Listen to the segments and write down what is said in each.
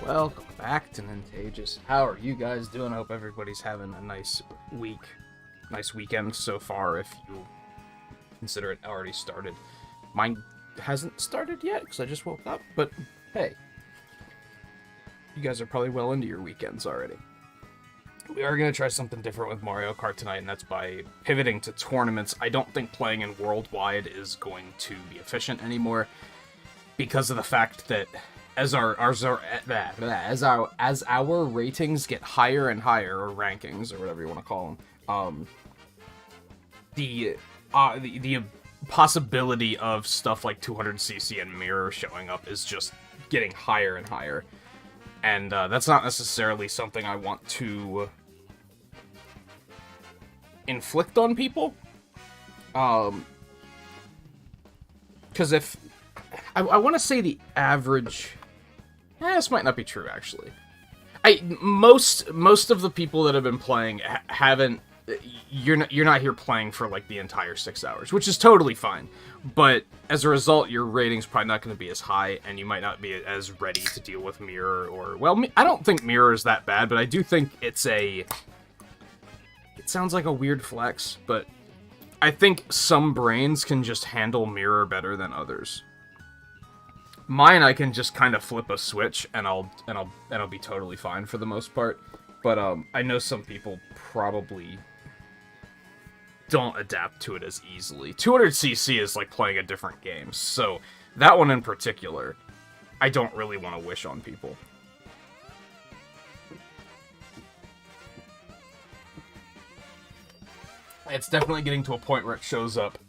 Welcome back to Nintagious. How are you guys doing? I hope everybody's having a nice weekend so far, if you consider it already started. Mine hasn't started yet, because I just woke up, but hey. You guys are probably well into your weekends already. We are going to try something different with Mario Kart tonight, and that's by pivoting to tournaments. I don't think playing in Worldwide is going to be efficient anymore, because of the fact that as our ratings get higher and higher, or rankings, or whatever you want to call them, the possibility of stuff like 200cc and mirror showing up is just getting higher and higher. And that's not necessarily something I want to inflict on people. Because if... I want to say the average... this might not be true, actually. Most of the people that have been playing haven't... You're not here playing for, like, the entire 6 hours, which is totally fine. But, as a result, your rating's probably not going to be as high, and you might not be as ready to deal with Mirror, or... Well, I don't think Mirror is that bad, but I do think it's a... It sounds like a weird flex, but I think some brains can just handle Mirror better than others. Mine, I can just kind of flip a switch, and I'll be totally fine for the most part. But, I know some people probably don't adapt to it as easily. 200cc is like playing a different game, so that one in particular, I don't really want to wish on people. It's definitely getting to a point where it shows up.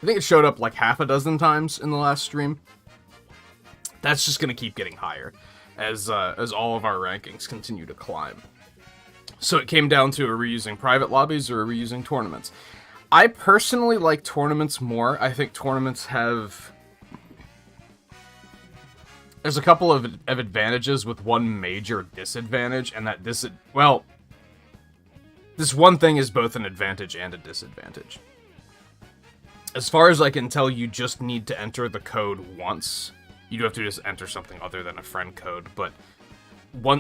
I think it showed up like half a dozen times in the last stream. That's just going to keep getting higher as all of our rankings continue to climb. So it came down to, are we using private lobbies or are we using tournaments? I personally like tournaments more. I think tournaments have... There's a couple of advantages with one major disadvantage, and that well, this one thing is both an advantage and a disadvantage. As far as I can tell, you just need to enter the code once. You do have to just enter something other than a friend code, but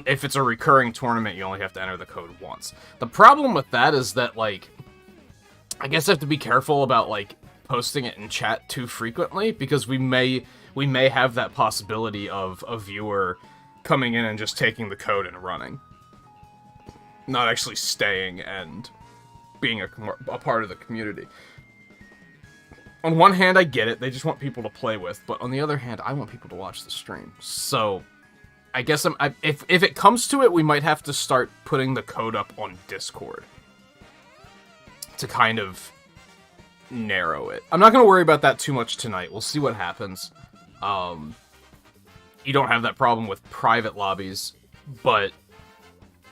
if it's a recurring tournament, you only have to enter the code once. The problem with that is that, like, I guess I have to be careful about, like, posting it in chat too frequently, because we may have that possibility of a viewer coming in and just taking the code and running. Not actually staying and being a part of the community. On one hand, I get it, they just want people to play with, but on the other hand, I want people to watch the stream. So, I guess if it comes to it, we might have to start putting the code up on Discord to kind of narrow it. I'm not going to worry about that too much tonight. We'll see what happens. You don't have that problem with private lobbies, but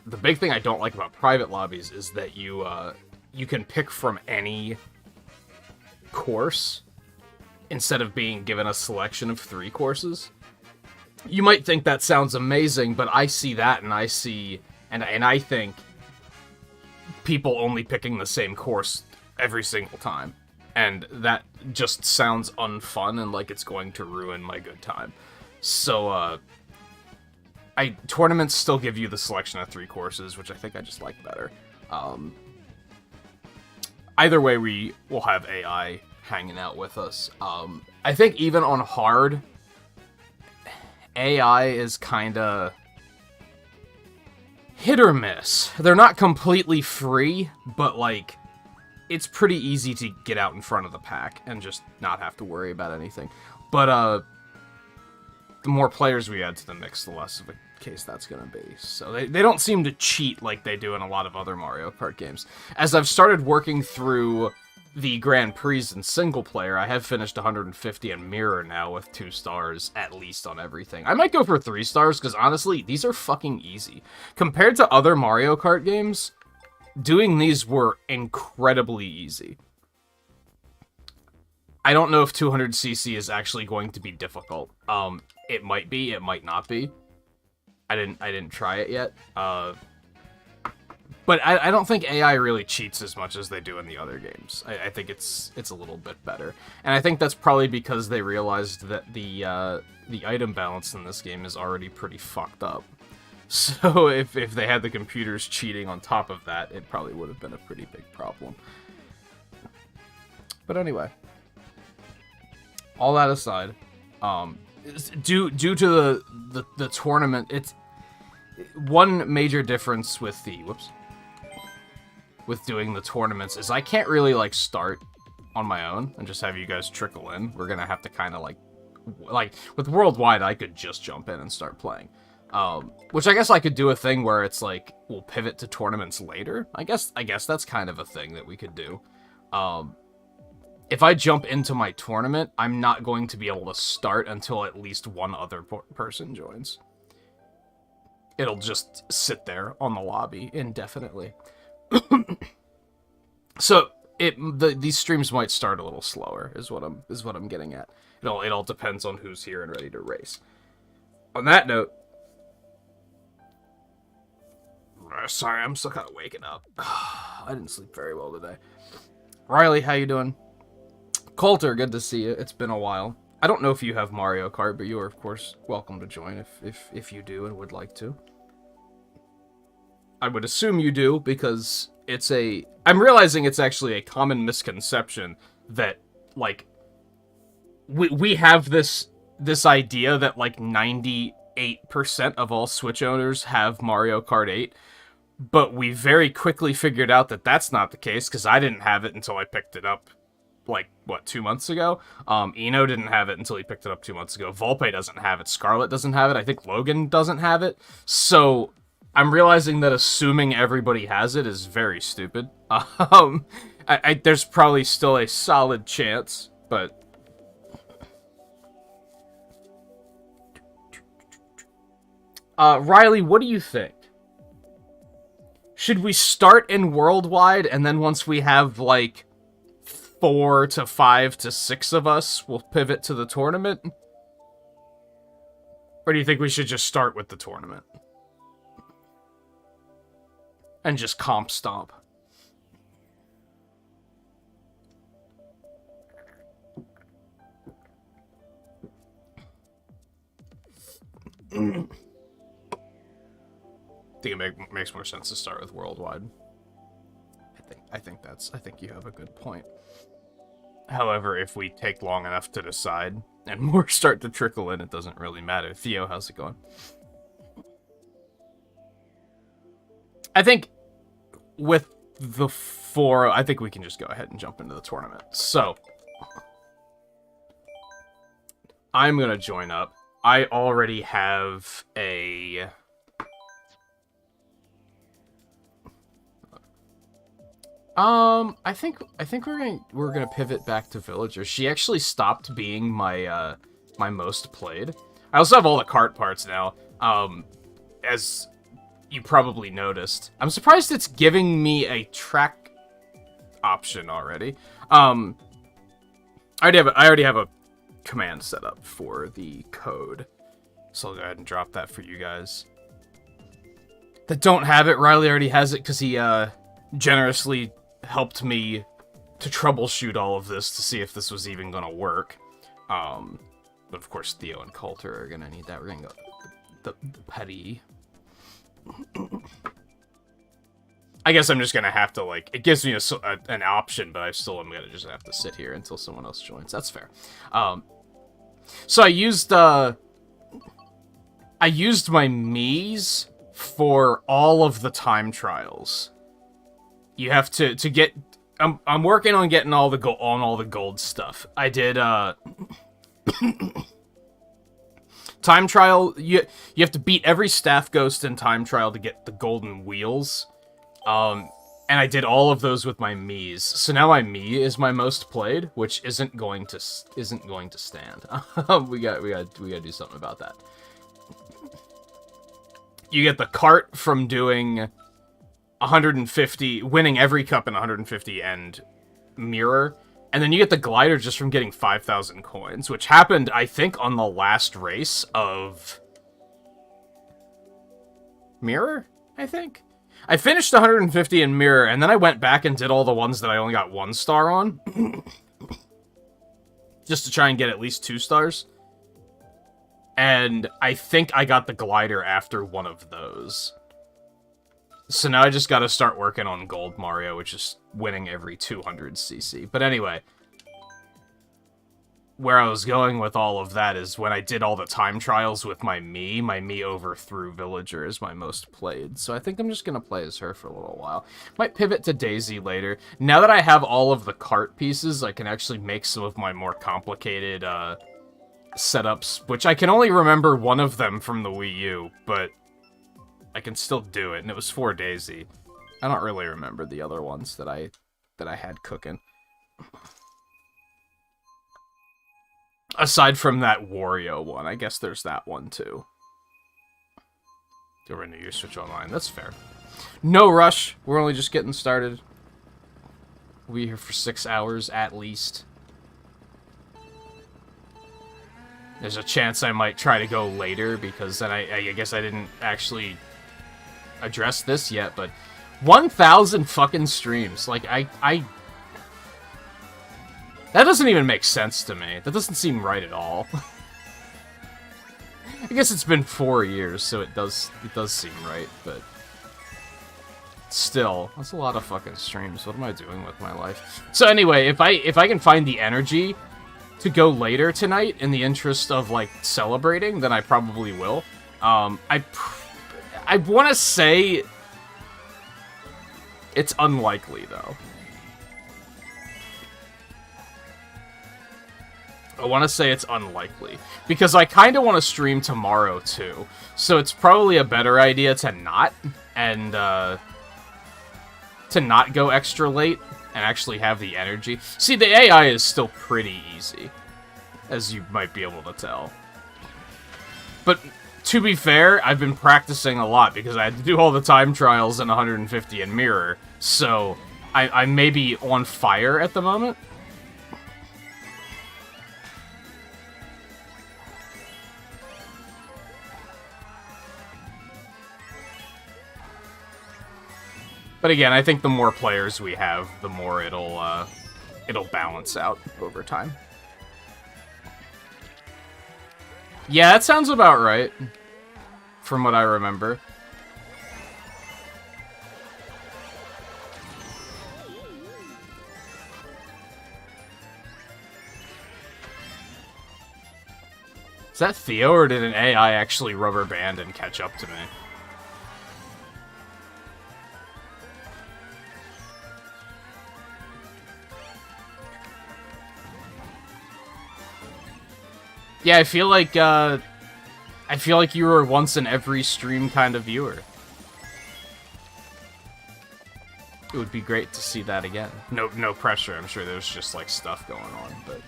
the big thing I don't like about private lobbies is that you can pick from any course instead of being given a selection of 3 courses. You might think that sounds amazing, but I see that, and I think people only picking the same course every single time. And that just sounds unfun and like it's going to ruin my good time. So, tournaments still give you the selection of 3 courses, which I think I just like better. Either way, we will have AI hanging out with us. I think even on hard, AI is kinda hit or miss. They're not completely free, but, like, it's pretty easy to get out in front of the pack and just not have to worry about anything. But, the more players we add to the mix, the less of a case that's gonna be. So they don't seem to cheat like they do in a lot of other Mario Kart games. As I've started working through the Grand Prix in single player, I have finished 150 in Mirror now with 2 stars at least on everything. I might go for 3 stars, because honestly, these are fucking easy. Compared to other Mario Kart games, doing these were incredibly easy. I don't know if 200cc is actually going to be difficult. It might be, it might not be. I didn't try it yet. But I don't think AI really cheats as much as they do in the other games. I think it's a little bit better, and I think that's probably because they realized that the item balance in this game is already pretty fucked up. So if they had the computers cheating on top of that, it probably would have been a pretty big problem. But anyway, all that aside, due to the tournament, it's one major difference with with doing the tournaments is I can't really like start on my own and just have you guys trickle in. We're gonna have to kind of like with Worldwide, I could just jump in and start playing. Which I guess I could do a thing where it's like we'll pivot to tournaments later. I guess that's kind of a thing that we could do. If I jump into my tournament, I'm not going to be able to start until at least one other person joins. It'll just sit there on the lobby indefinitely. So these streams might start a little slower, is what I'm getting at. It all depends on who's here and ready to race. On that note, sorry, I'm still kind of waking up. I didn't sleep very well today. Riley, how you doing? Coulter, good to see you. It's been a while. I don't know if you have Mario Kart, but you are of course welcome to join if you do and would like to. I would assume you do, because I'm realizing it's actually a common misconception that, like, we have this idea that, like, 98% of all Switch owners have Mario Kart 8, but we very quickly figured out that that's not the case, because I didn't have it until I picked it up, like, what, 2 months ago? Eno didn't have it until he picked it up 2 months ago. Volpe doesn't have it. Scarlet doesn't have it. I think Logan doesn't have it. So I'm realizing that assuming everybody has it is very stupid. There's probably still a solid chance, but... Riley, what do you think? Should we start in Worldwide, and then once we have, like, 4 to 5 to 6 of us, we'll pivot to the tournament? Or do you think we should just start with the tournament? And just comp stomp? I think it makes more sense to start with Worldwide. I think you have a good point. However, if we take long enough to decide and more start to trickle in, it doesn't really matter. Theo, how's it going? I think with the 4, I think we can just go ahead and jump into the tournament. So, I'm gonna join up. I already have a... I think we're gonna pivot back to Villager. She actually stopped being my my most played. I also have all the Kart parts now. As you probably noticed, I'm surprised it's giving me a track option already. I already have a command set up for the code, so I'll go ahead and drop that for you guys that don't have it. Riley already has it because he generously helped me to troubleshoot all of this to see if this was even gonna work. But of course Theo and Coulter are gonna need that. We're gonna go the petty. I guess I'm just gonna have to, like, it gives me an option, but I still am gonna just have to sit here until someone else joins. That's fair. So I used my Mii's for all of the time trials. You have to get. I'm working on getting all the gold stuff. I did time trial. You have to beat every staff ghost in time trial to get the golden wheels. And I did all of those with my Mii's. So now my Mii is my most played, which isn't going to stand. we got to do something about that. You get the Kart from doing 150, winning every cup in 150 and mirror, and then you get the glider just from getting 5,000 coins, which happened, I think, on the last race of mirror, I think. I finished 150 in Mirror, and then I went back and did all the ones that I only got 1 star on. Just to try and get at least 2 stars. And I think I got the glider after one of those. So now I just gotta start working on Gold Mario, which is winning every 200cc. But anyway, where I was going with all of that is when I did all the time trials with my Mii overthrew Villager as my most played. So I think I'm just gonna play as her for a little while. Might pivot to Daisy later. Now that I have all of the Kart pieces, I can actually make some of my more complicated, setups, which I can only remember one of them from the Wii U, but I can still do it, and it was for Daisy. I don't really remember the other ones that I had cooking. Aside from that Wario one, I guess there's that one too. To renew your Switch Online, that's fair. No rush, we're only just getting started. We'll be here for 6 hours at least. There's a chance I might try to go later, because then I guess I didn't actually address this yet, but 1,000 fucking streams. Like, that doesn't even make sense to me. That doesn't seem right at all. I guess it's been 4 years, so it does seem right, but still, that's a lot of fucking streams. What am I doing with my life? So anyway, if I can find the energy to go later tonight in the interest of, like, celebrating, then I probably will. I want to say it's unlikely, though. I want to say it's unlikely, because I kind of want to stream tomorrow, too. So it's probably a better idea to not, and, to not go extra late, and actually have the energy. See, the AI is still pretty easy, as you might be able to tell. But to be fair, I've been practicing a lot because I had to do all the time trials in 150 in Mirror, so I may be on fire at the moment. But again, I think the more players we have, the more it'll balance out over time. Yeah, that sounds about right, from what I remember. Is that Theo, or did an AI actually rubber band and catch up to me? Yeah, I feel like you were once an every stream kind of viewer. It would be great to see that again. No pressure. I'm sure there's just like stuff going on, but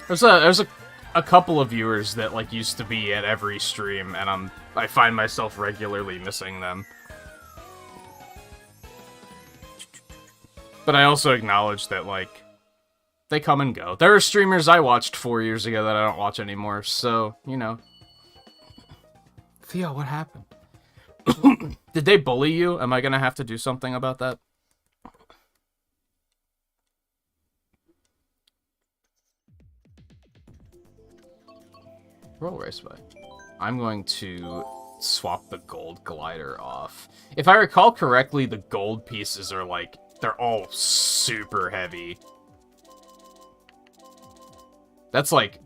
there's a couple of viewers that like used to be at every stream, and I find myself regularly missing them. But I also acknowledge that, like, they come and go. There are streamers I watched 4 years ago that I don't watch anymore, so, you know. Theo, what happened? Did they bully you? Am I gonna have to do something about that? Roll race by. I'm going to swap the gold glider off. If I recall correctly, the gold pieces are like, they're all super heavy. That's like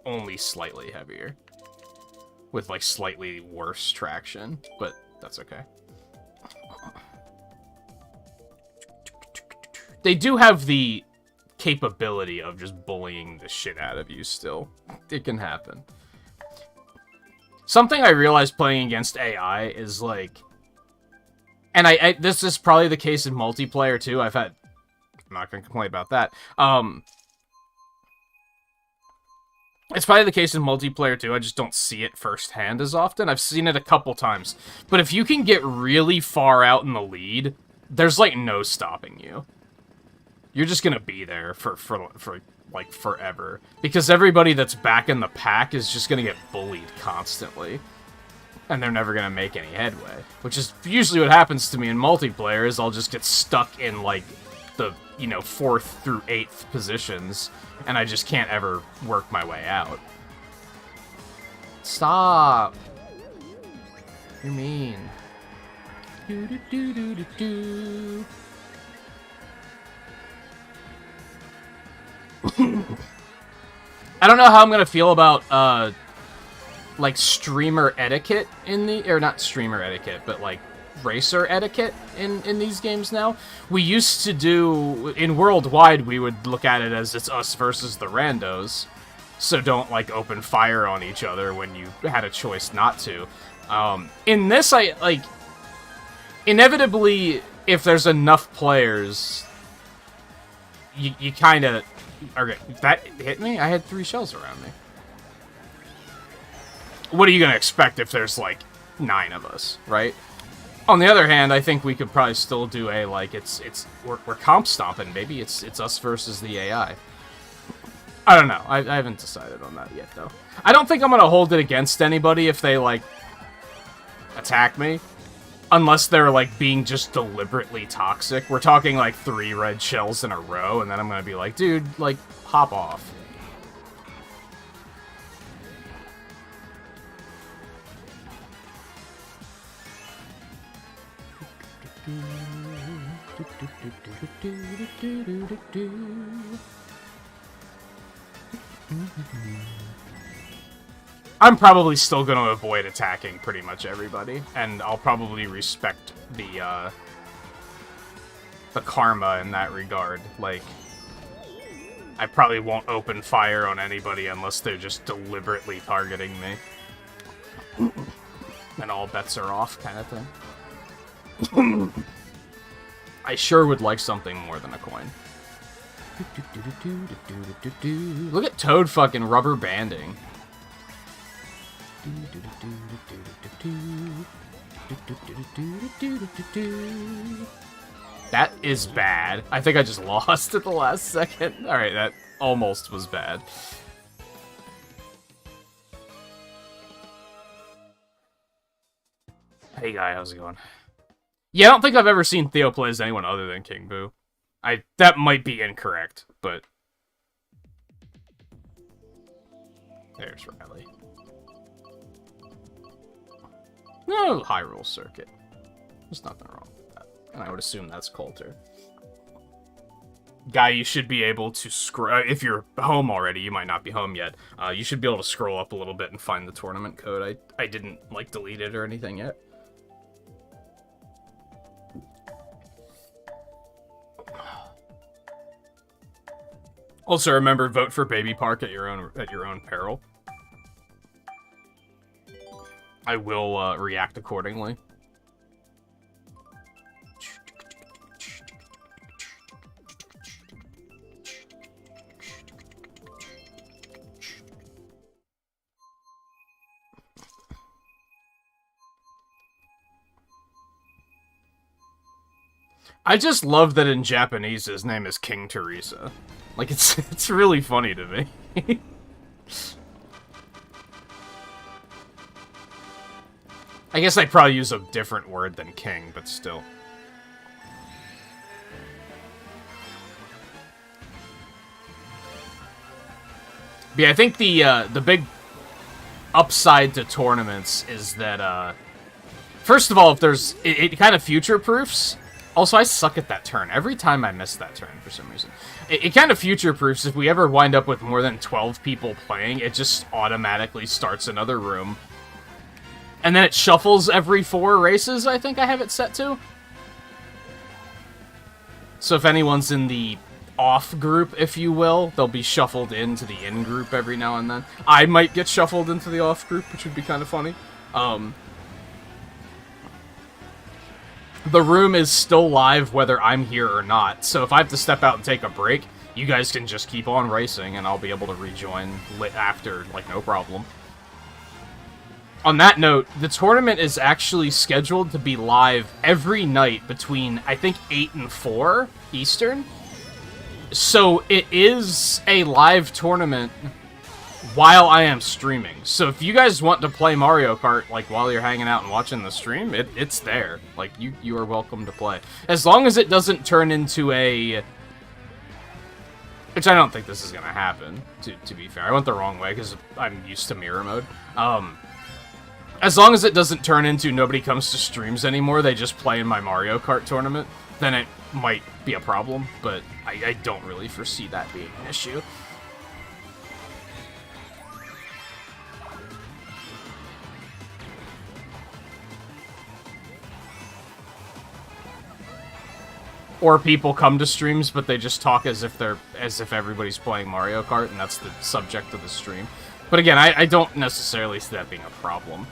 only slightly heavier, with like slightly worse traction, but that's okay. They do have the capability of just bullying the shit out of you still. It can happen. Something I realized playing against AI is like, and this is probably the case in multiplayer too. I'm not gonna complain about that. It's probably the case in multiplayer too. I just don't see it firsthand as often. I've seen it a couple times. But if you can get really far out in the lead, there's like no stopping you. You're just gonna be there for like forever, because everybody that's back in the pack is just gonna get bullied constantly. and they're never gonna make any headway. Which is usually what happens to me in multiplayer, is I'll just get stuck in, like, the, 4th through 8th positions, and I just can't ever work my way out. Stop! You're mean. Do-do-do-do-do-do. I don't know how I'm gonna feel about, like, streamer etiquette in the... Or not streamer etiquette, but, like, racer etiquette in these games now. We used to do... In Worldwide, we would look at it as it's us versus the randos. So don't, like, open fire on each other when you had a choice not to. In this, inevitably, if there's enough players, you kind of... Okay, that hit me? I had 3 shells around me. What are you gonna expect if there's, like, 9 of us, right? On the other hand, I think we could probably still do a, like, we're comp stomping, baby. It's us versus the AI. I don't know. I haven't decided on that yet, though. I don't think I'm gonna hold it against anybody if they, like, attack me. Unless they're, like, being just deliberately toxic. We're talking, like, 3 red shells in a row, and then I'm gonna be like, dude, like, hop off. I'm probably still going to avoid attacking pretty much everybody, and I'll probably respect the karma in that regard. Like, I probably won't open fire on anybody unless they're just deliberately targeting me. And all bets are off, kind of thing. I sure would like something more than a coin. Look at Toad fucking rubber banding. That is bad. I think I just lost at the last second. Alright, that almost was bad. Hey guy, how's it going? Yeah, I don't think I've ever seen Theo play as anyone other than King Boo. That might be incorrect, but... There's Riley. No, Hyrule Circuit. There's nothing wrong with that. And I would assume that's Coulter. Guy, you should be able to scroll... If you're home already, you might not be home yet. You should be able to scroll up a little bit and find the tournament code. I didn't, like, delete it or anything yet. Also, remember, vote for Baby Park at your own peril. I will react accordingly. I just love that in Japanese his name is King Teresa. Like, it's really funny to me. I guess I'd probably use a different word than king, but still. But yeah, I think the big upside to tournaments is that, first of all, if there's... It kind of future-proofs. Also, I suck at that turn. Every time I miss that turn, for some reason. It kind of future-proofs. If we ever wind up with more than 12 people playing, it just automatically starts another room. And then it shuffles every 4 races, I think I have it set to. So if anyone's in the off group, if you will, they'll be shuffled into the in group every now and then. I might get shuffled into the off group, which would be kind of funny. The room is still live whether I'm here or not, so if I have to step out and take a break, you guys can just keep on racing and I'll be able to rejoin after, like, no problem. On that note, the tournament is actually scheduled to be live every night between, I think, 8 and 4 Eastern. So it is a live tournament while I am streaming. So if you guys want to play Mario Kart, like, while you're hanging out and watching the stream, it's there. Like, you are welcome to play. As long as it doesn't turn into a... Which I don't think this is going to happen, to be fair. I went the wrong way, because I'm used to mirror mode. As long as it doesn't turn into nobody comes to streams anymore, they just play in my Mario Kart tournament, then it might be a problem, but I don't really foresee that being an issue. Or people come to streams, but they just talk as if everybody's playing Mario Kart, and that's the subject of the stream. But again, I don't necessarily see that being a problem.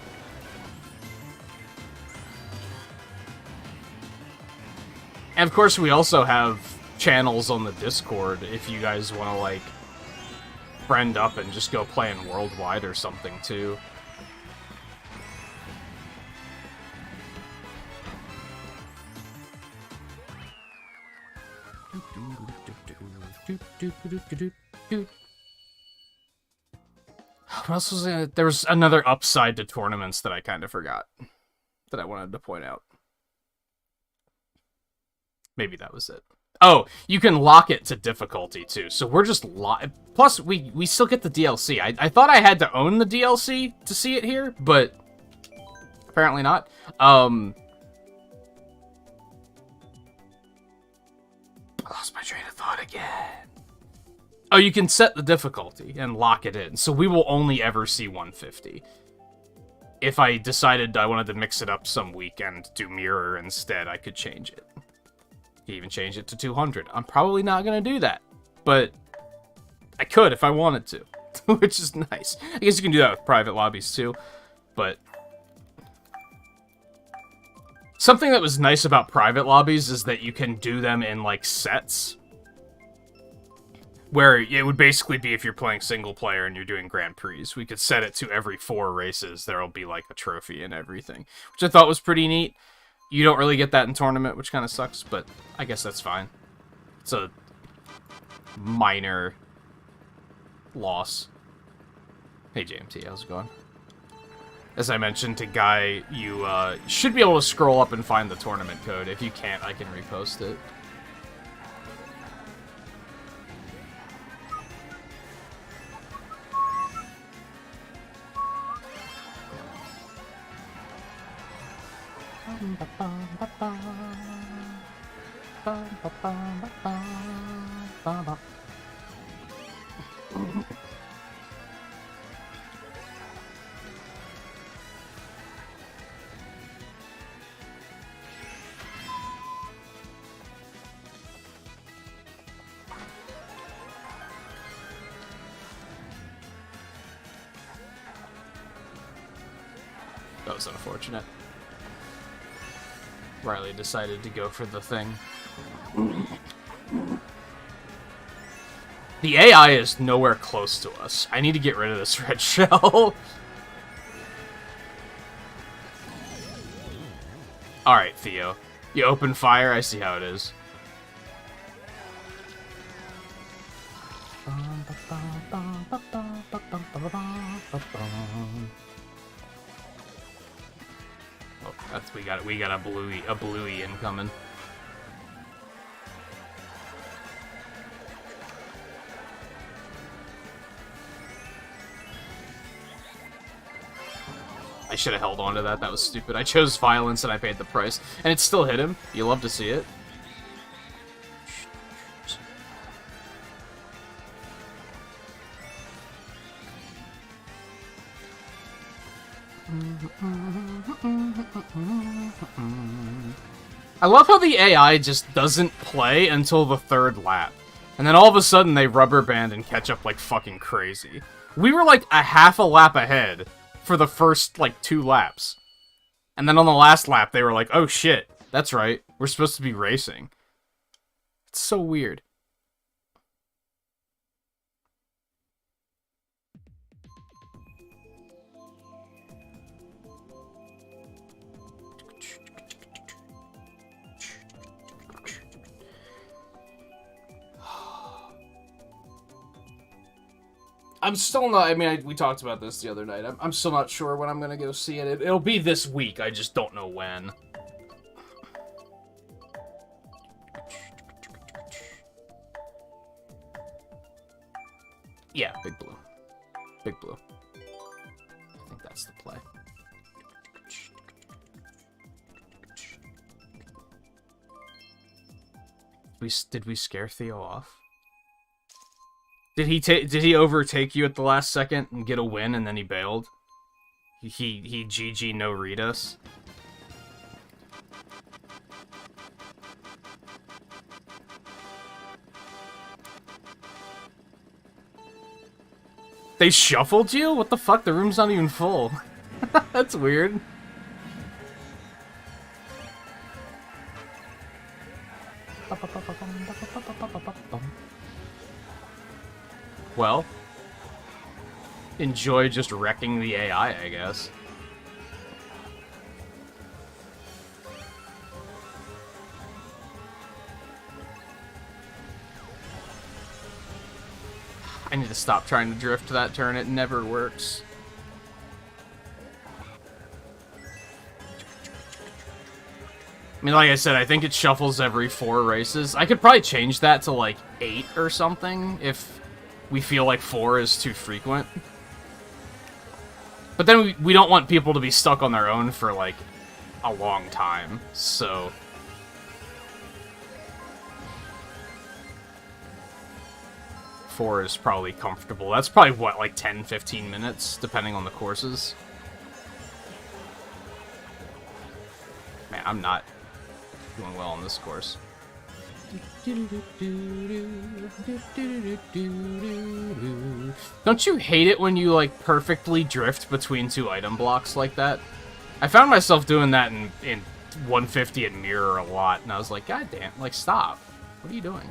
And of course, we also have channels on the Discord if you guys want to, like, friend up and just go playing worldwide or something, too. What else was there? There was another upside to tournaments that I kind of forgot that I wanted to point out. Maybe that was it. Oh, you can lock it to difficulty too. So we're just plus we still get the DLC. I thought I had to own the DLC to see it here, but apparently not. I lost my train of thought again. Oh, you can set the difficulty and lock it in. So we will only ever see 150. If I decided I wanted to mix it up some week and do mirror instead, I could change it. You even change it to 200. I'm probably not going to do that, but I could if I wanted to, which is nice. I guess you can do that with private lobbies too, but something that was nice about private lobbies is that you can do them in, like, sets. Where it would basically be if you're playing single player and you're doing Grand Prix. We could set it to every 4 races. There'll be, like, a trophy and everything. Which I thought was pretty neat. You don't really get that in tournament, which kind of sucks, but I guess that's fine. It's a minor loss. Hey, JMT, how's it going? As I mentioned to Guy, you should be able to scroll up and find the tournament code. If you can't, I can repost it. That was unfortunate. Riley decided to go for the thing. The AI is nowhere close to us. I need to get rid of this red shell. Alright, Theo. You open fire, I see how it is. Oh, that's we got a bluey incoming. I should have held on to that. That was stupid. I chose violence and I paid the price. And it still hit him. You love to see it. I love how the AI just doesn't play until the 3rd lap. And then all of a sudden they rubber band and catch up like fucking crazy. We were like a half a lap ahead for the first, like, 2 laps. And then on the last lap, they were like, oh shit, that's right, we're supposed to be racing. It's so weird. I'm still not, I mean, we talked about this the other night. I'm still not sure when I'm gonna go see it. It'll be this week, I just don't know when. Yeah, Big Blue. Big Blue. I think that's the play. Did we scare Theo off? Did he overtake you at the last second and get a win and then he bailed? He GG no read us. They shuffled you? What the fuck? The room's not even full. That's weird. Well, enjoy just wrecking the AI, I guess. I need to stop trying to drift that turn. It never works. I mean, like I said, I think it shuffles every 4 races. I could probably change that to, like, 8 or something if we feel like 4 is too frequent. But then we don't want people to be stuck on their own for, like, a long time, so... Four is probably comfortable. That's probably, what, like 10, 15 minutes, depending on the courses? Man, I'm not doing well on this course. Don't you hate it when you, like, perfectly drift between 2 item blocks like that? I found myself doing that in 150 at Mirror a lot, and I was like, God damn, like, stop. What are you doing?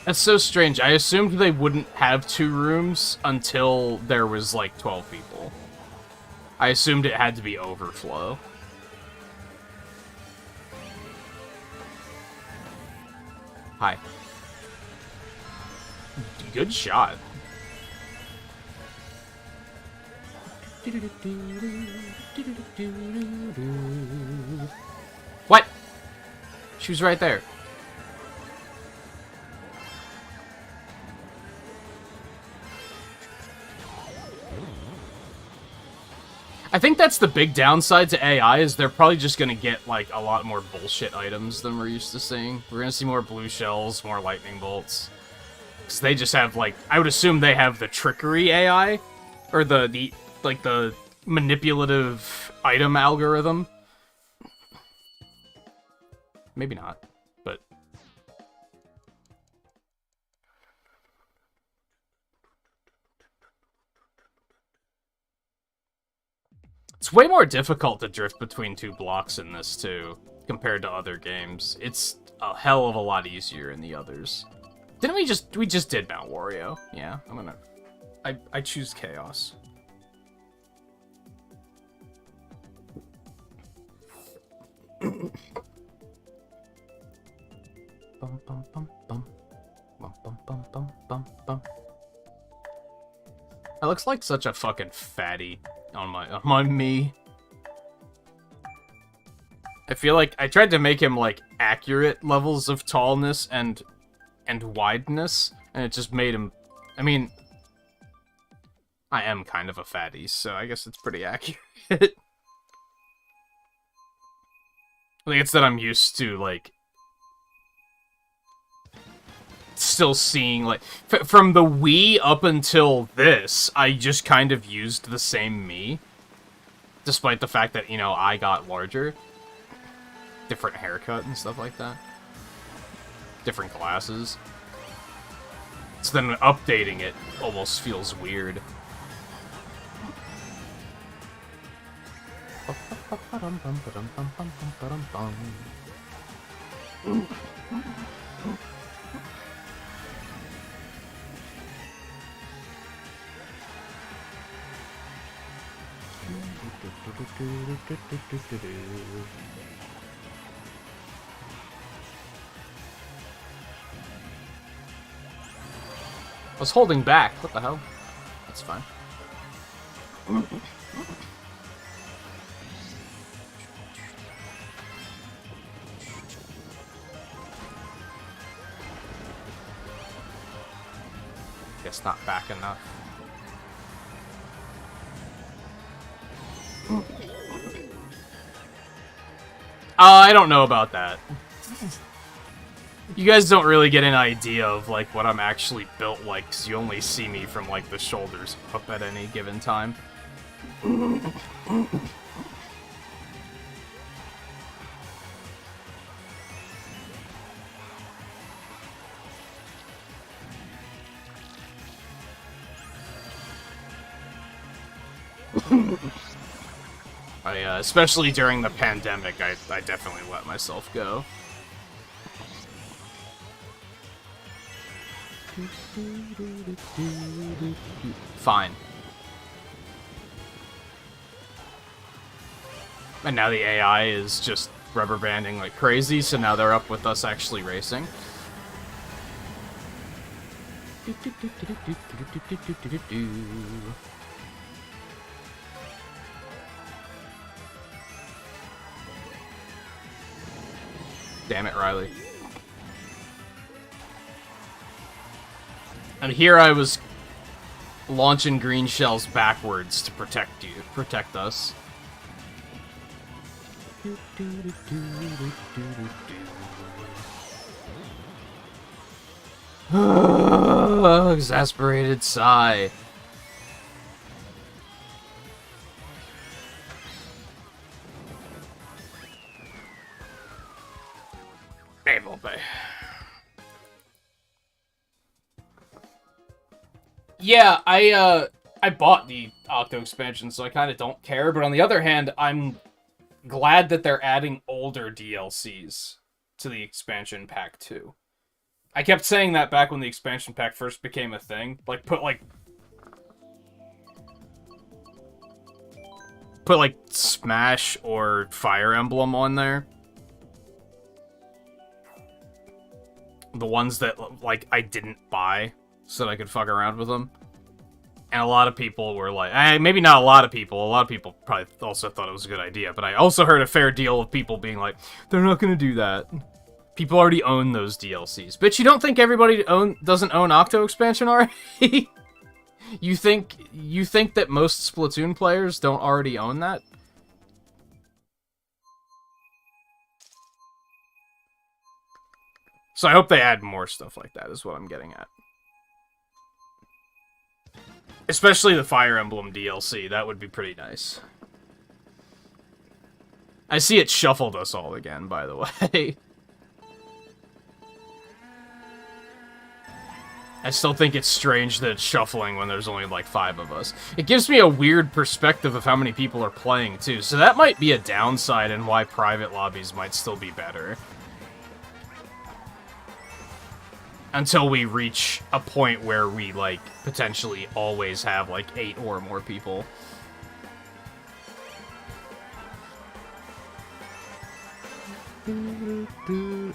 That's so strange. I assumed they wouldn't have 2 rooms until there was, like, 12 people. I assumed it had to be overflow. Hi. Good shot. What? She was right there. I think that's the big downside to AI, is they're probably just going to get, like, a lot more bullshit items than we're used to seeing. We're going to see more blue shells, more lightning bolts. Because they just have, like, I would assume they have the trickery AI, or the manipulative item algorithm. Maybe not, but... It's way more difficult to drift between 2 blocks in this, too, compared to other games. It's a hell of a lot easier in the others. Didn't we just did Mount Wario? Yeah, I'm gonna... I choose Chaos. Bum, bum, bum, bum. Bum, bum, bum, bum, bum, bum. That looks like such a fucking fatty on my me. I feel like I tried to make him, like, accurate levels of tallness and wideness, and it just made him... I mean, I am kind of a fatty, so I guess it's pretty accurate. I think it's that I'm used to, like, still seeing, like, from the Wii up until this, I just kind of used the same me. Despite the fact that, you know, I got larger. Different haircut and stuff like that. Different glasses. So then updating it almost feels weird. I was holding back. What the hell? That's fine. Guess not back enough. I don't know about that. You guys don't really get an idea of, like, what I'm actually built like, because you only see me from, like, the shoulders up at any given time. Especially during the pandemic, I definitely let myself go. Fine. And now the AI is just rubber banding like crazy, so now they're up with us actually racing. Damn it, Riley. And here I was launching green shells backwards to protect us. Exasperated sigh. Yeah, I bought the Octo expansion, so I kind of don't care, but on the other hand, I'm glad that they're adding older DLCs to the expansion pack too. I kept saying that back when the expansion pack first became a thing. Like, put Smash or Fire Emblem on there. The ones that, like, I didn't buy so that I could fuck around with them. And a lot of people were like, maybe not a lot of people probably also thought it was a good idea, but I also heard a fair deal of people being like, they're not gonna do that. People already own those DLCs. But you don't think everybody doesn't own Octo expansion already? You think that most Splatoon players don't already own that? So I hope they add more stuff like that, is what I'm getting at. Especially the Fire Emblem DLC, that would be pretty nice. I see it shuffled us all again, by the way. I still think it's strange that it's shuffling when there's only like 5 of us. It gives me a weird perspective of how many people are playing, too, so that might be a downside and why private lobbies might still be better. Until we reach a point where we, like, potentially always have, like, 8 or more people.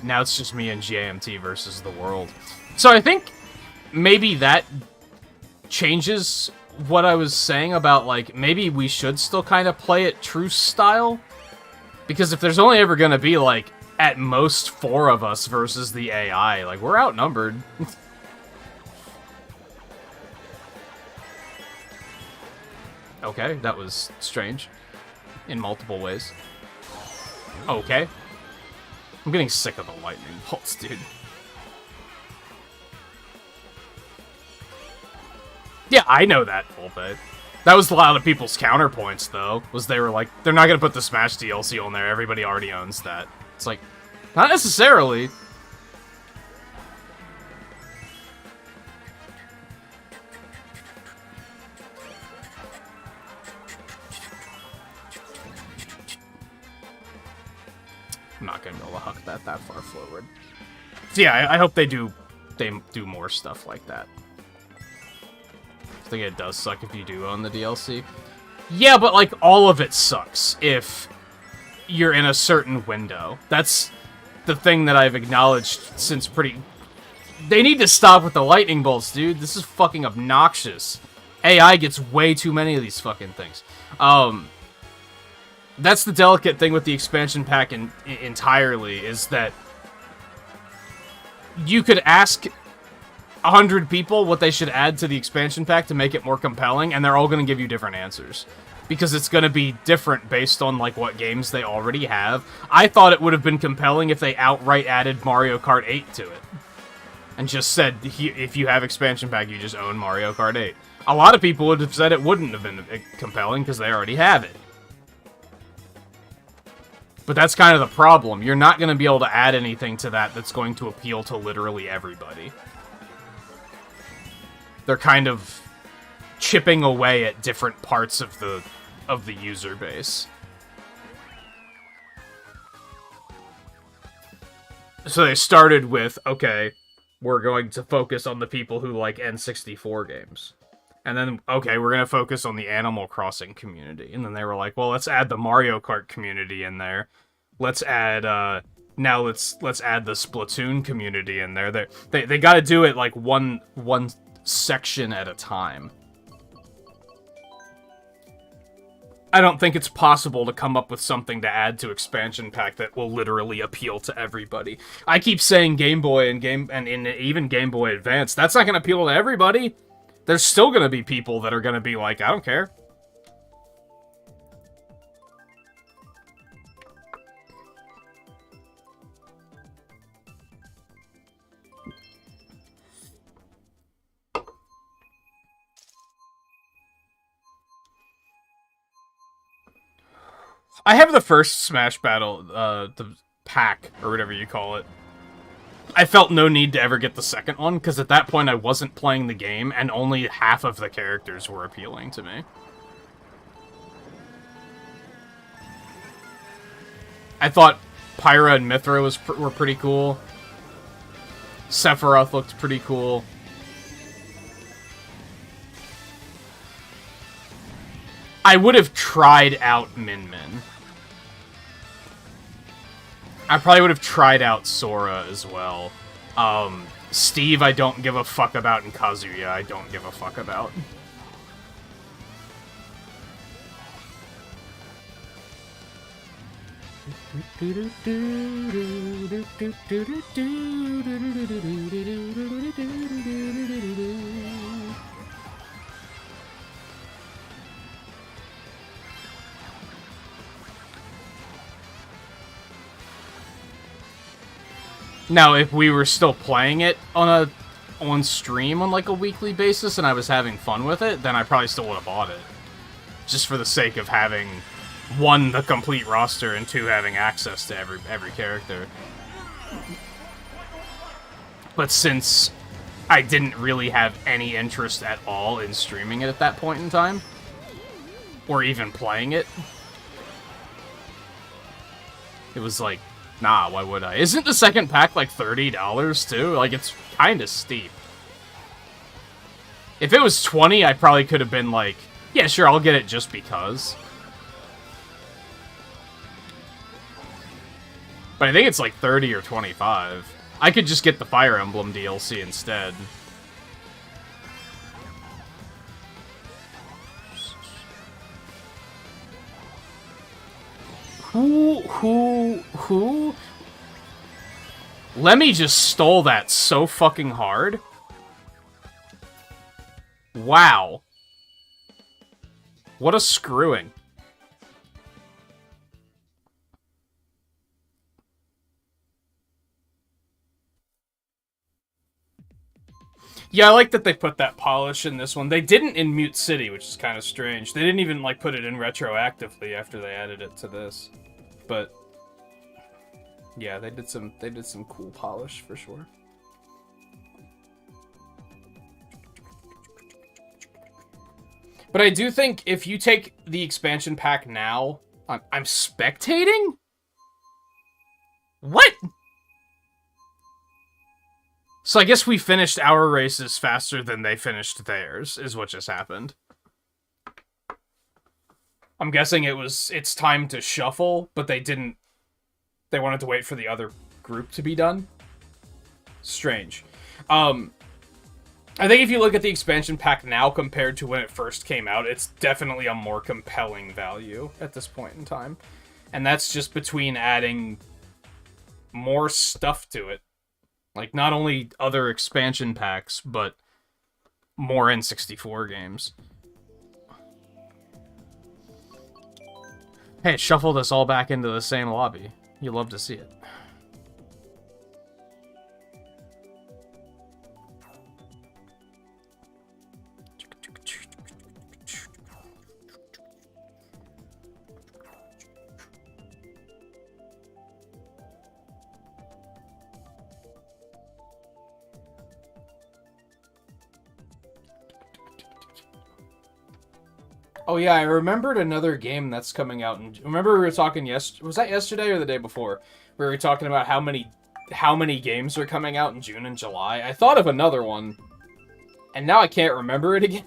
Now it's just me and GAMT versus the world. So I think maybe that changes what I was saying about, like, maybe we should still kind of play it Truce style. Because if there's only ever gonna be, like, at most 4 of us versus the AI, like, we're outnumbered. Okay, that was strange. In multiple ways. Okay. I'm getting sick of the lightning bolts, dude. Yeah, I know that, Volpe. That was a lot of people's counterpoints, though, was they were like, they're not gonna put the Smash DLC on there, everybody already owns that. It's like, not necessarily. I'm not gonna be able to huck that far forward. So yeah, I hope they do more stuff like that. I think it does suck if you do own the DLC. Yeah, but like all of it sucks if you're in a certain window. That's the thing that I've acknowledged since pretty... They need to stop with the lightning bolts, dude. This is fucking obnoxious. AI gets way too many of these fucking things. That's the delicate thing with the expansion pack entirely, is that you could ask 100 people what they should add to the expansion pack to make it more compelling, and they're all going to give you different answers. Because it's going to be different based on, like, what games they already have. I thought it would have been compelling if they outright added Mario Kart 8 to it. And just said, if you have expansion pack, you just own Mario Kart 8. A lot of people would have said it wouldn't have been compelling, because they already have it. But that's kind of the problem. You're not going to be able to add anything to that that's going to appeal to literally everybody. They're kind of chipping away at different parts of the user base. So they started with, okay, we're going to focus on the people who like N64 games. And then, okay, we're going to focus on the Animal Crossing community. And then they were like, well, let's add the Mario Kart community in there. Let's add, now let's add the Splatoon community in there. They got to do it like one section at a time. I don't think it's possible to come up with something to add to expansion pack that will literally appeal to everybody. I keep saying Game Boy and even Game Boy Advance. That's not going to appeal to everybody. There's still going to be people that are going to be like, I don't care. I have the first Smash Battle, the pack, or whatever you call it. I felt no need to ever get the second one, because at that point I wasn't playing the game, and only half of the characters were appealing to me. I thought Pyra and Mithra were pretty cool. Sephiroth looked pretty cool. I would have tried out Min Min. I probably would have tried out Sora as well. Steve, I don't give a fuck about, and Kazuya, I don't give a fuck about. Now, if we were still playing it on stream on like a weekly basis and I was having fun with it, then I probably still would have bought it. Just for the sake of having, one, the complete roster, and two, having access to every character. But since I didn't really have any interest at all in streaming it at that point in time, or even playing it, it was like, nah, why would I? Isn't the second pack like $30 too? Like, it's kind of steep. If it was 20, I probably could have been like, yeah, sure, I'll get it just because. But I think it's like 30 or 25. I could just get the Fire Emblem DLC instead. Who? Lemmy just stole that so fucking hard. Wow. What a screwing. Yeah, I like that they put that polish in this one. They didn't in Mute City, which is kind of strange. They didn't even, like, put it in retroactively after they added it to this. But yeah, they did some cool polish for sure. But I do think if you take the expansion pack now, I'm spectating? What? So I guess we finished our races faster than they finished theirs, is what just happened. I'm guessing it's time to shuffle, but they didn't... They wanted to wait for the other group to be done? Strange. I think if you look at the expansion pack now compared to when it first came out, it's definitely a more compelling value at this point in time. And that's just between adding more stuff to it. Like, not only other expansion packs, but more N64 games. Hey, it shuffled us all back into the same lobby. You love to see it. Oh yeah, I remembered another game that's coming out. And remember we were talking was that yesterday or the day before? We were talking about how many games are coming out in June and July. I thought of another one, and now I can't remember it again.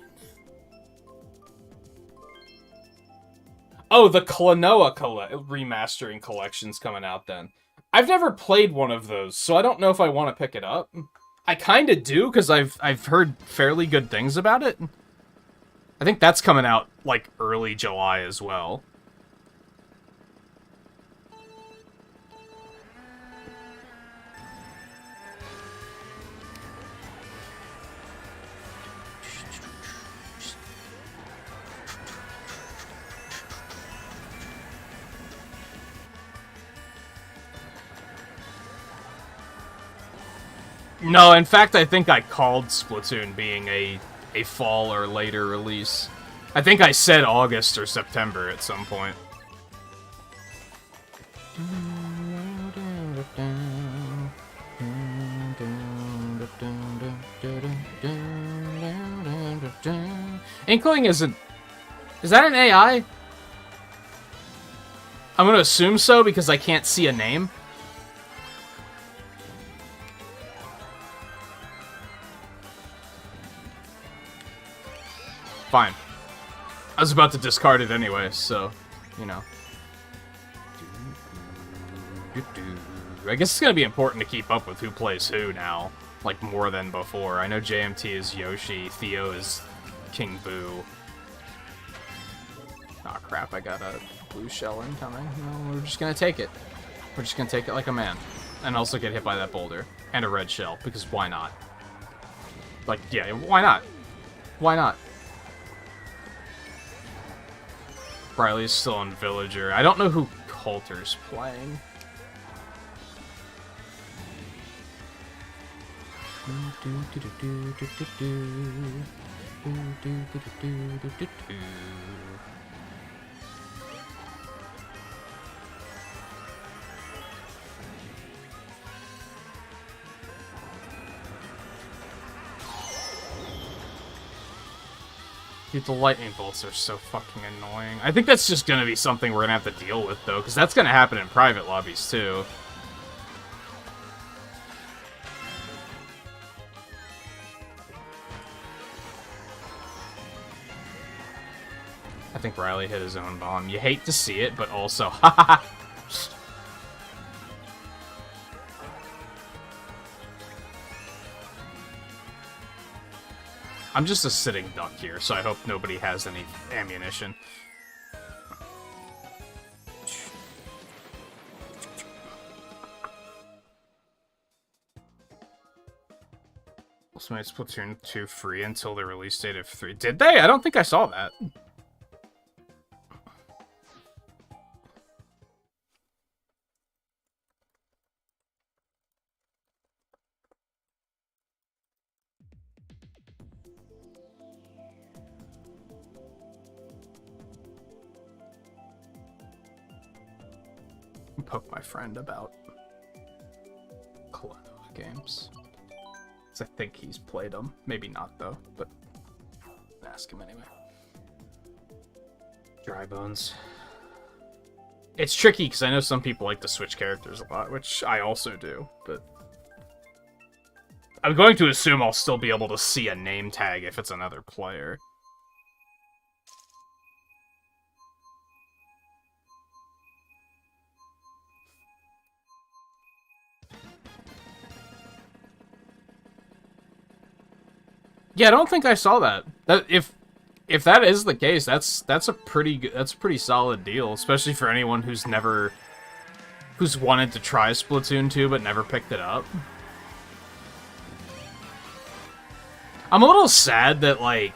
Oh, the Klonoa remastering collection's coming out then. I've never played one of those, so I don't know if I want to pick it up. I kind of do, because I've heard fairly good things about it. I think that's coming out, like, early July as well. No, in fact, I think I called Splatoon being a fall or later release. I think I said August or September at some point. Inkling isn't... Is that an AI? I'm gonna assume so because I can't see a name. Fine. I was about to discard it anyway, so, you know. I guess it's gonna be important to keep up with who plays who now, like, more than before. I know JMT is Yoshi, Theo is King Boo. Aw, oh, crap, I got a blue shell incoming. No, we're just gonna take it. We're just gonna take it like a man. And also get hit by that boulder. And a red shell, because why not? Like, yeah, why not? Why not? Riley's still on Villager. I don't know who Coulter's playing. Dude, the lightning bolts are so fucking annoying. I think that's just gonna be something we're gonna have to deal with, though, because that's gonna happen in private lobbies, too. I think Riley hit his own bomb. You hate to see it, but also, haha. I'm just a sitting duck here, so I hope nobody has any ammunition. Also made Splatoon 2 free until the release date of 3. Did they? I don't think I saw that. Poke my friend about Klonoa games. I think he's played them. Maybe not, though, but ask him anyway. Dry bones. It's tricky, because I know some people like to switch characters a lot, which I also do, but... I'm going to assume I'll still be able to see a name tag if it's another player. Yeah, I don't think I saw that. If that is the case, that's a pretty solid deal, especially for anyone who's wanted to try Splatoon 2 but never picked it up. I'm a little sad that, like,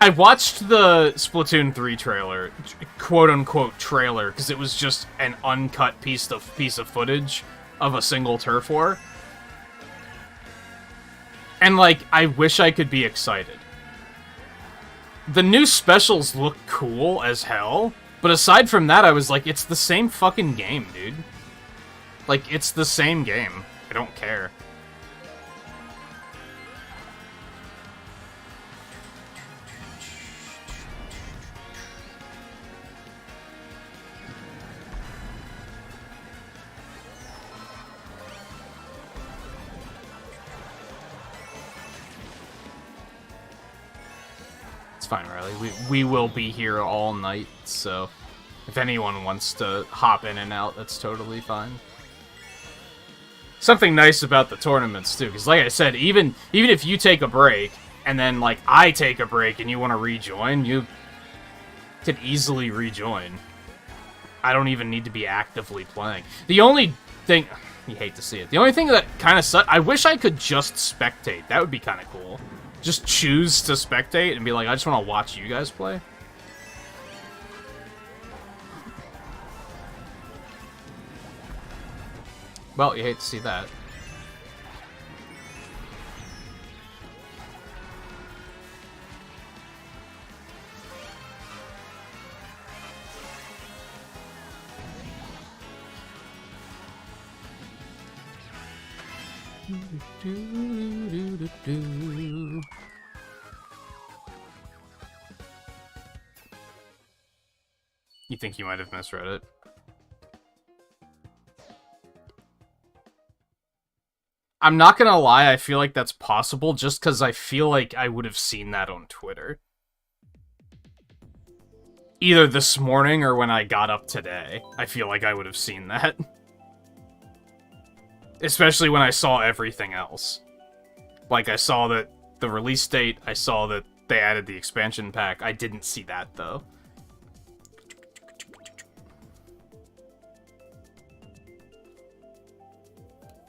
I watched the Splatoon 3 trailer, quote-unquote trailer, because it was just an uncut piece of footage of a single turf war. And, like, I wish I could be excited. The new specials look cool as hell, but aside from that, I was like, it's the same fucking game, dude. Like, it's the same game. I don't care. Fine, Riley. We will be here all night, so if anyone wants to hop in and out, that's totally fine. Something nice about the tournaments, too, because like I said, even if you take a break, and then, like, I take a break and you want to rejoin, you could easily rejoin. I don't even need to be actively playing. The only thing... You hate to see it. The only thing that kind of sucks... I wish I could just spectate. That would be kind of cool. Just choose to spectate and be like, I just want to watch you guys play. Well, you hate to see that. You think you might have misread it? I'm not gonna lie, I feel like that's possible just because I feel like I would have seen that on Twitter. Either this morning or when I got up today. I feel like I would have seen that. Especially when I saw everything else. Like, I saw that the release date, I saw that they added the expansion pack. I didn't see that, though.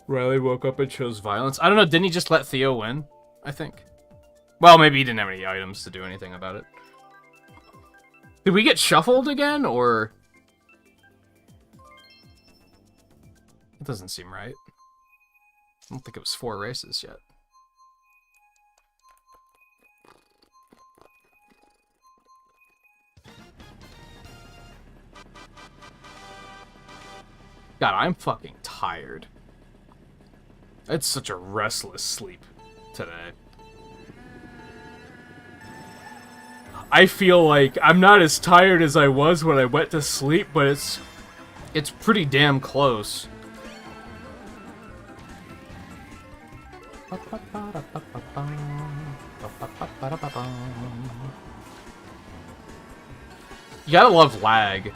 Riley woke up and chose violence. I don't know, didn't he just let Theo win? I think. Well, maybe he didn't have any items to do anything about it. Did we get shuffled again, or... It doesn't seem right. I don't think it was 4 races yet. God, I'm fucking tired. It's such a restless sleep today. I feel like I'm not as tired as I was when I went to sleep, but it's pretty damn close. You gotta love lag.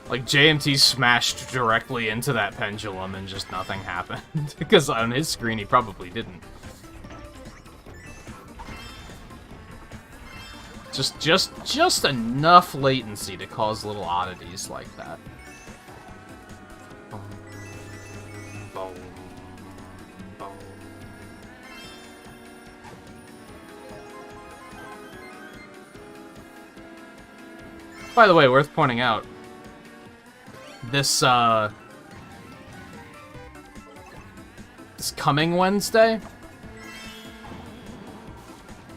Like, JMT smashed directly into that pendulum and just nothing happened. Because on his screen, he probably didn't. Just enough latency to cause little oddities like that. Boom. Boom. Boom. By the way, worth pointing out, this coming Wednesday?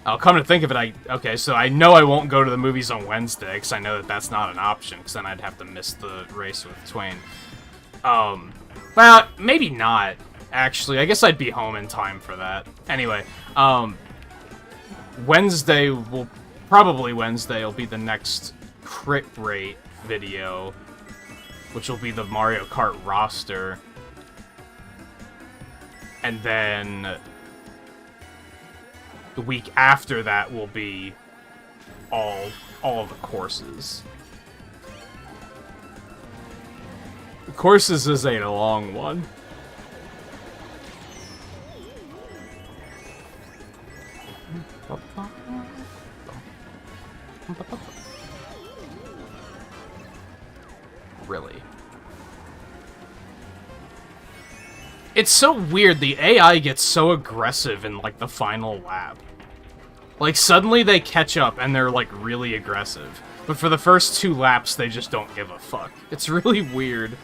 Oh, come to think of it, okay, so I know I won't go to the movies on Wednesday, because I know that that's not an option, because then I'd have to miss the race with Twain. Well, maybe not, actually. I guess I'd be home in time for that. Anyway, Wednesday will be the next crit rate video which will be the Mario Kart roster. And then the week after that will be all of the courses. The courses is a long one. Really. It's so weird, the AI gets so aggressive in, like, the final lap. Like, suddenly they catch up and they're, like, really aggressive. But for the first 2 laps, they just don't give a fuck. It's really weird.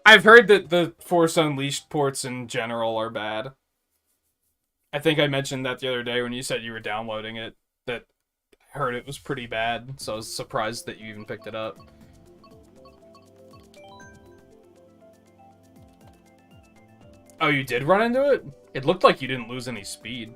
I've heard that the Force Unleashed ports in general are bad. I think I mentioned that the other day when you said you were downloading it, that I heard it was pretty bad, so I was surprised that you even picked it up. Oh, you did run into it? It looked like you didn't lose any speed.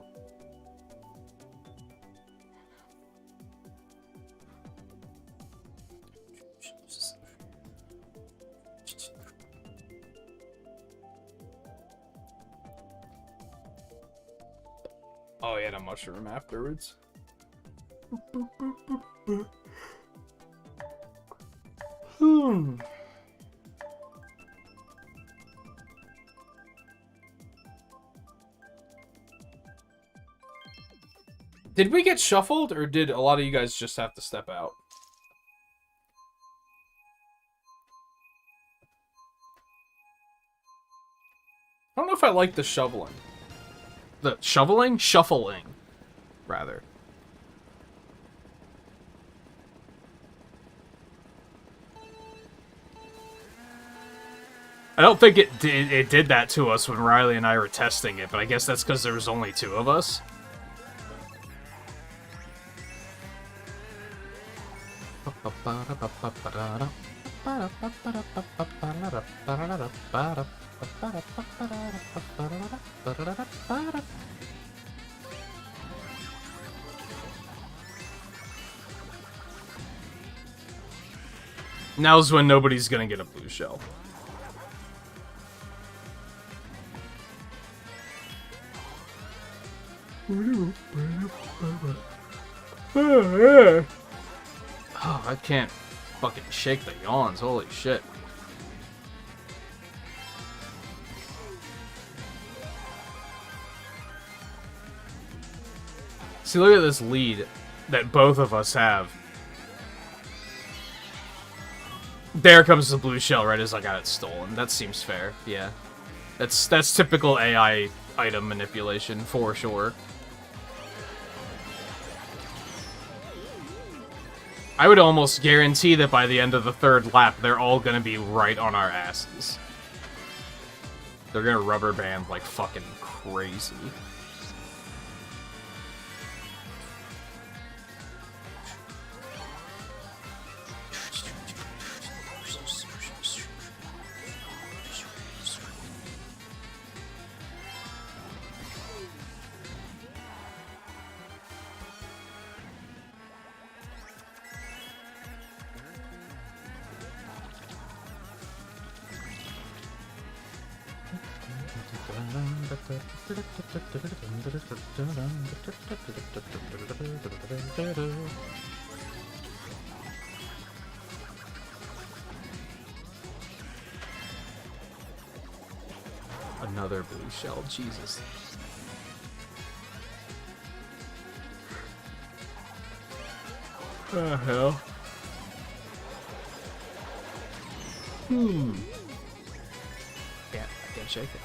Oh, he had a mushroom afterwards. Did we get shuffled, or did a lot of you guys just have to step out? I don't know if I like the shoveling. The shoveling? Shuffling, rather. I don't think it did that to us when Riley and I were testing it, but I guess that's because there was only 2 of us. Now's when nobody's gonna get a blue shell. Oh, I can't fucking shake the yawns, holy shit. See, look at this lead that both of us have. There comes the blue shell right as I got it stolen. That seems fair, yeah. That's typical AI item manipulation, for sure. I would almost guarantee that by the end of the 3rd lap, they're all gonna be right on our asses. They're gonna rubber band like fucking crazy. Another blue shell, Jesus. The hell? Yeah, I can't shake it.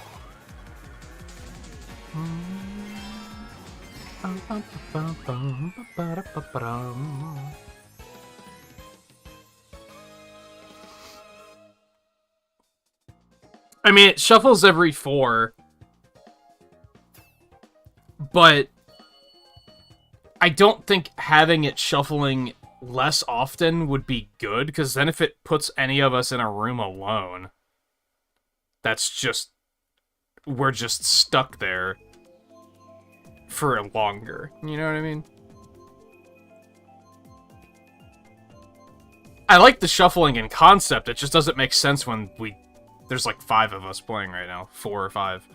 I mean, it shuffles every 4, but I don't think having it shuffling less often would be good, because then if it puts any of us in a room alone, that's just... we're just stuck there for longer. You know what I mean? I like the shuffling in concept, it just doesn't make sense when there's like 5 of us playing right now. 4 or 5.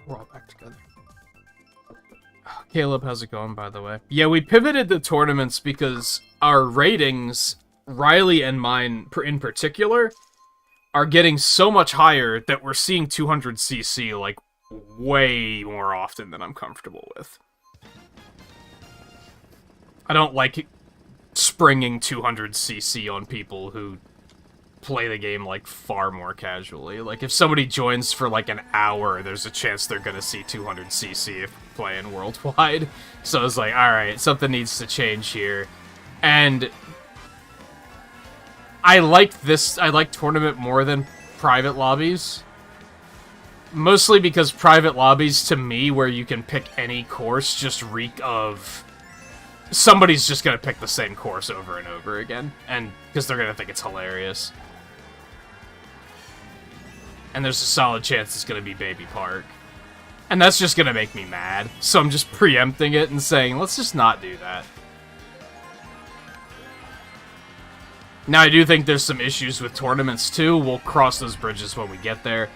We're all back together. Caleb, how's it going, by the way? Yeah, we pivoted the tournaments because our ratings, Riley and mine in particular, are getting so much higher that we're seeing 200cc, like, way more often than I'm comfortable with. I don't like springing 200cc on people who play the game, like, far more casually. Like, if somebody joins for, like, an hour, there's a chance they're gonna see 200cc if playing worldwide. So I was like, alright, something needs to change here. And I like tournament more than private lobbies. Mostly because private lobbies, to me, where you can pick any course, just reek of... somebody's just gonna pick the same course over and over again. And because they're gonna think it's hilarious. And there's a solid chance it's gonna be Baby Park. And that's just gonna make me mad. So I'm just preempting it and saying, let's just not do that. Now, I do think there's some issues with tournaments, too. We'll cross those bridges when we get there.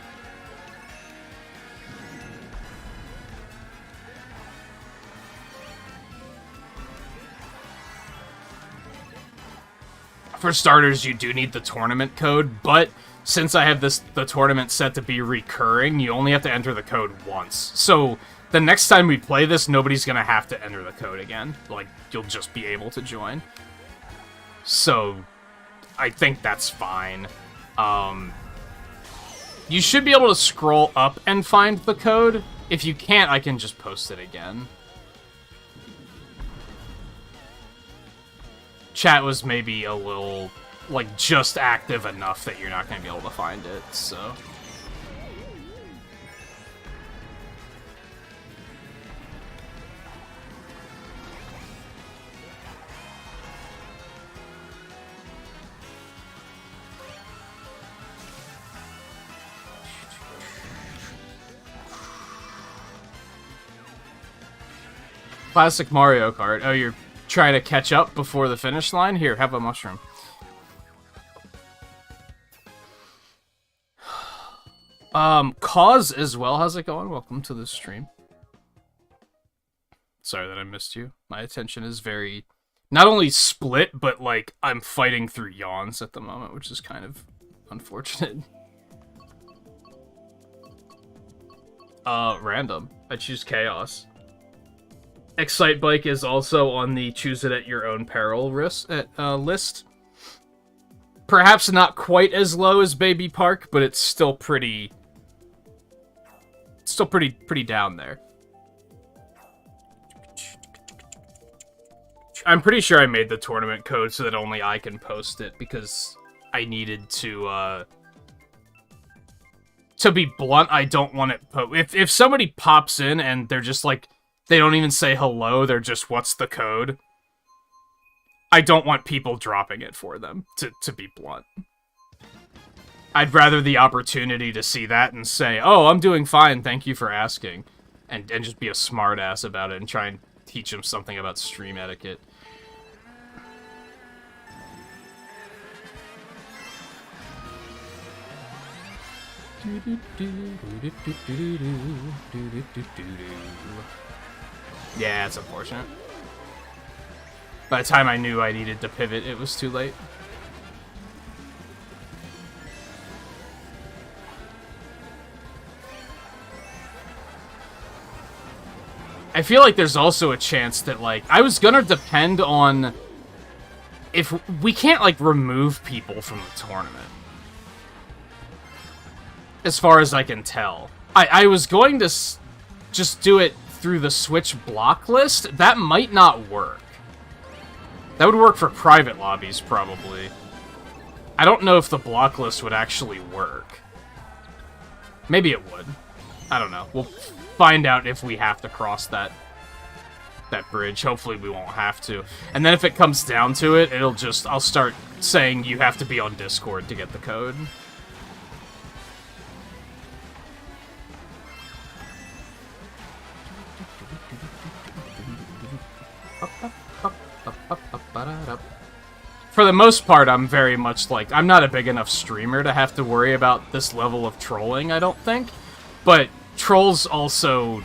For starters, you do need the tournament code, but since I have the tournament set to be recurring, you only have to enter the code once. So, the next time we play this, nobody's gonna have to enter the code again. Like, you'll just be able to join. So, I think that's fine. You should be able to scroll up and find the code. If you can't, I can just post it again. Chat was maybe a little, like, just active enough that you're not going to be able to find it, so... Classic Mario Kart. Oh, you're trying to catch up before the finish line? Here, have a mushroom. Cause as well, how's it going? Welcome to the stream. Sorry that I missed you. My attention is very, not only split, but like, I'm fighting through yawns at the moment, which is kind of unfortunate. Random. I choose Chaos. Excite Bike is also on the choose it at your own peril list. Perhaps not quite as low as Baby Park, but it's still pretty down there. I'm pretty sure I made the tournament code so that only I can post it because I needed to be blunt, I don't want it if somebody pops in and they're just like, they don't even say hello, they're just, what's the code? I don't want people dropping it for them, to be blunt. I'd rather the opportunity to see that and say, oh, I'm doing fine, thank you for asking. And just be a smartass about it and try and teach them something about stream etiquette. Yeah, it's unfortunate. By the time I knew I needed to pivot, it was too late. I feel like there's also a chance that, like, I was gonna depend on if we can't, like, remove people from the tournament. As far as I can tell. I was going to just do it through the Switch block list, that might not work. That would work for private lobbies, probably. I don't know if the block list would actually work. Maybe it would. I don't know. We'll find out if we have to cross that bridge. Hopefully we won't have to. And then if it comes down to it, I'll start saying you have to be on Discord to get the code. For the most part, I'm very much like, I'm not a big enough streamer to have to worry about this level of trolling, I don't think. But trolls also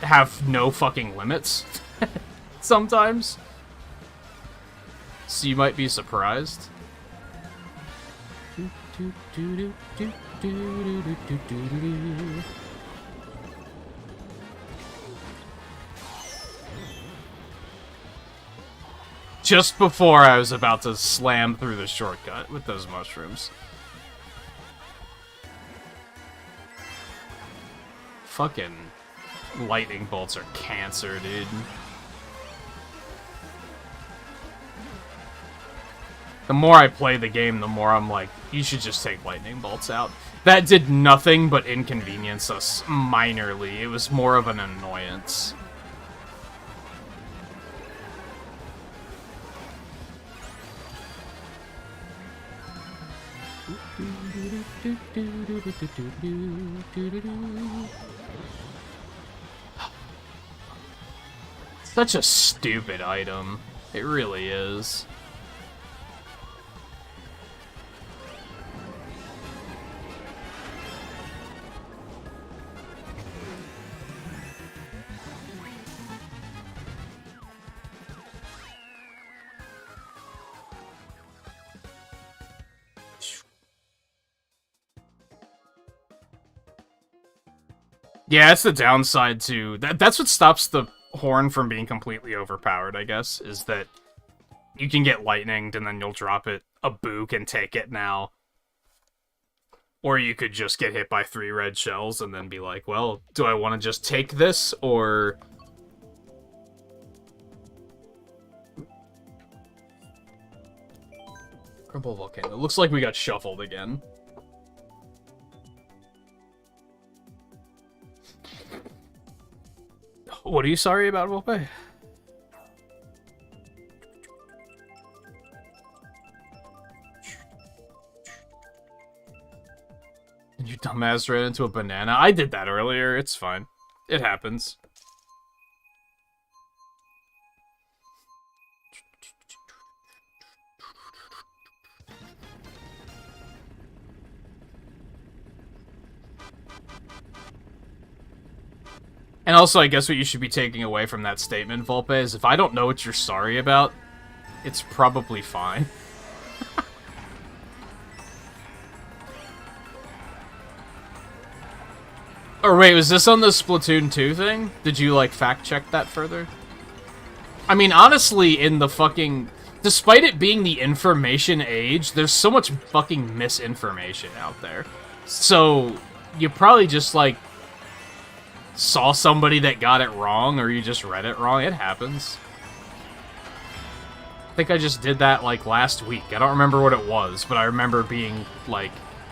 have no fucking limits sometimes. So you might be surprised. Just before I was about to slam through the shortcut with those mushrooms. Fucking lightning bolts are cancer, dude. The more I play the game, the more I'm like, you should just take lightning bolts out. That did nothing but inconvenience us minorly. It was more of an annoyance. Such a stupid item. It really is. Yeah, that's the downside to that's what stops the horn from being completely overpowered, I guess, is that you can get lightninged and then you'll drop it a book and take it now. Or you could just get hit by 3 red shells and then be like, well, do I want to just take this, or... Crumble Volcano. Looks like we got shuffled again. What are you sorry about, Volpe? And your dumbass ran into a banana? I did that earlier. It's fine. It happens. And also, I guess what you should be taking away from that statement, Volpe, is if I don't know what you're sorry about, it's probably fine. Or wait, was this on the Splatoon 2 thing? Did you, like, fact-check that further? I mean, honestly, in the fucking... Despite it being the information age, there's so much fucking misinformation out there. So, you probably just, like... saw somebody that got it wrong, or you just read it wrong. It happens. I think I just did that, like, last week. I don't remember what it was, but I remember being, like,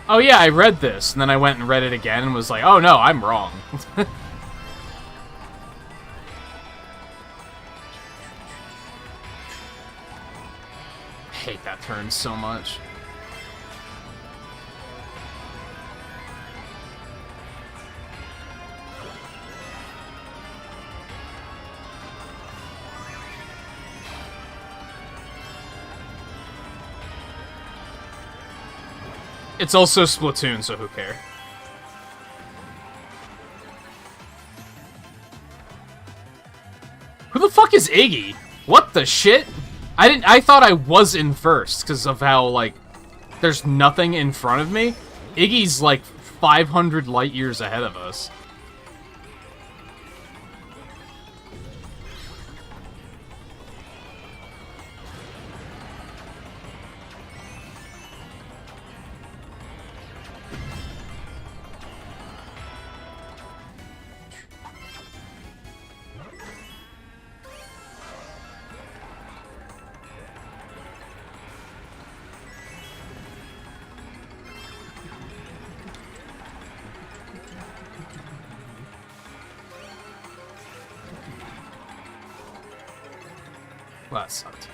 oh yeah, I read this, and then I went and read it again and was like, oh no, I'm wrong. I hate that turn so much. It's also Splatoon, so who cares? Who the fuck is Iggy? What the shit? I thought I was in first because of how, like, there's nothing in front of me. Iggy's like 500 light years ahead of us. Well, that sucked.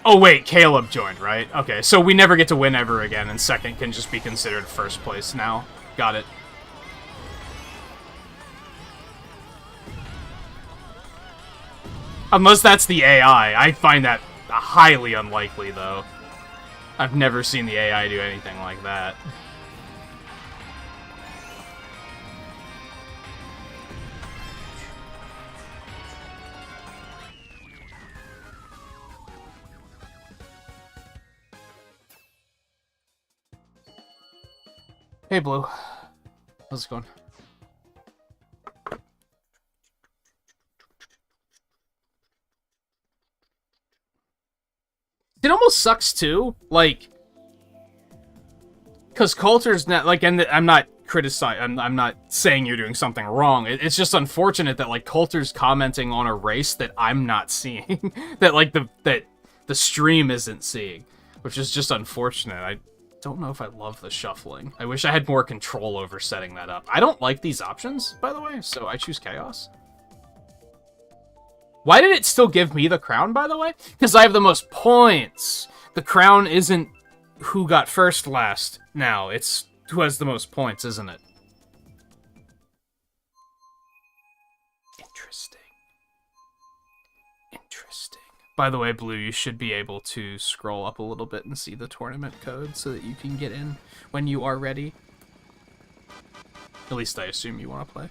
Oh, wait, Caleb joined, right? Okay, so we never get to win ever again, and second can just be considered first place now. Got it. Unless that's the AI. I find that highly unlikely, though. I've never seen the AI do anything like that. Hey, Blue. How's it going? It almost sucks, too. Like, because Coulter's not, like, and I'm not criticizing, I'm not saying you're doing something wrong. It's just unfortunate that, like, Coulter's commenting on a race that I'm not seeing. that, like, the stream isn't seeing. Which is just unfortunate. I don't know if I love the shuffling. I wish I had more control over setting that up. I don't like these options, by the way, so I choose Chaos. Why did it still give me the crown, by the way? Because I have the most points. The crown isn't who got first last now. It's who has the most points, isn't it? Interesting. Interesting. By the way, Blue, you should be able to scroll up a little bit and see the tournament code so that you can get in when you are ready. At least I assume you want to play.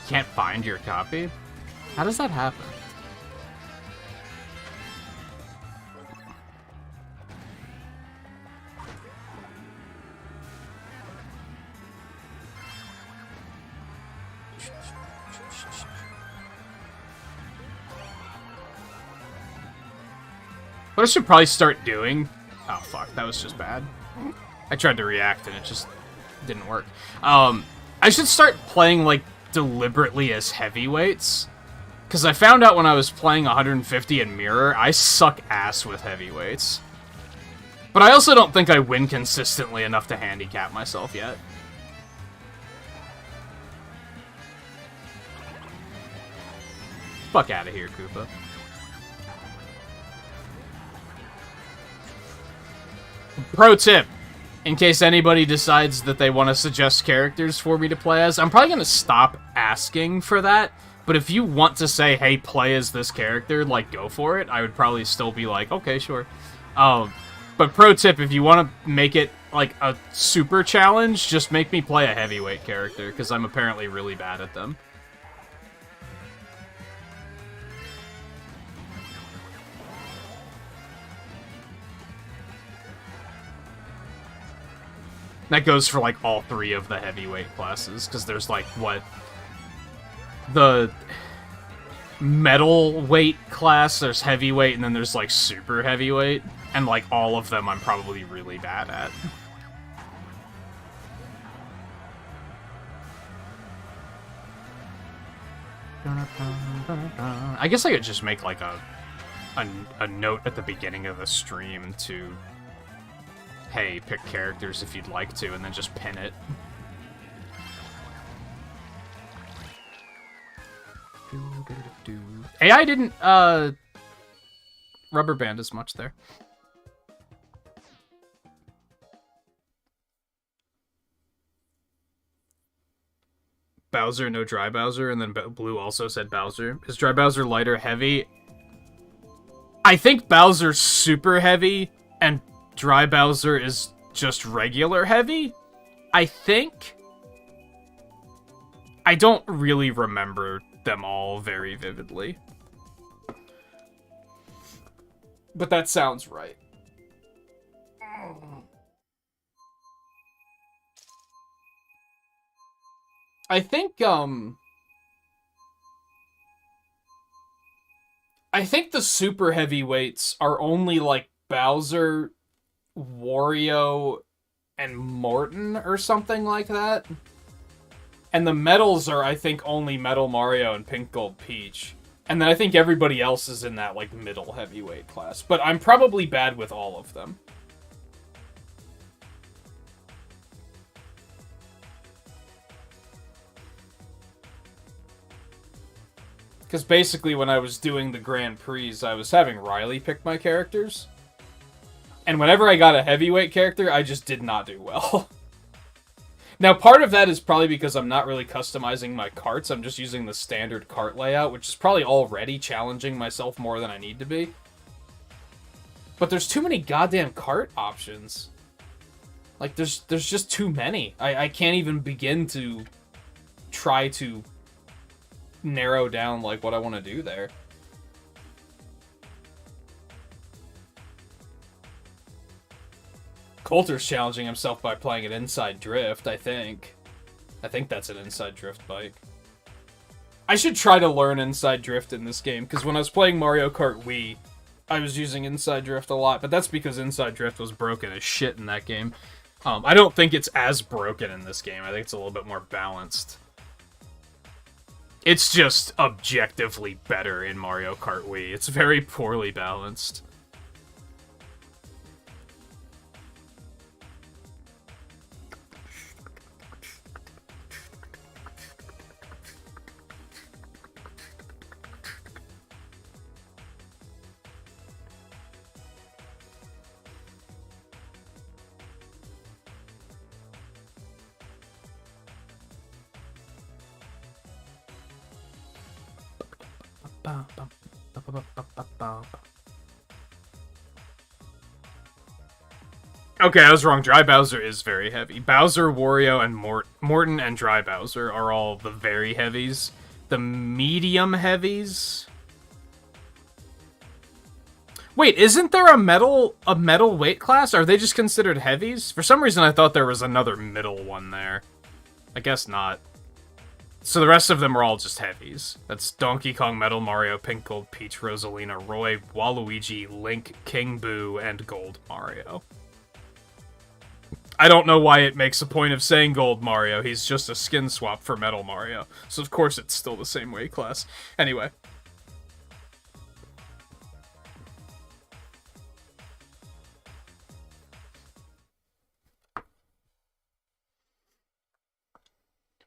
Can't find your copy? How does that happen? What I should probably start doing... Oh, fuck. That was just bad. I tried to react and it just didn't work. I should start playing, like, deliberately as heavyweights. Because I found out when I was playing 150 in Mirror, I suck ass with heavyweights. But I also don't think I win consistently enough to handicap myself yet. Fuck out of here, Koopa. Pro tip. In case anybody decides that they want to suggest characters for me to play as, I'm probably going to stop asking for that. But if you want to say, hey, play as this character, like, go for it, I would probably still be like, okay, sure. But pro tip, if you want to make it, like, a super challenge, just make me play a heavyweight character, because I'm apparently really bad at them. That goes for, like, all three of the heavyweight classes, because there's, like, what? The metal weight class, there's heavyweight, and then there's, like, super heavyweight. And, like, all of them I'm probably really bad at. I guess I could just make, like, a note at the beginning of the stream to... hey, pick characters if you'd like to, and then just pin it. AI didn't, rubber band as much there. Bowser, no Dry Bowser, and then Blue also said Bowser. Is Dry Bowser light or heavy? I think Bowser's super heavy, and Dry Bowser is just regular heavy, I think. I don't really remember them all very vividly. But that sounds right. I think the super heavyweights are only, like, Bowser, Wario, and Morton or something like that. And the medals are, I think, only Metal Mario and Pink Gold Peach. And then I think everybody else is in that, like, middle heavyweight class. But I'm probably bad with all of them. Because basically when I was doing the Grand Prix, I was having Riley pick my characters. And whenever I got a heavyweight character, I just did not do well. Now, part of that is probably because I'm not really customizing my carts. I'm just using the standard cart layout, which is probably already challenging myself more than I need to be. But there's too many goddamn cart options. Like, there's just too many. I can't even begin to try to narrow down, like, what I want to do there. Coulter's challenging himself by playing an inside drift, I think. I think that's an inside drift bike. I should try to learn inside drift in this game, because when I was playing Mario Kart Wii, I was using inside drift a lot, but that's because inside drift was broken as shit in that game. I don't think it's as broken in this game. I think it's a little bit more balanced. It's just objectively better in Mario Kart Wii. It's very poorly balanced. Okay, I was wrong. Dry Bowser is very heavy. Bowser, Wario, and Morton and Dry Bowser are all the very heavies. The medium heavies... Wait, isn't there a metal weight class? Are they just considered heavies? For some reason I thought there was another middle one there. I guess not. So the rest of them are all just heavies. That's Donkey Kong, Metal Mario, Pink Gold, Peach, Rosalina, Roy, Waluigi, Link, King Boo, and Gold Mario. I don't know why it makes a point of saying Gold Mario. He's just a skin swap for Metal Mario. So of course it's still the same weight class. Anyway.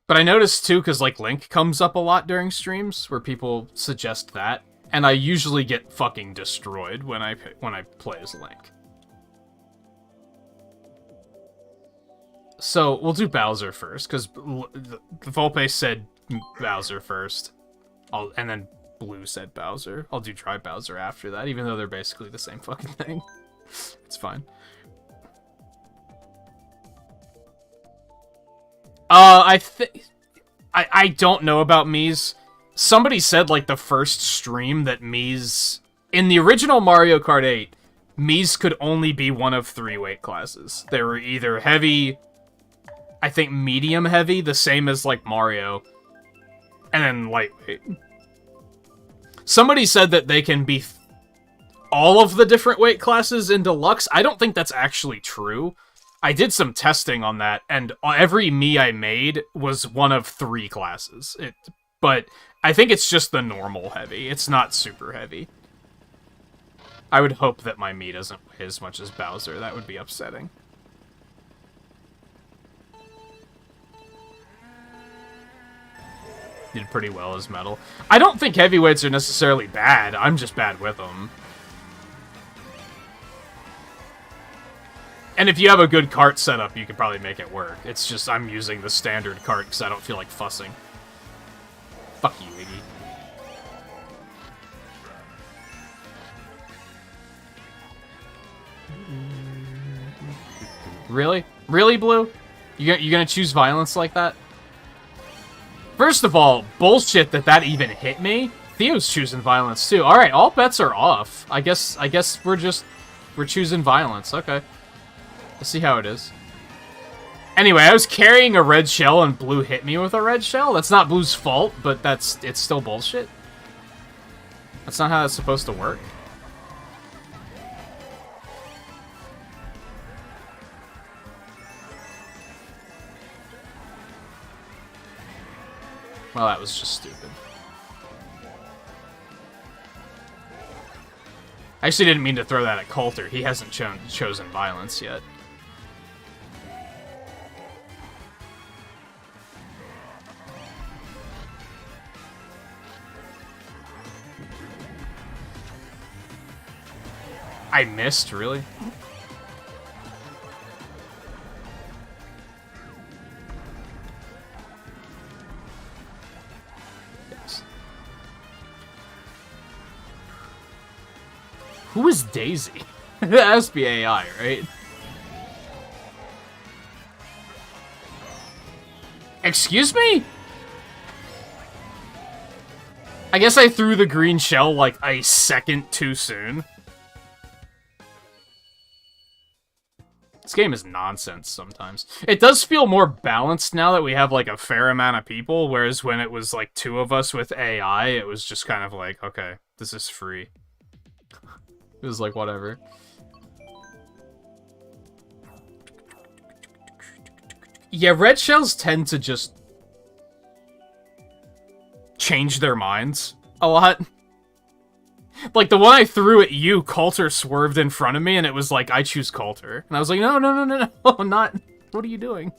But I noticed too, because like Link comes up a lot during streams where people suggest that, and I usually get fucking destroyed when I play as Link. So we'll do Bowser first, because the Volpe said Bowser first, and then Blue said Bowser. I'll do Dry Bowser after that, even though they're basically the same fucking thing. It's fine. I don't know about Mii's. Somebody said, like, the first stream that Mii's... In the original Mario Kart 8, Mii's could only be one of 3 weight classes. They were either heavy, I think medium heavy, the same as, like, Mario, and then lightweight. Somebody said that they can be all of the different weight classes in Deluxe. I don't think that's actually true. I did some testing on that, and every Mii I made was one of 3 classes. But I think it's just the normal heavy. It's not super heavy. I would hope that my Mii doesn't weigh as much as Bowser. That would be upsetting. Did pretty well as Metal. I don't think heavyweights are necessarily bad. I'm just bad with them. And if you have a good cart setup, you can probably make it work. It's just I'm using the standard cart because I don't feel like fussing. Fuck you, Iggy. Really? Really, Blue? You gonna choose violence like that? First of all, bullshit that even hit me. Theo's choosing violence too. All right, all bets are off. I guess we're choosing violence. Okay. Let's see how it is. Anyway, I was carrying a red shell and Blue hit me with a red shell. That's not Blue's fault, but it's still bullshit. That's not how it's supposed to work. Well, that was just stupid. I actually didn't mean to throw that at Coulter. He hasn't chosen violence yet. I missed, really? Yes. Who is Daisy? That has to be AI, right? Excuse me? I guess I threw the green shell like a second too soon. This game is nonsense sometimes. It does feel more balanced now that we have, like, a fair amount of people, whereas when it was, like, 2 of us with AI, it was just kind of like, okay, this is free. It was like, whatever. Yeah, red shells tend to just change their minds a lot. Like, the one I threw at you, Coulter swerved in front of me, and it was like, I choose Coulter. And I was like, no, no, no, no, no, not... What are you doing?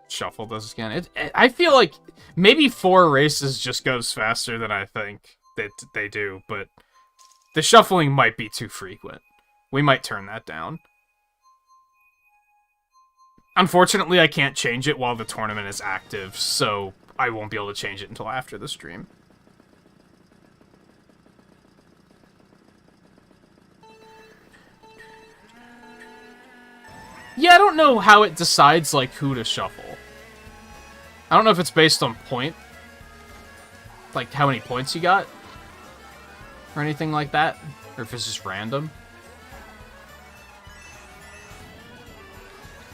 Shuffle does again. I feel like maybe 4 races just goes faster than I think that they do, but the shuffling might be too frequent. We might turn that down. Unfortunately, I can't change it while the tournament is active, so I won't be able to change it until after the stream. Yeah, I don't know how it decides, like, who to shuffle. I don't know if it's based on point. Like, how many points you got. Or anything like that. Or if it's just random.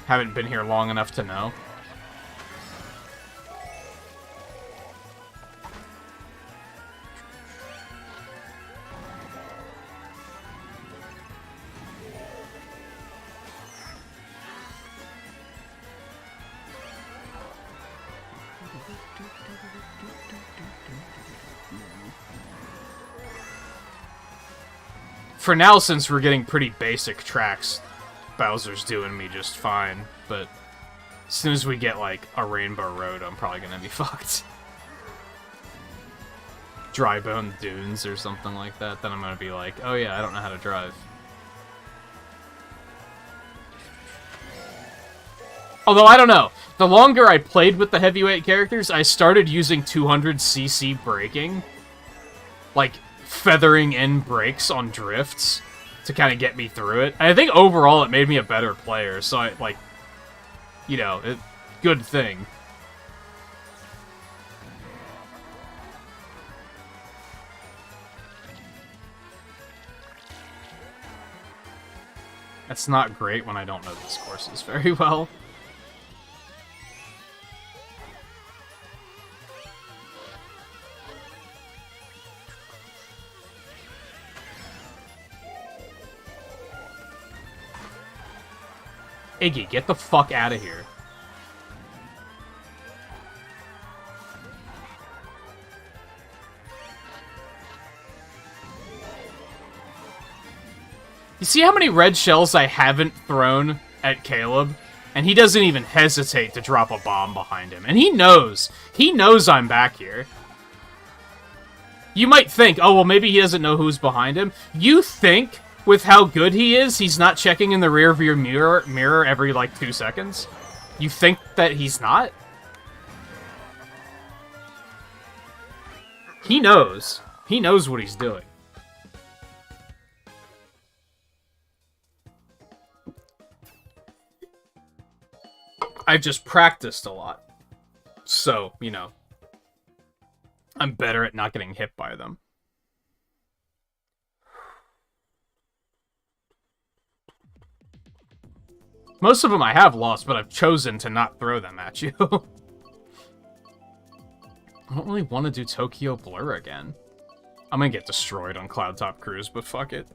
Haven't been here long enough to know. For now, since we're getting pretty basic tracks, Bowser's doing me just fine, but as soon as we get, like, a Rainbow Road, I'm probably gonna be fucked. Drybone Dunes or something like that, then I'm gonna be like, oh yeah, I don't know how to drive. Although, I don't know. The longer I played with the heavyweight characters, I started using 200cc braking. Like, feathering in brakes on drifts to kind of get me through it. And I think overall it made me a better player, so I, like, you know, good thing. That's not great when I don't know these courses very well. Iggy, get the fuck out of here. You see how many red shells I haven't thrown at Caleb? And he doesn't even hesitate to drop a bomb behind him. And he knows. He knows I'm back here. You might think, oh, well, maybe he doesn't know who's behind him. You think, with how good he is, he's not checking in the rearview mirror every, like, 2 seconds? You think that he's not? He knows. He knows what he's doing. I've just practiced a lot. So, you know, I'm better at not getting hit by them. Most of them I have lost, but I've chosen to not throw them at you. I don't really want to do Tokyo Blur again. I'm gonna get destroyed on Cloud Top Cruise, but fuck it.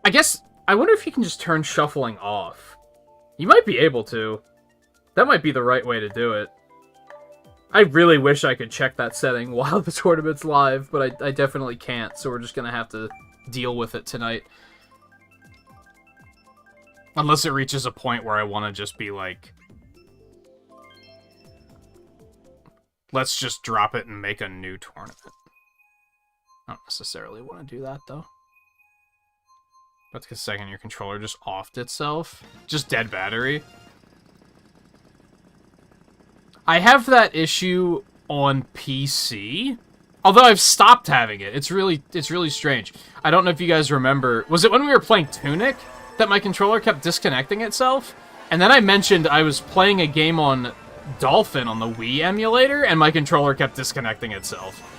I guess, I wonder if you can just turn shuffling off. You might be able to. That might be the right way to do it. I really wish I could check that setting while the tournament's live, but I definitely can't, so we're just gonna have to deal with it tonight. Unless it reaches a point where I want to just be like, let's just drop it and make a new tournament. I don't necessarily want to do that, though. But a second, your controller just offed itself. Just dead battery. I have that issue on PC, although I've stopped having it. It's really strange. I don't know if you guys remember. Was it when we were playing Tunic that my controller kept disconnecting itself? And then I mentioned I was playing a game on Dolphin on the Wii emulator, and my controller kept disconnecting itself.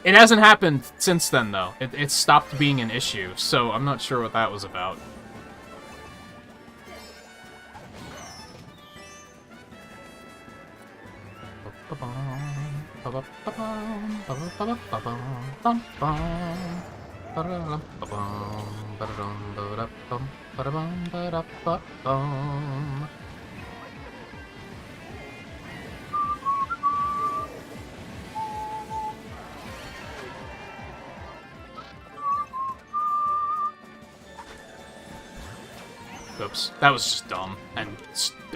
It hasn't happened since then, though. It stopped being an issue, so I'm not sure what that was about. Oops, that was just dumb, and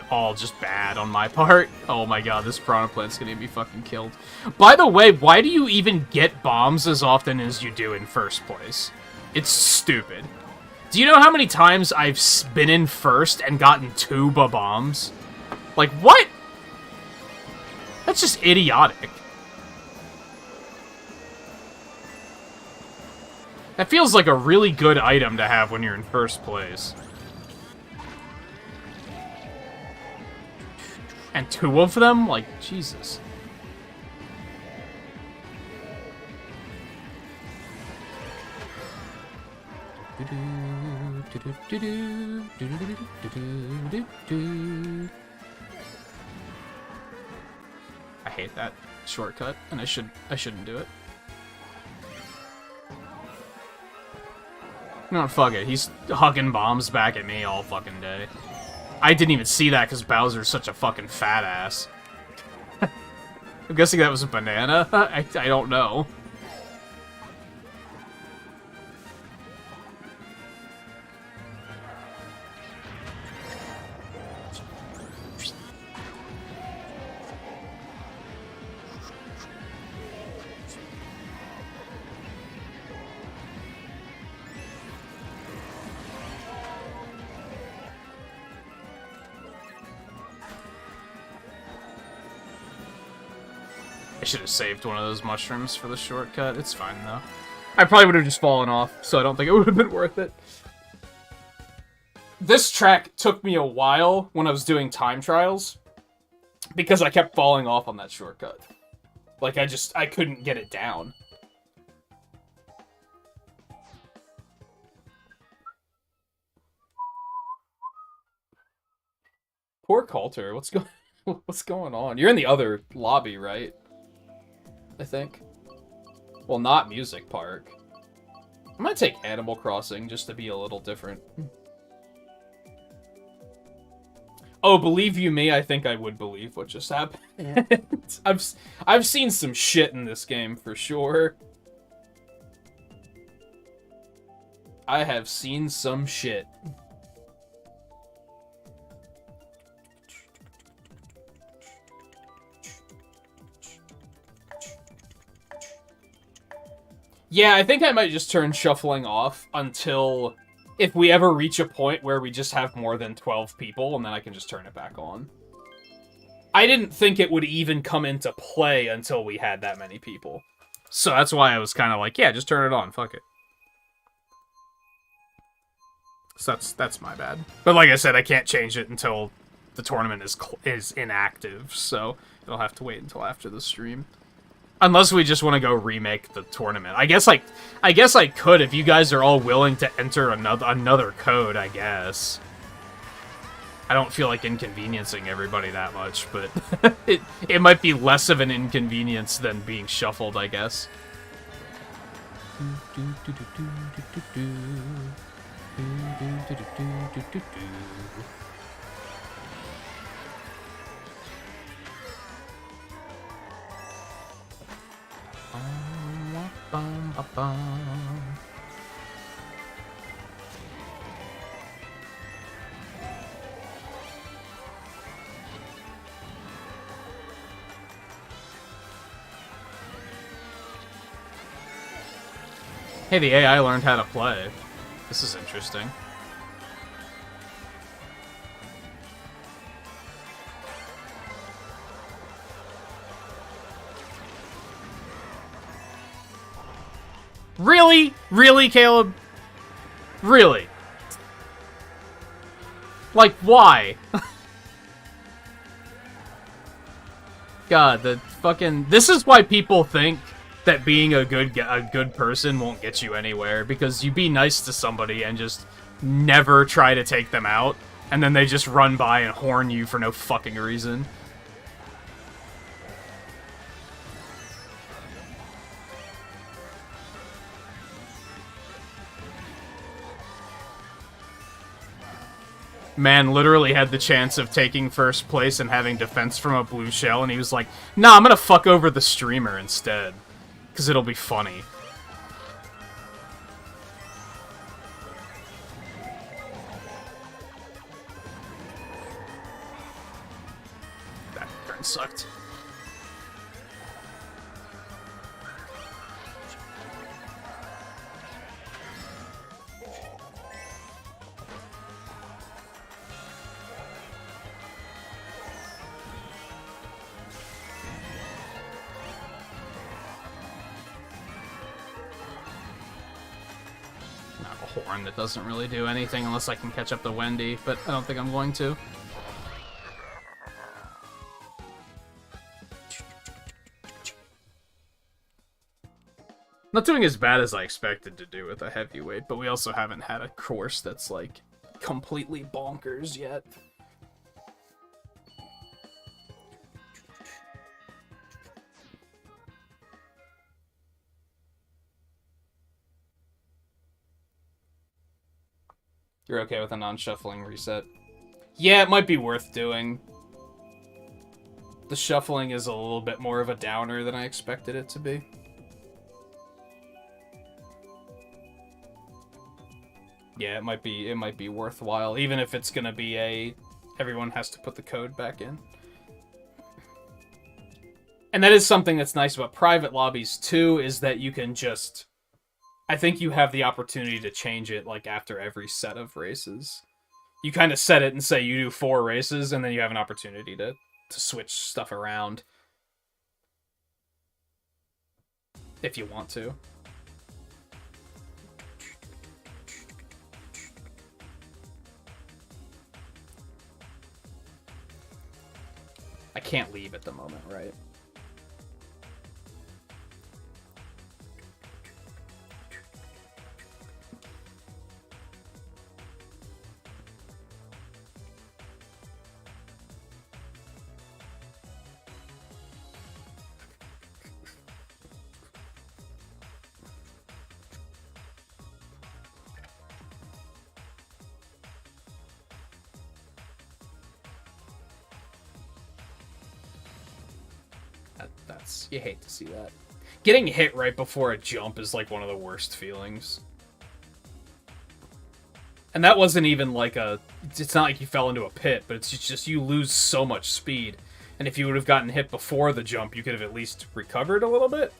all just bad on my part. Oh my god, this Piranha Plant's gonna get me fucking killed. By the way, why do you even get bombs as often as you do in first place? It's stupid. Do you know how many times I've been in first and gotten 2 bombs? Like, what? That's just idiotic. That feels like a really good item to have when you're in first place. And 2 of them? Like, Jesus. I hate that shortcut, and I shouldn't do it. No, fuck it. He's hugging bombs back at me all fucking day. I didn't even see that because Bowser's such a fucking fat ass. I'm guessing that was a banana? I don't know. I should have saved one of those mushrooms for the shortcut. It's fine, though. I probably would have just fallen off, so I don't think it would have been worth it. This track took me a while when I was doing time trials, because I kept falling off on that shortcut. Like, I couldn't get it down. Poor Coulter, what's going on? You're in the other lobby, right? I think. Well, not Music Park. I might take Animal Crossing just to be a little different. Oh, believe you me, I think I would believe what just happened. Yeah. I've seen some shit in this game for sure. I have seen some shit. Yeah, I think I might just turn shuffling off until if we ever reach a point where we just have more than 12 people, and then I can just turn it back on. I didn't think it would even come into play until we had that many people. So that's why I was kind of like, yeah, just turn it on, fuck it. So that's my bad. But like I said, I can't change it until the tournament is inactive, so It'll have to wait until after the stream. Unless we just want to go remake the tournament. I guess I could if you guys are all willing to enter another code, I guess. I don't feel like inconveniencing everybody that much, but it might be less of an inconvenience than being shuffled, I guess. Hey, the AI learned how to play. This is interesting. Really? Really, Caleb? Really? Like, why? God, the fucking... This is why people think that being a good person won't get you anywhere, because you be nice to somebody and just never try to take them out, and then they just run by and horn you for no fucking reason. Man literally had the chance of taking first place and having defense from a blue shell, and he was like, nah, I'm gonna fuck over the streamer instead. Because it'll be funny. That turn sucked. Horn that doesn't really do anything unless I can catch up to Wendy, but I don't think I'm going to. Not doing as bad as I expected to do with a heavyweight, but we also haven't had a course that's, like, completely bonkers yet. You're okay with a non-shuffling reset? Yeah, it might be worth doing. The shuffling is a little bit more of a downer than I expected it to be. Yeah, it might be worthwhile, even if it's gonna be everyone has to put the code back in. And that is something that's nice about private lobbies too, is that you can just... I think you have the opportunity to change it, like, after every set of races. You kind of set it and say you do 4 races, and then you have an opportunity to switch stuff around. If you want to. I can't leave at the moment, right? You hate to see that. Getting hit right before a jump is like one of the worst feelings. And that wasn't even like it's not like you fell into a pit, but it's just you lose so much speed. And if you would have gotten hit before the jump, you could have at least recovered a little bit.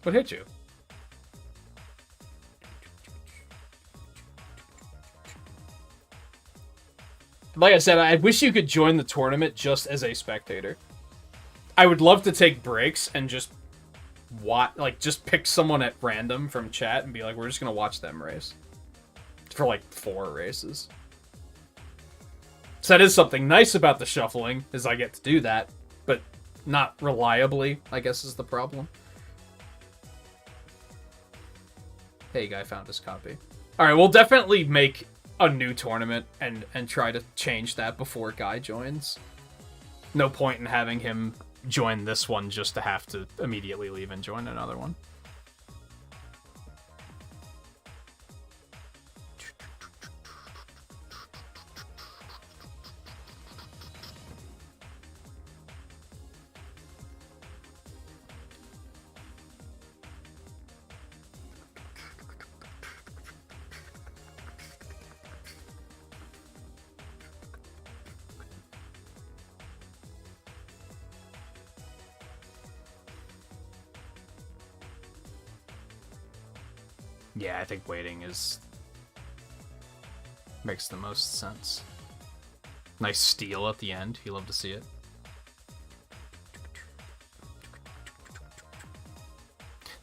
What hit you? Like I said, I wish you could join the tournament just as a spectator. I would love to take breaks and just just pick someone at random from chat and be like, we're just gonna watch them race. For like 4 races. So that is something nice about the shuffling, is I get to do that, but not reliably, I guess is the problem. Hey, guy found his copy. Alright, we'll definitely make a new tournament and try to change that before Guy joins. No point in having him join this one just to have to immediately leave and join another one. Yeah, I think waiting makes the most sense. Nice steal at the end. You love to see it.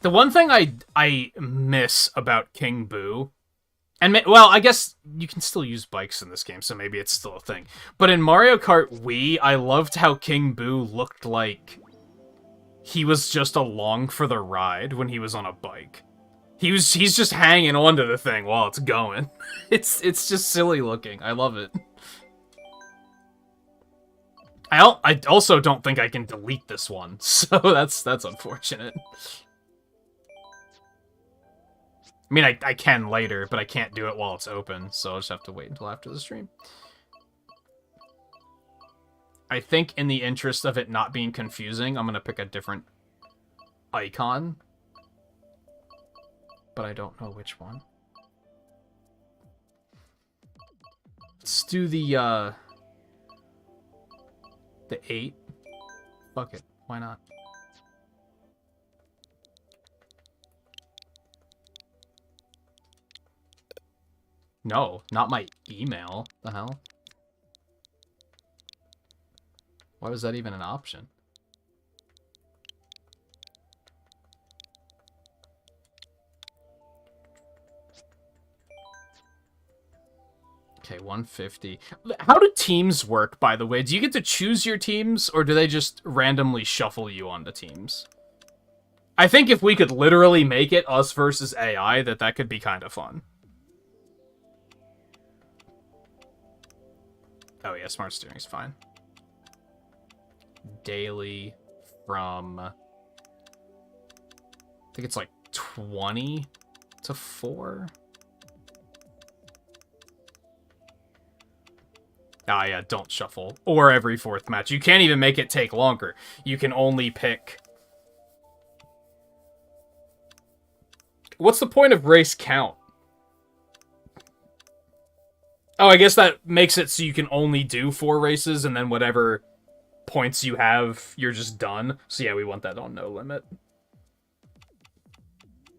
The one thing I miss about King Boo, and well, I guess you can still use bikes in this game, so maybe it's still a thing. But in Mario Kart Wii, I loved how King Boo looked like he was just along for the ride when he was on a bike. He's just hanging onto the thing while it's going. It's just silly looking. I love it. I also don't think I can delete this one, so that's unfortunate. I mean, I can later, but I can't do it while it's open, so I'll just have to wait until after the stream. I think in the interest of it not being confusing, I'm gonna pick a different icon. But I don't know which one. Let's do the 8. Fuck it. Why not? No, not my email. The hell? Why was that even an option? Okay, 150. How do teams work, by the way? Do you get to choose your teams, or do they just randomly shuffle you onto teams? I think if we could literally make it us versus AI, that could be kind of fun. Oh yeah, smart steering is fine. Daily from... I think it's like 20 to 4. Ah, yeah, don't shuffle. Or every 4th match. You can't even make it take longer. You can only pick... What's the point of race count? Oh, I guess that makes it so you can only do 4 races, and then whatever points you have, you're just done. So yeah, we want that on no limit.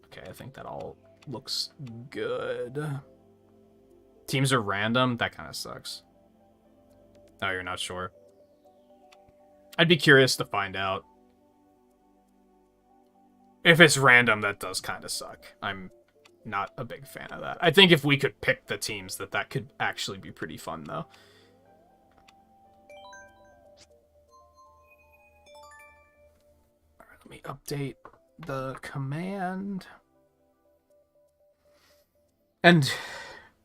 Okay, I think that all looks good. Teams are random? That kind of sucks. Oh, you're not sure? I'd be curious to find out. If it's random, that does kind of suck. I'm not a big fan of that. I think if we could pick the teams, that could actually be pretty fun, though. Alright, let me update the command. And...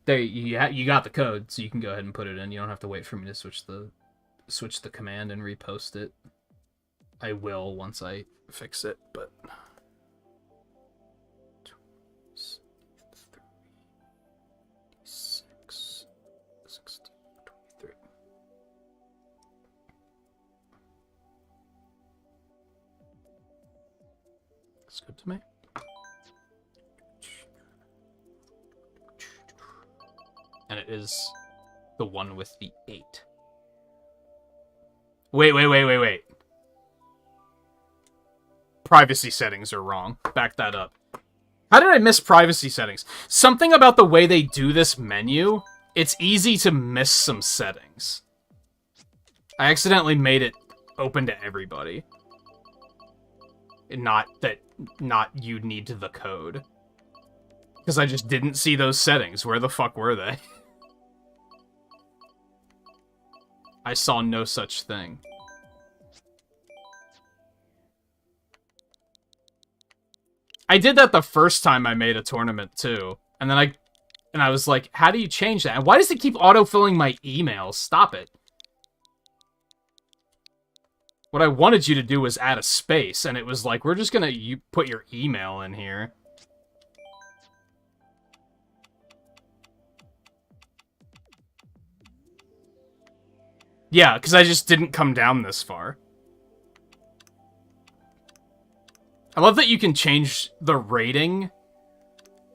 there, you got the code, so you can go ahead and put it in. You don't have to wait for me to switch the command and repost it. I will once I fix it, but... 6, 16, 23. That's good to me. And it is the one with the 8. Wait. Privacy settings are wrong. Back that up. How did I miss privacy settings? Something about the way they do this menu, it's easy to miss some settings. I accidentally made it open to everybody. And not that not you need the code. Because I just didn't see those settings. Where the fuck were they? I saw no such thing. I did that the first time I made a tournament, too. And then I was like, how do you change that? And why does it keep autofilling my emails? Stop it. What I wanted you to do was add a space, and it was like, we're just gonna put your email in here. Yeah, because I just didn't come down this far. I love that you can change the rating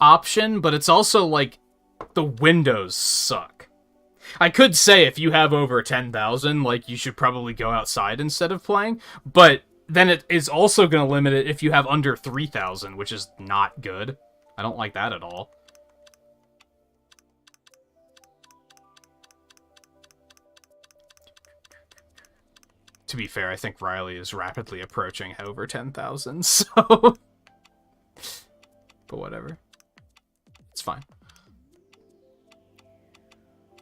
option, but it's also like, the windows suck. I could say if you have over 10,000, like, you should probably go outside instead of playing, but then it is also going to limit it if you have under 3,000, which is not good. I don't like that at all. To be fair, I think Riley is rapidly approaching over 10,000, so... But whatever. It's fine.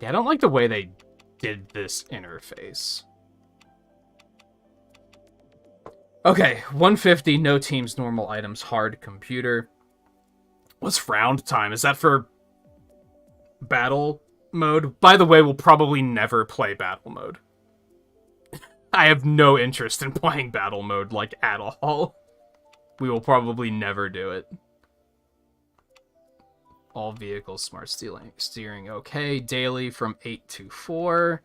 Yeah, I don't like the way they did this interface. Okay, 150, no teams, normal items, hard computer. What's round time? Is that for battle mode? By the way, we'll probably never play battle mode. I have no interest in playing battle mode, like, at all. We will probably never do it. All vehicles, smart steering, okay. Daily from 8 to 4.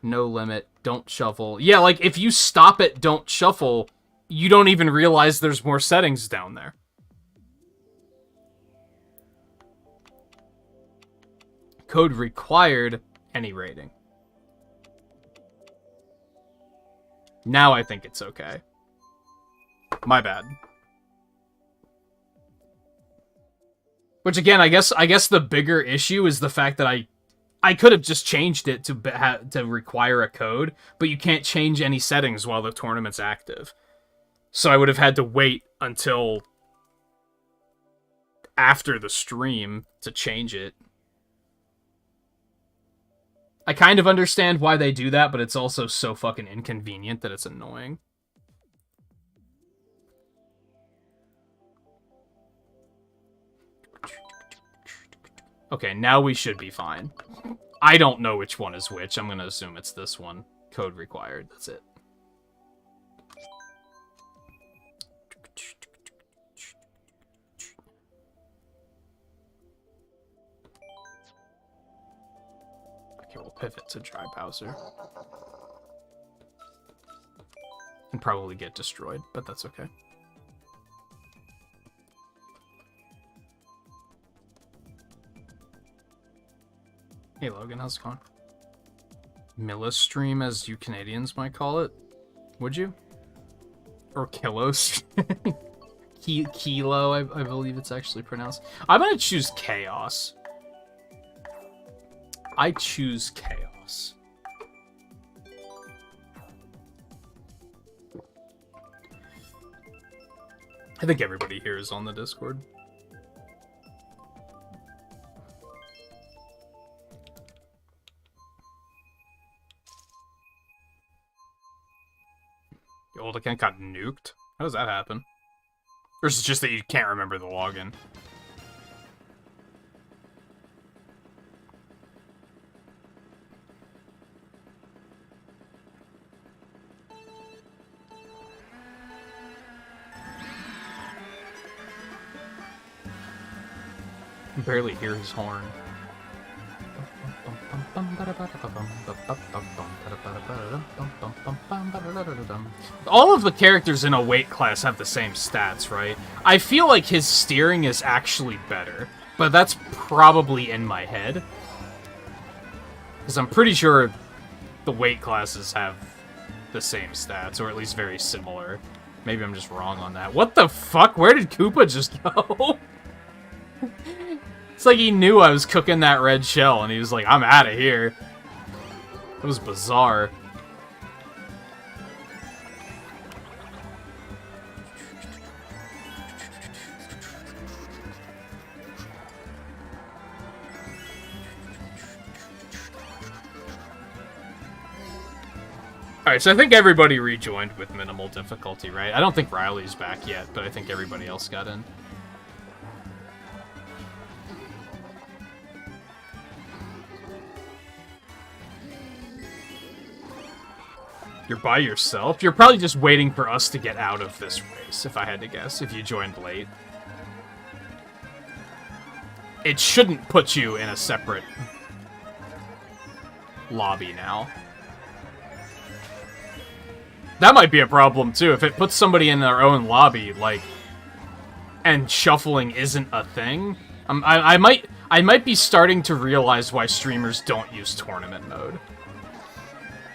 No limit, don't shuffle. Yeah, like, if you stop at don't shuffle, you don't even realize there's more settings down there. Code required, any rating. Now I think it's okay. My bad. Which again, I guess the bigger issue is the fact that I could have just changed it to require a code, but you can't change any settings while the tournament's active. So I would have had to wait until after the stream to change it. I kind of understand why they do that, but it's also so fucking inconvenient that it's annoying. Okay, now we should be fine. I don't know which one is which. I'm gonna assume it's this one. Code required. That's it. Okay, we'll pivot to dry browser. And probably get destroyed, but that's okay. Hey Logan, how's it going? Millistream, as you Canadians might call it. Would you? Or kilos? Kilo, I believe it's actually pronounced. I'm gonna choose chaos. I choose chaos. I think everybody here is on the Discord. Your old account got nuked? How does that happen? Or is it just that you can't remember the login? I can barely hear his horn. All of the characters in a weight class have the same stats, right? I feel like his steering is actually better, but that's probably in my head. Because I'm pretty sure the weight classes have the same stats, or at least very similar. Maybe I'm just wrong on that. What the fuck? Where did Koopa just go? It's like he knew I was cooking that red shell, and he was like, I'm out of here. It was bizarre. Alright, so I think everybody rejoined with minimal difficulty, right? I don't think Riley's back yet, but I think everybody else got in. You're by yourself? You're probably just waiting for us to get out of this race, if I had to guess, if you joined late. It shouldn't put you in a separate lobby now. That might be a problem, too. If it puts somebody in their own lobby, like, and shuffling isn't a thing, I might be starting to realize why streamers don't use tournament mode.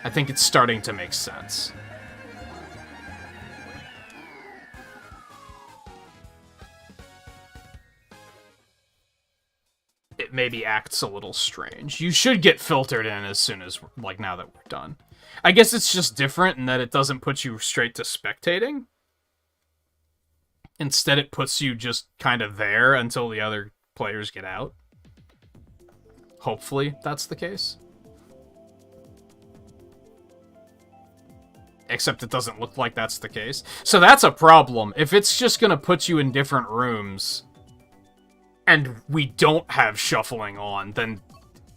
I think it's starting to make sense. It maybe acts a little strange. You should get filtered in as soon as, like, now that we're done. I guess it's just different in that it doesn't put you straight to spectating. Instead, it puts you just kind of there until the other players get out. Hopefully, that's the case. Except it doesn't look like that's the case. So that's a problem. If it's just gonna put you in different rooms, and we don't have shuffling on, then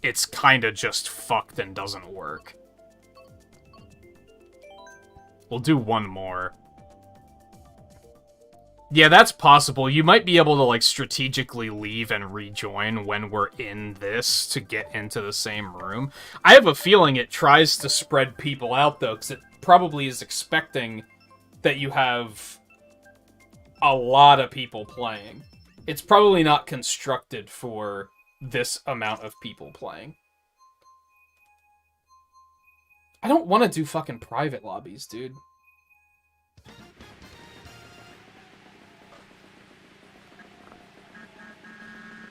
it's kinda just fucked and doesn't work. We'll do one more. Yeah, that's possible. You might be able to, like, strategically leave and rejoin when we're in this to get into the same room. I have a feeling it tries to spread people out, though, because it probably is expecting that you have a lot of people playing. It's probably not constructed for this amount of people playing. I don't want to do fucking private lobbies, dude.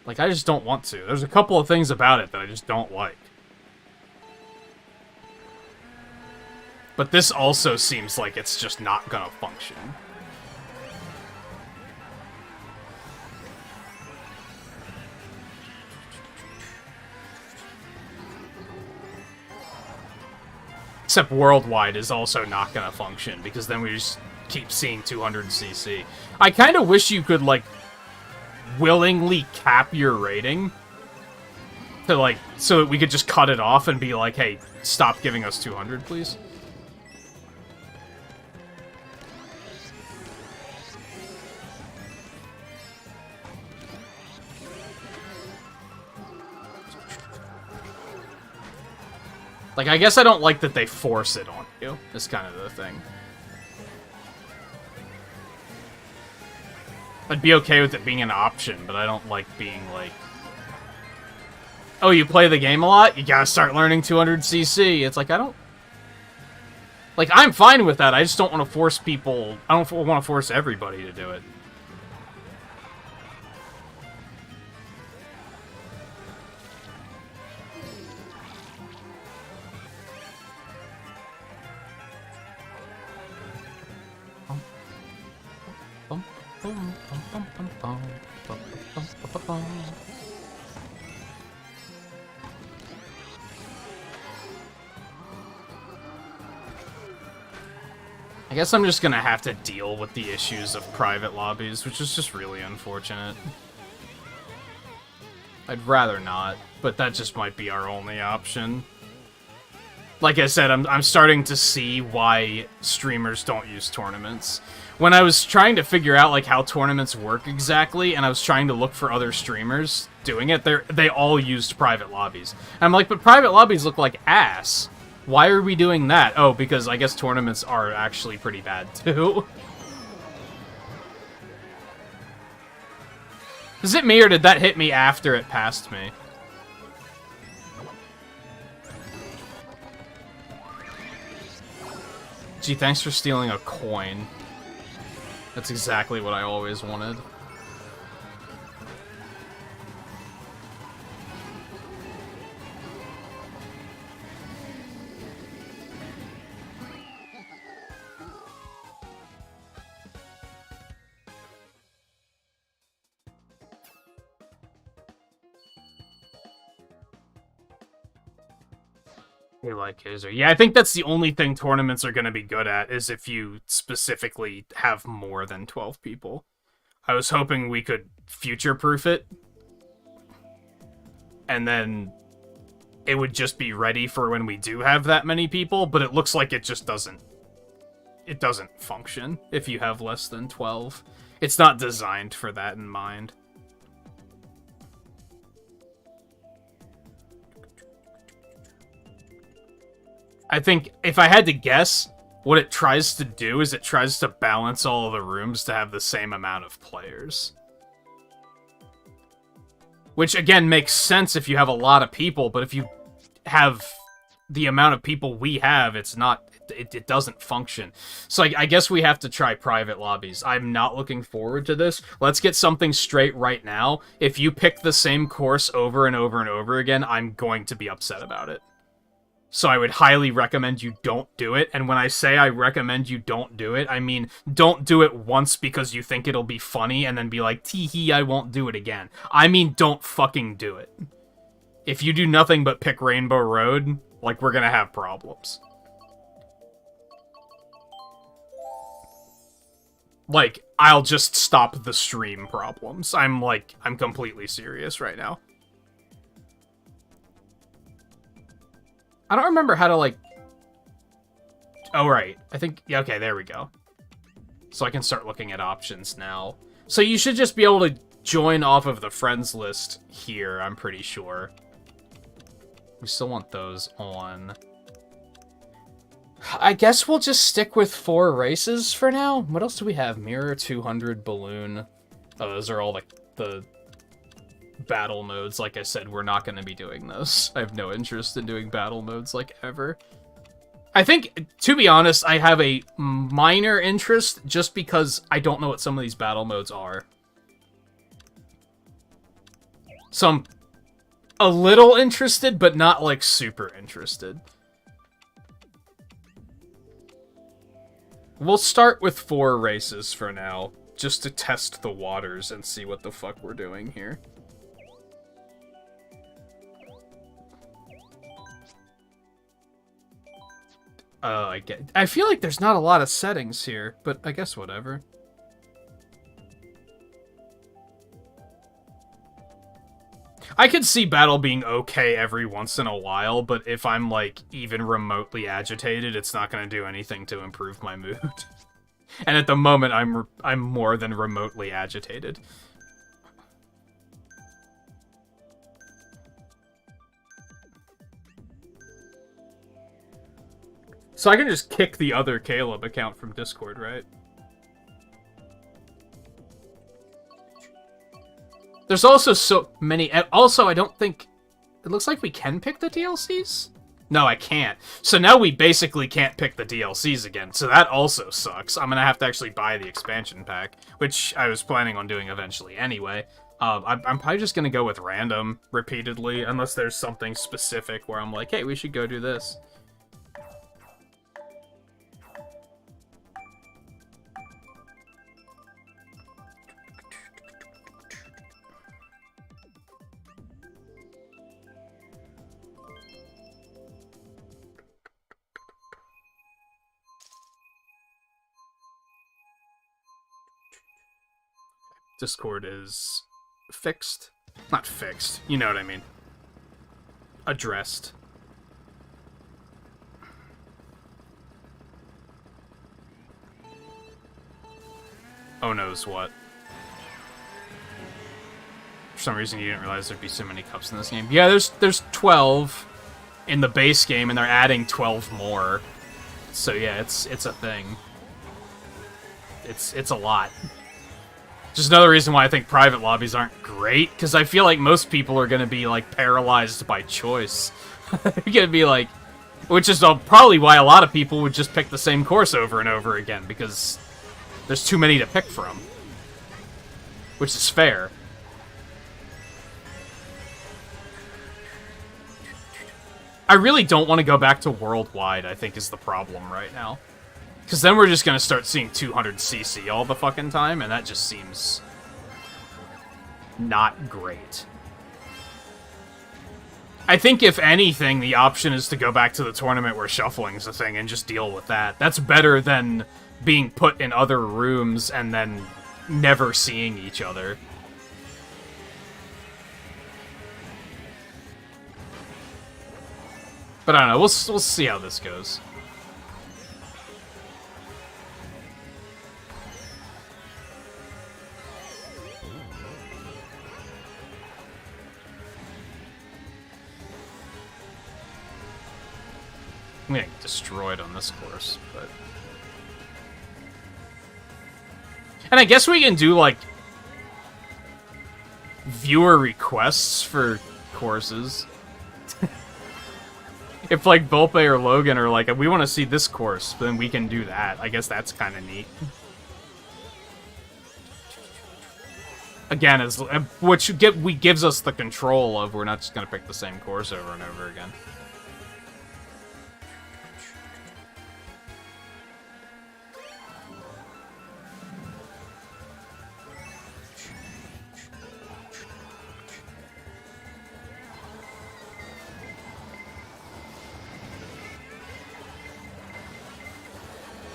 Like, I just don't want to. There's a couple of things about it that I just don't like. But this also seems like it's just not gonna function. Except worldwide is also not gonna function, because then we just keep seeing 200cc. I kind of wish you could, like, willingly cap your rating to, like, so that we could just cut it off and be like, hey, stop giving us 200, please. Like, I guess I don't like that they force it on you, is kind of the thing. I'd be okay with it being an option, but I don't like being like, oh, you play the game a lot? You gotta start learning 200cc. It's like, I don't... Like, I'm fine with that. I just don't want to force people... I don't want to force everybody to do it. I guess I'm just gonna have to deal with the issues of private lobbies, which is just really unfortunate. I'd rather not, but that just might be our only option. Like I said, I'm starting to see why streamers don't use tournaments. When I was trying to figure out, like, how tournaments work exactly, and I was trying to look for other streamers doing it, they all used private lobbies. And I'm like, but private lobbies look like ass. Why are we doing that? Oh, because I guess tournaments are actually pretty bad, too. Is it me, or did that hit me after it passed me? Gee, thanks for stealing a coin. That's exactly what I always wanted. They like Hazer. Yeah, I think that's the only thing tournaments are going to be good at, is if you specifically have more than 12 people. I was hoping we could future-proof it, and then it would just be ready for when we do have that many people, but it looks like it just doesn't. It doesn't function if you have less than 12. It's not designed for that in mind. I think, if I had to guess, what it tries to do is it tries to balance all of the rooms to have the same amount of players. Which, again, makes sense if you have a lot of people, but if you have the amount of people we have, it's not... It doesn't function. So I guess we have to try private lobbies. I'm not looking forward to this. Let's get something straight right now. If you pick the same course over and over and over again, I'm going to be upset about it. So I would highly recommend you don't do it. And when I say I recommend you don't do it, I mean don't do it once because you think it'll be funny and then be like, tee-hee, I won't do it again. I mean don't fucking do it. If you do nothing but pick Rainbow Road, like, we're gonna have problems. Like, I'll just stop the stream problems. I'm completely serious right now. I don't remember how to, like... Oh, right. I think... Yeah, okay, there we go. So I can start looking at options now. So you should just be able to join off of the friends list here, I'm pretty sure. We still want those on. I guess we'll just stick with 4 races for now. What else do we have? Mirror, 200, Balloon. Oh, those are all, like, the battle modes. Like I said, we're not going to be doing those. I have no interest in doing battle modes, like, ever. I think, to be honest, I have a minor interest just because I don't know what some of these battle modes are. So I'm a little interested, but not, like, super interested. We'll start with 4 races for now, just to test the waters and see what the fuck we're doing here. I feel like there's not a lot of settings here, but I guess whatever. I could see battle being okay every once in a while, but if I'm, like, even remotely agitated, it's not going to do anything to improve my mood. And at the moment, I'm more than remotely agitated. So I can just kick the other Caleb account from Discord, right? There's also so many... Also, I don't think... It looks like we can pick the DLCs? No, I can't. So now we basically can't pick the DLCs again, so that also sucks. I'm gonna have to actually buy the expansion pack, which I was planning on doing eventually anyway. I'm probably just gonna go with random repeatedly, unless there's something specific where I'm like, hey, we should go do this. Discord is fixed. Not fixed. You know what I mean. Addressed. Oh knows what. For some reason you didn't realize there'd be so many cups in this game. Yeah, there's 12 in the base game, and they're adding 12 more. So yeah, it's a thing. It's a lot. Just another reason why I think private lobbies aren't great, because I feel like most people are going to be, like, paralyzed by choice. They're going to be, like... Which is probably why a lot of people would just pick the same course over and over again, because there's too many to pick from. Which is fair. I really don't want to go back to worldwide, I think, is the problem right now. Because then we're just going to start seeing 200cc all the fucking time, and that just seems not great. I think, if anything, the option is to go back to the tournament where shuffling is a thing and just deal with that. That's better than being put in other rooms and then never seeing each other. But I don't know, we'll see how this goes. I'm gonna get destroyed on this course, but... And I guess we can do, like, viewer requests for courses. If, like, Volpe or Logan are like, we want to see this course, then we can do that. I guess that's kind of neat. Again, which gives us the control of we're not just gonna pick the same course over and over again.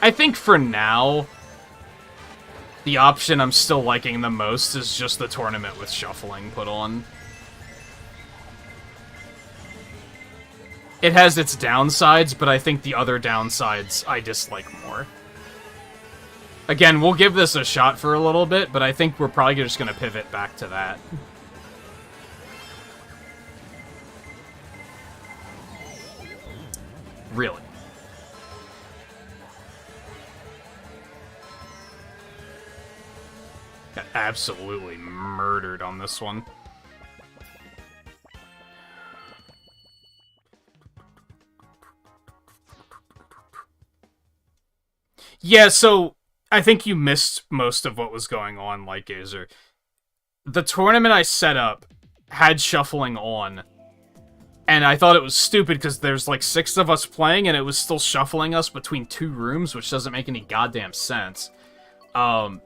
I think for now, the option I'm still liking the most is just the tournament with shuffling put on. It has its downsides, but I think the other downsides I dislike more. Again, we'll give this a shot for a little bit, but I think we're probably just going to pivot back to that. Really? Got absolutely murdered on this one. Yeah, so I think you missed most of what was going on, like Gazer. The tournament I set up had shuffling on, and I thought it was stupid because there's like 6 of us playing and it was still shuffling us between 2 rooms, which doesn't make any goddamn sense. I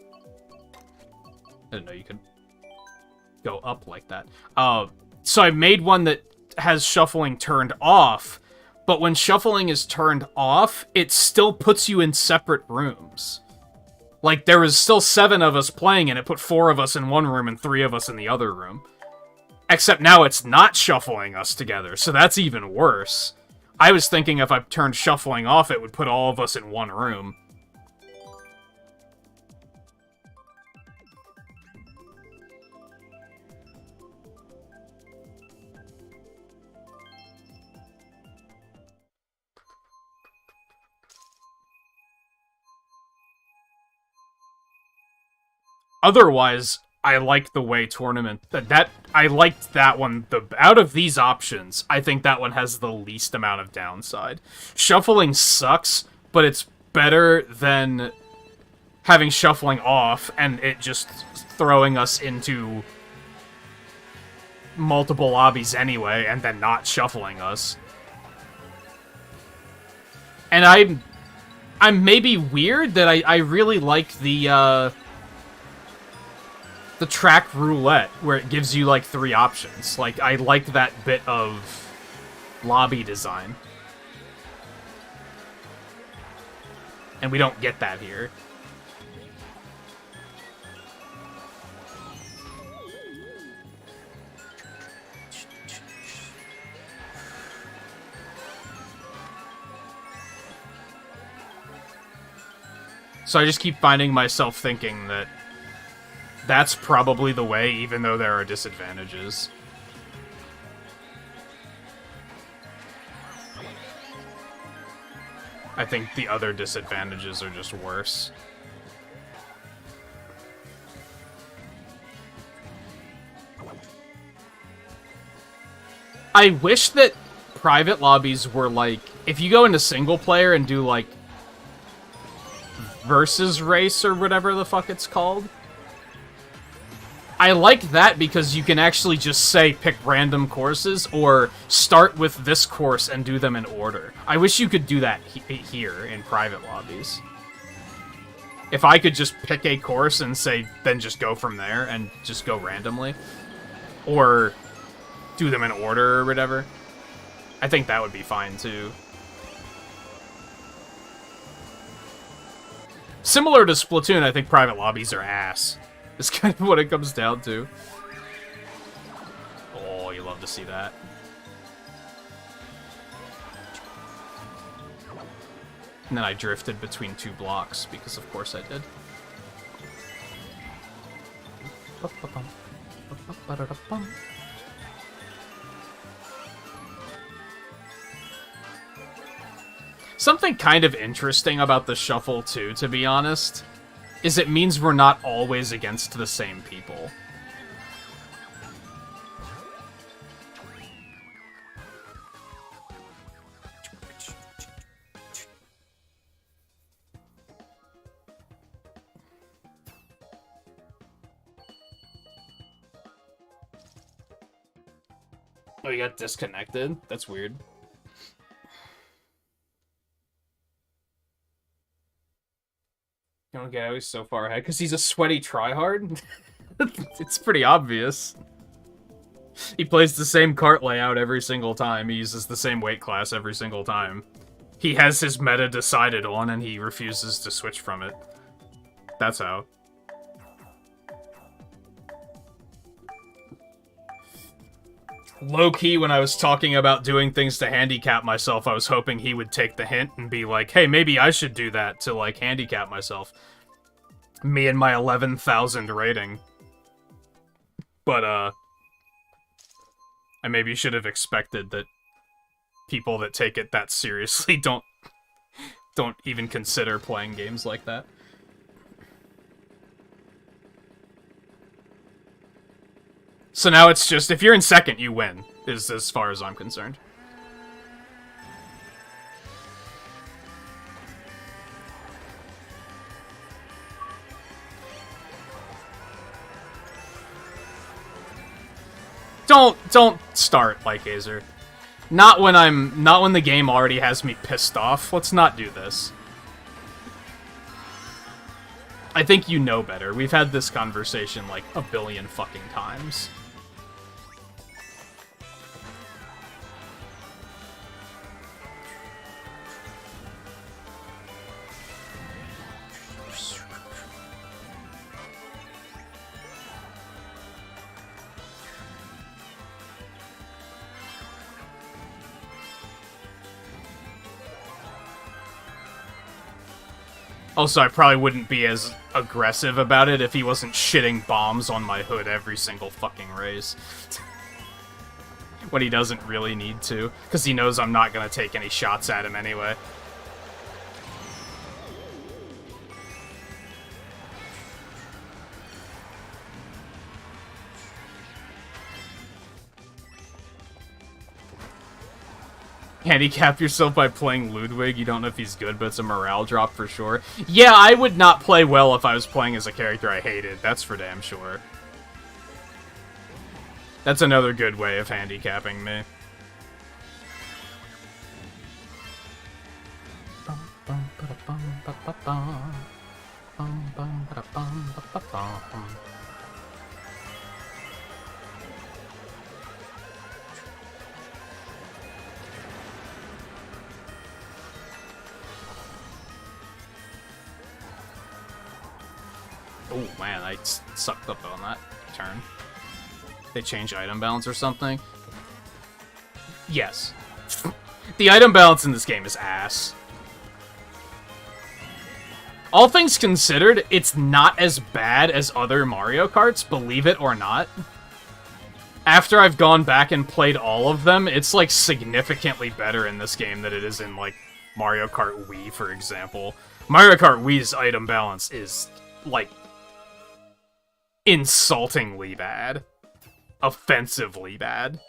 didn't know you could go up like that. So I made one that has shuffling turned off, but when shuffling is turned off, it still puts you in separate rooms. Like, there was still 7 of us playing, and it put 4 of us in one room and 3 of us in the other room. Except now it's not shuffling us together, so that's even worse. I was thinking if I turned shuffling off, it would put all of us in one room. Otherwise, I like the way tournament... I liked that one. Out of these options, I think that one has the least amount of downside. Shuffling sucks, but it's better than having shuffling off and it just throwing us into multiple lobbies anyway and then not shuffling us. And I'm maybe weird that I really like the track roulette, where it gives you, like, 3 options. Like, I like that bit of lobby design. And we don't get that here. So I just keep finding myself thinking that that's probably the way, even though there are disadvantages. I think the other disadvantages are just worse. I wish that private lobbies were like, if you go into single player and do like versus race or whatever the fuck it's called, I like that because you can actually just say pick random courses or start with this course and do them in order. I wish you could do that here in private lobbies. If I could just pick a course and say, then just go from there and just go randomly. Or do them in order or whatever. I think that would be fine, too. Similar to Splatoon, I think private lobbies are ass. It's kind of what it comes down to. Oh, you love to see that. And then I drifted between 2 blocks, because of course I did. Something kind of interesting about the shuffle, too, to be honest, is it means we're not always against the same people. Oh, you got disconnected? That's weird. You don't get how he's so far ahead? Because he's a sweaty tryhard? It's pretty obvious. He plays the same cart layout every single time. He uses the same weight class every single time. He has his meta decided on, and he refuses to switch from it. That's how. Low-key, when I was talking about doing things to handicap myself, I was hoping he would take the hint and be like, hey, maybe I should do that to, like, handicap myself. Me and my 11,000 rating. But, I maybe should have expected that people that take it that seriously don't even consider playing games like that. So now it's just, if you're in second, you win, is as far as I'm concerned. Don't start, like Azer. Not when the game already has me pissed off. Let's not do this. I think you know better. We've had this conversation like a billion fucking times. Also, I probably wouldn't be as aggressive about it if he wasn't shitting bombs on my hood every single fucking race. When he doesn't really need to, because he knows I'm not gonna take any shots at him anyway. Handicap yourself by playing Ludwig. You don't know if he's good, but it's a morale drop for sure. Yeah, I would not play well if I was playing as a character I hated. That's for damn sure. That's another good way of handicapping me. Oh man, I sucked up on that turn. They change item balance or something? Yes. The item balance in this game is ass. All things considered, it's not as bad as other Mario Karts, believe it or not. After I've gone back and played all of them, it's like significantly better in this game than it is in like Mario Kart Wii, for example. Mario Kart Wii's item balance is like insultingly bad. Offensively bad.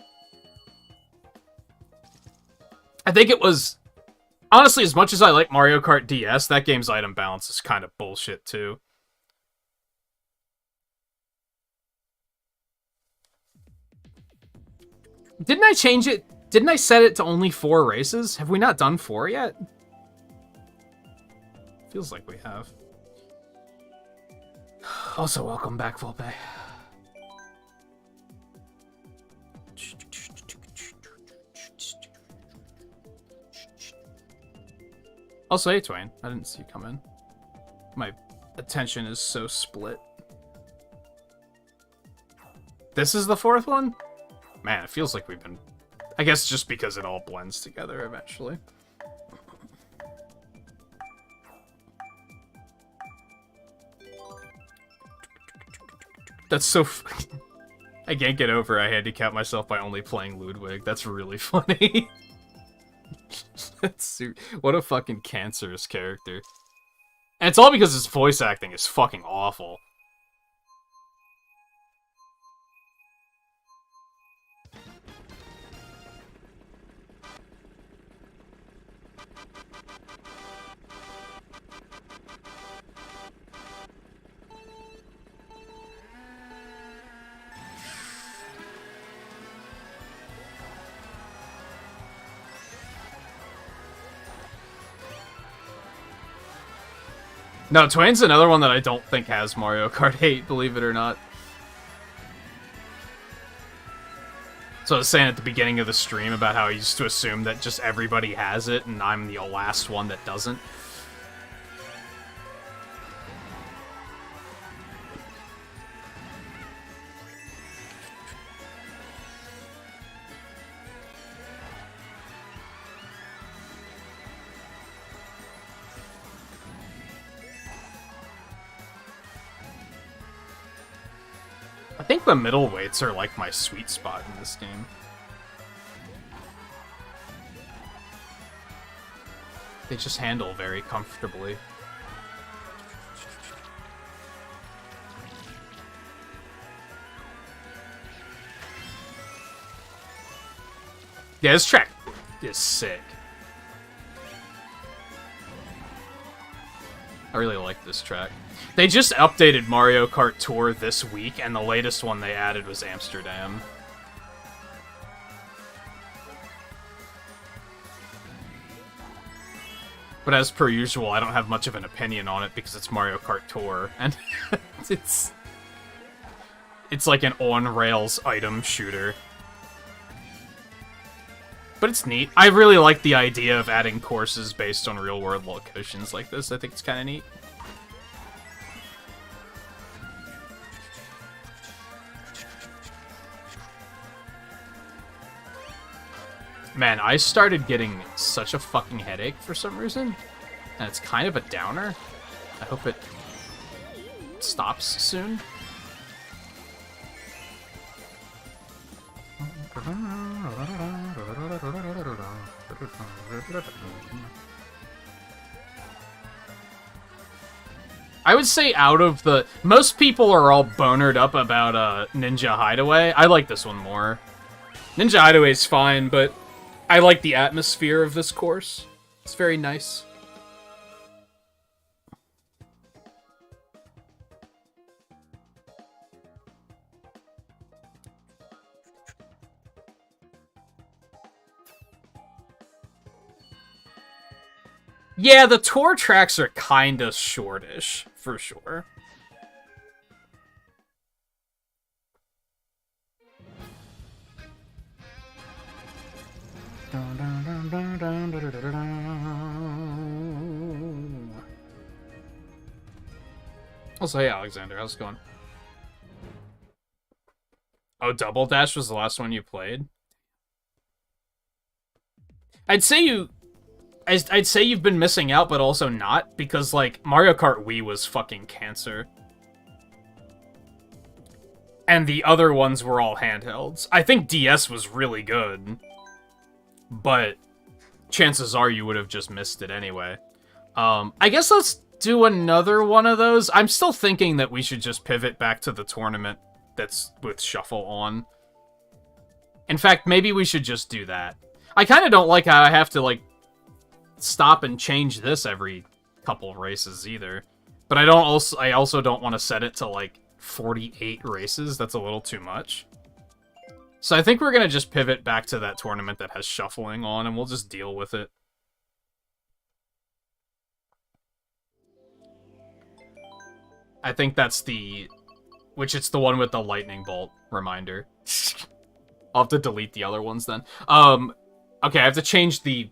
I think it was... Honestly, as much as I like Mario Kart DS, that game's item balance is kind of bullshit, too. Didn't I change it? Didn't I set it to only 4 races? Have we not done 4 yet? Feels like we have. Also, welcome back, Volpe. Also, hey, Twain. I didn't see you come in. My attention is so split. This is the fourth one? Man, it feels like we've been... I guess just because it all blends together eventually. That's so... I can't get over I handicapped myself by only playing Ludwig. That's really funny. What a fucking cancerous character. And it's all because his voice acting is fucking awful. No, Twain's another one that I don't think has Mario Kart 8, believe it or not. So I was saying at the beginning of the stream about how I used to assume that just everybody has it, and I'm the last one that doesn't. I think the middleweights are like my sweet spot in this game. They just handle very comfortably. Yeah, this track is sick. I really like this track. They just updated Mario Kart Tour this week, and the latest one they added was Amsterdam. But as per usual, I don't have much of an opinion on it because it's Mario Kart Tour, and it's like an on-rails item shooter. But it's neat. I really like the idea of adding courses based on real-world locations like this. I think it's kind of neat. Man, I started getting such a fucking headache for some reason, and it's kind of a downer. I hope it stops soon. I would say out of the... Most people are all bonered up about Ninja Hideaway. I like this one more. Ninja Hideaway's fine, but I like the atmosphere of this course. It's very nice. Yeah, the tour tracks are kinda shortish, for sure. Also, hey Alexander, how's it going? Oh, Double Dash was the last one you played? I'd say you've been missing out, but also not, because, like, Mario Kart Wii was fucking cancer. And the other ones were all handhelds. I think DS was really good, but chances are you would have just missed it anyway. I guess let's do another one of those. I'm still thinking that we should just pivot back to the tournament that's with Shuffle on. In fact, maybe we should just do that. I kind of don't like how I have to, like, stop and change this every couple of races either. But I also don't want to set it to, like, 48 races. That's a little too much. So I think we're going to just pivot back to that tournament that has shuffling on, and we'll just deal with it. I think that's which it's the one with the lightning bolt reminder. I'll have to delete the other ones then. Okay, I have to change the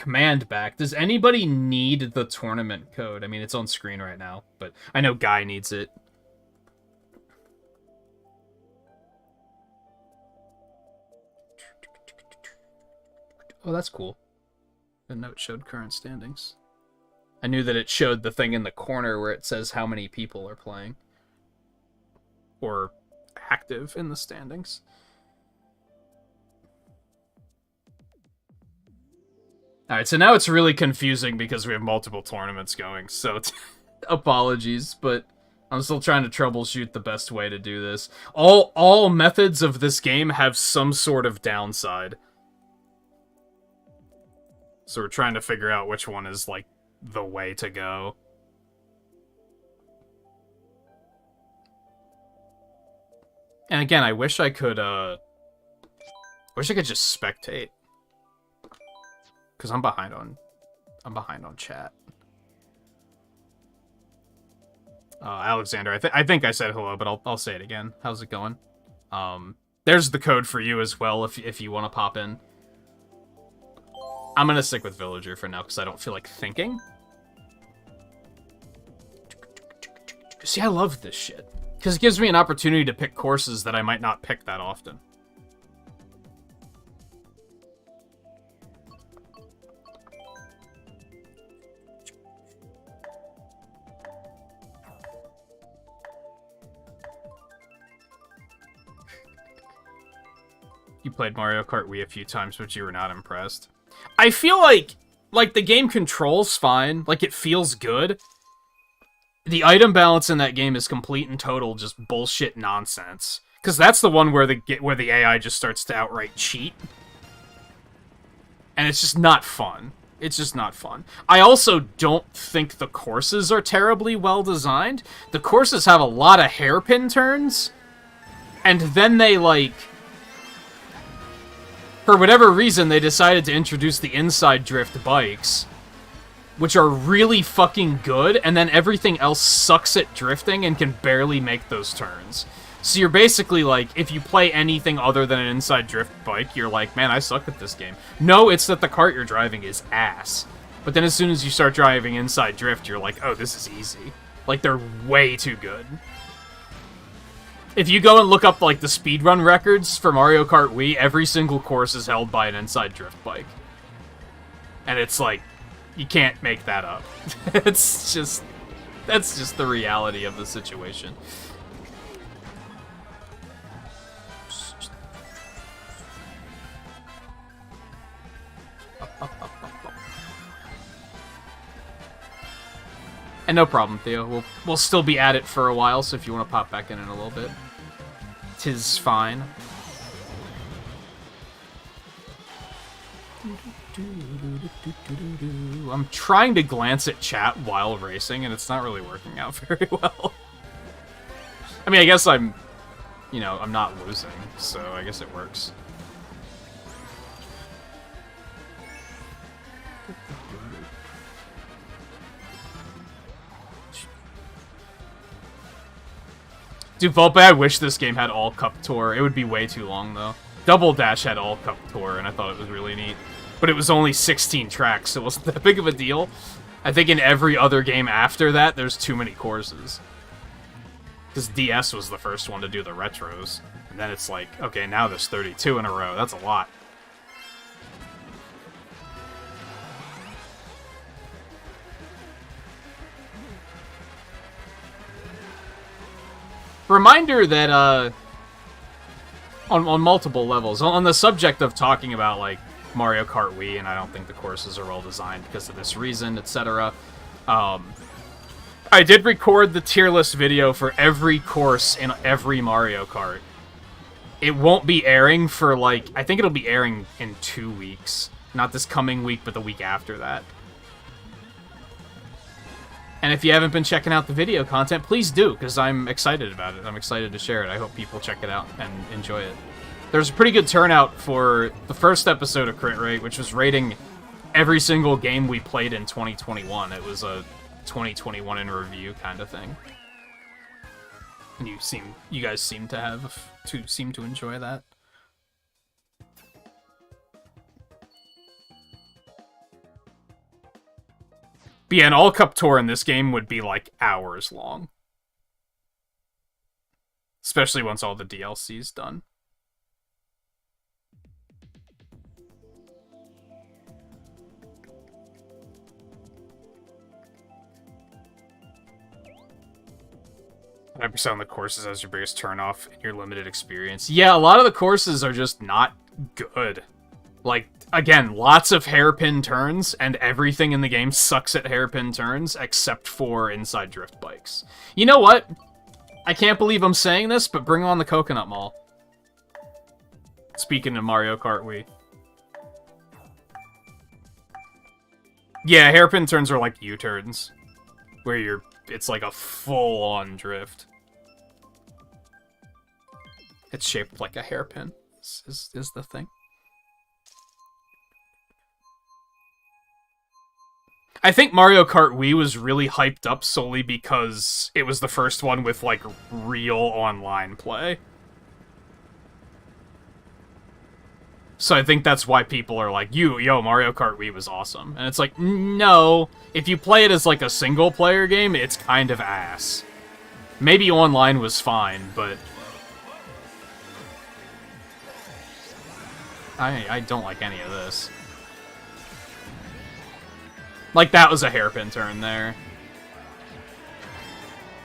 command back. Does anybody need the tournament code? I mean, it's on screen right now, but I know Guy needs it. Oh, that's cool. The note showed current standings. I knew that it showed the thing in the corner where it says how many people are playing. Or active in the standings. Alright, so now it's really confusing because we have multiple tournaments going, so apologies, but I'm still trying to troubleshoot the best way to do this. All methods of this game have some sort of downside. So we're trying to figure out which one is, like, the way to go. And again, I wish I could just spectate. Because I'm behind on chat. Alexander, I think I said hello, but I'll say it again. How's it going? There's the code for you as well if you want to pop in. I'm gonna stick with Villager for now because I don't feel like thinking. See, I love this shit because it gives me an opportunity to pick courses that I might not pick that often. You played Mario Kart Wii a few times, but you were not impressed. I feel like the game controls fine, like it feels good. The item balance in that game is complete and total just bullshit nonsense. Because that's the one where the AI just starts to outright cheat. And it's just not fun. It's just not fun. I also don't think the courses are terribly well designed. The courses have a lot of hairpin turns. And then they, like... For whatever reason, they decided to introduce the inside drift bikes, which are really fucking good, and then everything else sucks at drifting and can barely make those turns. So you're basically like, if you play anything other than an inside drift bike, you're like, man, I suck at this game. No, it's that the cart you're driving is ass. But then as soon as you start driving inside drift, you're like, oh, this is easy. Like, they're way too good. If you go and look up, like, the speedrun records for Mario Kart Wii, every single course is held by an inside drift bike. And it's like, you can't make that up. That's just the reality of the situation. And no problem, Theo. We'll still be at it for a while, so if you want to pop back in a little bit, 'tis fine. I'm trying to glance at chat while racing, and it's not really working out very well. I mean, I guess I'm not losing, so I guess it works. Dude, Volpe, I wish this game had all Cup Tour. It would be way too long, though. Double Dash had all Cup Tour, and I thought it was really neat. But it was only 16 tracks, so it wasn't that big of a deal. I think in every other game after that, there's too many courses. Because DS was the first one to do the retros. And then it's like, okay, now there's 32 in a row. That's a lot. Reminder that, on multiple levels, on the subject of talking about, like, Mario Kart Wii, and I don't think the courses are well designed because of this reason, etc. I did record the tier list video for every course in every Mario Kart. It won't be airing for, like, I think it'll be airing in 2 weeks. Not this coming week, but the week after that. And if you haven't been checking out the video content, please do, because I'm excited about it. I'm excited to share it. I hope people check it out and enjoy it. There's a pretty good turnout for the first episode of Crit Rate, which was rating every single game we played in 2021. It was a 2021 in review kind of thing. And you guys seem to enjoy that. But yeah, an all-cup tour in this game would be, like, hours long. Especially once all the DLC's done. % of the courses as your biggest turnoff in your limited experience. Yeah, a lot of the courses are just not good. Like, again, lots of hairpin turns, and everything in the game sucks at hairpin turns, except for inside drift bikes. You know what? I can't believe I'm saying this, but bring on the Coconut Mall. Speaking of Mario Kart Wii. Yeah, hairpin turns are like U-turns. Where it's like a full-on drift. It's shaped like a hairpin, is the thing. I think Mario Kart Wii was really hyped up solely because it was the first one with, like, real online play. So I think that's why people are like, yo, Mario Kart Wii was awesome. And it's like, no. If you play it as, like, a single-player game, it's kind of ass. Maybe online was fine, but... I don't like any of this. Like, that was a hairpin turn there.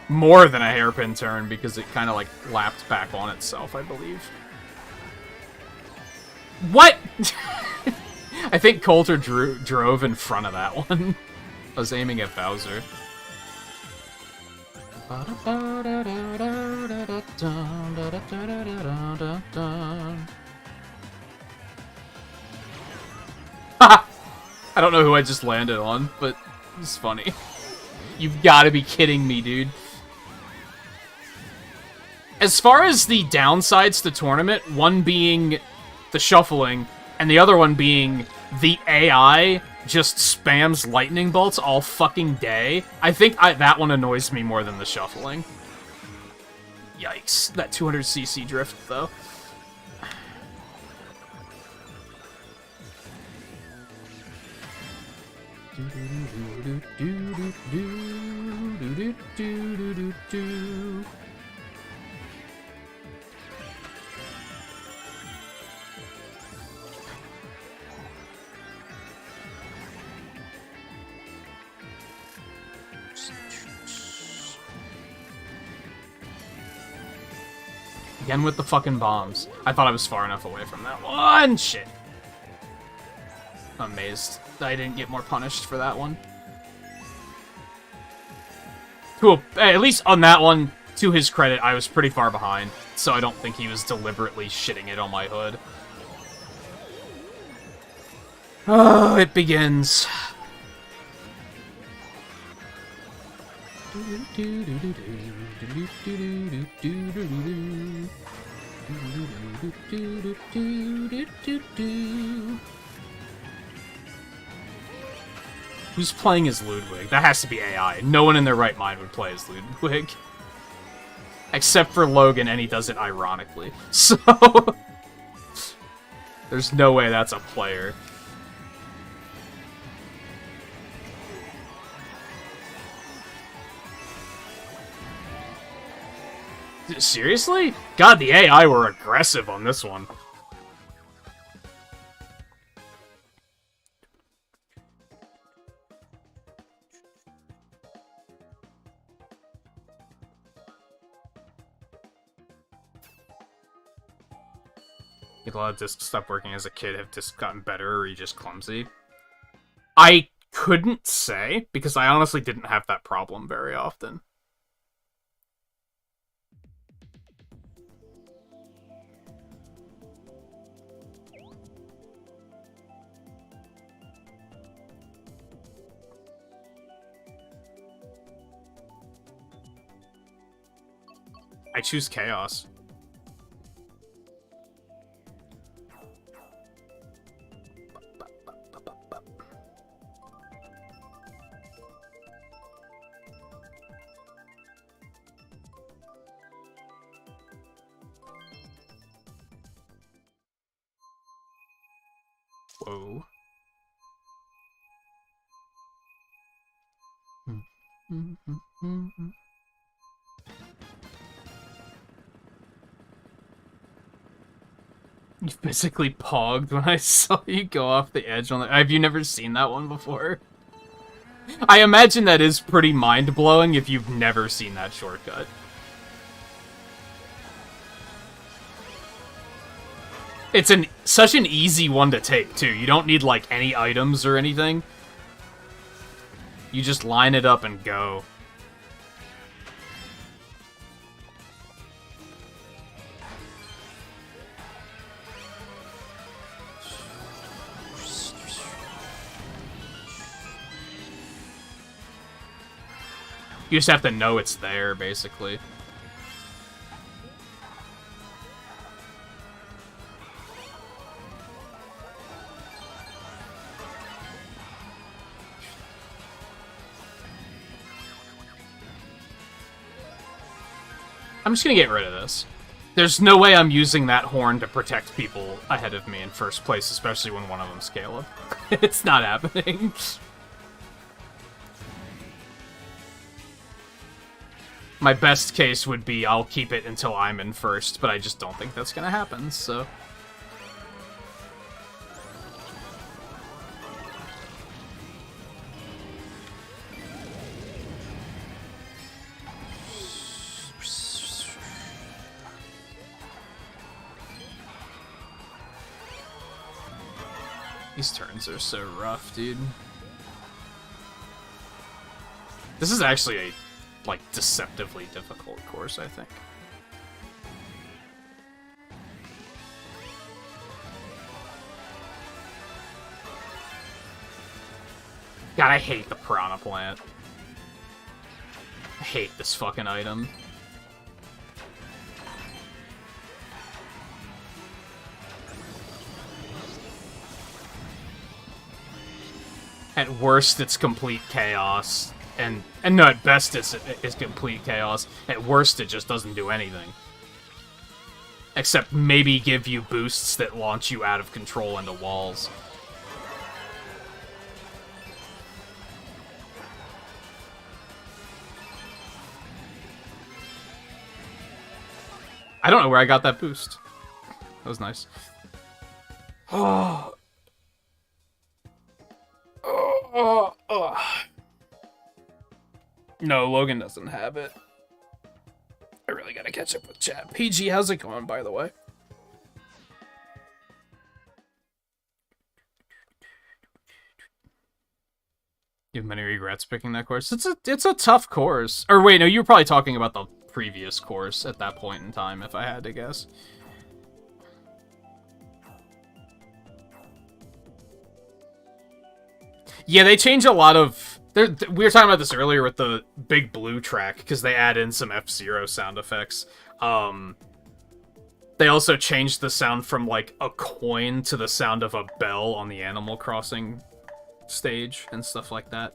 More than a hairpin turn, because it kind of, like, lapped back on itself, I believe. What?! I think Coulter drove in front of that one. I was aiming at Bowser. I don't know who I just landed on, but it's funny. You've got to be kidding me, dude. As far as the downsides to tournament, one being the shuffling, and the other one being the AI just spams lightning bolts all fucking day, I think that one annoys me more than the shuffling. Yikes. That 200cc drift, though. Again with the fucking bombs. I thought I was far enough away from that one. Shit. I'm amazed I didn't get more punished for that one. At least on that one, to his credit, I was pretty far behind, so I don't think he was deliberately shitting it on my hood. Oh, it begins. Who's playing as Ludwig? That has to be AI. No one in their right mind would play as Ludwig. Except for Logan, and he does it ironically. So... there's no way that's a player. Seriously? God, the AI were aggressive on this one. A lot of discs stopped working as a kid. Have discs gotten better, or are you just clumsy? I couldn't say, because I honestly didn't have that problem very often. I choose Chaos. Whoa. You physically pogged when I saw you go off the edge on the... Have you never seen that one before? I imagine that is pretty mind-blowing if you've never seen that shortcut. It's such an easy one to take, too. You don't need, like, any items or anything. You just line it up and go. You just have to know it's there, basically. I'm just gonna get rid of this. There's no way I'm using that horn to protect people ahead of me in first place, especially when one of them's Caleb. It's not happening. My best case would be I'll keep it until I'm in first, but I just don't think that's gonna happen, so... These turns are so rough, dude. This is actually a, like, deceptively difficult course, I think. God, I hate the Piranha Plant. I hate this fucking item. At worst, it's complete chaos. And no, at best, it's complete chaos. At worst, it just doesn't do anything. Except maybe give you boosts that launch you out of control into walls. I don't know where I got that boost. That was nice. Oh. No, Logan doesn't have it. I really gotta catch up with chat. PG, how's it going, by the way? You have many regrets picking that course? It's a tough course. Or wait, no, you were probably talking about the previous course at that point in time, if I had to guess. Yeah, they change a lot of... We were talking about this earlier with the Big Blue track, because they add in some F-Zero sound effects. They also changed the sound from, like, a coin to the sound of a bell on the Animal Crossing stage and stuff like that.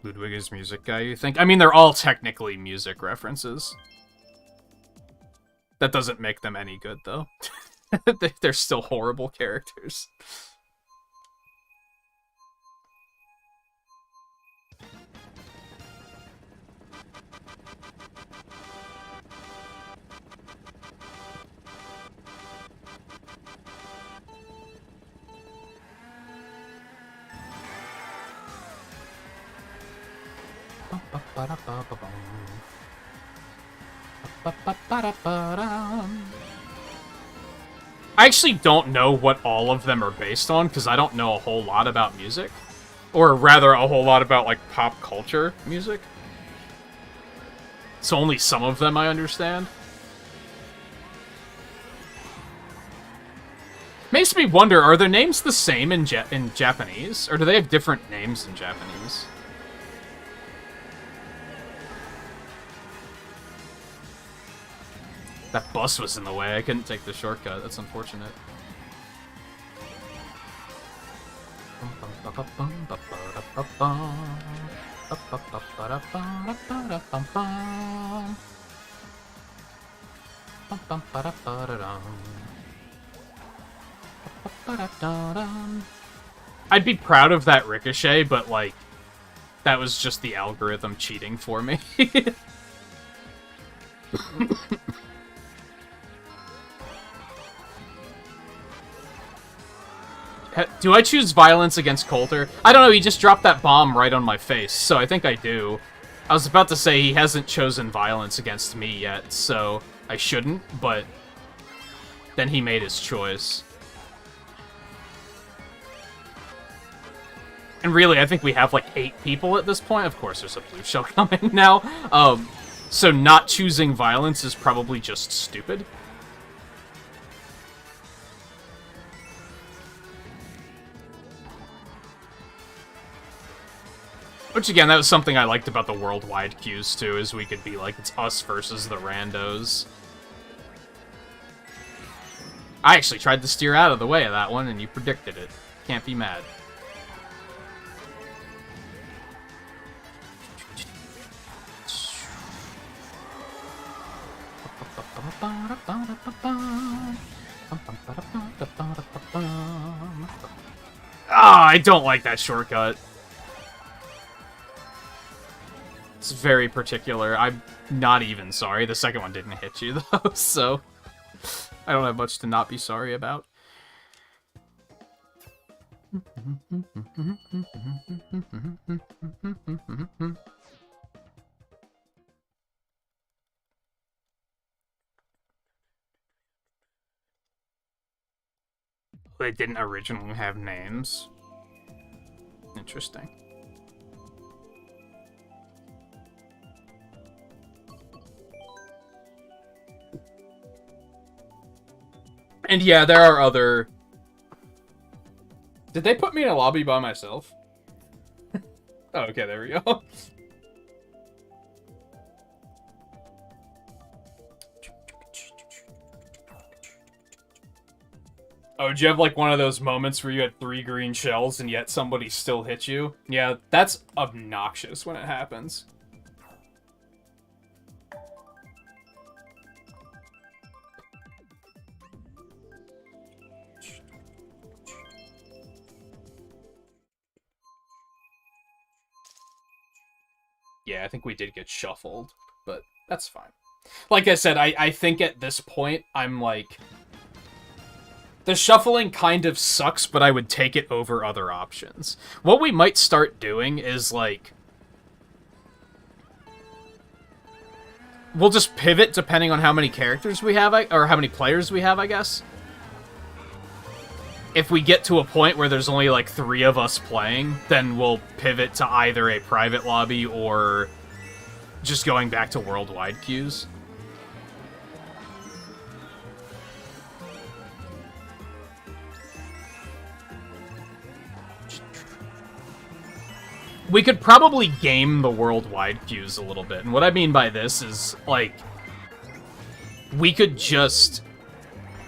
Ludwig is music guy, you think? I mean, they're all technically music references. That doesn't make them any good, though. They're still horrible characters. I actually don't know what all of them are based on, because I don't know a whole lot about music. Or rather, a whole lot about, like, pop culture music. So only some of them I understand. Makes me wonder, are their names the same in Japanese? Or do they have different names in Japanese? That bus was in the way. I couldn't take the shortcut. That's unfortunate. I'd be proud of that ricochet, but, like, that was just the algorithm cheating for me. Do I choose violence against Coulter? I don't know, he just dropped that bomb right on my face, so I think I do. I was about to say he hasn't chosen violence against me yet, so I shouldn't, but then he made his choice. And really, I think we have like 8 people at this point. Of course, there's a blue shell coming now. So not choosing violence is probably just stupid. Which, again, that was something I liked about the worldwide queues, too, is we could be like, it's us versus the randos. I actually tried to steer out of the way of that one, and you predicted it. Can't be mad. Ah, I don't like that shortcut. It's very particular. I'm not even sorry. The second one didn't hit you, though, so I don't have much to not be sorry about. They didn't originally have names. Interesting. And yeah, there are other... Did they put me in a lobby by myself? Oh, okay, there we go. Oh, did you have like one of those moments where you had 3 green shells and yet somebody still hit you? Yeah, that's obnoxious when it happens. Yeah, I think we did get shuffled, but that's fine. Like I said, I think at this point, I'm like... The shuffling kind of sucks, but I would take it over other options. What we might start doing is, like... We'll just pivot depending on how many characters we have, or how many players we have, I guess. If we get to a point where there's only, like, 3 of us playing, then we'll pivot to either a private lobby or just going back to worldwide queues. We could probably game the worldwide queues a little bit, and what I mean by this is, like, we could just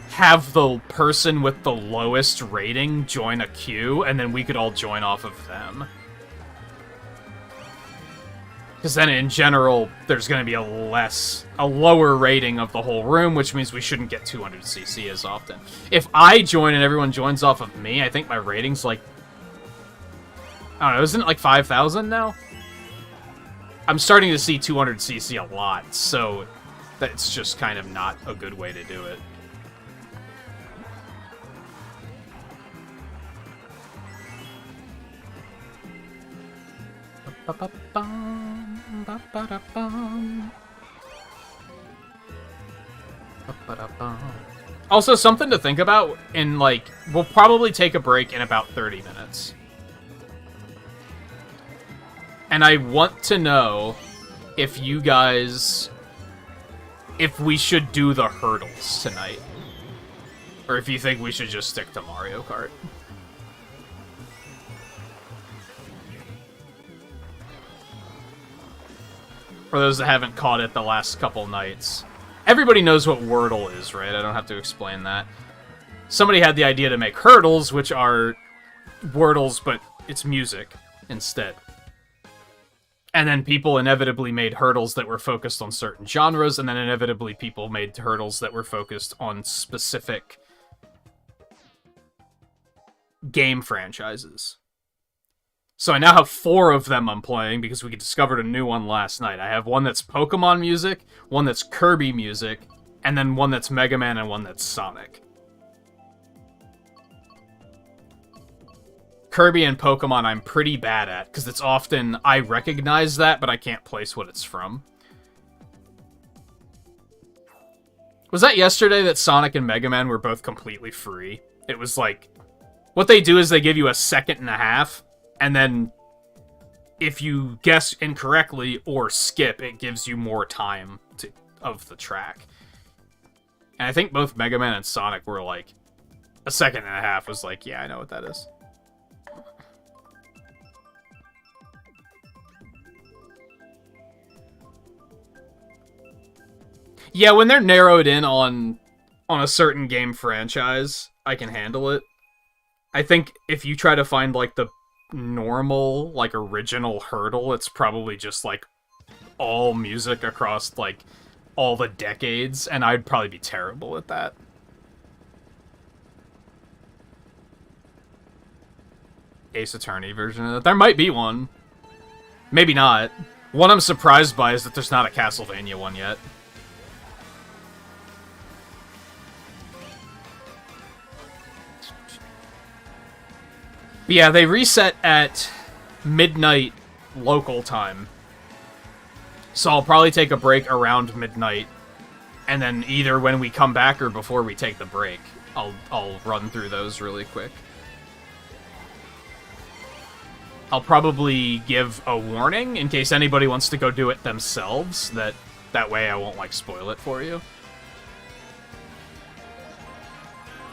have the person with the lowest rating join a queue, and then we could all join off of them. Because then, in general, there's going to be a lower rating of the whole room, which means we shouldn't get 200cc as often. If I join and everyone joins off of me, I think my rating's like... I don't know, isn't it like 5,000 now? I'm starting to see 200cc a lot, so that's just kind of not a good way to do it. Also, something to think about, in like, we'll probably take a break in about 30 minutes. And I want to know if you guys... if we should do the hurdles tonight. Or if you think we should just stick to Mario Kart. For those that haven't caught it the last couple nights. Everybody knows what Wordle is, right? I don't have to explain that. Somebody had the idea to make hurdles, which are Wordles, but it's music instead. And then people inevitably made hurdles that were focused on certain genres, and then inevitably people made hurdles that were focused on specific game franchises. So I now have 4 of them I'm playing because we discovered a new one last night. I have one that's Pokemon music, one that's Kirby music, and then one that's Mega Man and one that's Sonic. Kirby and Pokemon I'm pretty bad at, because it's often, I recognize that, but I can't place what it's from. Was that yesterday that Sonic and Mega Man were both completely free? It was like, what they do is they give you a second and a half, and then if you guess incorrectly or skip, it gives you more time of the track. And I think both Mega Man and Sonic were like, a second and a half was like, yeah, I know what that is. Yeah, when they're narrowed in on a certain game franchise, I can handle it. I think if you try to find, like, the normal, like, original hurdle, it's probably just, like, all music across, like, all the decades, and I'd probably be terrible at that. Ace Attorney version of that. There might be one. Maybe not. One I'm surprised by is that there's not a Castlevania one yet. But yeah, they reset at midnight local time. So I'll probably take a break around midnight, and then either when we come back or before we take the break, I'll run through those really quick. I'll probably give a warning in case anybody wants to go do it themselves, that way I won't, like, spoil it for you.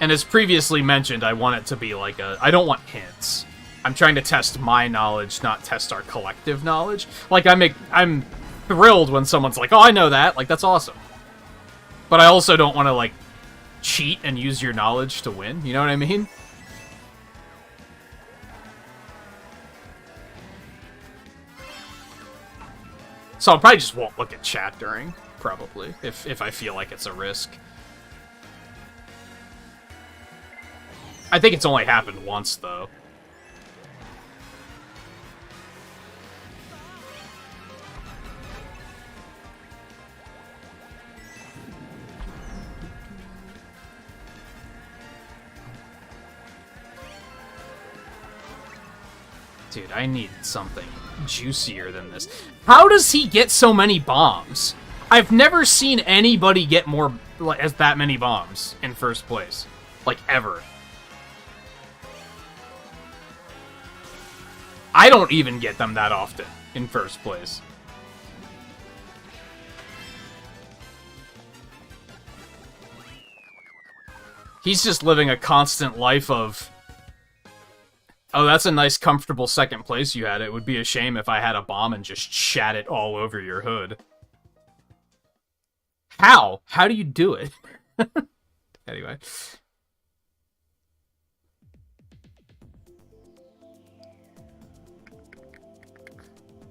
And as previously mentioned, I want it to be like I don't want hints. I'm trying to test my knowledge, not test our collective knowledge. Like, I'm thrilled when someone's like, oh, I know that. Like, that's awesome. But I also don't want to, like, cheat and use your knowledge to win. You know what I mean? So I probably just won't look at chat during, probably, if I feel like it's a risk. I think it's only happened once, though. Dude, I need something juicier than this. How does he get so many bombs? I've never seen anybody get that many bombs in first place. Like, ever. I don't even get them that often in first place. He's just living a constant life of, oh, that's a nice, comfortable second place you had. It would be a shame if I had a bomb and just shat it all over your hood. How? How do you do it? Anyway.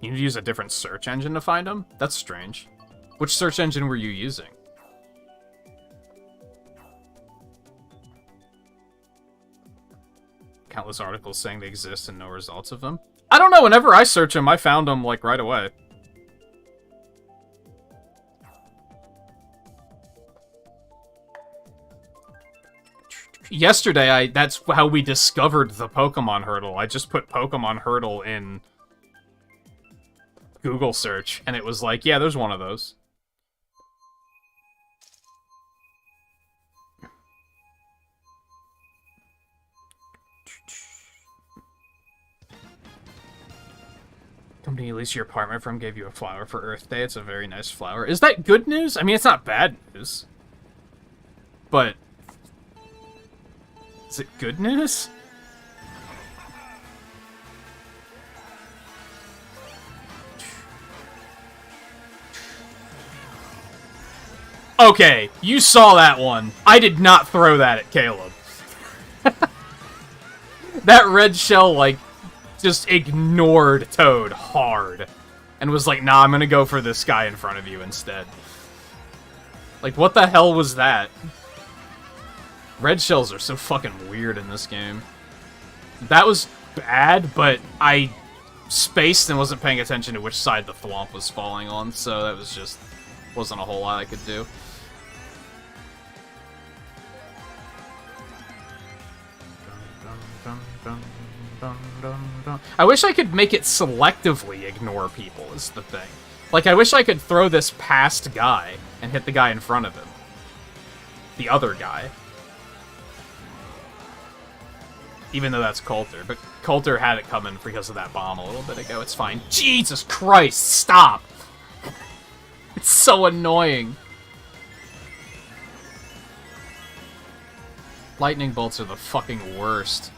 You need to use a different search engine to find them? That's strange. Which search engine were you using? Countless articles saying they exist and no results of them. I don't know, whenever I search them, I found them, like, right away. Yesterday, that's how we discovered the Pokemon hurdle. I just put Pokemon hurdle in Google search, and it was like, yeah, there's one of those. Company you lease your apartment from gave you a flower for Earth Day. It's a very nice flower. Is that good news? I mean, it's not bad news. But is it good news? Okay, you saw that one. I did not throw that at Caleb. That red shell, like, just ignored Toad hard. And was like, nah, I'm gonna go for this guy in front of you instead. Like, what the hell was that? Red shells are so fucking weird in this game. That was bad, but I spaced and wasn't paying attention to which side the thwomp was falling on, so that was just... wasn't a whole lot I could do. I wish I could make it selectively ignore people, is the thing. Like, I wish I could throw this past guy and hit the guy in front of him. The other guy. Even though that's Coulter. But Coulter had it coming because of that bomb a little bit ago. It's fine. Jesus Christ, stop! It's so annoying. Lightning bolts are the fucking worst.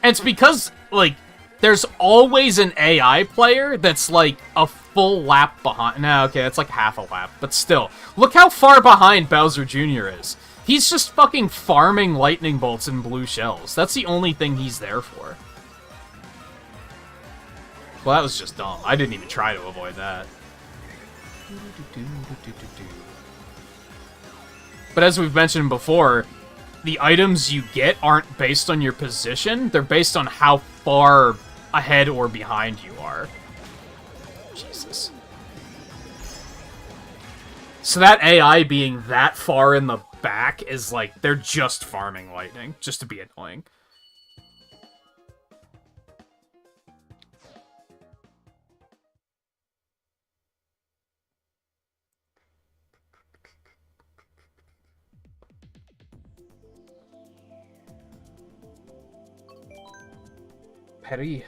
And it's because, like, there's always an AI player that's, like, a full lap behind. No, okay, that's like half a lap. But still, look how far behind Bowser Jr. is. He's just fucking farming lightning bolts and blue shells. That's the only thing he's there for. Well, that was just dumb. I didn't even try to avoid that. But as we've mentioned before, the items you get aren't based on your position. They're based on how far ahead or behind you are. Jesus. So that AI being that far in the back is like, they're just farming lightning, just to be annoying. Perry.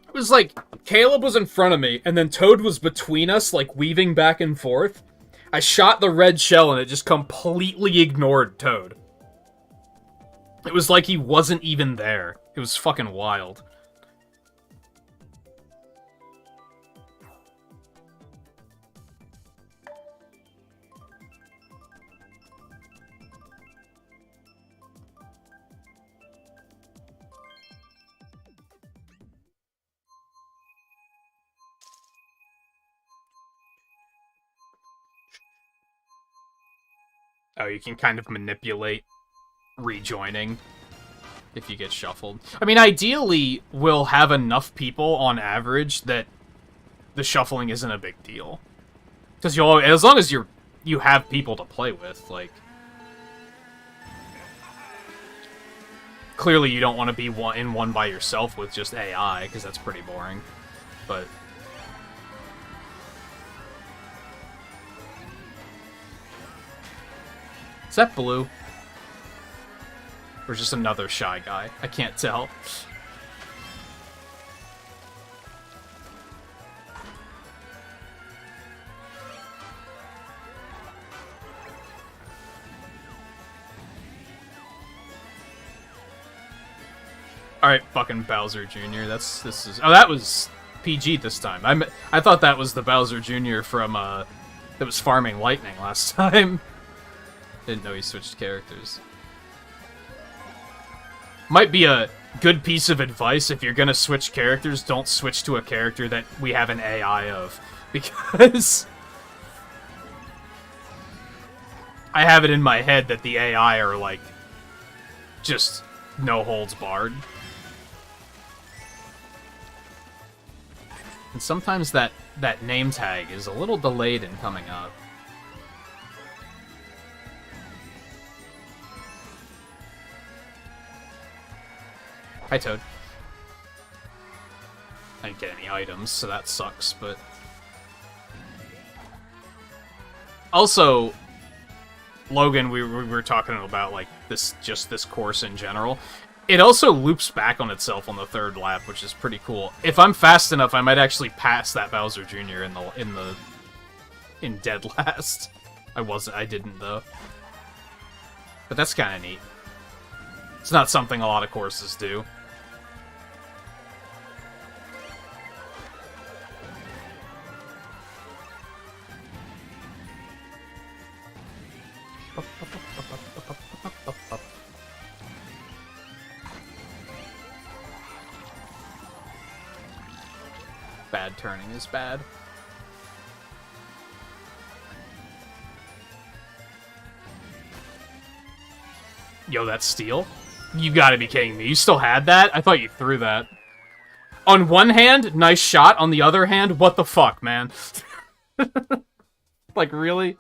It was like, Caleb was in front of me, and then Toad was between us, like, weaving back and forth. I shot the red shell, and it just completely ignored Toad. It was like he wasn't even there. It was fucking wild. Oh, you can kind of manipulate rejoining if you get shuffled. I mean, ideally, we'll have enough people on average that the shuffling isn't a big deal. Because you'll, as long as you have people to play with, like... Clearly, you don't want to be in one by yourself with just AI, because that's pretty boring. But... Is that blue? Or just another shy guy? I can't tell. Alright, fucking Bowser Jr. This is... Oh, that was PG this time. I thought that was the Bowser Jr. from, that was farming lightning last time. Didn't know he switched characters. Might be a good piece of advice if you're gonna switch characters, don't switch to a character that we have an AI of. Because... I have it in my head that the AI are, like, just no holds barred. And sometimes that name tag is a little delayed in coming up. Hi, Toad. I didn't get any items, so that sucks, but... Also, Logan, we were talking about, like, this course in general. It also loops back on itself on the third lap, which is pretty cool. If I'm fast enough, I might actually pass that Bowser Jr. in dead last. I didn't, though. But that's kind of neat. It's not something a lot of courses do. Bad turning is bad. Yo, that's steel? You gotta be kidding me. You still had that? I thought you threw that. On one hand, nice shot. On the other hand, what the fuck, man? Like, really?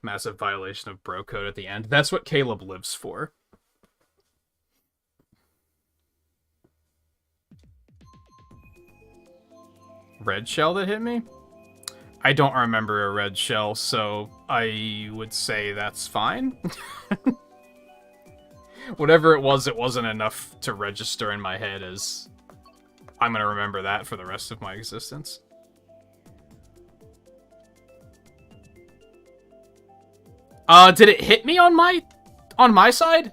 Massive violation of bro code at the end. That's what Caleb lives for. Red shell that hit me? I don't remember a red shell, so I would say that's fine. Whatever it wasn't enough to register in my head as I'm gonna remember that for the rest of my existence. Did it hit me on my side?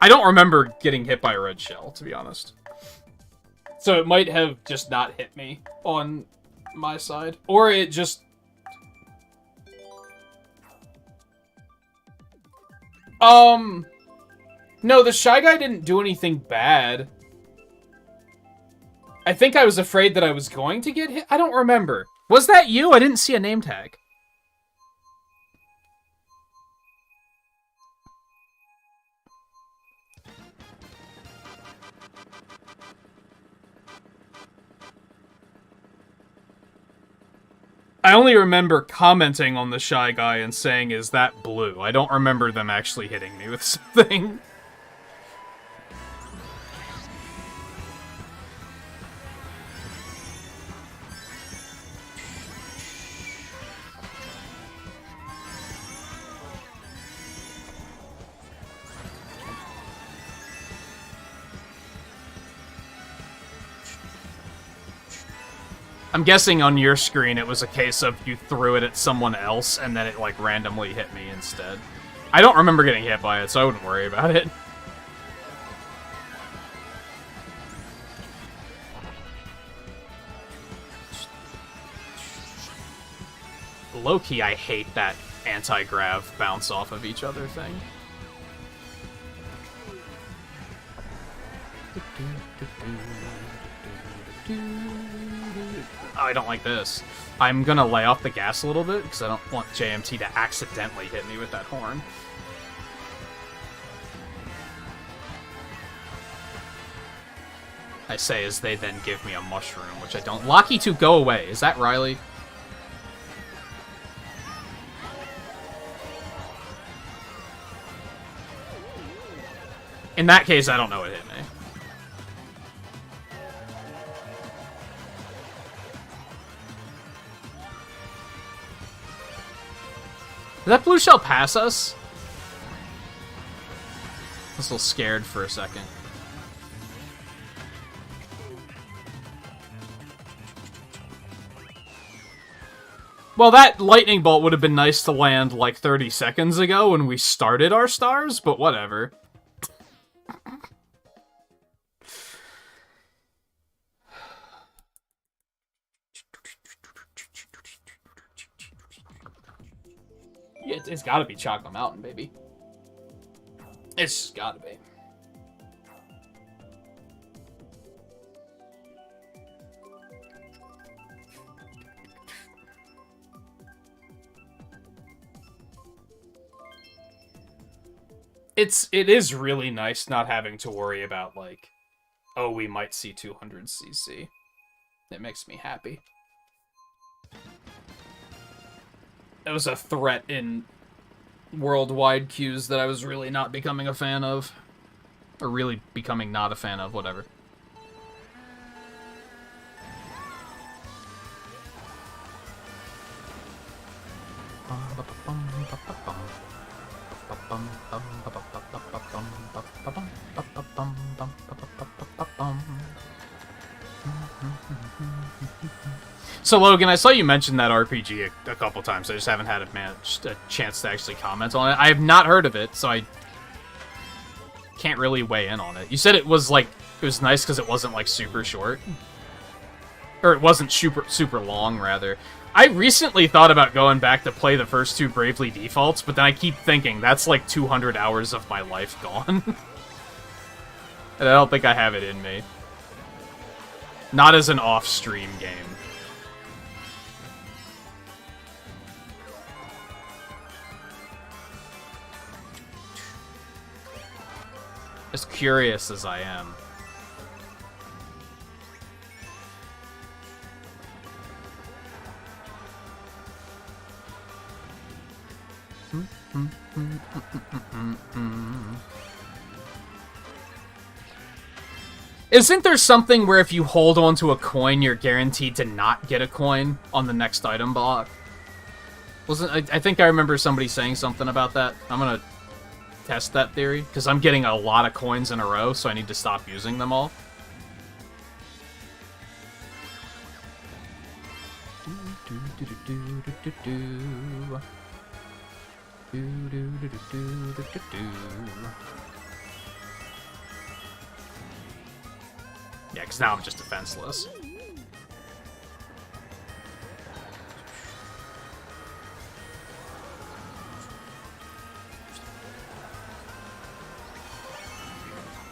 I don't remember getting hit by a red shell, to be honest. So it might have just not hit me on my side. Or it just... No, the Shy Guy didn't do anything bad. I think I was afraid that I was going to get hit. I don't remember. Was that you? I didn't see a name tag. I only remember commenting on the Shy Guy and saying, "Is that blue?" I don't remember them actually hitting me with something. I'm guessing on your screen it was a case of you threw it at someone else and then it, like, randomly hit me instead. I don't remember getting hit by it, so I wouldn't worry about it. Low-key, I hate that anti-grav bounce off of each other thing. Oh, I don't like this. I'm gonna lay off the gas a little bit, because I don't want JMT to accidentally hit me with that horn. I say as they then give me a mushroom, which I don't... Locky 2, go away. Is that Riley? In that case, I don't know what hit me. Did that blue shell pass us? I was a little scared for a second. Well, that lightning bolt would have been nice to land like 30 seconds ago when we started our stars, but whatever. It's gotta be Chocolate Mountain, baby. It's just gotta be. It is really nice not having to worry about, like, oh, we might see 200cc. It makes me happy. It was a threat in worldwide queues that I was really not becoming a fan of. Or really becoming not a fan of, whatever. So Logan, I saw you mention that RPG a couple times. I just haven't had a chance to actually comment on it. I have not heard of it, so can't really weigh in on it. You said it was nice because it wasn't like super short. Or it wasn't super long, rather. I recently thought about going back to play the first 2 Bravely Defaults, but then I keep thinking, that's like 200 hours of my life gone. And I don't think I have it in me. Not as an off-stream game. As curious as I am. Isn't there something where if you hold onto a coin, you're guaranteed to not get a coin on the next item block? I think I remember somebody saying something about that. I'm gonna test that theory, because I'm getting a lot of coins in a row, so I need to stop using them all. Yeah, because now I'm just defenseless.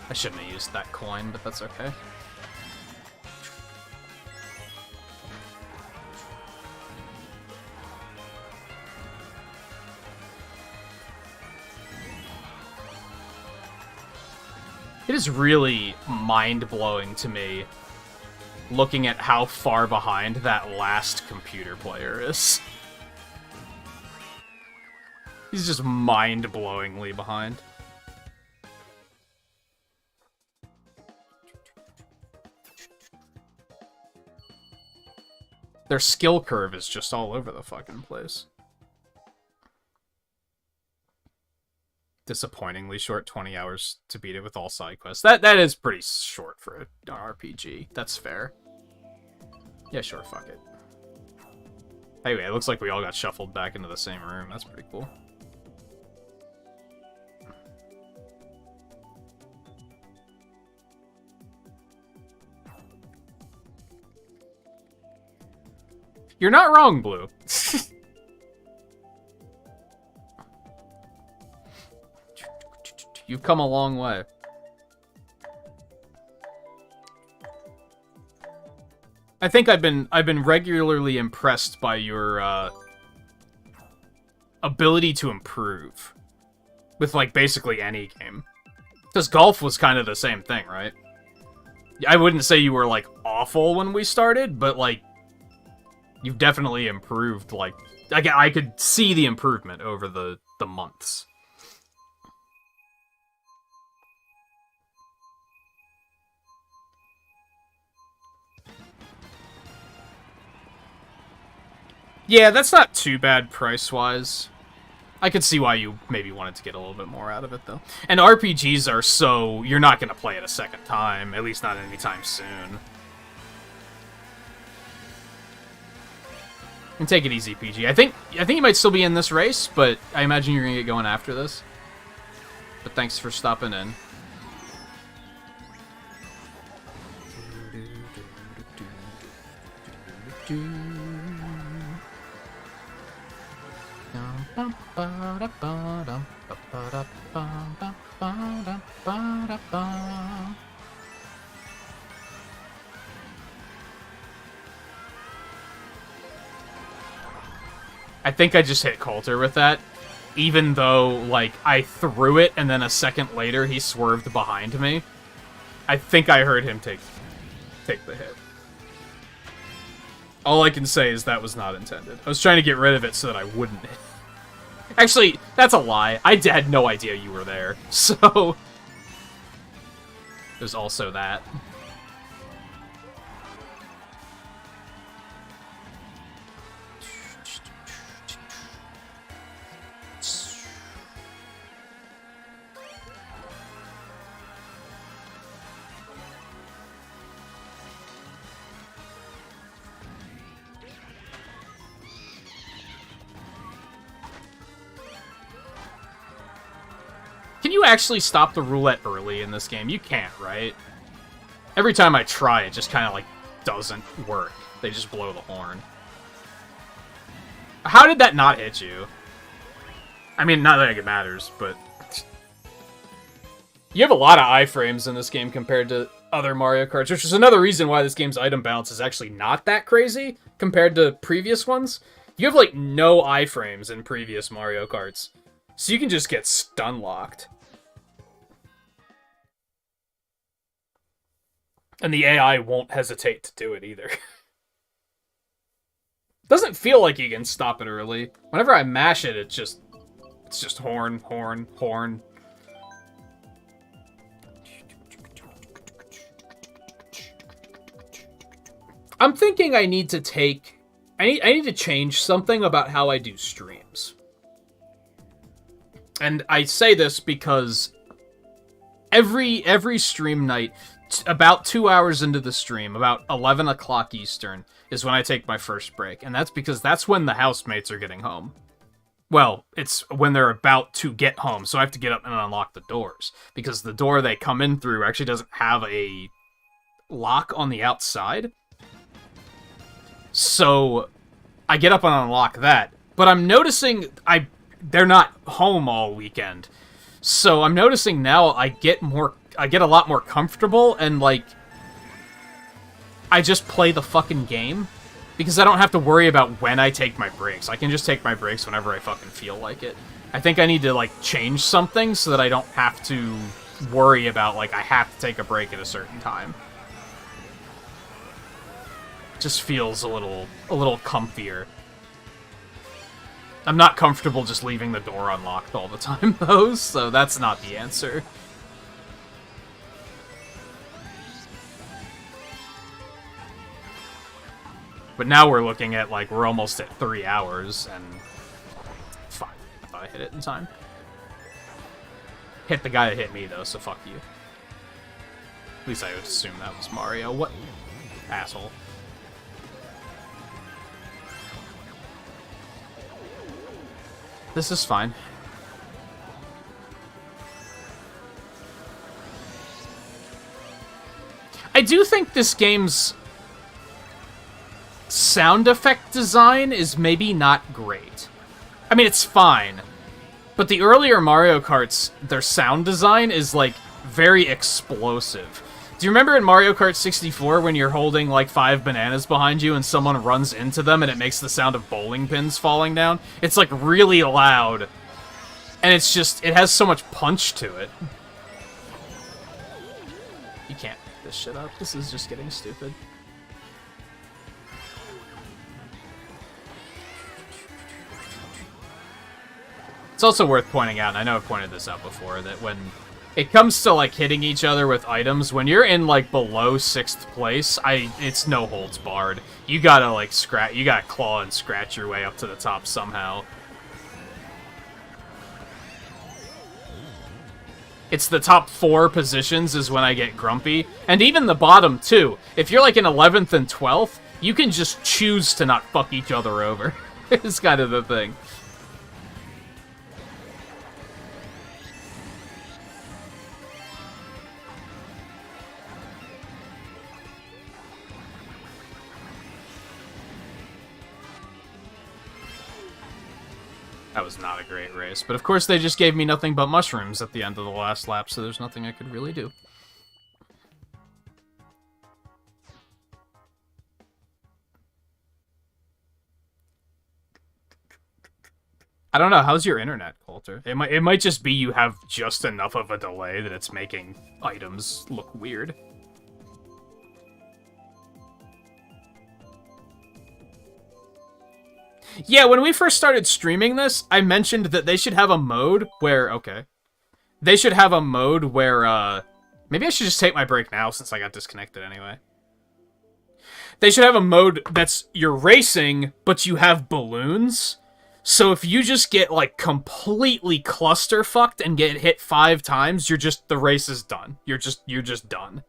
I shouldn't have used that coin, but that's okay. It is really mind-blowing to me looking at how far behind that last computer player is. He's just mind-blowingly behind. Their skill curve is just all over the fucking place. Disappointingly short, 20 hours to beat it with all side quests. That is pretty short for an RPG. That's fair. Yeah, sure, fuck it. Anyway, it looks like we all got shuffled back into the same room. That's pretty cool. You're not wrong, Blue. You've come a long way. I think I've been regularly impressed by your ability to improve with like basically any game. Because golf was kind of the same thing, right? I wouldn't say you were like awful when we started, but like you've definitely improved. Like I could see the improvement over the months. Yeah, that's not too bad price-wise. I could see why you maybe wanted to get a little bit more out of it, though. And RPGs are so... You're not going to play it a second time, at least not anytime soon. And take it easy, PG. I think you might still be in this race, but I imagine you're going to get going after this. But thanks for stopping in. I think I just hit Coulter with that, even though, like, I threw it and then a second later he swerved behind me. I think I heard him take the hit. All I can say is that was not intended. I was trying to get rid of it so that I wouldn't. Actually, that's a lie. I had no idea you were there, so... There's also that. Can you actually stop the roulette early in this game? You can't, right? Every time I try, it just kind of, like, doesn't work. They just blow the horn. How did that not hit you? I mean, not that it matters, but... You have a lot of iframes in this game compared to other Mario Karts, which is another reason why this game's item balance is actually not that crazy compared to previous ones. You have, like, no iframes in previous Mario Karts, so you can just get stun-locked. And the AI won't hesitate to do it, either. Doesn't feel like you can stop it early. Whenever I mash it, it's just horn, horn, horn. I'm thinking I need to take... I need to change something about how I do streams. And I say this because every stream night, about 2 hours into the stream, about 11 o'clock Eastern, is when I take my first break. And that's because that's when the housemates are getting home. Well, it's when they're about to get home, so I have to get up and unlock the doors. Because the door they come in through actually doesn't have a lock on the outside. So I get up and unlock that. But I'm noticing they're not home all weekend. So I'm noticing now I get a lot more comfortable and, like, I just play the fucking game. Because I don't have to worry about when I take my breaks. I can just take my breaks whenever I fucking feel like it. I think I need to, like, change something so that I don't have to worry about, like, I have to take a break at a certain time. It just feels a little comfier. I'm not comfortable just leaving the door unlocked all the time, though, so that's not the answer. But now we're looking at, like, we're almost at 3 hours, and... Fine. I thought I hit it in time. Hit the guy that hit me, though, so fuck you. At least I would assume that was Mario. What? Asshole. This is fine. I do think this game's sound effect design is maybe not great. I mean, it's fine. But the earlier Mario Karts, their sound design is, like, very explosive. Do you remember in Mario Kart 64 when you're holding, like, 5 bananas behind you and someone runs into them and it makes the sound of bowling pins falling down? It's, like, really loud. And it's just, it has so much punch to it. You can't pick this shit up. This is just getting stupid. It's also worth pointing out, and I know I've pointed this out before, that when it comes to, like, hitting each other with items, when you're in, like, below 6th place, it's no holds barred. You gotta, like, you gotta claw and scratch your way up to the top somehow. It's the top 4 positions is when I get grumpy, and even the bottom 2. If you're, like, in 11th and 12th, you can just choose to not fuck each other over. It's kind of the thing. That was not a great race, but of course they just gave me nothing but mushrooms at the end of the last lap, so there's nothing I could really do. I don't know, how's your internet, Coulter? It might just be you have just enough of a delay that it's making items look weird. Yeah, when we first started streaming this, I mentioned that they should have a mode where... Okay. They should have a mode where, maybe I should just take my break now since I got disconnected anyway. They should have a mode that's you're racing, but you have balloons. So if you just get, like, completely cluster-fucked and get hit 5 times, the race is done. You're just done.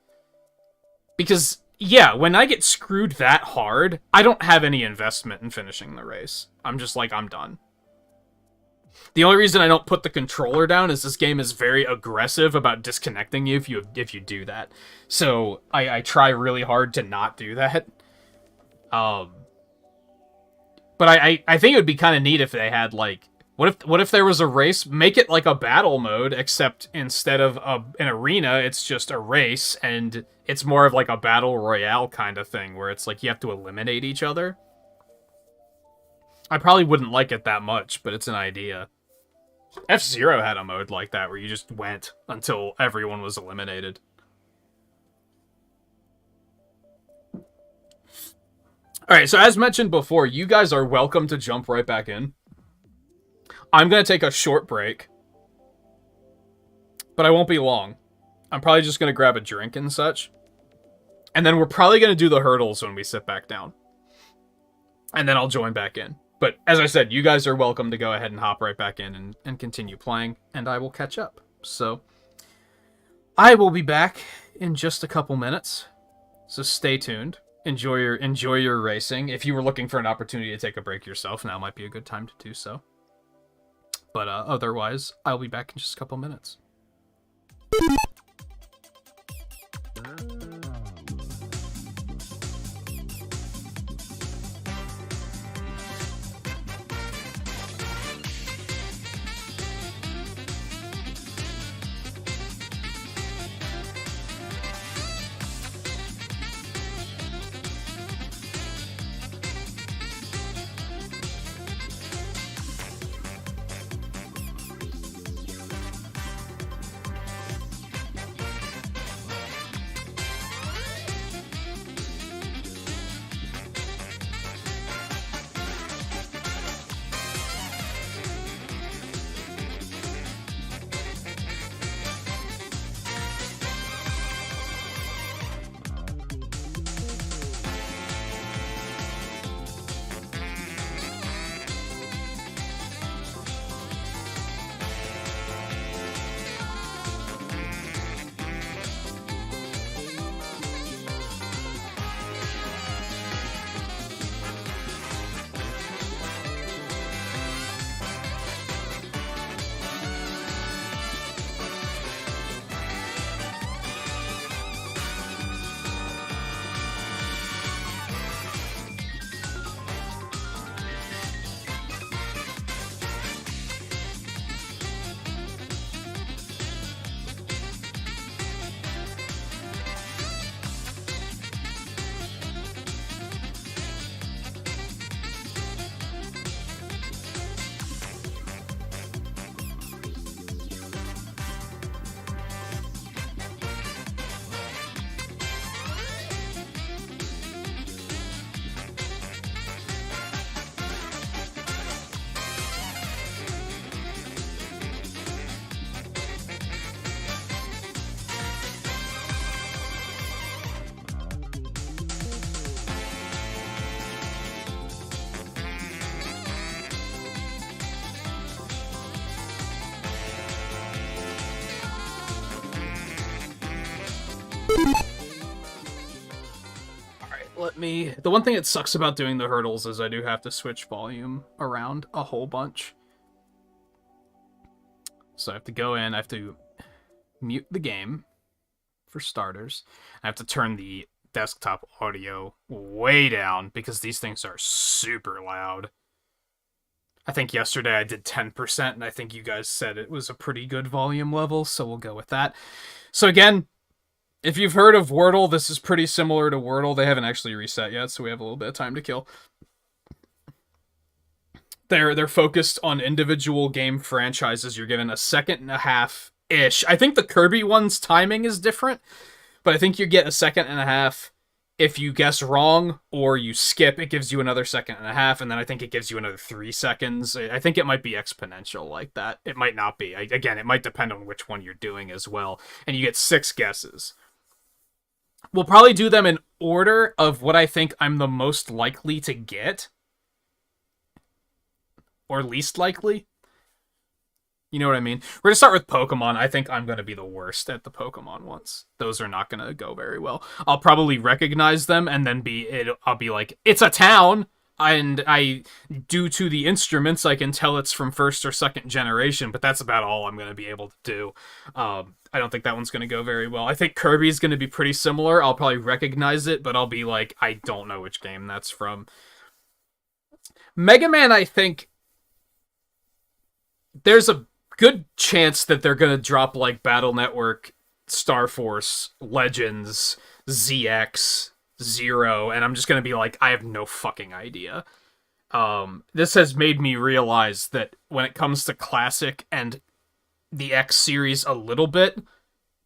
Because... yeah, when I get screwed that hard, I don't have any investment in finishing the race. I'm just like, I'm done. The only reason I don't put the controller down is this game is very aggressive about disconnecting you if you do that. So I try really hard to not do that. But I think it would be kind of neat if they had, like, what if there was a race? Make it like a battle mode, except instead of an arena, it's just a race, and it's more of like a battle royale kind of thing, where it's like you have to eliminate each other. I probably wouldn't like it that much, but it's an idea. F-Zero had a mode like that, where you just went until everyone was eliminated. Alright, so as mentioned before, you guys are welcome to jump right back in. I'm going to take a short break, but I won't be long. I'm probably just going to grab a drink and such. And then we're probably going to do the hurdles when we sit back down. And then I'll join back in. But as I said, you guys are welcome to go ahead and hop right back in and continue playing, and I will catch up. So, I will be back in just a couple minutes, so stay tuned. Enjoy your racing. If you were looking for an opportunity to take a break yourself, now might be a good time to do so. But otherwise, I'll be back in just a couple minutes. The one thing that sucks about doing the hurdles is I do have to switch volume around a whole bunch. So I have to go in, I have to mute the game, for starters. I have to turn the desktop audio way down, because these things are super loud. I think yesterday I did 10%, and I think you guys said it was a pretty good volume level, so we'll go with that. So again, if you've heard of Wordle, this is pretty similar to Wordle. They haven't actually reset yet, so we have a little bit of time to kill. They're focused on individual game franchises. You're given a second and a half-ish. I think the Kirby one's timing is different, but I think you get a second and a half. If you guess wrong or you skip, it gives you another second and a half, and then I think it gives you another 3 seconds. I think it might be exponential like that. It might not be. Again, it might depend on which one you're doing as well. And you get 6 guesses. We'll probably do them in order of what I think I'm the most likely to get. Or least likely. You know what I mean? We're going to start with Pokemon. I think I'm going to be the worst at the Pokemon ones. Those are not going to go very well. I'll probably recognize them and then I'll be like, it's a town! and I, due to the instruments, I can tell it's from first or second generation, but that's about all I'm going to be able to do. I don't think that one's going to go very well. I think Kirby's going to be pretty similar. I'll probably recognize it, but I'll be like, I don't know which game that's from. Mega Man, I think there's a good chance that they're going to drop like Battle Network, Star Force, Legends, ZX, Zero, and I'm just going to be like, I have no fucking idea. This has made me realize that when it comes to Classic and the X series a little bit,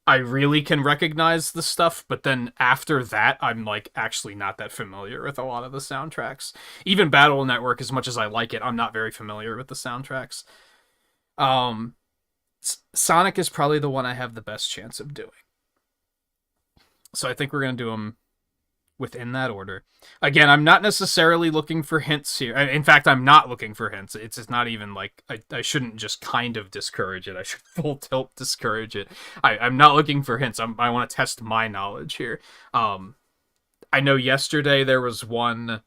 I really can recognize the stuff, but then after that, I'm like actually not that familiar with a lot of the soundtracks. Even Battle Network, as much as I like it, I'm not very familiar with the soundtracks. Sonic is probably the one I have the best chance of doing. So I think we're going to do them within that order. Again, I'm not necessarily looking for hints here. In fact, I'm not looking for hints. It's not even like, I shouldn't just kind of discourage it. I should full tilt discourage it. I'm not looking for hints. I want to test my knowledge here. I know yesterday there was one,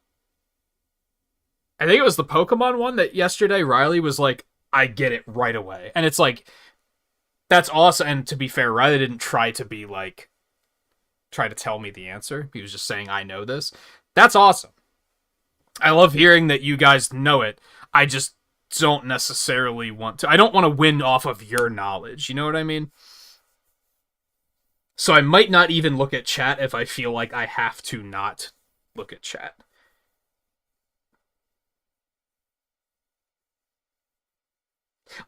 I think it was the Pokemon one, that yesterday Riley was like, I get it right away. And it's like, that's awesome. And to be fair, Riley didn't try to be like, try to tell me the answer. He was just saying, I know this. That's awesome. I love hearing that you guys know it. I just don't necessarily want to. I don't want to win off of your knowledge. You know what I mean? So I might not even look at chat if I feel like I have to not look at chat.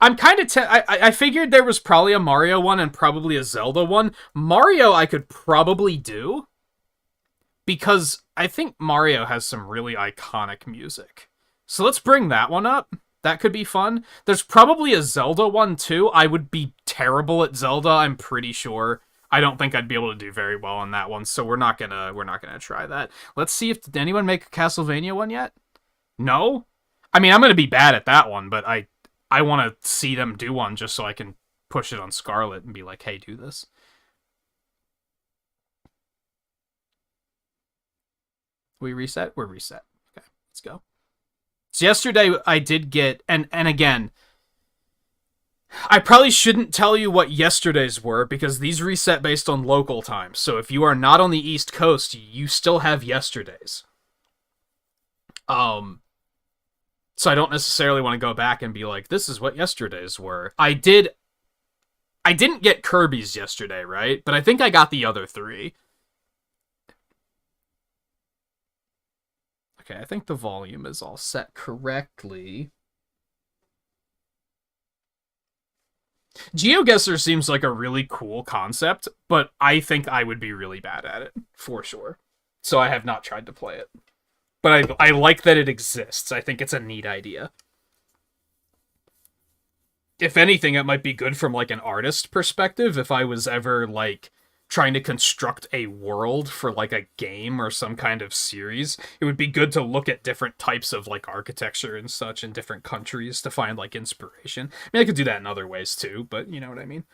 I'm kind of... I figured there was probably a Mario one and probably a Zelda one. Mario I could probably do, because I think Mario has some really iconic music. So let's bring that one up. That could be fun. There's probably a Zelda one too. I would be terrible at Zelda, I'm pretty sure. I don't think I'd be able to do very well on that one, so we're not gonna try that. Let's see if... Did anyone make a Castlevania one yet? No? I mean, I'm gonna be bad at that one, but I want to see them do one just so I can push it on Scarlet and be like, hey, do this. We reset? We're reset. Okay, let's go. So yesterday I did get, and again, I probably shouldn't tell you what yesterday's were, because these reset based on local time. So if you are not on the East Coast, you still have yesterday's. So I don't necessarily want to go back and be like, this is what yesterday's were. I didn't get Kirby's yesterday, right? But I think I got the other three. Okay, I think the volume is all set correctly. GeoGuessr seems like a really cool concept, but I think I would be really bad at it, for sure. So I have not tried to play it. But I like that it exists. I think it's a neat idea. If anything, it might be good from like an artist perspective. If I was ever like trying to construct a world for like a game or some kind of series, it would be good to look at different types of like architecture and such in different countries to find like inspiration. I mean, I could do that in other ways too, but you know what I mean.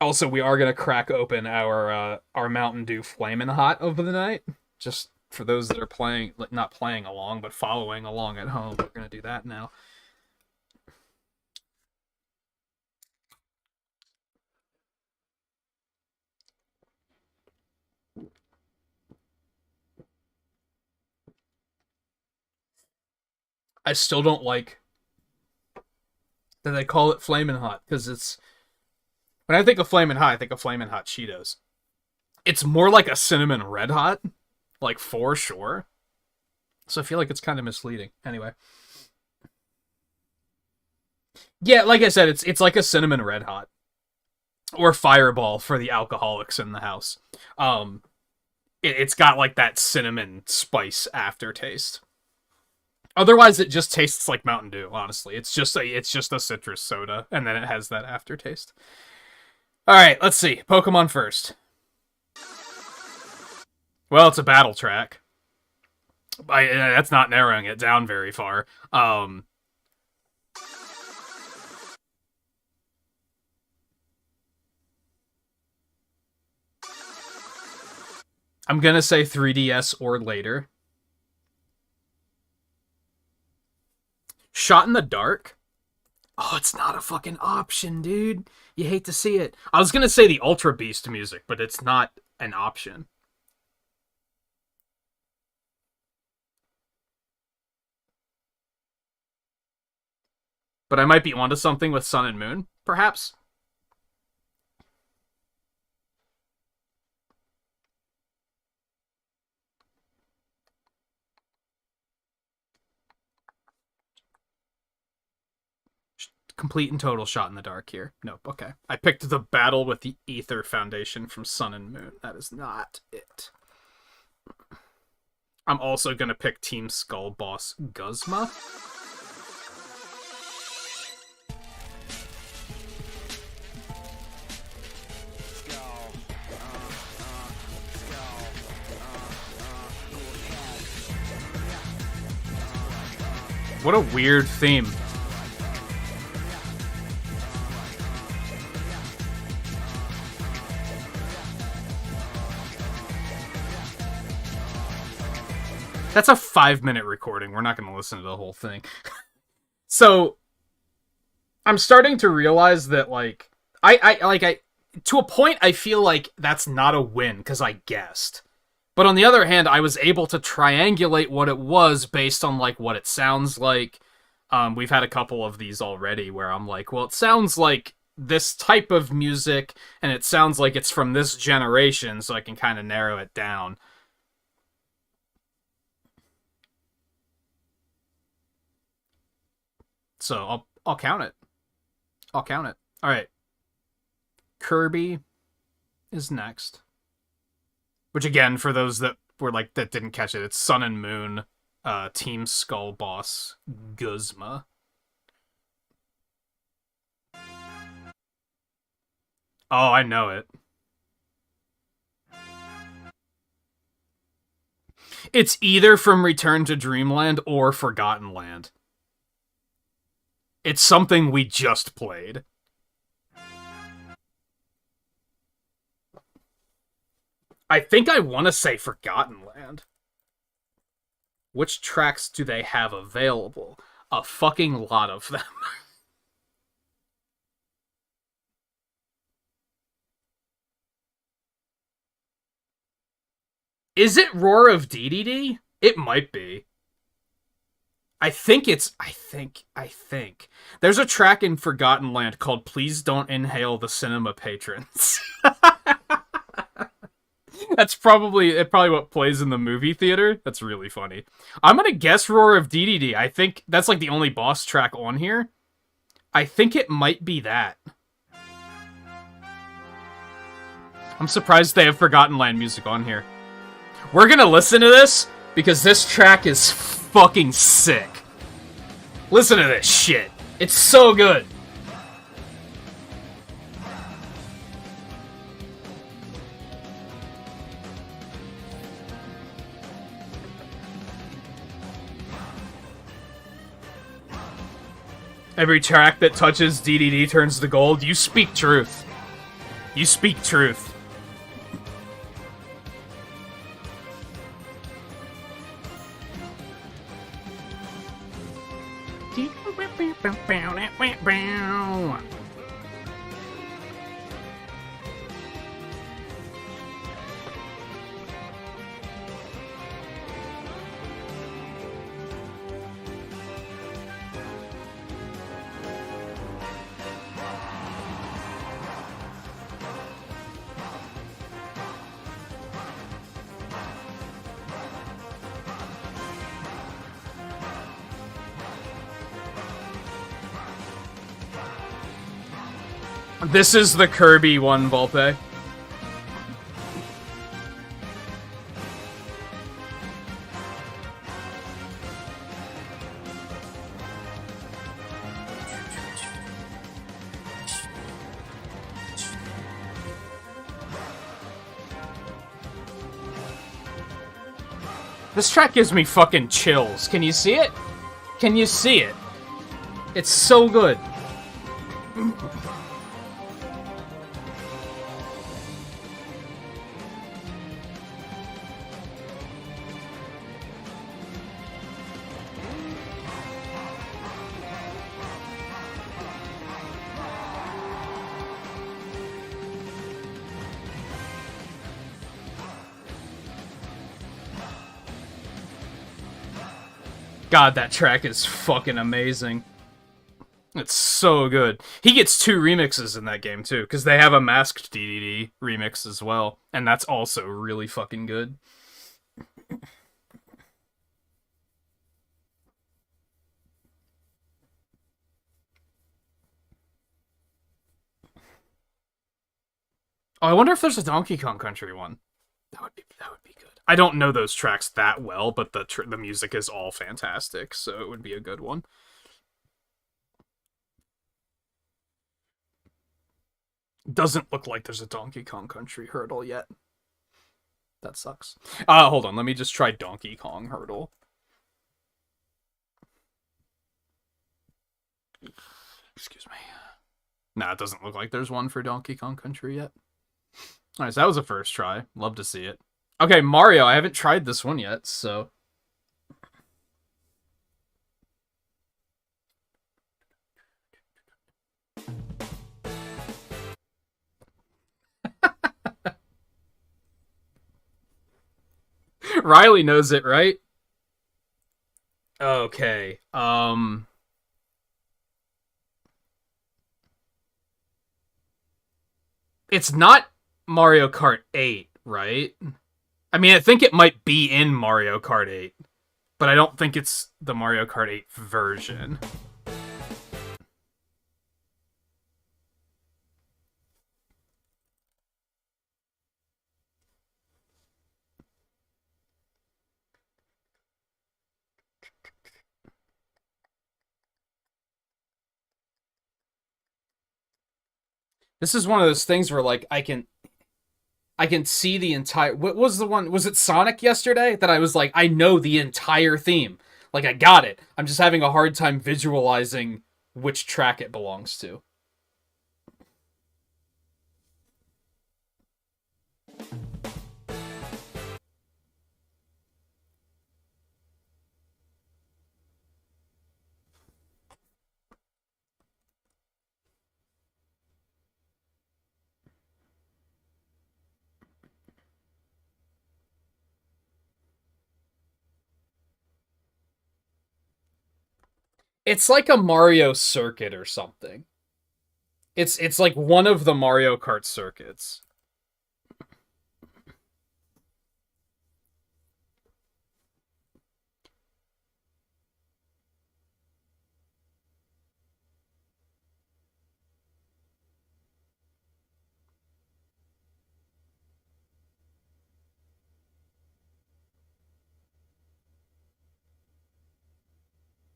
Also, we are gonna crack open our Mountain Dew Flamin' Hot over the night. Just for those that are playing, not playing along, but following along at home, we're gonna do that now. I still don't like that they call it Flamin' Hot, because it's... When I think of Flamin' Hot, I think of Flamin' Hot Cheetos. It's more like a Cinnamon Red Hot, like, for sure. So I feel like it's kind of misleading. Anyway. Yeah, like I said, it's like a Cinnamon Red Hot. Or Fireball for the alcoholics in the house. It's got like that cinnamon spice aftertaste. Otherwise, it just tastes like Mountain Dew, honestly. It's just a citrus soda, and then it has that aftertaste. Alright, let's see. Pokemon first. Well, it's a battle track. That's not narrowing it down very far. I'm gonna say 3DS or later. Shot in the Dark? Oh, it's not a fucking option, dude. You hate to see it. I was gonna say the Ultra Beast music, but it's not an option. But I might be onto something with Sun and Moon, perhaps? Complete and total Shot in the Dark here. Nope, okay. I picked the Battle with the Ether Foundation from Sun and Moon. That is not it. I'm also gonna pick Team Skull Boss Guzma. What a weird theme. That's a 5-minute recording. We're not going to listen to the whole thing. So, I'm starting to realize that, like, I to a point, I feel like that's not a win, because I guessed. But on the other hand, I was able to triangulate what it was based on, like, what it sounds like. We've had a couple of these already where I'm like, well, it sounds like this type of music, and it sounds like it's from this generation, so I can kind of narrow it down. So I'll count it. I'll count it. All right. Kirby is next. Which again, for those that were like that didn't catch it, it's Sun and Moon, Team Skull Boss Guzma. Oh, I know it. It's either from Return to Dreamland or Forgotten Land. It's something we just played. I think I want to say Forgotten Land. Which tracks do they have available? A fucking lot of them. Is it Roar of DDD? It might be. I think. There's a track in Forgotten Land called Please Don't Inhale the Cinema Patrons. That's probably what plays in the movie theater. That's really funny. I'm gonna guess Roar of DDD. I think that's like the only boss track on here. I think it might be that. I'm surprised they have Forgotten Land music on here. We're gonna listen to this because this track is fucking sick. Listen to this shit. It's so good. Every track that touches DDD turns to gold. You speak truth. You speak truth. This is the Kirby one, Volpe. This track gives me fucking chills. Can you see it? Can you see it? It's so good. God, that track is fucking amazing. It's so good. He gets 2 remixes in that game, too, because they have a Masked DDD remix as well, and that's also really fucking good. Oh, I wonder if there's a Donkey Kong Country one. That would be good. I don't know those tracks that well, but the music is all fantastic, so it would be a good one. Doesn't look like there's a Donkey Kong Country hurdle yet. That sucks. Hold on, let me just try Donkey Kong hurdle. Excuse me. Nah, it doesn't look like there's one for Donkey Kong Country yet. Alright, so that was a first try. Love to see it. Okay, Mario, I haven't tried this one yet, so... Riley knows it, right? Okay, It's not Mario Kart 8, right? I mean, I think it might be in Mario Kart 8, but I don't think it's the Mario Kart 8 version. This is one of those things where, like, I can see the entire... What was the one? Was it Sonic yesterday? That I was like, I know the entire theme. Like, I got it. I'm just having a hard time visualizing which track it belongs to. It's like a Mario circuit or something. It's like one of the Mario Kart circuits.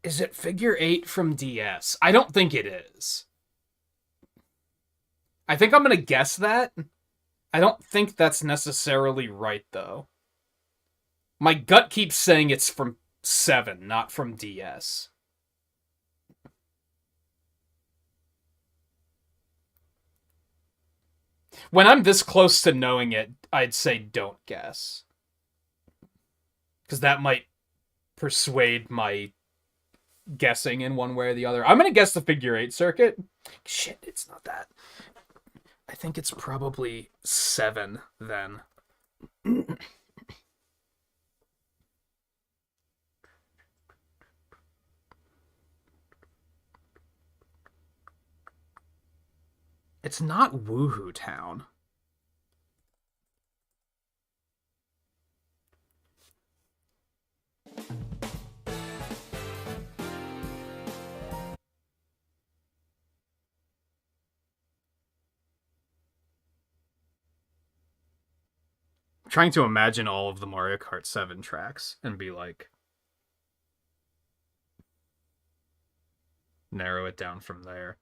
Is it Figure 8 from DS? I don't think it is. I think I'm gonna guess that. I don't think that's necessarily right, though. My gut keeps saying it's from 7, not from DS. When I'm this close to knowing it, I'd say don't guess. Because that might persuade my guessing in one way or the other. I'm gonna guess the Figure 8 circuit. Shit, it's not that. I think it's probably 7 then. It's not Woohoo Town. I'm trying to imagine all of the Mario Kart 7 tracks and be like, narrow it down from there.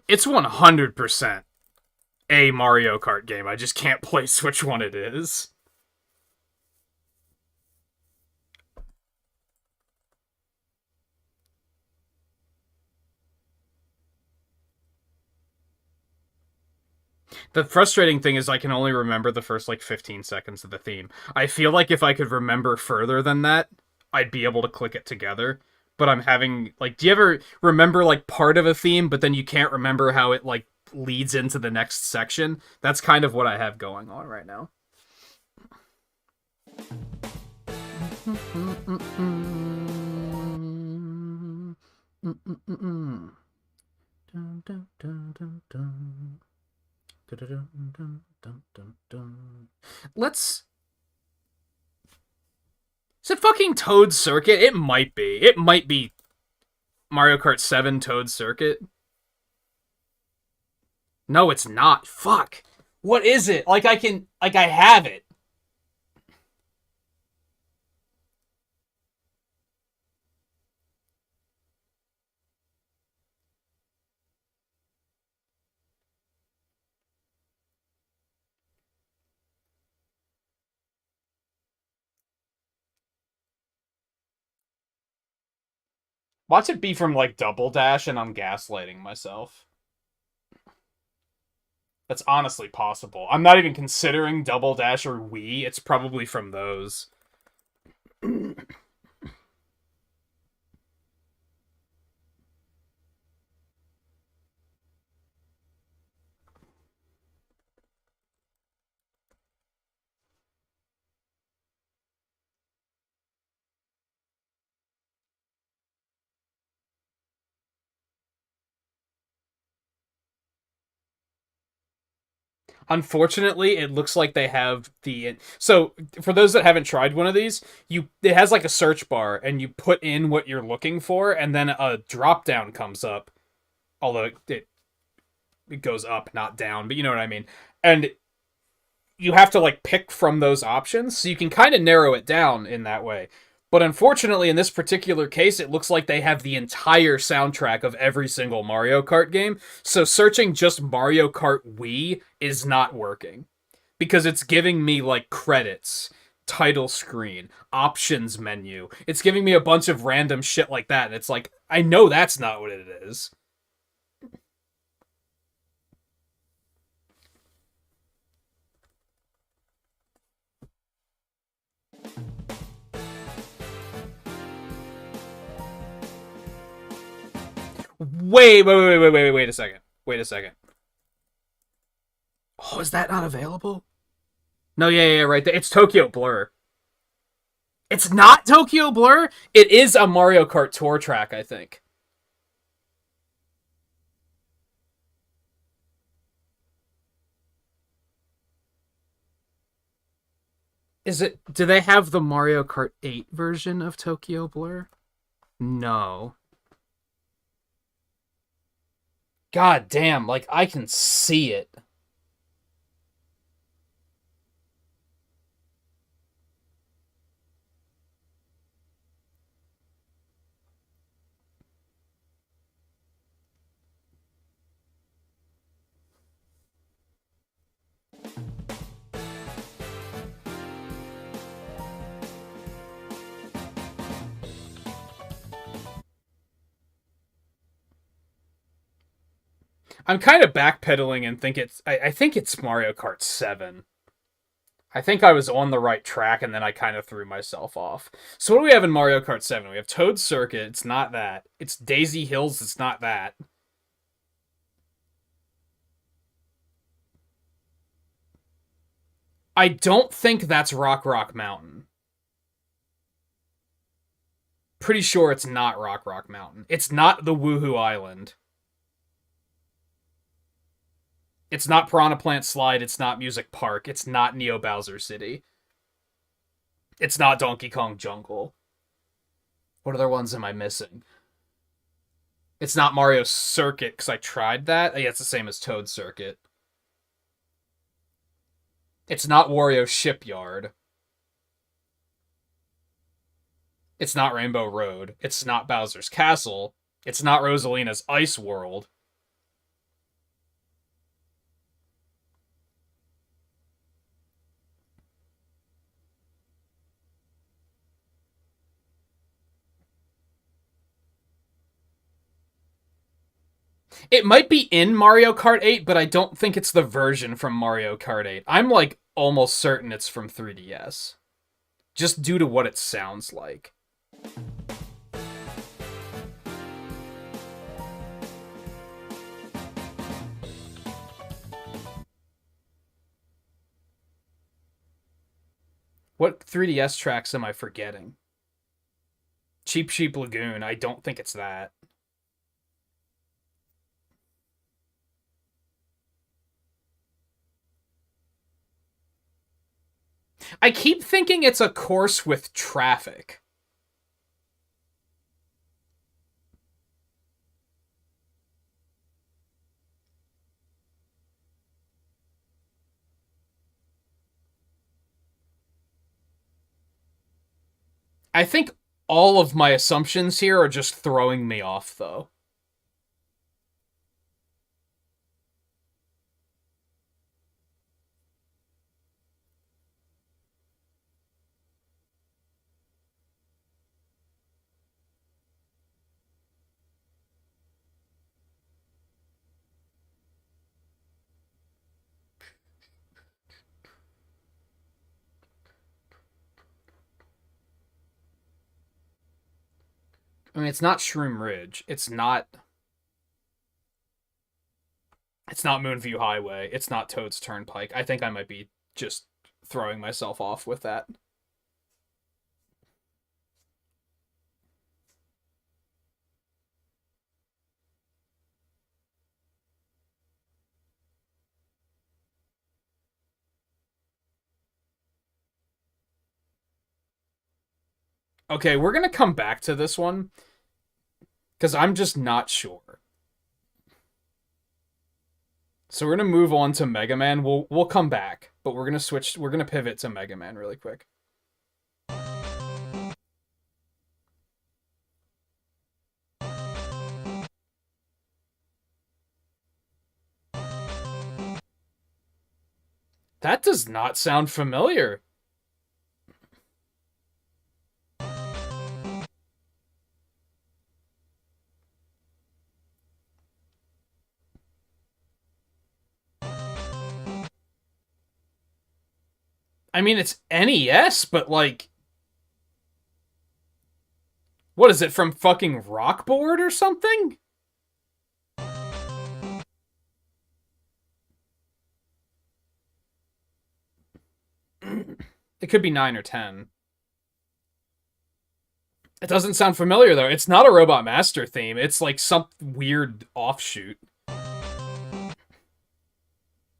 It's 100% a Mario Kart game. I just can't place which one it is. The frustrating thing is I can only remember the first, like, 15 seconds of the theme. I feel like if I could remember further than that, I'd be able to click it together. But I'm having, like, do you ever remember, like, part of a theme, but then you can't remember how it, like, leads into the next section? That's kind of what I have going on right now. Let's... Is it fucking Toad Circuit? It might be. It might be Mario Kart 7 Toad Circuit. No, it's not. Fuck. What is it? Like, I have it. Watch it be from, like, Double Dash and I'm gaslighting myself. That's honestly possible. I'm not even considering Double Dash or Wii. It's probably from those. Unfortunately, it looks like they have the... So, for those that haven't tried one of these, it has like a search bar, and you put in what you're looking for, and then a drop down comes up. Although it goes up, not down, but you know what I mean. And you have to like pick from those options, so you can kind of narrow it down in that way. But unfortunately, in this particular case, it looks like they have the entire soundtrack of every single Mario Kart game. So searching just Mario Kart Wii is not working. Because it's giving me like credits, title screen, options menu. It's giving me a bunch of random shit like that. And it's like, I know that's not what it is. Wait a second. Wait a second. Oh, is that not available? No, yeah, right there. It's Tokyo Blur. It's not Tokyo Blur? It is a Mario Kart Tour track, I think. Is it... Do they have the Mario Kart 8 version of Tokyo Blur? No. God damn, like, I can see it. I'm kind of backpedaling and think it's... I think it's Mario Kart 7. I think I was on the right track, and then I kind of threw myself off. So what do we have in Mario Kart 7? We have Toad Circuit, it's not that. It's Daisy Hills, it's not that. I don't think that's Rock Mountain. Pretty sure it's not Rock Mountain. It's not the Woohoo Island. It's not Piranha Plant Slide, it's not Music Park, it's not Neo Bowser City. It's not Donkey Kong Jungle. What other ones am I missing? It's not Mario Circuit, because I tried that. Yeah, it's the same as Toad Circuit. It's not Wario Shipyard. It's not Rainbow Road. It's not Bowser's Castle. It's not Rosalina's Ice World. It might be in Mario Kart 8, but I don't think it's the version from Mario Kart 8. I'm like almost certain it's from 3DS. Just due to what it sounds like. What 3DS tracks am I forgetting? Cheap Sheep Lagoon. I don't think it's that. I keep thinking it's a course with traffic. I think all of my assumptions here are just throwing me off, though. I mean, it's not Shroom Ridge. It's not Moonview Highway. It's not Toad's Turnpike. I think I might be just throwing myself off with that. Okay, we're gonna come back to this one because I'm just not sure. So we're gonna move on to Mega Man. We'll come back, but we're gonna switch. We're gonna pivot to Mega Man really quick. That does not sound familiar. I mean, it's NES, but like, what is it from fucking Rockboard or something? It could be 9 or 10. It doesn't sound familiar, though. It's not a Robot Master theme. It's like some weird offshoot.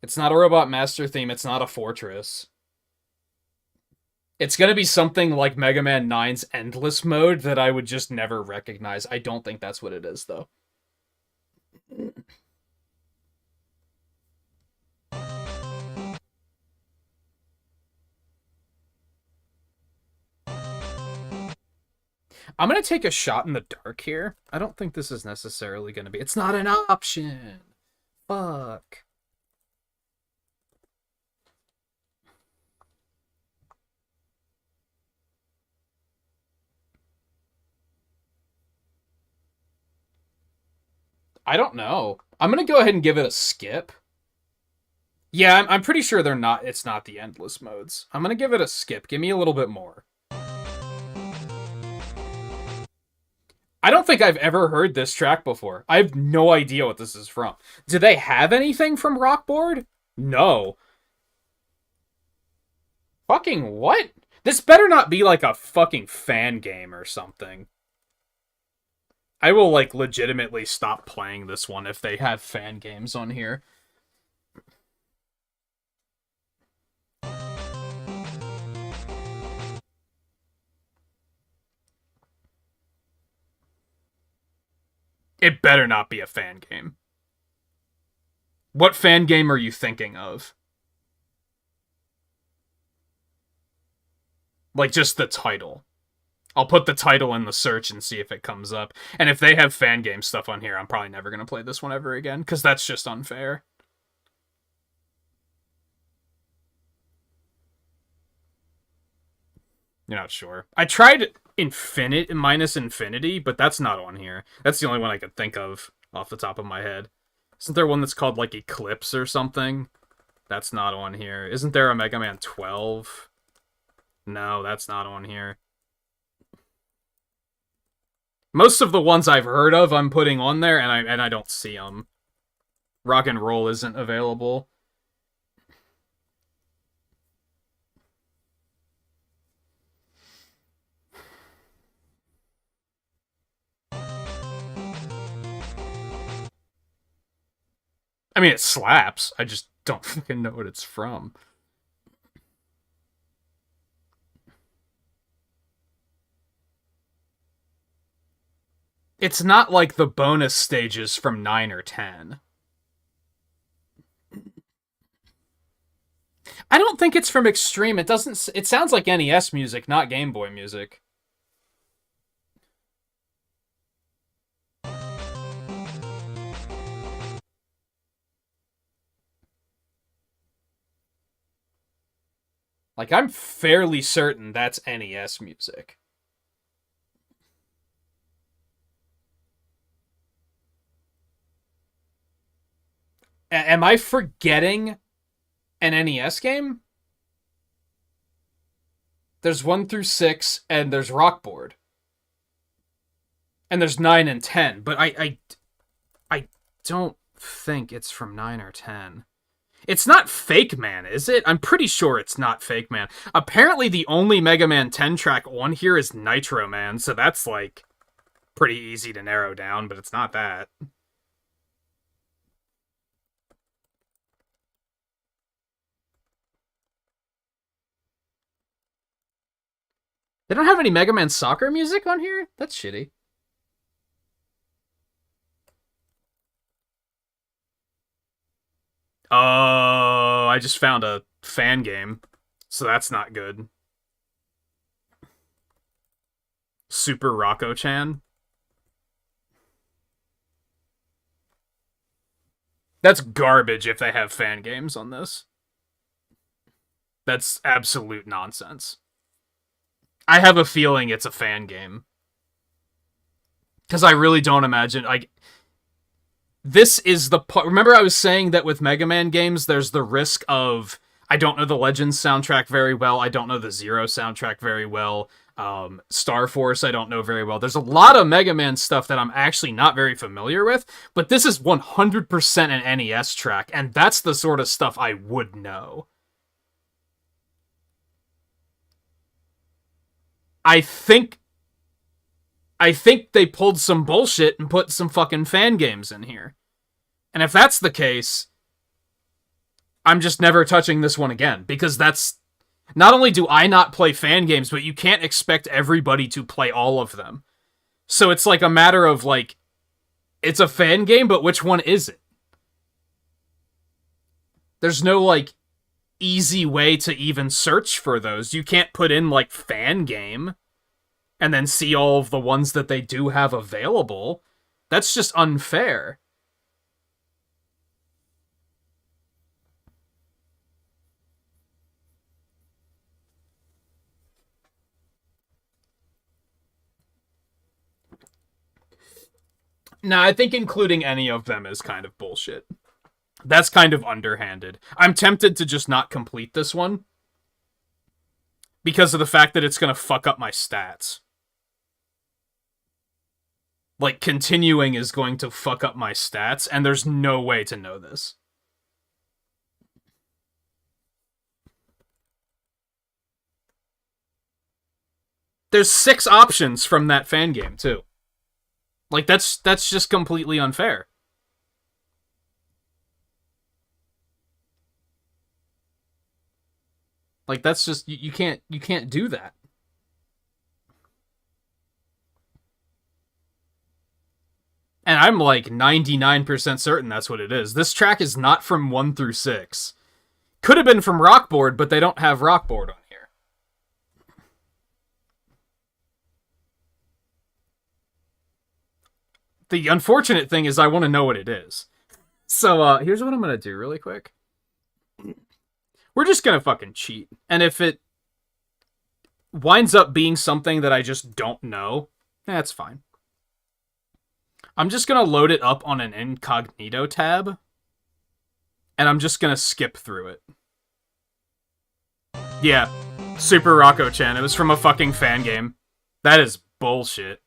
It's not a Robot Master theme. It's not a Fortress. It's gonna be something like Mega Man 9's Endless Mode that I would just never recognize. I don't think that's what it is, though. I'm gonna take a shot in the dark here. I don't think this is necessarily gonna be... It's not an option! Fuck. I don't know. I'm gonna go ahead and give it a skip. Yeah, I'm pretty sure they're not. It's not the endless modes. I'm gonna give it a skip. Give me a little bit more. I don't think I've ever heard this track before. I have no idea what this is from. Do they have anything from Rockboard? No. Fucking what? This better not be like a fucking fan game or something. I will like legitimately stop playing this one if they have fan games on here. It better not be a fan game. What fan game are you thinking of? Like, just the title. I'll put the title in the search and see if it comes up. And if they have fan game stuff on here, I'm probably never going to play this one ever again, because that's just unfair. You're not sure. I tried Infinite minus Infinity, but that's not on here. That's the only one I could think of. off the top of my head. Isn't there one that's called, like, Eclipse or something? That's not on here. Isn't there a Mega Man 12? No, that's not on here. Most of the ones I've heard of, I'm putting on there, and I don't see them. Rock and Roll isn't available. I mean, it slaps. I just don't fucking know what it's from. It's not like the bonus stages from 9 or 10. I don't think it's from Extreme. It doesn't. It sounds like NES music, not Game Boy music. Like, I'm fairly certain that's NES music. Am I forgetting an NES game? There's 1 through 6, and there's Rock Board. And there's 9 and 10, but I don't think it's from 9 or 10. It's not Fake Man, is it? I'm pretty sure it's not Fake Man. Apparently the only Mega Man 10 track on here is Nitro Man, so that's, like, pretty easy to narrow down, but it's not that. They don't have any Mega Man Soccer music on here? That's shitty. Oh, I just found a fan game, so that's not good. Super Rocco-chan. That's garbage if they have fan games on this. That's absolute nonsense. I have a feeling it's a fan game. Because I really don't imagine, like... This is the part... Remember I was saying that with Mega Man games, there's the risk of... I don't know the Legends soundtrack very well. I don't know the Zero soundtrack very well. Star Force, I don't know very well. There's a lot of Mega Man stuff that I'm actually not very familiar with, but this is 100% an NES track, and that's the sort of stuff I would know. I think they pulled some bullshit and put some fucking fan games in here. And if that's the case, I'm just never touching this one again, because that's... Not only do I not play fan games, but you can't expect everybody to play all of them. So it's like a matter of, like, it's a fan game, but which one is it? There's no, like, easy way to even search for those. You can't put in, like, fan game and then see all of the ones that they do have available. That's just unfair. Nah, I think including any of them is kind of bullshit. That's kind of underhanded. I'm tempted to just not complete this one because of the fact that it's going to fuck up my stats. Like, continuing is going to fuck up my stats, and there's no way to know this. There's 6 options from that fan game, too. Like, that's just completely unfair. Like, that's just... You can't do that. And I'm like 99% certain that's what it is. This track is not from 1 through 6. Could have been from Rock Board, but they don't have Rock Board on here. The unfortunate thing is I want to know what it is. So, here's what I'm going to do really quick. We're just going to fucking cheat. And if it winds up being something that I just don't know, that's fine. I'm just gonna load it up on an incognito tab, and I'm just gonna skip through it. Yeah, Super Rocco-chan. It was from a fucking fan game. That is bullshit.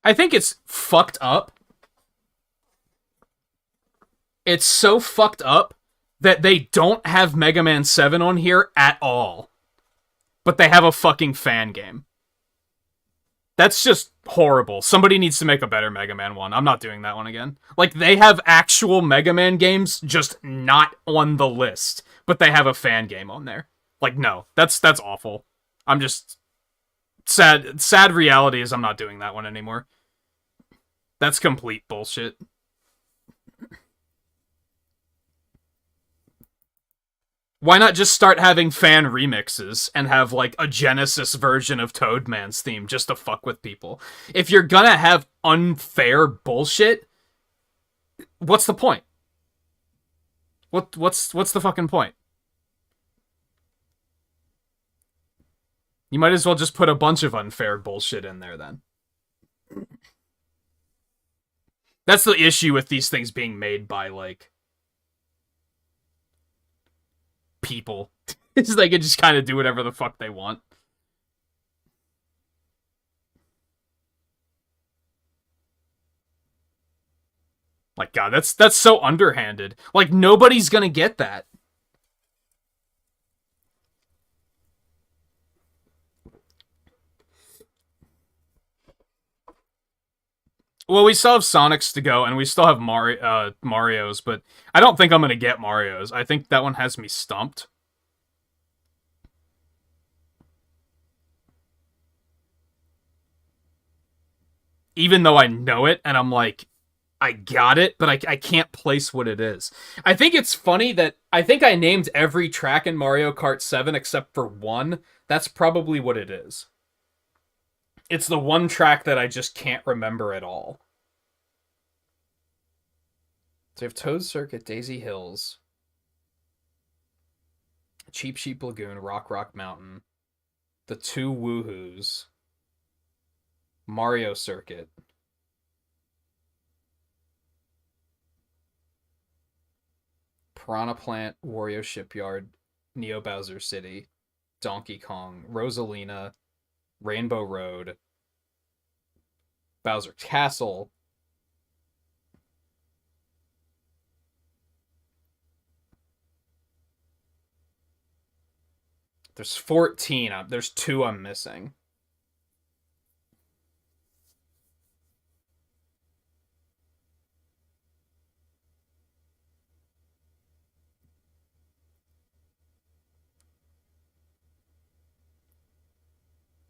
I think it's fucked up. It's so fucked up that they don't have Mega Man 7 on here at all. But they have a fucking fan game. That's just horrible. Somebody needs to make a better Mega Man one. I'm not doing that one again. Like, they have actual Mega Man games, just not on the list. But they have a fan game on there. Like, no. That's awful. I'm just... Sad reality is I'm not doing that one anymore. That's complete bullshit. Why not just start having fan remixes and have, like, a Genesis version of Toadman's theme just to fuck with people? If you're gonna have unfair bullshit, what's the point? What's the fucking point? You might as well just put a bunch of unfair bullshit in there, then. That's the issue with these things being made by, like, people. It's they can just kind of do whatever the fuck they want. Like, God, that's so underhanded. Like, nobody's gonna get that. Well, we still have Sonics to go, and we still have Mario's, but I don't think I'm gonna get Mario's. I think that one has me stumped. Even though I know it, and I'm like, I got it, but I can't place what it is. I think it's funny that I think I named every track in Mario Kart 7 except for one. That's probably what it is. It's the one track that I just can't remember at all. So we have Toad Circuit, Daisy Hills, Cheap Sheep Lagoon, Rock Mountain, the two Woohoos, Mario Circuit, Piranha Plant, Wario Shipyard, Neo Bowser City, Donkey Kong, Rosalina, Rainbow Road, Bowser Castle, there's 14. There's 2 I'm missing.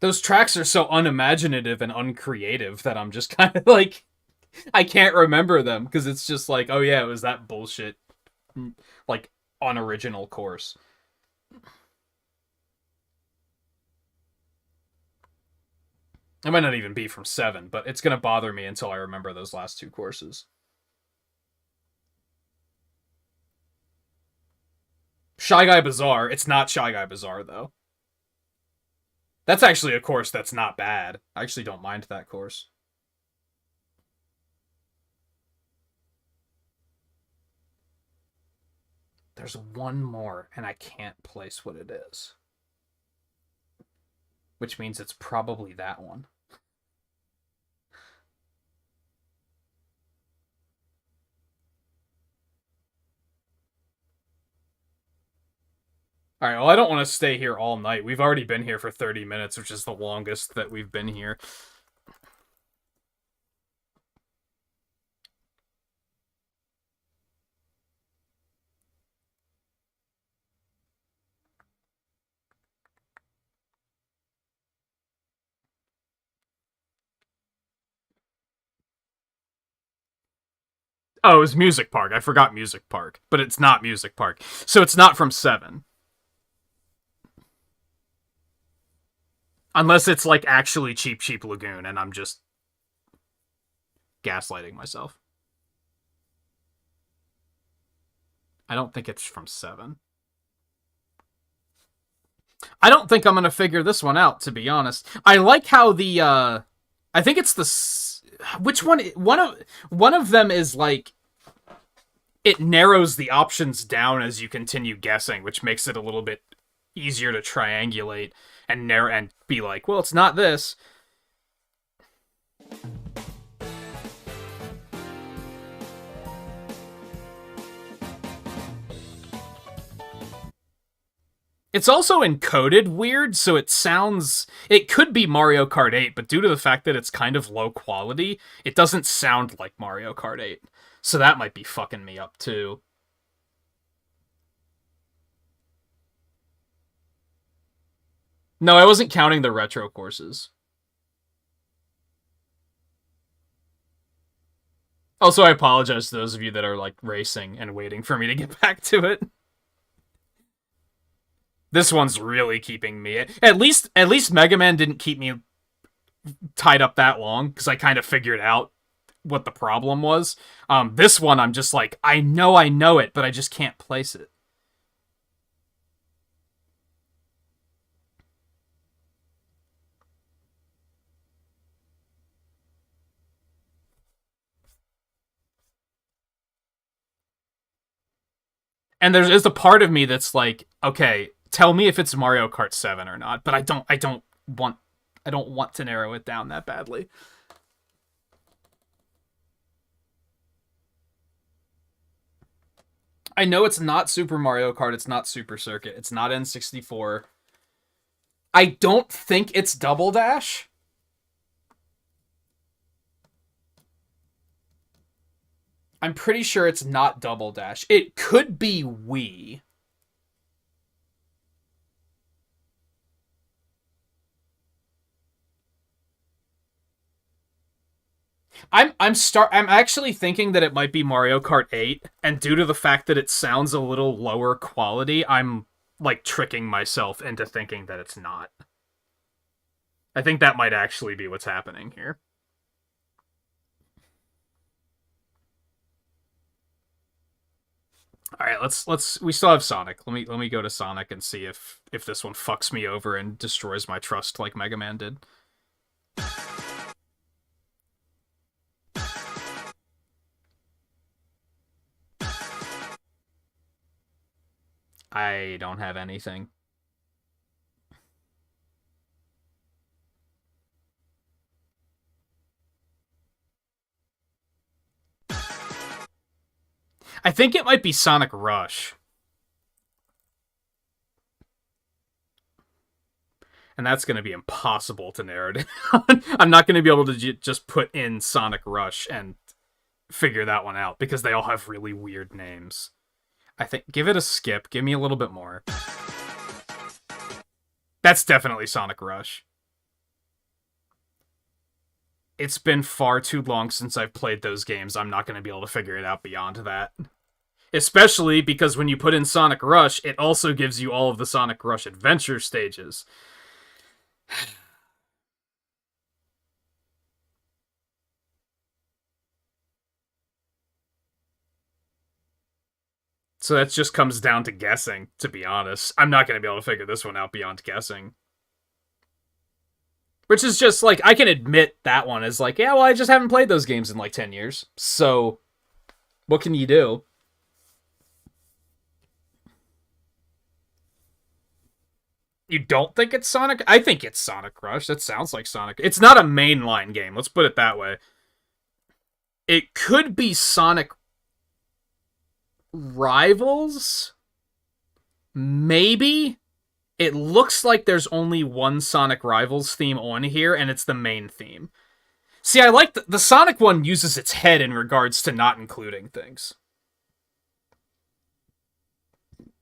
Those tracks are so unimaginative and uncreative that I'm just kind of like, I can't remember them because it's just like, oh yeah, it was that bullshit, like, unoriginal course. It might not even be from 7, but it's gonna bother me until I remember those last 2 courses. Shy Guy Bazaar, it's not Shy Guy Bazaar, though. That's actually a course that's not bad. I actually don't mind that course. There's one more, and I can't place what it is. Which means it's probably that one. Alright, well, I don't want to stay here all night. We've already been here for 30 minutes, which is the longest that we've been here. Oh, it was Music Park. I forgot Music Park. But it's not Music Park. So it's not from 7. Unless it's, like, actually Cheap Cheap Lagoon, and I'm just gaslighting myself. I don't think it's from 7. I don't think I'm going to figure this one out, to be honest. I like how the, I think it's the... Which one? One of them is, like... It narrows the options down as you continue guessing, which makes it a little bit easier to triangulate and be like, well, it's not this. It's also encoded weird, so it sounds... It could be Mario Kart 8, but due to the fact that it's kind of low quality, it doesn't sound like Mario Kart 8. So that might be fucking me up, too. No, I wasn't counting the retro courses. Also, I apologize to those of you that are, like, racing and waiting for me to get back to it. This one's really keeping me... At least Mega Man didn't keep me tied up that long, because I kind of figured out what the problem was. This one, I'm just like, I know it, but I just can't place it. And there's a part of me that's like, okay, tell me if it's Mario Kart 7 or not, but I don't want to narrow it down that badly. I know it's not Super Mario Kart, it's not Super Circuit, it's not N64. I don't think it's Double Dash. I'm pretty sure it's not Double Dash. It could be Wii. I'm actually thinking that it might be Mario Kart 8, and due to the fact that it sounds a little lower quality, I'm like tricking myself into thinking that it's not. I think that might actually be what's happening here. All right, we still have Sonic. Let me go to Sonic and see if this one fucks me over and destroys my trust like Mega Man did. I don't have anything. I think it might be Sonic Rush. And that's going to be impossible to narrow down. I'm not going to be able to just put in Sonic Rush and figure that one out, because they all have really weird names. I think, give it a skip. Give me a little bit more. That's definitely Sonic Rush. It's been far too long since I've played those games. I'm not going to be able to figure it out beyond that. Especially because when you put in Sonic Rush, it also gives you all of the Sonic Rush adventure stages. So that just comes down to guessing, to be honest. I'm not going to be able to figure this one out beyond guessing. Which is just, like, I can admit that one is like, yeah, well, I just haven't played those games in, like, 10 years. So, what can you do? You don't think it's Sonic? I think it's Sonic Rush. That sounds like Sonic. It's not a mainline game, let's put it that way. It could be Sonic Rivals? Maybe? It looks like there's only one Sonic Rivals theme on here, and it's the main theme. See, I like the Sonic one uses its head in regards to not including things.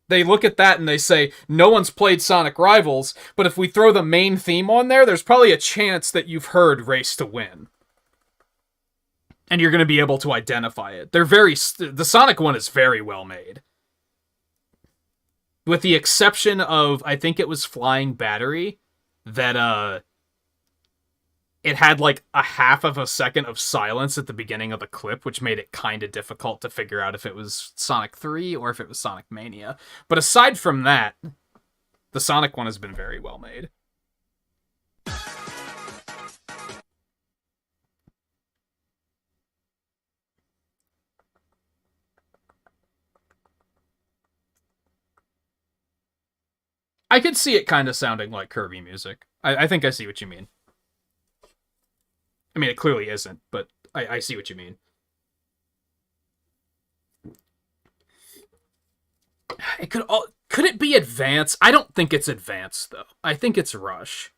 They look at that and they say, no one's played Sonic Rivals, but if we throw the main theme on there, there's probably a chance that you've heard Race to Win. and you're going to be able to identify it. The Sonic one is very well made. With the exception of, I think it was Flying Battery, that, it had like a half of a second of silence at the beginning of the clip, which made it kind of difficult to figure out if it was Sonic 3 or if it was Sonic Mania. But aside from that, the Sonic one has been very well made. I could see it kind of sounding like Kirby music. I think I see what you mean. I mean, it clearly isn't, but I see what you mean. Could it be Advance? I don't think it's Advance, though. I think it's Rush.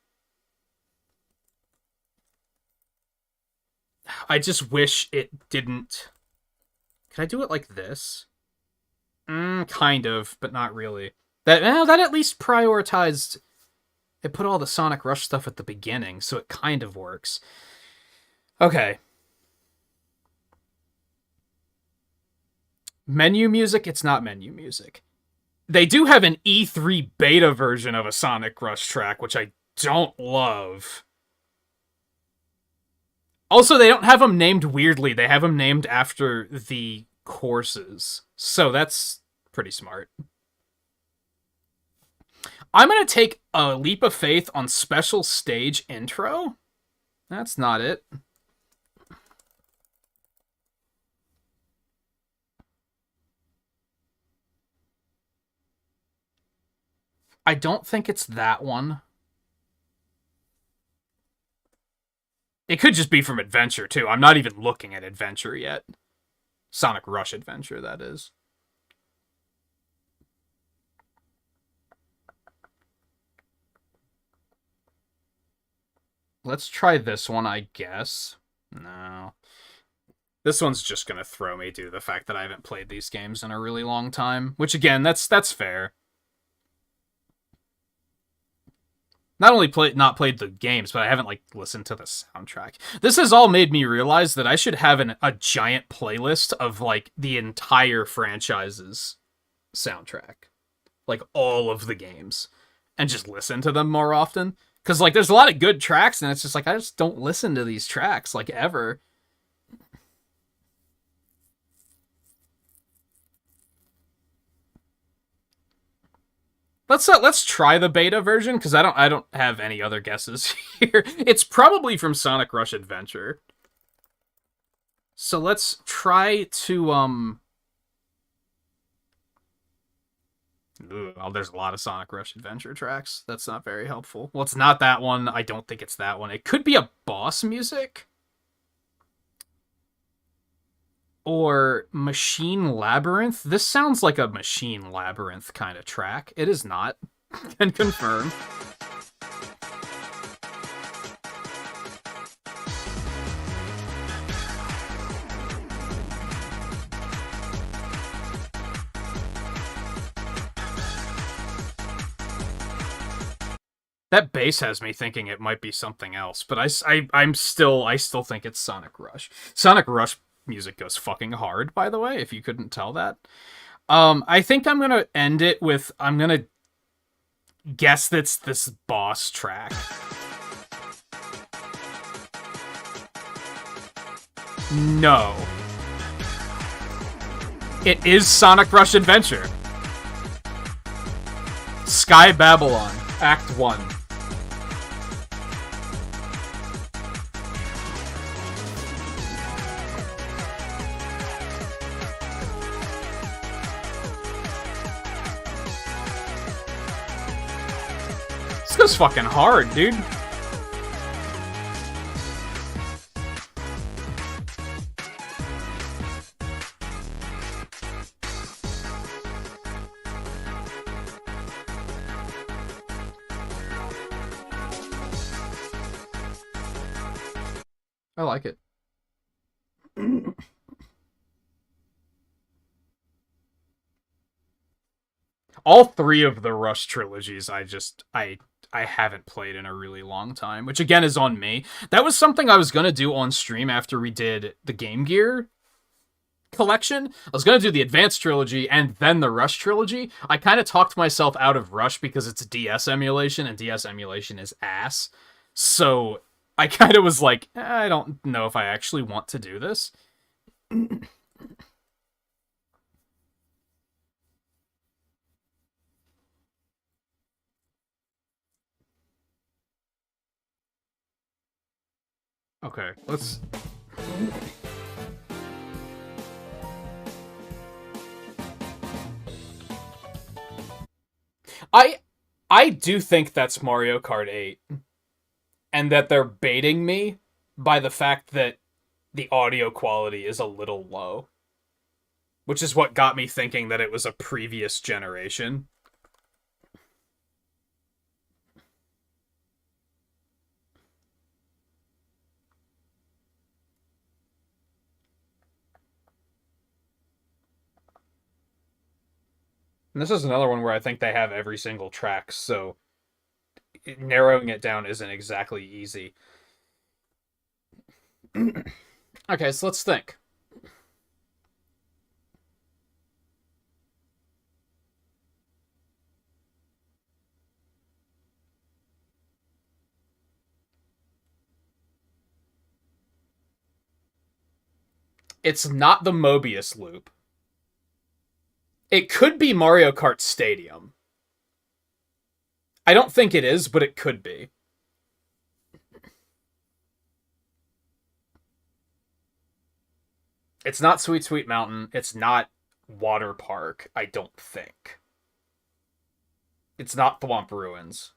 I just wish it didn't... Can I do it like this? Kind of, but not really. That at least prioritized... It put all the Sonic Rush stuff at the beginning, so it kind of works. Okay. Menu music, it's not menu music. They do have an E3 beta version of a Sonic Rush track, which I don't love. Also, they don't have them named weirdly. They have them named after the courses. So that's pretty smart. I'm going to take a leap of faith on special stage intro. That's not it. I don't think it's that one. It could just be from Adventure, too. I'm not even looking at Adventure yet. Sonic Rush Adventure, that is. Let's try this one, I guess. No. This one's just gonna throw me due to the fact that I haven't played these games in a really long time. Which, again, that's fair. Not only not played the games, but I haven't, like, listened to the soundtrack. This has all made me realize that I should have a giant playlist of, like, the entire franchise's soundtrack. Like, all of the games. And just listen to them more often. Because, like, there's a lot of good tracks, and it's just like, I just don't listen to these tracks, like, ever. Let's try the beta version, because I don't have any other guesses here. It's probably from Sonic Rush Adventure. So let's try to, oh, there's a lot of Sonic Rush Adventure tracks. That's not very helpful. Well, it's not that one. I don't think it's that one. It could be a boss music. Or Machine Labyrinth. This sounds like a Machine Labyrinth kind of track. It is not. Can confirm. That bass has me thinking it might be something else, but I still think it's Sonic Rush. Sonic Rush music goes fucking hard, by the way, if you couldn't tell that. I think I'm gonna end it with, I'm gonna guess that's this boss track. No. It is Sonic Rush Adventure. Sky Babylon, Act 1. This goes fucking hard, dude. I like it. All three of the Rush trilogies, I I haven't played in a really long time, which again is on me. That was something I was gonna do on stream after we did the Game Gear collection. I was gonna do the Advanced trilogy and then the Rush trilogy. I kind of talked myself out of Rush because it's DS emulation, and DS emulation is ass. So I kind of was like, I don't know if I actually want to do this. Okay, let's... I do think that's Mario Kart 8. And that they're baiting me by the fact that the audio quality is a little low. Which is what got me thinking that it was a previous generation. And this is another one where I think they have every single track, so narrowing it down isn't exactly easy. Okay, so let's think. It's not the Mobius loop. It could be Mario Kart Stadium. I don't think it is, but it could be. It's not Sweet Sweet Mountain. It's not Water Park, I don't think. It's not Thwomp Ruins.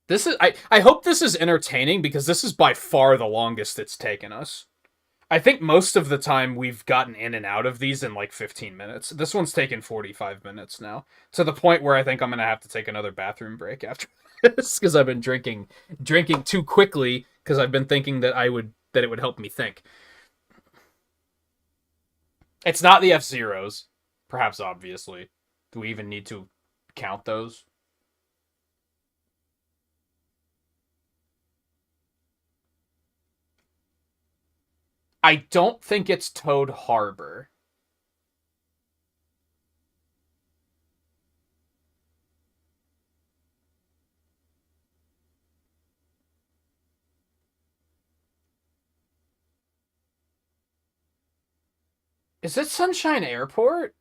This is I hope this is entertaining because this is by far the longest it's taken us. I think most of the time we've gotten in and out of these in like 15 minutes. This one's taken 45 minutes now. To the point where I think I'm going to have to take another bathroom break after this because I've been drinking too quickly because I've been thinking that it would help me think. It's not the F-Zeros, perhaps obviously. Do we even need to count those? I don't think it's Toad Harbor. Is it Sunshine Airport?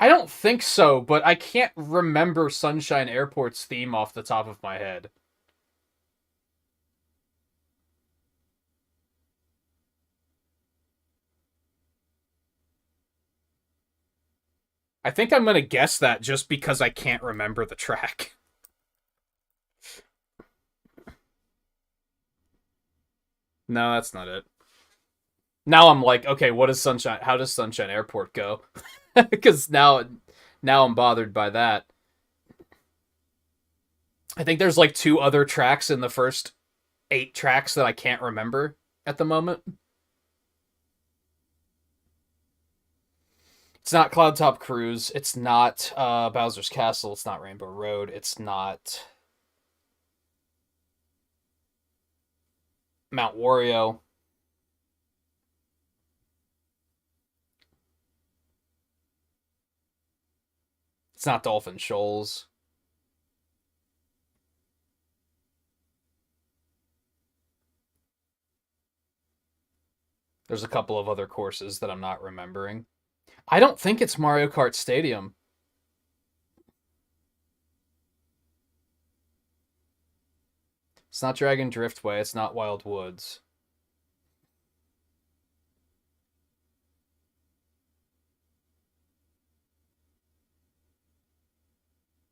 I don't think so, but I can't remember Sunshine Airport's theme off the top of my head. I think I'm going to guess that just because I can't remember the track. No, that's not it. Now I'm like, okay, how does Sunshine Airport go? Because now I'm bothered by that. I think there's like 2 other tracks in the first 8 tracks that I can't remember at the moment. It's not Cloud Top Cruise. It's not Bowser's Castle. It's not Rainbow Road. It's not Mount Wario. It's not Dolphin Shoals. There's a couple of other courses that I'm not remembering. I don't think it's Mario Kart Stadium. It's not Dragon Driftway. It's not Wild Woods.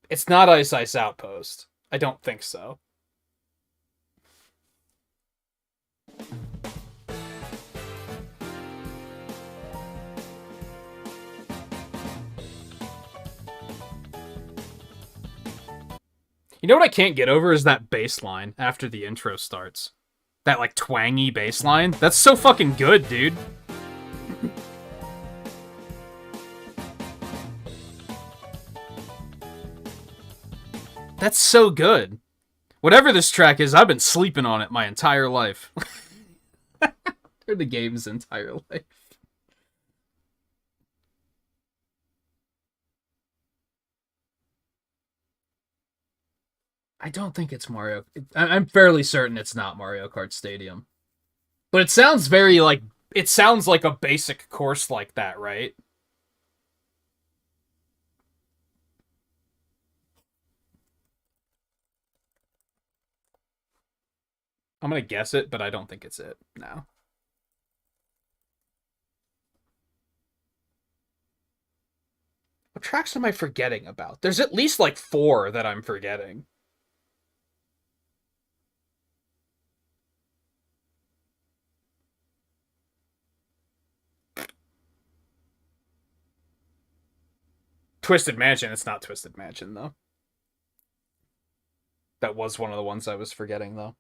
It's not Ice Ice Outpost. I don't think so. You know what I can't get over is that bass line after the intro starts. That, like, twangy bass line. That's so fucking good, dude. That's so good. Whatever this track is, I've been sleeping on it my entire life. Or the game's entire life. I don't think it's Mario. I'm fairly certain it's not Mario Kart Stadium. But it sounds very like... It sounds like a basic course like that, right? I'm gonna guess it, but I don't think it's it now. What tracks am I forgetting about? There's at least like 4 that I'm forgetting. Twisted Mansion. It's not Twisted Mansion, though. That was one of the ones I was forgetting, though.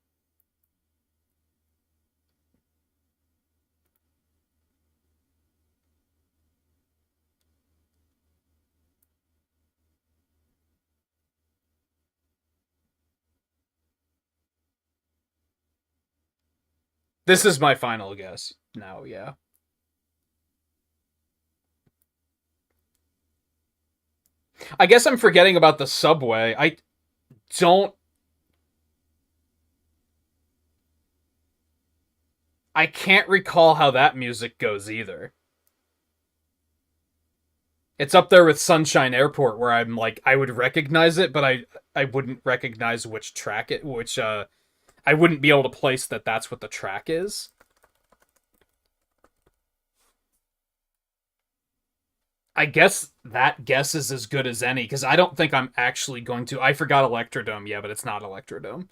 This is my final guess. No, yeah. I guess I'm forgetting about the subway. I don't... I can't recall how that music goes either. It's up there with Sunshine Airport, where I'm like, I would recognize it, but I wouldn't recognize which track it... I wouldn't be able to place that that's what the track is. I guess that guess is as good as any, because I don't think I'm actually going to... I forgot Electrodome, yeah, but it's not Electrodome.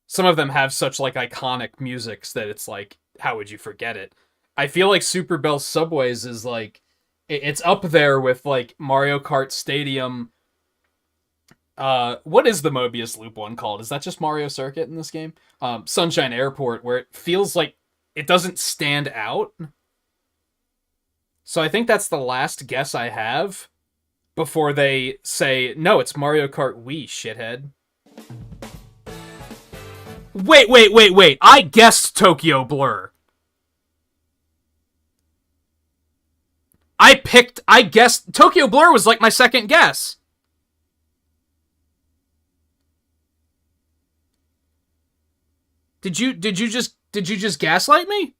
Some of them have such, like, iconic musics that it's like, how would you forget it? I feel like Super Bell Subways is, like... It's up there with, like, Mario Kart Stadium. What is the Mobius Loop one called? Is that just Mario Circuit in this game? Sunshine Airport, where it feels like it doesn't stand out. So I think that's the last guess I have before they say, no, it's Mario Kart Wii, shithead. Wait. I guessed Tokyo Blur. I guessed... Tokyo Blur was like my second guess. Did you just gaslight me?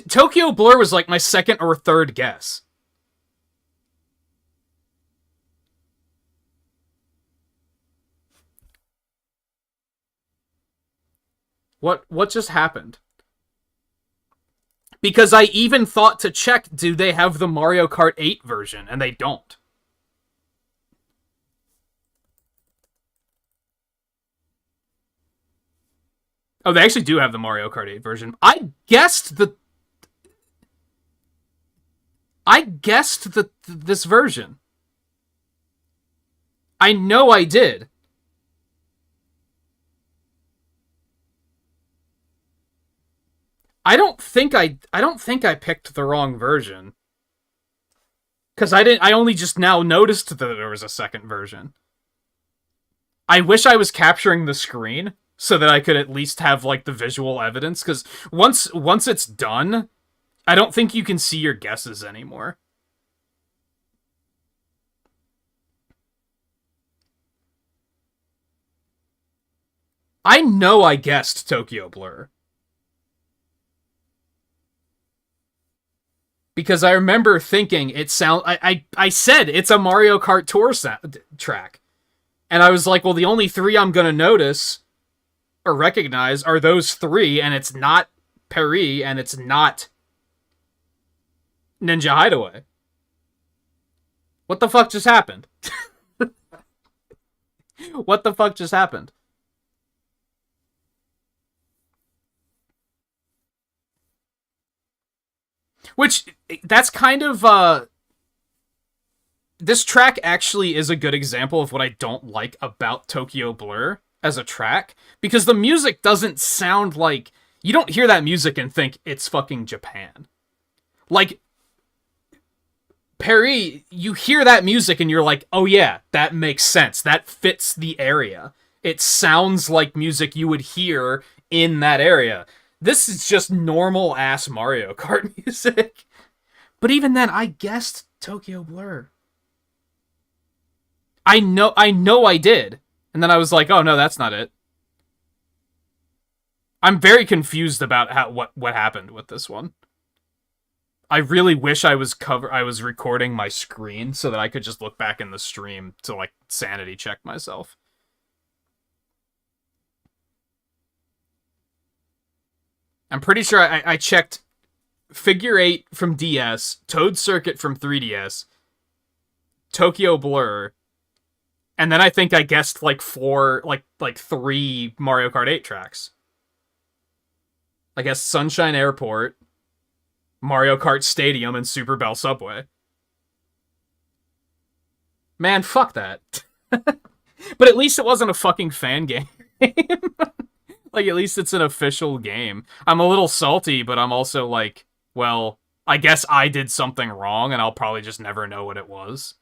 Tokyo Blur was like my second or third guess. What just happened? Because I even thought to check, do they have the Mario Kart 8 version, and they don't. Oh, they actually do have the Mario Kart 8 version. I guessed this version. I know I did. I don't think I picked the wrong version. Cuz I only just now noticed that there was a second version. I wish I was capturing the screen so that I could at least have, like, the visual evidence, cuz once it's done, I don't think you can see your guesses anymore. I know I guessed Tokyo Blur. Because I remember thinking I said it's a Mario Kart Tour track. And I was like, well, the only 3 I'm going to notice or recognize are those 3, and it's not Paris, and it's not Ninja Hideaway. What the fuck just happened? What the fuck just happened? Which, that's kind of, this track actually is a good example of what I don't like about Tokyo Blur as a track, because the music doesn't sound like... You don't hear that music and think, it's fucking Japan. Like, Perry, you hear that music and you're like, oh yeah, that makes sense. That fits the area. It sounds like music you would hear in that area. This is just normal ass Mario Kart music. But even then, I guessed Tokyo Blur. I know I did. And then I was like, oh no, that's not it. I'm very confused about what happened with this one. I really wish I was recording my screen so that I could just look back in the stream to like sanity check myself. I'm pretty sure I checked Figure 8 from DS, Toad Circuit from 3DS, Tokyo Blur, and then I think I guessed like three Mario Kart 8 tracks. I guess Sunshine Airport, Mario Kart Stadium, and Super Bell Subway. Man, fuck that. But at least it wasn't a fucking fan game. Like, at least it's an official game. I'm a little salty, but I'm also like, well, I guess I did something wrong, and I'll probably just never know what it was.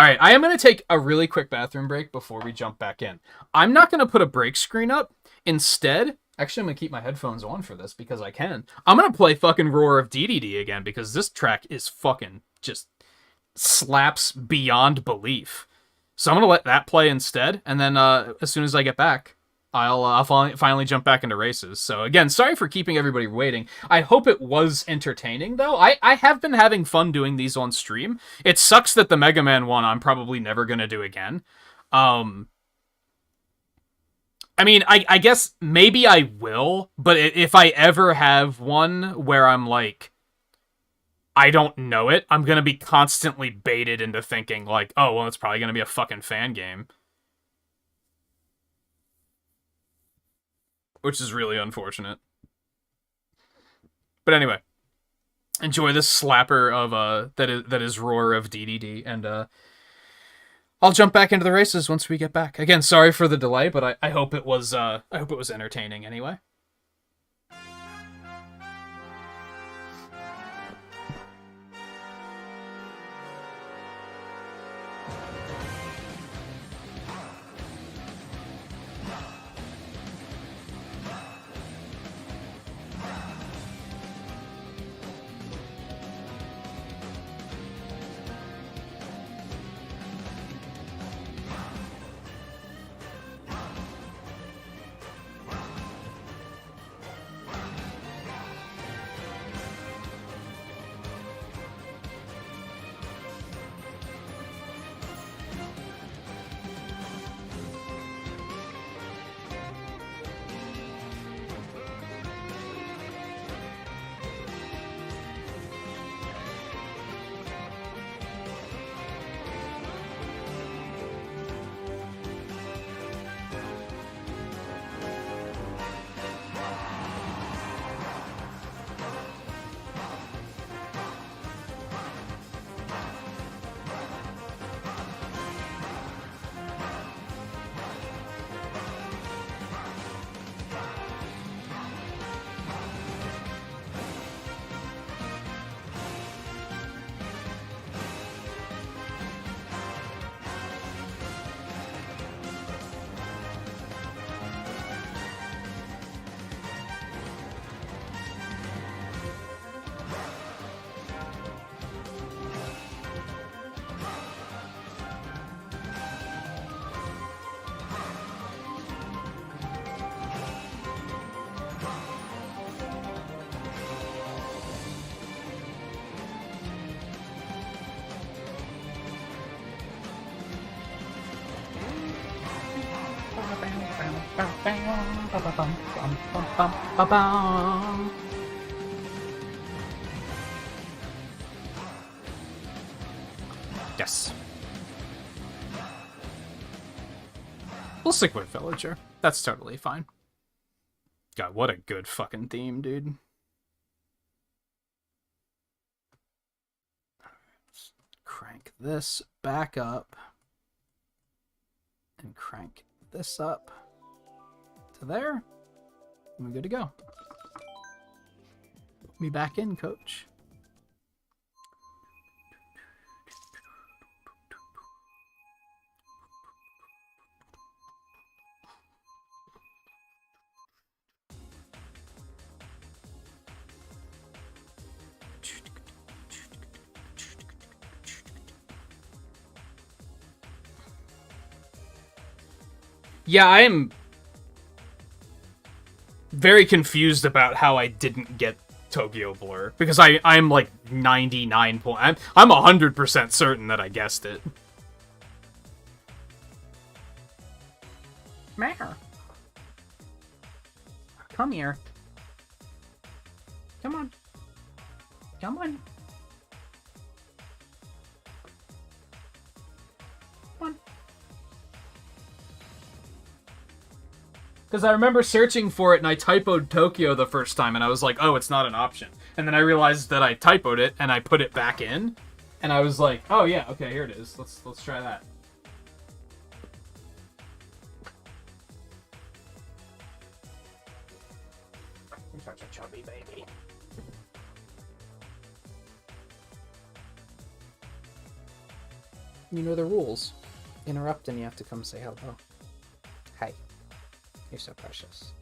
Alright, I am going to take a really quick bathroom break before we jump back in. I'm not going to put a break screen up. Instead, actually, I'm going to keep my headphones on for this because I can. I'm going to play fucking Roar of DDD again because this track is fucking just slaps beyond belief. So I'm going to let that play instead, and then as soon as I get back, I'll finally jump back into races. So again, sorry for keeping everybody waiting. I hope it was entertaining, though. I have been having fun doing these on stream. It sucks that the Mega Man one I'm probably never going to do again. I mean, I guess maybe I will, but if I ever have one where I'm like, I don't know it, I'm going to be constantly baited into thinking like, oh, well, it's probably going to be a fucking fan game. Which is really unfortunate. But anyway, enjoy this slapper of that is Roar of DDD, and I'll jump back into the races once we get back. Again, sorry for the delay, but I hope it was entertaining anyway. Yes. We'll stick with Villager. That's totally fine. God, what a good fucking theme, dude. Let's crank this back up. And crank this up to there. And we're good to go. Me back in, coach. Yeah, I am very confused about how I didn't get Tokyo Blur, because I'm like 99 point. I'm 100% certain that I guessed it. Mare. Come here. Come on. Come on. Come on. Because I remember searching for it and I typoed Tokyo the first time and I was like, oh, it's not an option. And then I realized that I typoed it and I put it back in. And I was like, oh yeah, okay, here it is. Let's try that. You're such a chubby baby. You know the rules. Interrupt and you have to come say hello. Hi. You're so precious.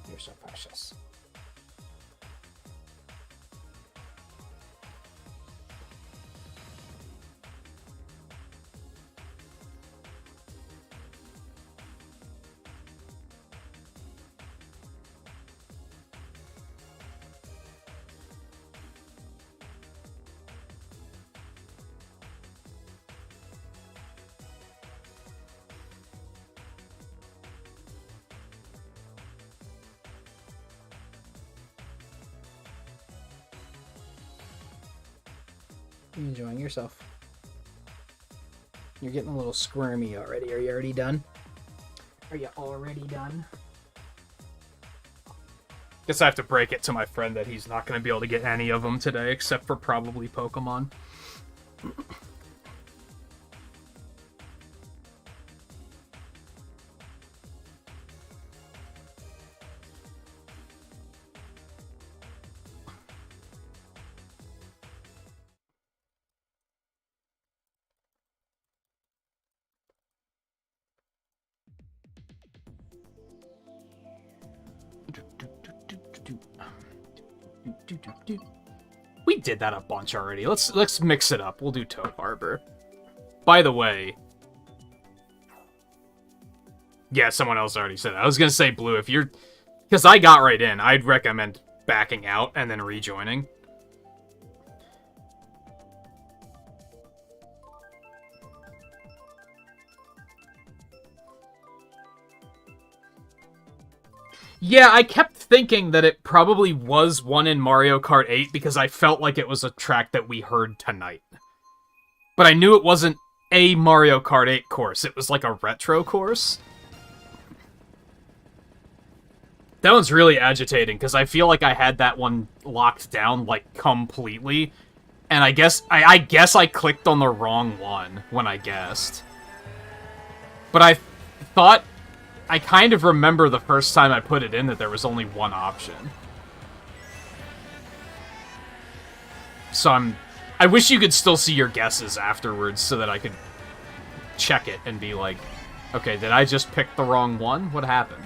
You're so precious. You enjoying yourself? You're getting a little squirmy already. Are you already done? Are you already done? Guess I have to break it to my friend that he's not going to be able to get any of them today, except for probably Pokemon. We did that a bunch already. Let's mix it up. We'll do Toad Harbor. By the way, yeah, someone else already said that. I was gonna say Blue, if you're, because I got right in, I'd recommend backing out and then rejoining. Yeah, I kept thinking that it probably was one in Mario Kart 8 because I felt like it was a track that we heard tonight. But I knew it wasn't a Mario Kart 8 course. It was like a retro course. That one's really agitating because I feel like I had that one locked down like completely. And I guess I clicked on the wrong one when I guessed. But I thought, I kind of remember the first time I put it in that there was only one option. So I wish you could still see your guesses afterwards so that I could check it and be like, okay, did I just pick the wrong one? What happened?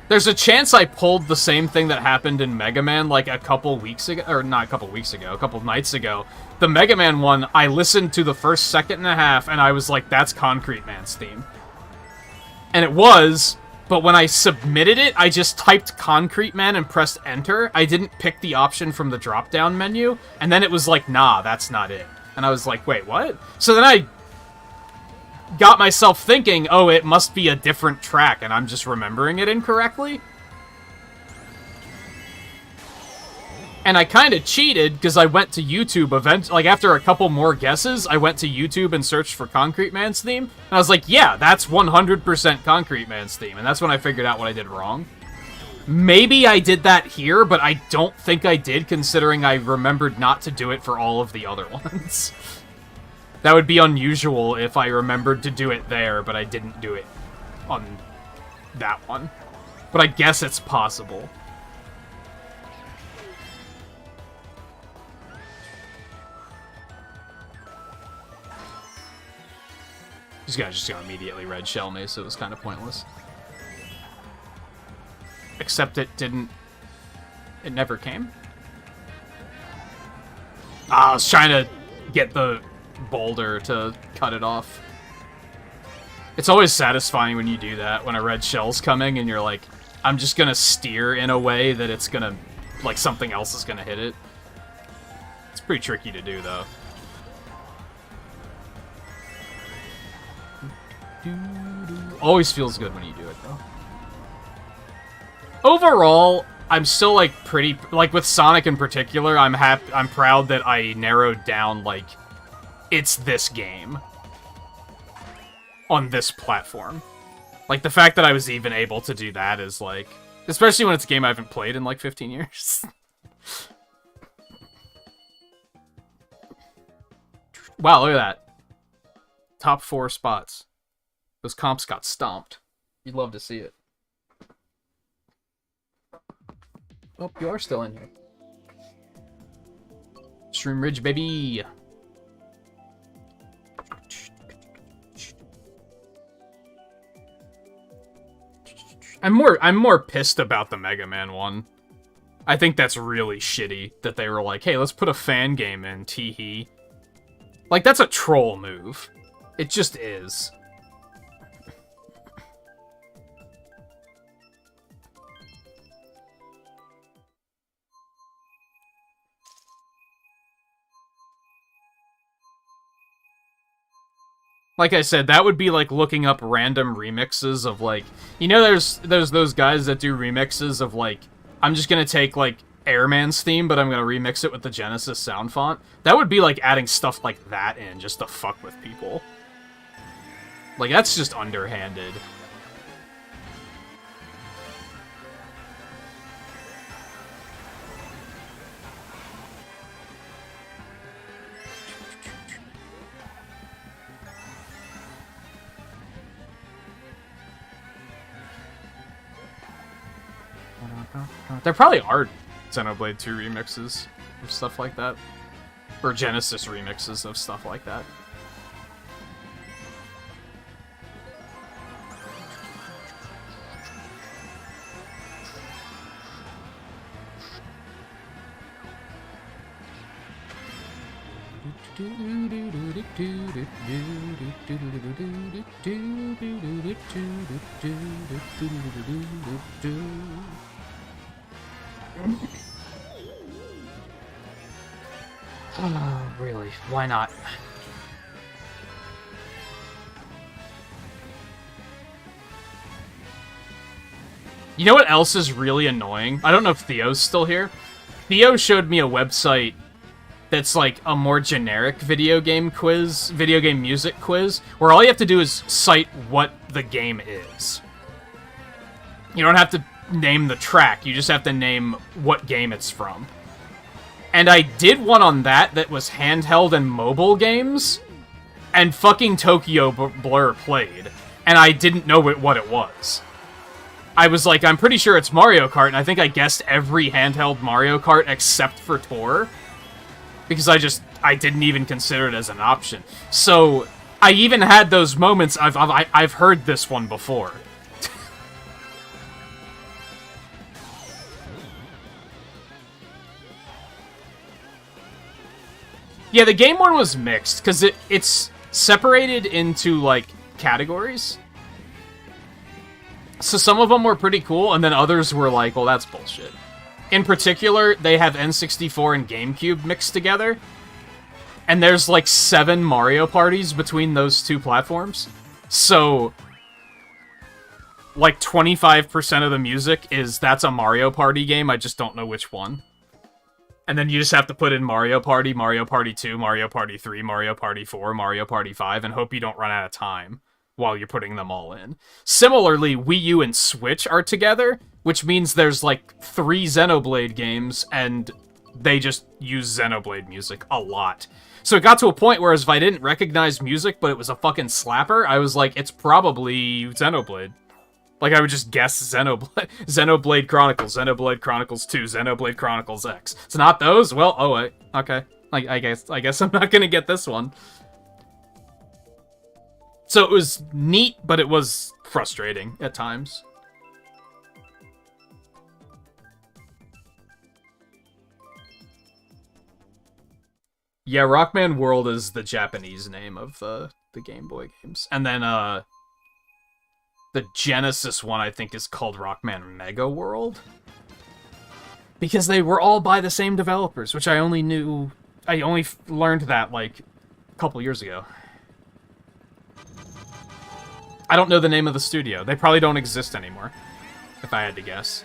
There's a chance I pulled the same thing that happened in Mega Man like a couple weeks ago, or not a couple weeks ago, a couple nights ago. The Mega Man one, I listened to the first second and a half, and I was like, that's Concrete Man's theme. And it was, but when I submitted it, I just typed Concrete Man and pressed enter. I didn't pick the option from the drop-down menu, and then it was like, nah, that's not it. And I was like, wait, what? So then I got myself thinking, oh, it must be a different track, and I'm just remembering it incorrectly. And I kind of cheated, because I went to YouTube, like, after a couple more guesses, I went to YouTube and searched for Concrete Man's theme, and I was like, yeah, that's 100% Concrete Man's theme, and that's when I figured out what I did wrong. Maybe I did that here, but I don't think I did, considering I remembered not to do it for all of the other ones. That would be unusual if I remembered to do it there, but I didn't do it on that one. But I guess it's possible. These guys just gonna immediately red shell me, so it was kind of pointless. Except it didn't... It never came? Ah, I was trying to get the boulder to cut it off. It's always satisfying when you do that, when a red shell's coming and you're like, I'm just gonna steer in a way that it's gonna... like, something else is gonna hit it. It's pretty tricky to do, though. Always feels good when you do it, though. Overall, I'm still, like, pretty... Like, with Sonic in particular, I'm proud that I narrowed down, like, it's this game. On this platform. Like, the fact that I was even able to do that is, like... Especially when it's a game I haven't played in, like, 15 years. Wow, look at that. Top 4 spots. Those comps got stomped. You'd love to see it. Oh, you are still in here. Shroom Ridge, baby! I'm more pissed about the Mega Man one. I think that's really shitty that they were like, hey, let's put a fan game in, tee-hee. Like, that's a troll move. It just is. Like I said, that would be like looking up random remixes of like... You know there's those guys that do remixes of like... I'm just gonna take like Airman's theme, but I'm gonna remix it with the Genesis sound font. That would be like adding stuff like that in just to fuck with people. Like, that's just underhanded. There probably are Xenoblade 2 remixes of stuff like that. Or Genesis remixes of stuff like that. Oh, really? Why not? You know what else is really annoying? I don't know if Theo's still here. Theo showed me a website that's like a more generic video game quiz, video game music quiz, where all you have to do is cite what the game is. You don't have to name the track, you just have to name what game it's from. And I did one on that was handheld and mobile games, and fucking Tokyo Blur played, and I didn't know what it was. I was like, I'm pretty sure it's Mario Kart, and I think I guessed every handheld Mario Kart except for Tour. Because I didn't even consider it as an option. So, I even had those moments, I've heard this one before. Yeah, the game one was mixed, because it's separated into, like, categories. So some of them were pretty cool, and then others were like, well, that's bullshit. In particular, they have N64 and GameCube mixed together, and there's like 7 Mario parties between those two platforms. So, like 25% of the music that's a Mario Party game, I just don't know which one. And then you just have to put in Mario Party 2, Mario Party 3, Mario Party 4, Mario Party 5, and hope you don't run out of time while you're putting them all in. Similarly, Wii U and Switch are together, which means there's like 3 Xenoblade games and they just use Xenoblade music a lot. So it got to a point where if I didn't recognize music, but it was a fucking slapper, I was like, it's probably Xenoblade. Like, I would just guess Xenoblade Chronicles, Xenoblade Chronicles 2, Xenoblade Chronicles X. It's not those? Well, oh wait, okay. I guess I'm not gonna get this one. So it was neat, but it was frustrating at times. Yeah, Rockman World is the Japanese name of the Game Boy games. And then, the Genesis one, I think, is called Rockman Mega World. Because they were all by the same developers, which I only learned that, like, a couple years ago. I don't know the name of the studio. They probably don't exist anymore, if I had to guess.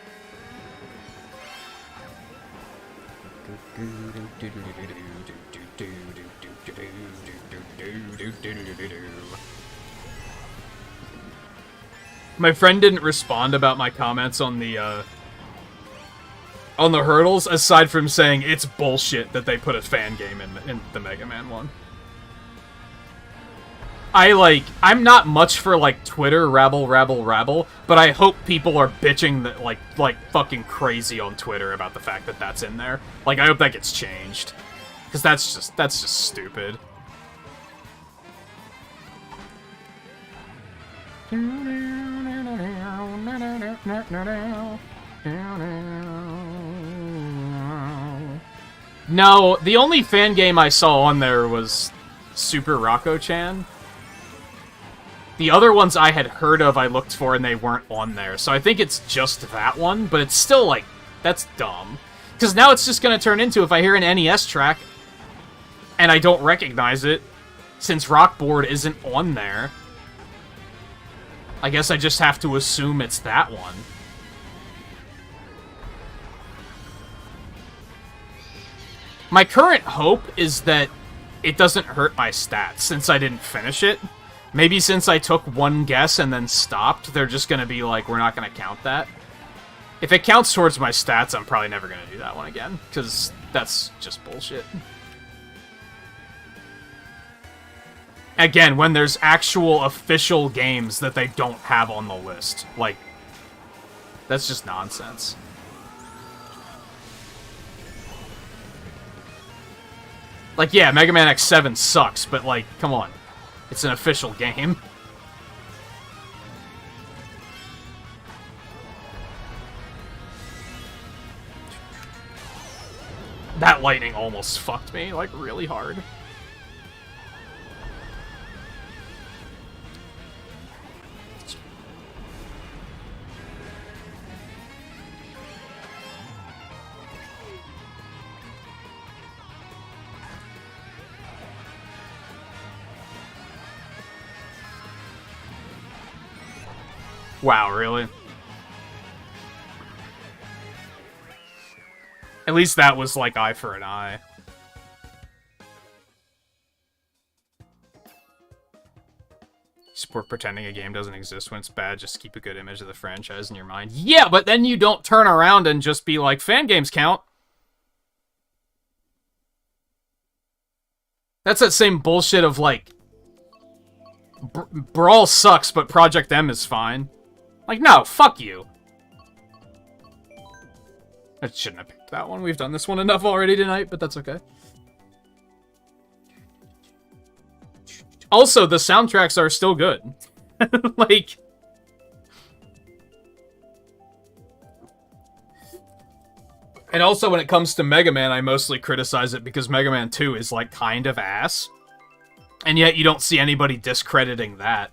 My friend didn't respond about my comments on the hurdles, aside from saying it's bullshit that they put a fan game in the Mega Man one. I'm not much for, like, Twitter rabble, but I hope people are bitching that, like fucking crazy on Twitter about the fact that that's in there. Like, I hope that gets changed. Because that's just stupid. No, the only fan game I saw on there was Super Rocco-chan. The other ones I had heard of, I looked for, and they weren't on there. So I think it's just that one, but it's still, like, that's dumb. Because now it's just going to turn into, if I hear an NES track, and I don't recognize it, since Rock Board isn't on there, I guess I just have to assume it's that one. My current hope is that it doesn't hurt my stats, since I didn't finish it. Maybe since I took one guess and then stopped, they're just going to be like, we're not going to count that. If it counts towards my stats, I'm probably never going to do that one again, because that's just bullshit. Again, when there's actual official games that they don't have on the list. Like, that's just nonsense. Like, yeah, Mega Man X7 sucks, but, like, come on. It's an official game. That lightning almost fucked me, like, really hard. Wow, really? At least that was like eye for an eye. Support pretending a game doesn't exist when it's bad, just keep a good image of the franchise in your mind. Yeah, but then you don't turn around and just be like, fan games count. That's that same bullshit of like, Brawl sucks, but Project M is fine. Like, no, fuck you. I shouldn't have picked that one. We've done this one enough already tonight, but that's okay. Also, the soundtracks are still good. Like... And also, when it comes to Mega Man, I mostly criticize it because Mega Man 2 is, like, kind of ass. And yet you don't see anybody discrediting that.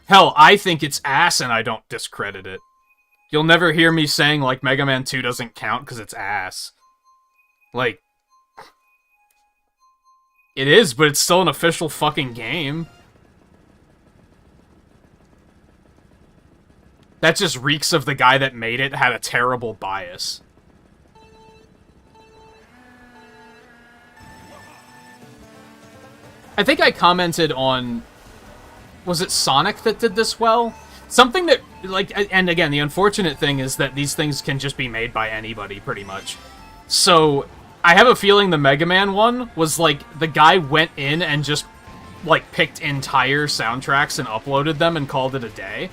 Hell, I think it's ass and I don't discredit it. You'll never hear me saying, like, Mega Man 2 doesn't count because it's ass. Like... It is, but it's still an official fucking game. That just reeks of the guy that made it had a terrible bias. I think I commented on... Was it Sonic that did this well? Something that, like, and again, the unfortunate thing is that these things can just be made by anybody, pretty much. So, I have a feeling the Mega Man one was, like, the guy went in and just, like, picked entire soundtracks and uploaded them and called it a day.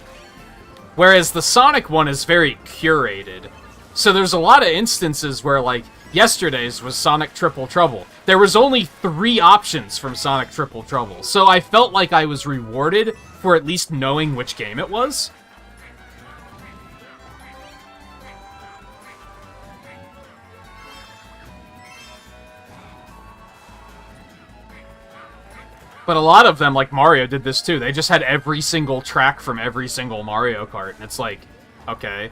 Whereas the Sonic one is very curated. So there's a lot of instances where, like, yesterday's was Sonic Triple Trouble. There was only 3 options from Sonic Triple Trouble, so I felt like I was rewarded for at least knowing which game it was. But a lot of them, like Mario, did this too. They just had every single track from every single Mario Kart, and it's like, okay.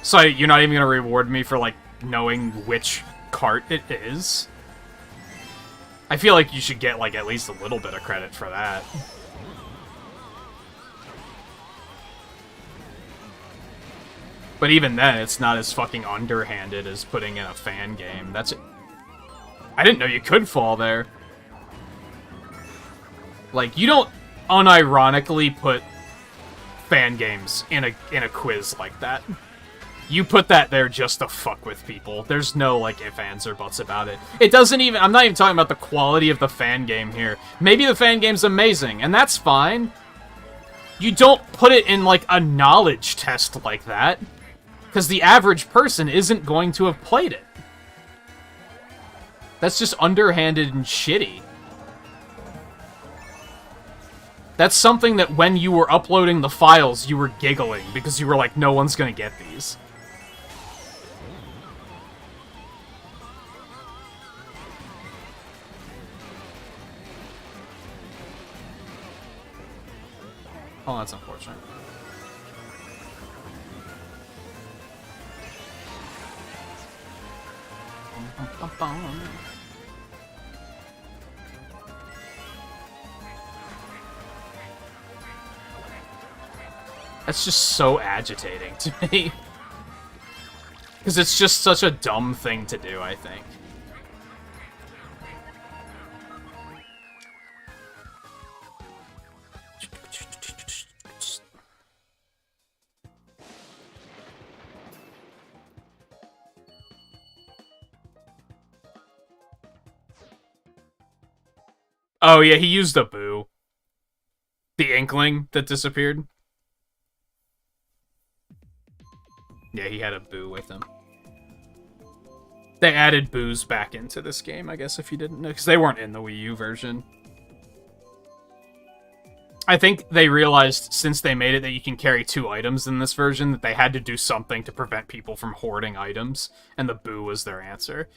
So you're not even going to reward me for, like, knowing which kart it is? I feel like you should get, like, at least a little bit of credit for that. But even then, it's not as fucking underhanded as putting in a fan game. That's it. I didn't know you could fall there. Like, you don't unironically put fan games in a quiz like that. You put that there just to fuck with people. There's no, like, ifs, ands, or buts about it. It doesn't even... I'm not even talking about the quality of the fan game here. Maybe the fan game's amazing, and that's fine. You don't put it in, like, a knowledge test like that. Because the average person isn't going to have played it. That's just underhanded and shitty. That's something that when you were uploading the files, you were giggling, because you were like, no one's gonna get these. Oh, that's unfortunate. That's just so agitating to me. Because it's just such a dumb thing to do, I think. Oh yeah, he used a boo. The Inkling that disappeared. Yeah, he had a boo with him. They added boos back into this game, I guess, if you didn't know, because they weren't in the Wii U version. I think they realized, since they made it that you can carry 2 items in this version, that they had to do something to prevent people from hoarding items, and the boo was their answer.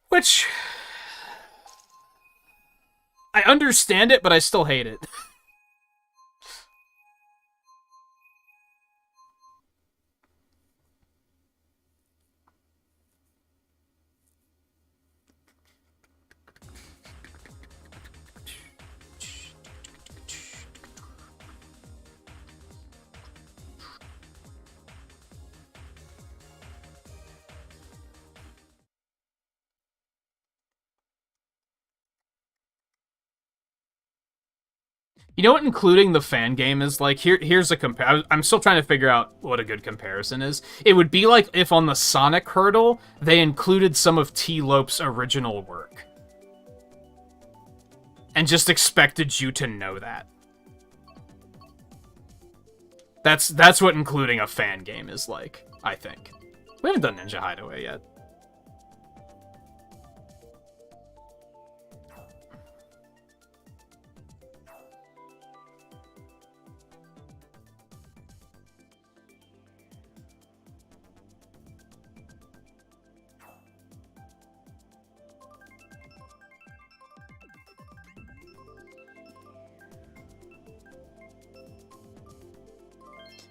Which... I understand it, but I still hate it. You know what including the fan game is like? Here's a compare. I'm still trying to figure out what a good comparison is. It would be like if on the Sonic hurdle, they included some of T. Lope's original work. And just expected you to know that. That's what including a fan game is like, I think. We haven't done Ninja Hideaway yet.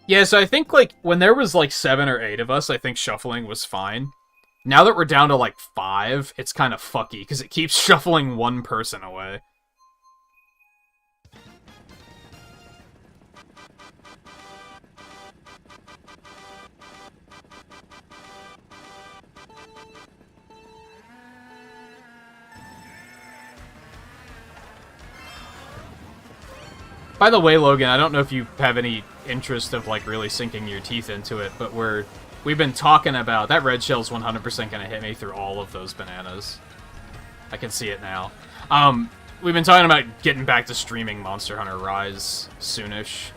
Yeah, so I think, like, when there was, like, 7 or 8 of us, I think shuffling was fine. Now that we're down to, like, 5, it's kind of fucky, because it keeps shuffling one person away. By the way, Logan, I don't know if you have any interest of, like, really sinking your teeth into it, but we've been talking about... That red shell's 100% gonna hit me through all of those bananas. I can see it now. We've been talking about getting back to streaming Monster Hunter Rise soonish.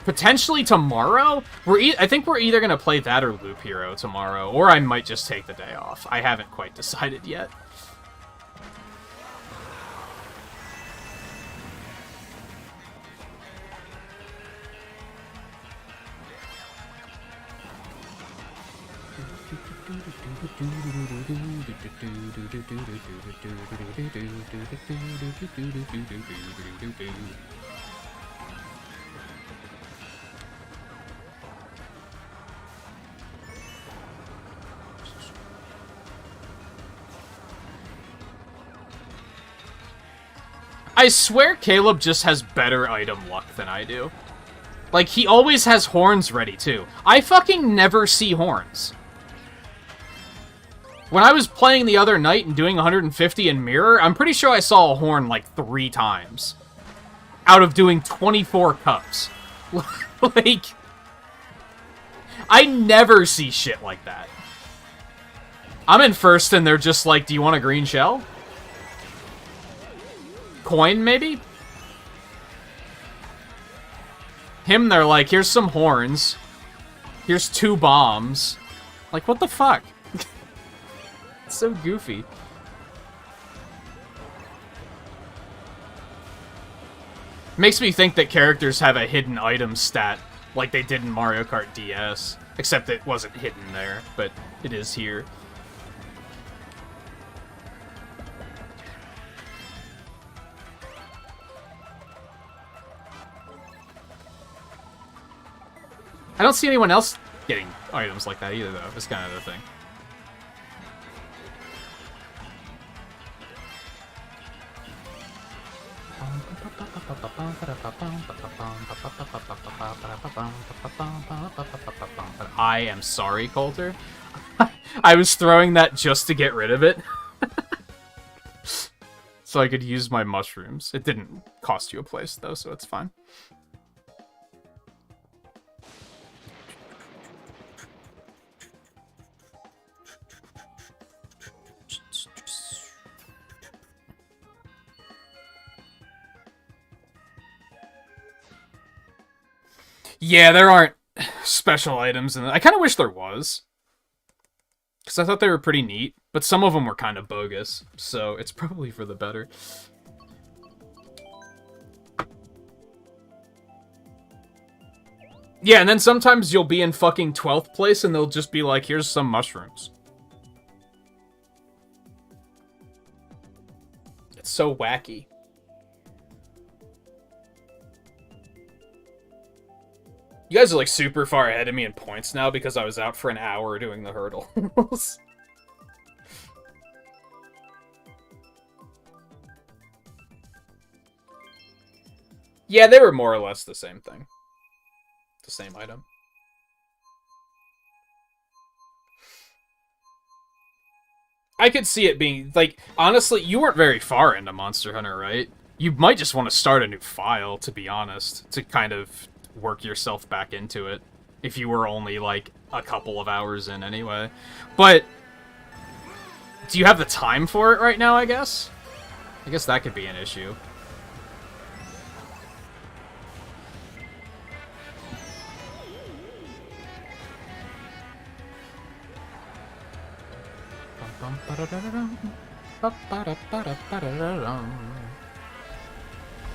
Potentially tomorrow? I think we're either gonna play that or Loop Hero tomorrow, or I might just take the day off. I haven't quite decided yet. I swear Caleb just has better item luck than I do. Like, he always has horns ready, too. I fucking never see horns. When I was playing the other night and doing 150 in Mirror, I'm pretty sure I saw a horn like 3 times. Out of doing 24 cups. Like, I never see shit like that. I'm in first and they're just like, do you want a green shell? Coin, maybe? Him, they're like, here's some horns. Here's 2 bombs. Like, what the fuck? It's so goofy. Makes me think that characters have a hidden item stat, like they did in Mario Kart DS. Except it wasn't hidden there, but it is here. I don't see anyone else getting items like that either, though. That's kind of the thing. I am sorry, Coulter. I was throwing that just to get rid of it. So I could use my mushrooms. It didn't cost you a place, though, so it's fine. Yeah, there aren't special items, and I kind of wish there was. Because I thought they were pretty neat, but some of them were kind of bogus, so it's probably for the better. Yeah, and then sometimes you'll be in fucking 12th place, and they'll just be like, here's some mushrooms. It's so wacky. You guys are, like, super far ahead of me in points now because I was out for an hour doing the hurdles. Yeah, they were more or less the same thing. The same item. I could see it being, like, honestly, you weren't very far into Monster Hunter, right? You might just want to start a new file, to be honest, to kind of work yourself back into it, if you were only, like, a couple of hours in anyway. But, do you have the time for it right now, I guess? I guess that could be an issue.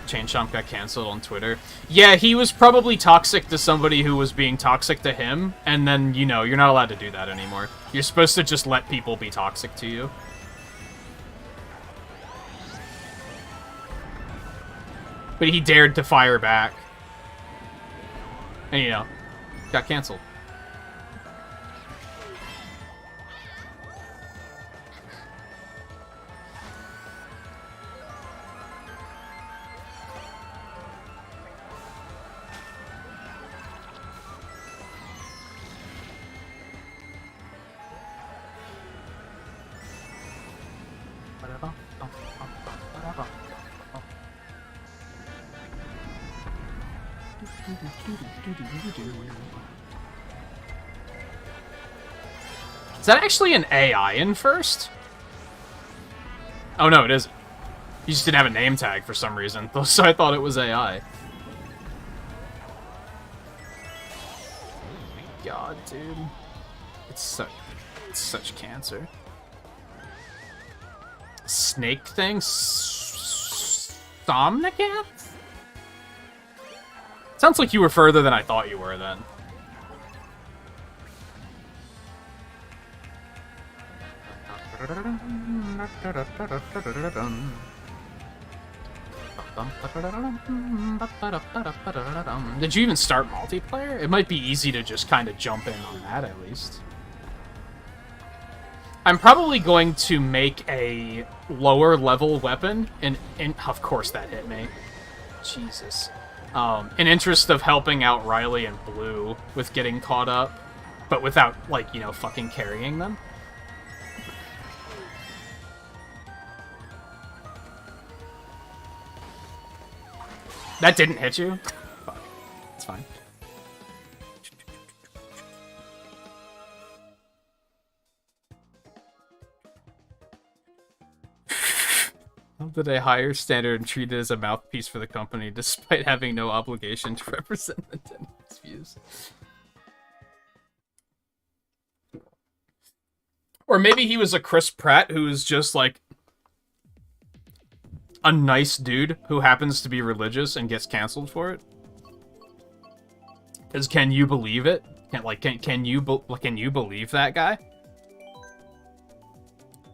Chain Chomp got cancelled on Twitter. Yeah, he was probably toxic to somebody who was being toxic to him, and then, you know, you're not allowed to do that anymore. You're supposed to just let people be toxic to you. But he dared to fire back. And, you know, got cancelled. Is that actually an AI in first? Oh no, it isn't. You just didn't have a name tag for some reason, so I thought it was AI. Oh my god, dude. It's such cancer. Snake thing? Somnicat? Sounds like you were further than I thought you were then. Did you even start multiplayer? It might be easy to just kind of jump in on that at least. I'm probably going to make a lower level weapon, and of course that hit me. Jesus. In interest of helping out Riley and Blue with getting caught up, but without, like, you know, fucking carrying them. That didn't hit you? Fuck. It's fine. That a higher standard and treated as a mouthpiece for the company, despite having no obligation to represent Nintendo's views. Or maybe he was a Chris Pratt who is just like a nice dude who happens to be religious and gets canceled for it. Because can you believe it? Can you believe that guy?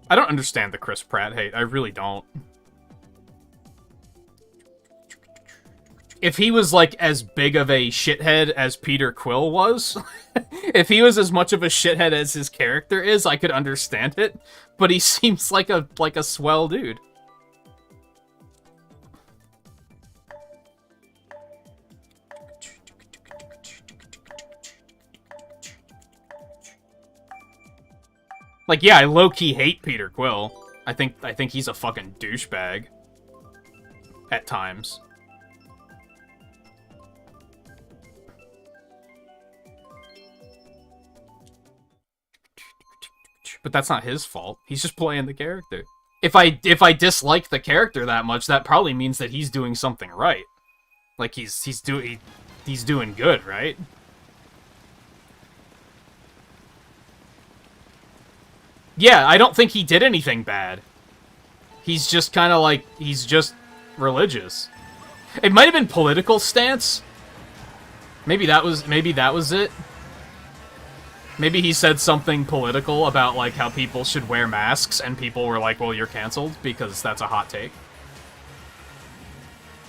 I don't understand the Chris Pratt hate. I really don't. If he was, like, as big of a shithead as Peter Quill was, if he was as much of a shithead as his character is, I could understand it. But he seems like a swell dude. Like, yeah, I low-key hate Peter Quill. I think he's a fucking douchebag. At times. But that's not his fault. He's just playing the character. If I dislike the character that much, that probably means that he's doing something right. Like he's doing good, right? Yeah, I don't think he did anything bad. He's just kind of like, he's just religious. It might have been political stance. Maybe that was it. Maybe he said something political about, like, how people should wear masks, and people were like, well, you're canceled, because that's a hot take.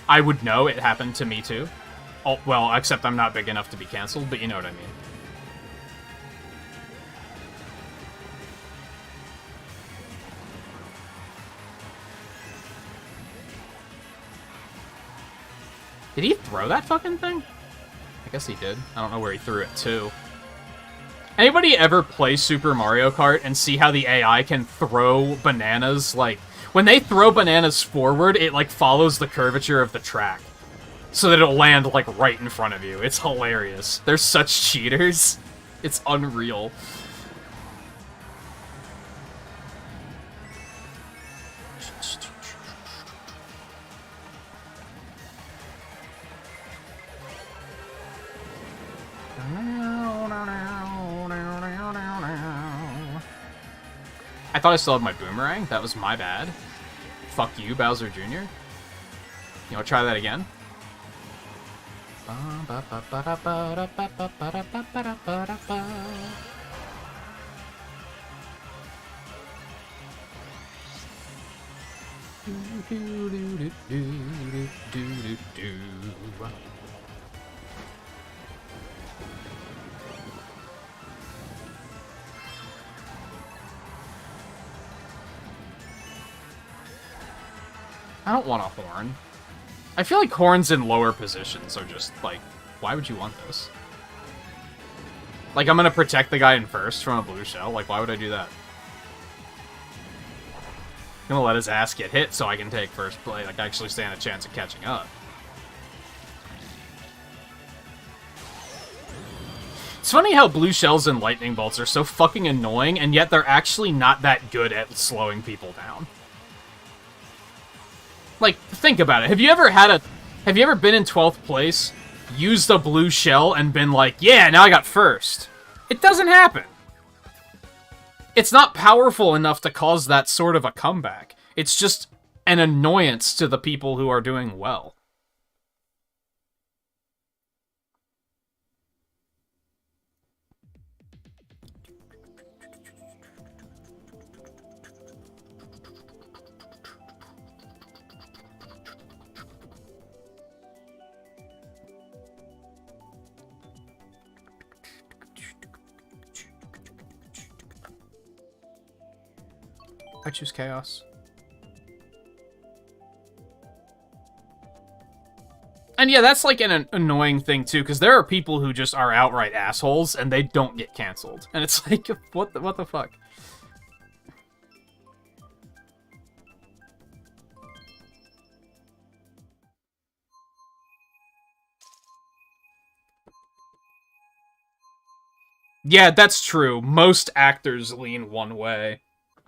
I would know, it happened to me too. Oh, well, except I'm not big enough to be canceled, but you know what I mean. Did he throw that fucking thing? I guess he did. I don't know where he threw it to. Anybody ever play Super Mario Kart and see how the AI can throw bananas? Like, when they throw bananas forward, it, like, follows the curvature of the track. So that it'll land, like, right in front of you. It's hilarious. They're such cheaters. It's unreal. I thought I still had my boomerang. That was my bad. Fuck you, Bowser Jr. You wanna try that again? I don't want a horn. I feel like horns in lower positions are just, like, why would you want this? Like, I'm gonna protect the guy in first from a blue shell. Like, why would I do that? I'm gonna let his ass get hit so I can take first play, like, actually stand a chance of catching up. It's funny how blue shells and lightning bolts are so fucking annoying, and yet they're actually not that good at slowing people down. Like, think about it. Have you ever been in 12th place, used a blue shell, and been like, yeah, now I got first? It doesn't happen. It's not powerful enough to cause that sort of a comeback. It's just an annoyance to the people who are doing well. I choose chaos. And yeah, that's like an annoying thing too, because there are people who just are outright assholes and they don't get canceled. And it's like, what the fuck? Yeah, that's true. Most actors lean one way.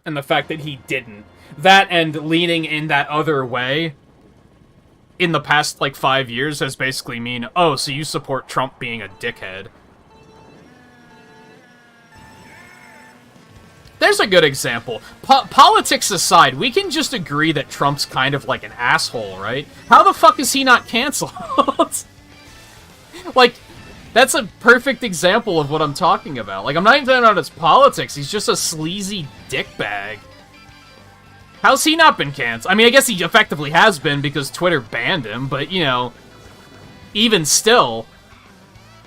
And the fact that he didn't. That and leaning in that other way in the past, like, 5 years has basically mean, oh, so you support Trump being a dickhead. There's a good example. Politics aside, we can just agree that Trump's kind of like an asshole, right? How the fuck is he not canceled? Like, that's a perfect example of what I'm talking about. Like, I'm not even talking about his politics. He's just a sleazy dickbag. How's he not been canceled? I mean, I guess he effectively has been because Twitter banned him, but, you know, even still,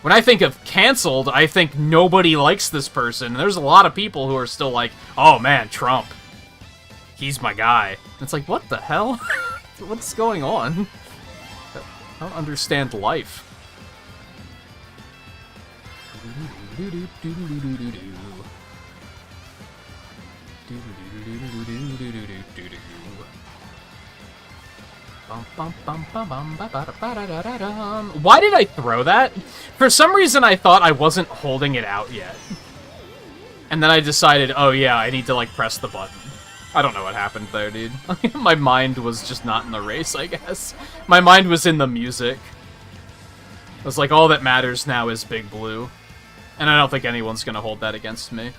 when I think of canceled, I think nobody likes this person. And there's a lot of people who are still like, oh man, Trump. He's my guy. And it's like, what the hell? What's going on? I don't understand life. Why did I throw that? For some reason I thought I wasn't holding it out yet. And then I decided, oh yeah, I need to like press the button. I don't know what happened there, dude. My mind was just not in the race, I guess. My mind was in the music. It was like, all that matters now is Big Blue. And I don't think anyone's gonna hold that against me.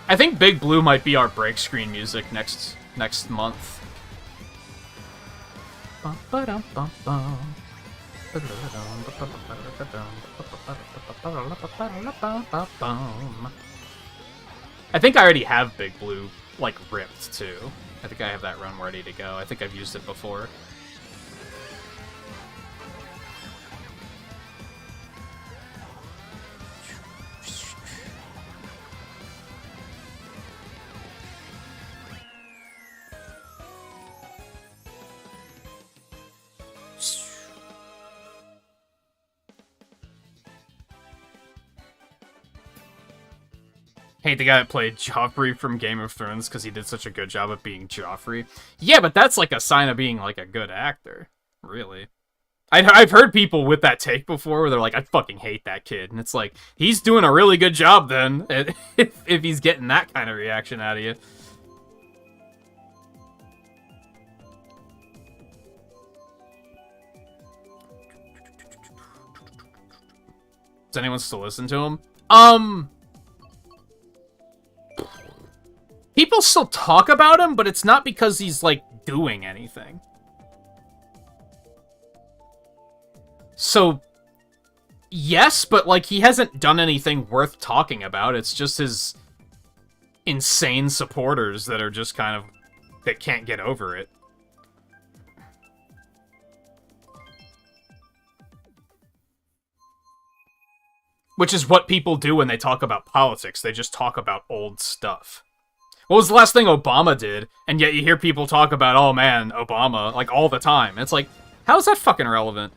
I think Big Blue might be our break screen music next month. I think I already have Big Blue, like, ripped, too. I think I have that run ready to go. I think I've used it before. Hate the guy that played Joffrey from Game of Thrones because he did such a good job of being Joffrey. Yeah, but that's like a sign of being like a good actor, really. I've heard people with that take before where they're like, I fucking hate that kid. And it's like, he's doing a really good job then, if he's getting that kind of reaction out of you. Does anyone still listen to him? People still talk about him, but it's not because he's, like, doing anything. So, yes, but, like, he hasn't done anything worth talking about. It's just his insane supporters that are just kind of, that can't get over it. Which is what people do when they talk about politics. They just talk about old stuff. What was the last thing Obama did? And yet you hear people talk about, oh man, Obama, like, all the time. It's like, how is that fucking relevant?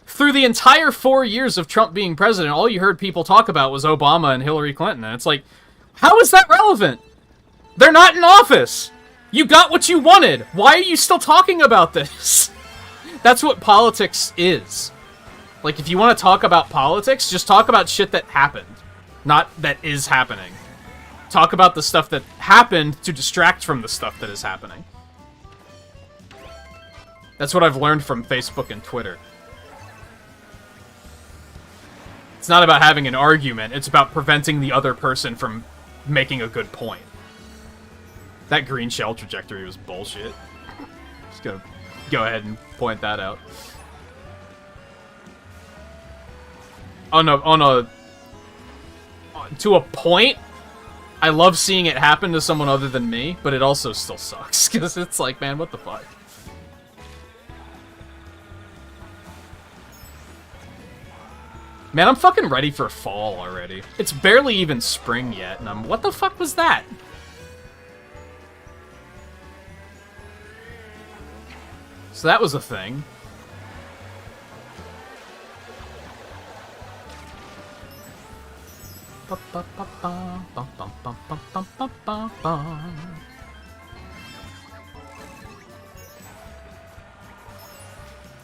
Through the entire 4 years of Trump being president, all you heard people talk about was Obama and Hillary Clinton. And it's like, how is that relevant? They're not in office! You got what you wanted! Why are you still talking about this? That's what politics is. Like, if you want to talk about politics, just talk about shit that happened. Not that is happening. Talk about the stuff that happened to distract from the stuff that is happening. That's what I've learned from Facebook and Twitter. It's not about having an argument, it's about preventing the other person from making a good point. That green shell trajectory was bullshit. Just gonna go ahead and point that out. To a point, I love seeing it happen to someone other than me, but it also still sucks, because it's like, man, what the fuck? Man, I'm fucking ready for fall already. It's barely even spring yet, and what the fuck was that? So that was a thing.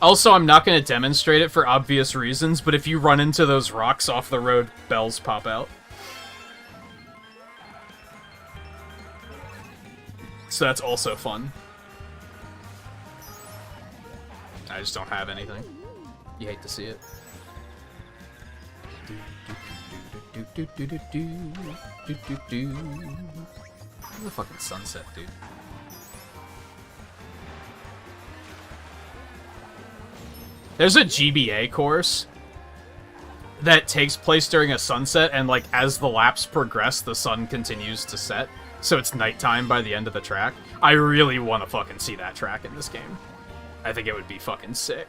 Also, I'm not going to demonstrate it for obvious reasons, but if you run into those rocks off the road, bells pop out. So that's also fun. I just don't have anything. You hate to see it. The fucking sunset, dude. There's a GBA course that takes place during a sunset, and like as the laps progress, the sun continues to set, so it's nighttime by the end of the track. I really want to fucking see that track in this game. I think it would be fucking sick.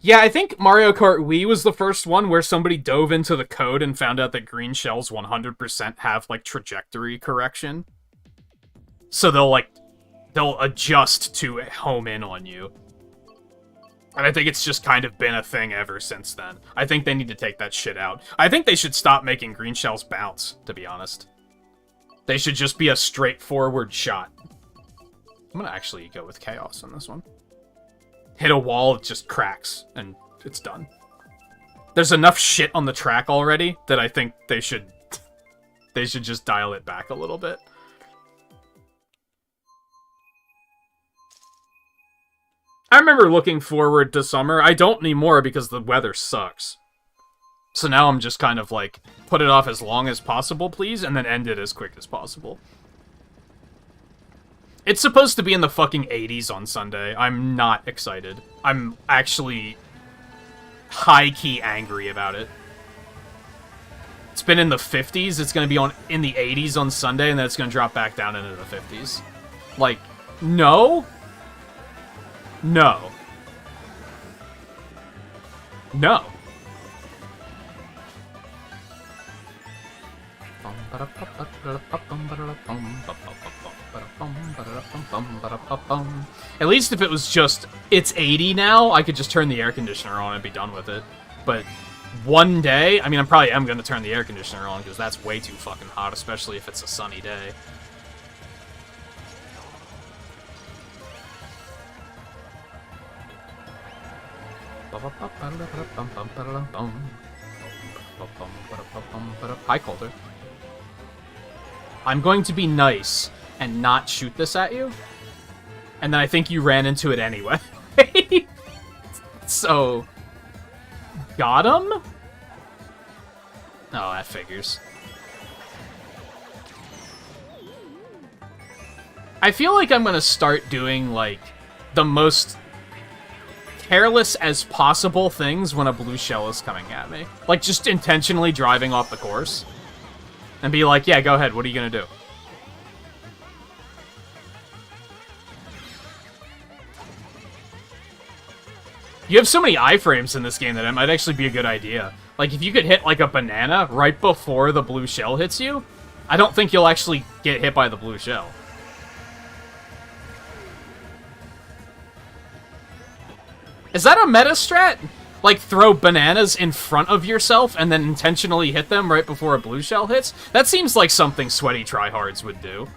Yeah, I think Mario Kart Wii was the first one where somebody dove into the code and found out that green shells 100% have, like, trajectory correction. So they'll adjust to home in on you. And I think it's just kind of been a thing ever since then. I think they need to take that shit out. I think they should stop making green shells bounce, to be honest. They should just be a straightforward shot. I'm gonna actually go with Chaos on this one. Hit a wall, it just cracks, and it's done. There's enough shit on the track already that I think they should just dial it back a little bit. I remember looking forward to summer. I don't anymore because the weather sucks. So now I'm just kind of like, put it off as long as possible, please, and then end it as quick as possible. It's supposed to be in the fucking 80s on Sunday. I'm not excited. I'm actually high-key angry about it. It's been in the 50s, it's gonna be in the 80s on Sunday, and then it's gonna drop back down into the 50s. Like, no? No. No. At least if it was just, it's 80 now, I could just turn the air conditioner on and be done with it. But one day, I mean, I probably am going to turn the air conditioner on because that's way too fucking hot, especially if it's a sunny day. Hi, Calder. I'm going to be nice and not shoot this at you. And then I think you ran into it anyway. So, got him? Oh, that figures. I feel like I'm gonna start doing, like, the most careless as possible things when a blue shell is coming at me. Like, just intentionally driving off the course. And be like, yeah, go ahead, what are you gonna do? You have so many iframes in this game that it might actually be a good idea. Like, if you could hit, like, a banana right before the blue shell hits you, I don't think you'll actually get hit by the blue shell. Is that a meta strat? Like, throw bananas in front of yourself and then intentionally hit them right before a blue shell hits? That seems like something sweaty tryhards would do.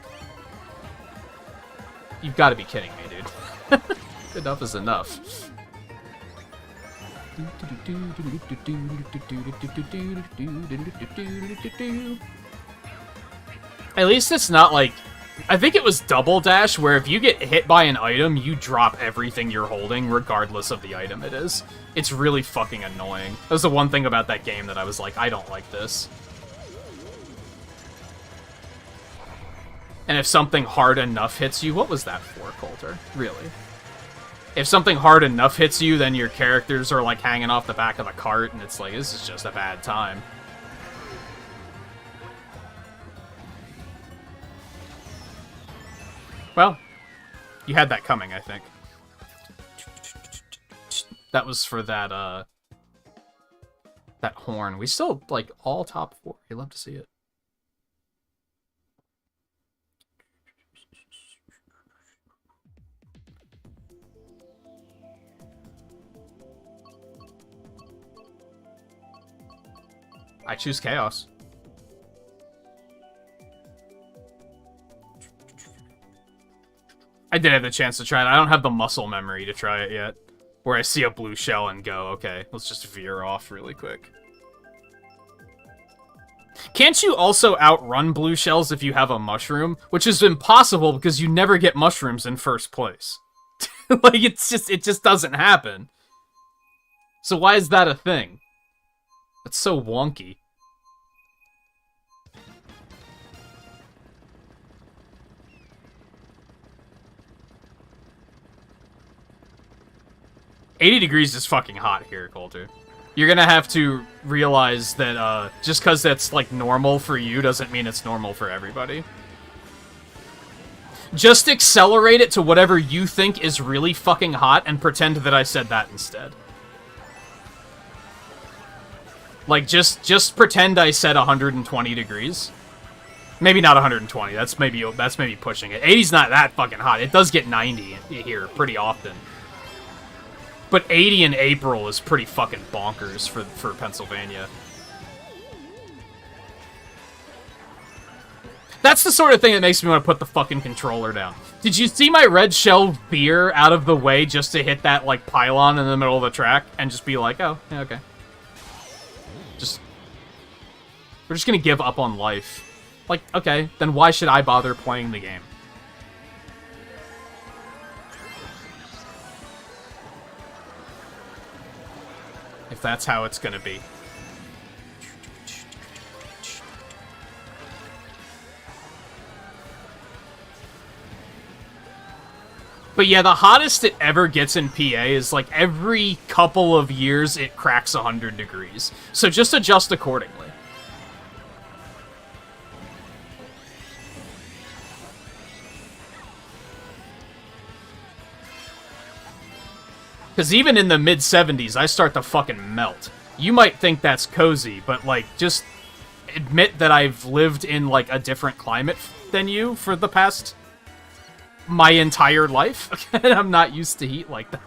You've got to be kidding me, dude. Enough is enough. At least it's not like... I think it was Double Dash, where if you get hit by an item, you drop everything you're holding, regardless of the item it is. It's really fucking annoying. That was the one thing about that game that I was like, I don't like this. And if something hard enough hits you... What was that for, Coulter? Really? If something hard enough hits you, then your characters are, like, hanging off the back of a cart, and it's like, this is just a bad time. Well, you had that coming, I think. That was for that, that horn. We still, like, all top 4. You love to see it. I choose Chaos. I did have the chance to try it. I don't have the muscle memory to try it yet. Where I see a blue shell and go, okay, let's just veer off really quick. Can't you also outrun blue shells if you have a mushroom? Which is impossible because you never get mushrooms in first place. Like, it just doesn't happen. So why is that a thing? That's so wonky. $80 degrees is fucking hot here, Coulter. You're gonna have to realize that, just because that's, like, normal for you doesn't mean it's normal for everybody. Just accelerate it to whatever you think is really fucking hot and pretend that I said that instead. Like, just pretend I said 120 degrees. Maybe not 120, that's maybe pushing it. 80's not that fucking hot. It does get 90 here pretty often. But 80 in April is pretty fucking bonkers for Pennsylvania. That's the sort of thing that makes me want to put the fucking controller down. Did you see my red shell veer out of the way just to hit that, like, pylon in the middle of the track and just be like, oh, yeah, okay. We're just gonna give up on life. Like, okay, then why should I bother playing the game? If that's how it's gonna be. But yeah, the hottest it ever gets in PA is like every couple of years it cracks 100 degrees. So just adjust accordingly. Because even in the mid-70s, I start to fucking melt. You might think that's cozy, but, like, just admit that I've lived in, like, a different climate than you for the past... my entire life. And I'm not used to heat like that.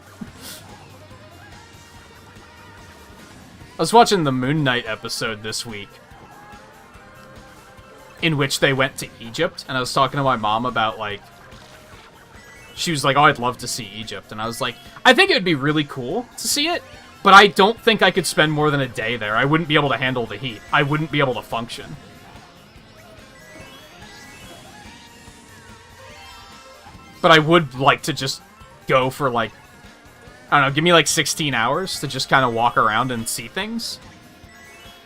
I was watching the Moon Knight episode this week, in which they went to Egypt, and I was talking to my mom about, like... She was like, oh, I'd love to see Egypt. And I was like, I think it would be really cool to see it, but I don't think I could spend more than a day there. I wouldn't be able to handle the heat. I wouldn't be able to function. But I would like to just go for, like, I don't know, give me like 16 hours to just kind of walk around and see things.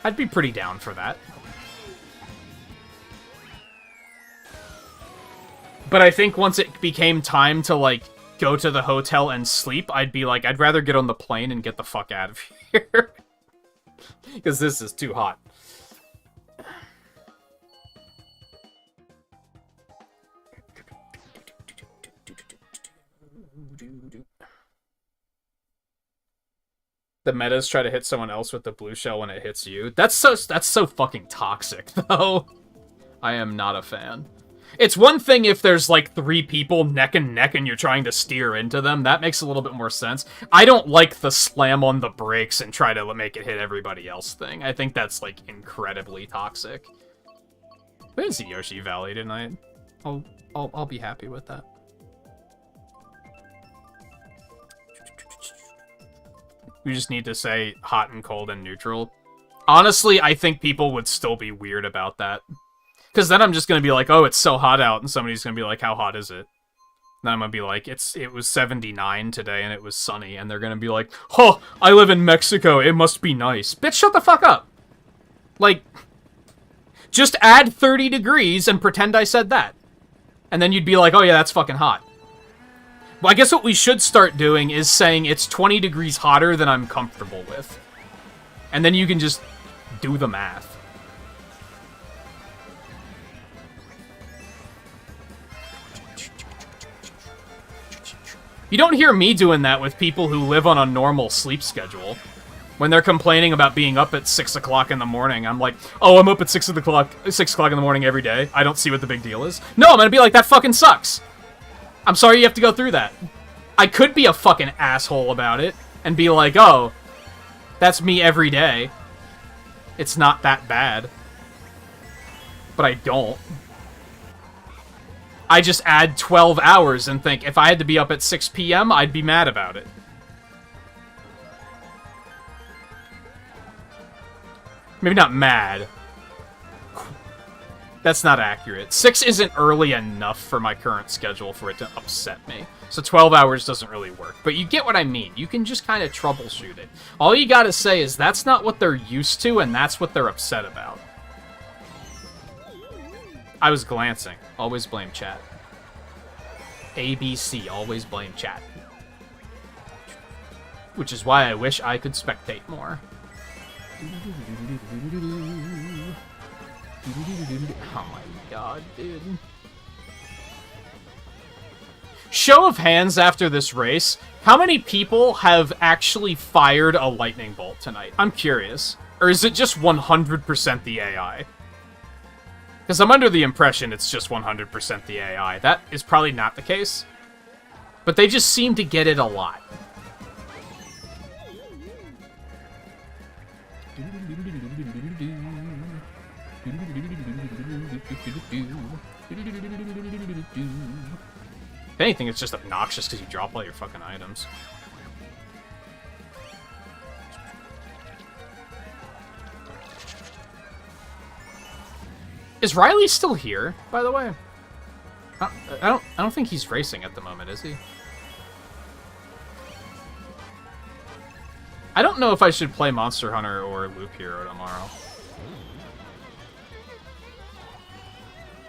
I'd be pretty down for that. But I think once it became time to, like, go to the hotel and sleep, I'd be like, I'd rather get on the plane and get the fuck out of here. Because this is too hot. The metas try to hit someone else with the blue shell when it hits you. That's so fucking toxic, though. I am not a fan. It's one thing if there's, like, 3 people neck and neck and you're trying to steer into them. That makes a little bit more sense. I don't like the slam on the brakes and try to make it hit everybody else thing. I think that's, like, incredibly toxic. We didn't see Yoshi Valley tonight. I'll be happy with that. We just need to say hot and cold and neutral. Honestly, I think people would still be weird about that. Because then I'm just going to be like, oh, it's so hot out, and somebody's going to be like, how hot is it? Then I'm going to be like, it was 79 today, and it was sunny, and they're going to be like, oh, I live in Mexico, it must be nice. Bitch, shut the fuck up! Like, just add 30 degrees and pretend I said that. And then you'd be like, oh yeah, that's fucking hot. Well, I guess what we should start doing is saying it's 20 degrees hotter than I'm comfortable with. And then you can just do the math. You don't hear me doing that with people who live on a normal sleep schedule. When they're complaining about being up at 6 o'clock in the morning, I'm like, oh, I'm up at 6 o'clock in the morning every day. I don't see what the big deal is. No, I'm gonna be like, that fucking sucks. I'm sorry you have to go through that. I could be a fucking asshole about it and be like, oh, that's me every day. It's not that bad. But I don't. I just add 12 hours and think if I had to be up at 6 p.m., I'd be mad about it. Maybe not mad. That's not accurate. 6 isn't early enough for my current schedule for it to upset me. So 12 hours doesn't really work. But you get what I mean. You can just kind of troubleshoot it. All you gotta say is that's not what they're used to, and that's what they're upset about. I was glancing. Always blame chat. ABC, always blame chat. Which is why I wish I could spectate more. Oh my god, dude. Show of hands after this race, how many people have actually fired a lightning bolt tonight? I'm curious. Or is it just 100% the AI? Because I'm under the impression it's just 100% the AI. That is probably not the case. But they just seem to get it a lot. If anything, it's just obnoxious because you drop all your fucking items. Is Riley still here, by the way? I don't think he's racing at the moment, is he? I don't know if I should play Monster Hunter or Loop Hero tomorrow.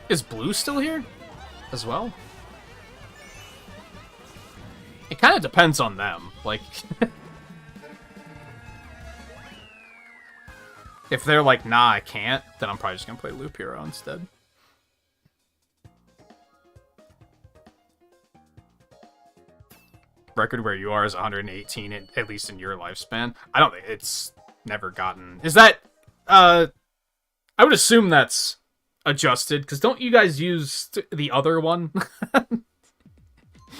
Is Blue still here as well? It kind of depends on them. Like, if they're like, nah, I can't, then I'm probably just gonna play Loop Hero instead. Record where you are is 118, at least in your lifespan. I don't think it's never gotten... Is that... I would assume that's adjusted, because don't you guys use the other one?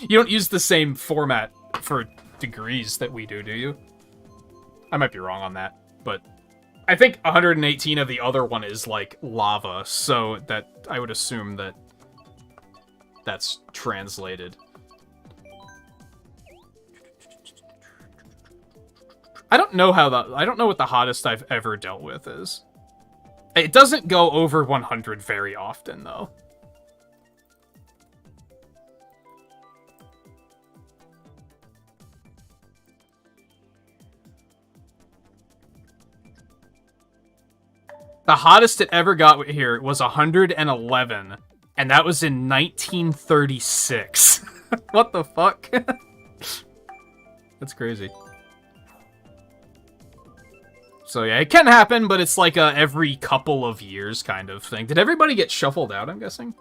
You don't use the same format for degrees that we do you? I might be wrong on that, but I think 118 of the other one is, like, lava, so that I would assume that that's translated. I don't know what the hottest I've ever dealt with is. It doesn't go over 100 very often, though. The hottest it ever got here was 111, and that was in 1936. What the fuck? That's crazy. So yeah, it can happen, but it's like a every couple of years kind of thing. Did everybody get shuffled out, I'm guessing?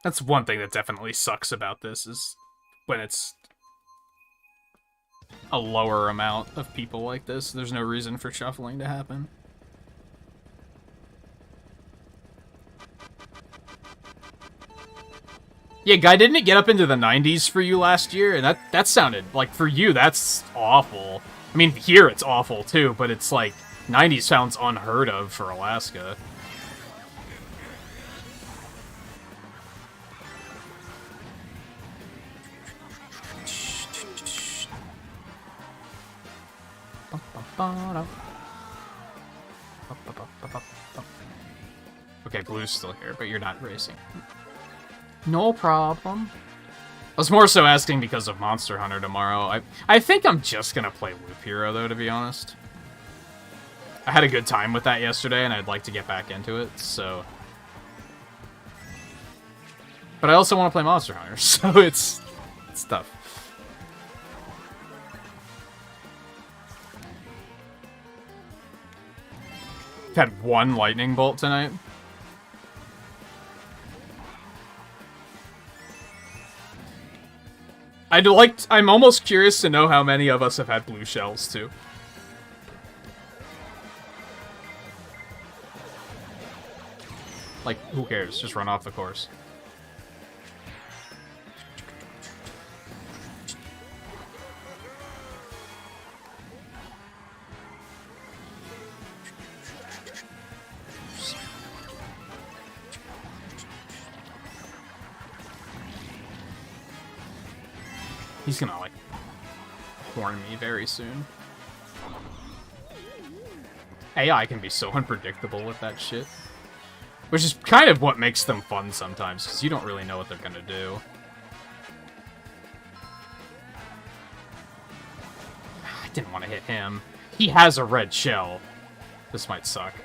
That's one thing that definitely sucks about this, is when it's... a lower amount of people like this, there's no reason for shuffling to happen. Yeah, Guy, didn't it get up into the 90s for you last year? And that sounded, like, for you, that's awful. I mean, here it's awful, too, but it's, like, 90s sounds unheard of for Alaska. Okay, Blue's still here, but you're not racing. No problem. I was more so asking because of Monster Hunter tomorrow. I think I'm just gonna play Loop Hero, though, to be honest. I had a good time with that yesterday, and I'd like to get back into it, so... But I also want to play Monster Hunter, so it's tough. Had one lightning bolt tonight. I'm almost curious to know how many of us have had blue shells, too. Like, who cares? Just run off the course. He's gonna, like, horn me very soon. AI can be so unpredictable with that shit. Which is kind of what makes them fun sometimes, because you don't really know what they're gonna do. I didn't want to hit him. He has a red shell. This might suck.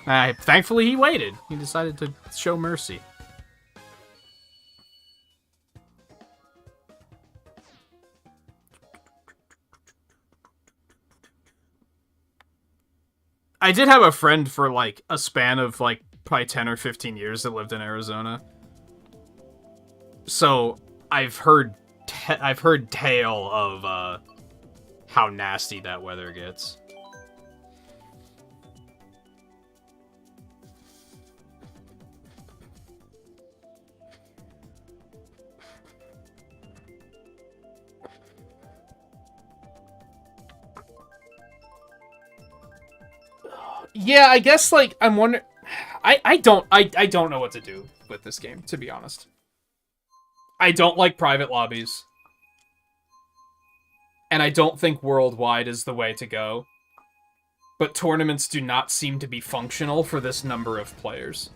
Thankfully, he waited. He decided to show mercy. I did have a friend for, like, a span of, like, probably 10 or 15 years that lived in Arizona. So, I've heard tale of, how nasty that weather gets. Yeah, I guess, like, I'm wondering... I don't know what to do with this game, to be honest. I don't like private lobbies. And I don't think worldwide is the way to go. But tournaments do not seem to be functional for this number of players.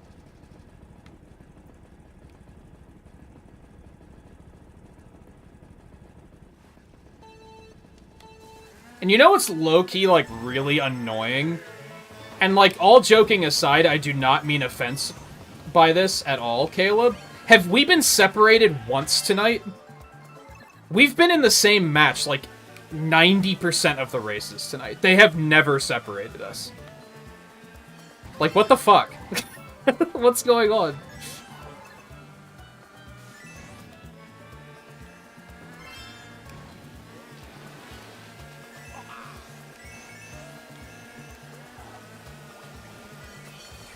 And you know what's low-key, like, really annoying? And, like, all joking aside, I do not mean offense by this at all, Caleb. Have we been separated once tonight? We've been in the same match, like, 90% of the races tonight. They have never separated us. Like, what the fuck? What's going on?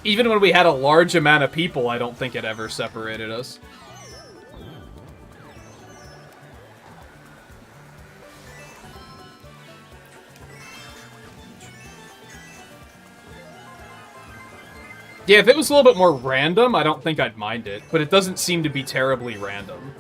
Even when we had a large amount of people, I don't think it ever separated us. Yeah, if it was a little bit more random, I don't think I'd mind it. But it doesn't seem to be terribly random.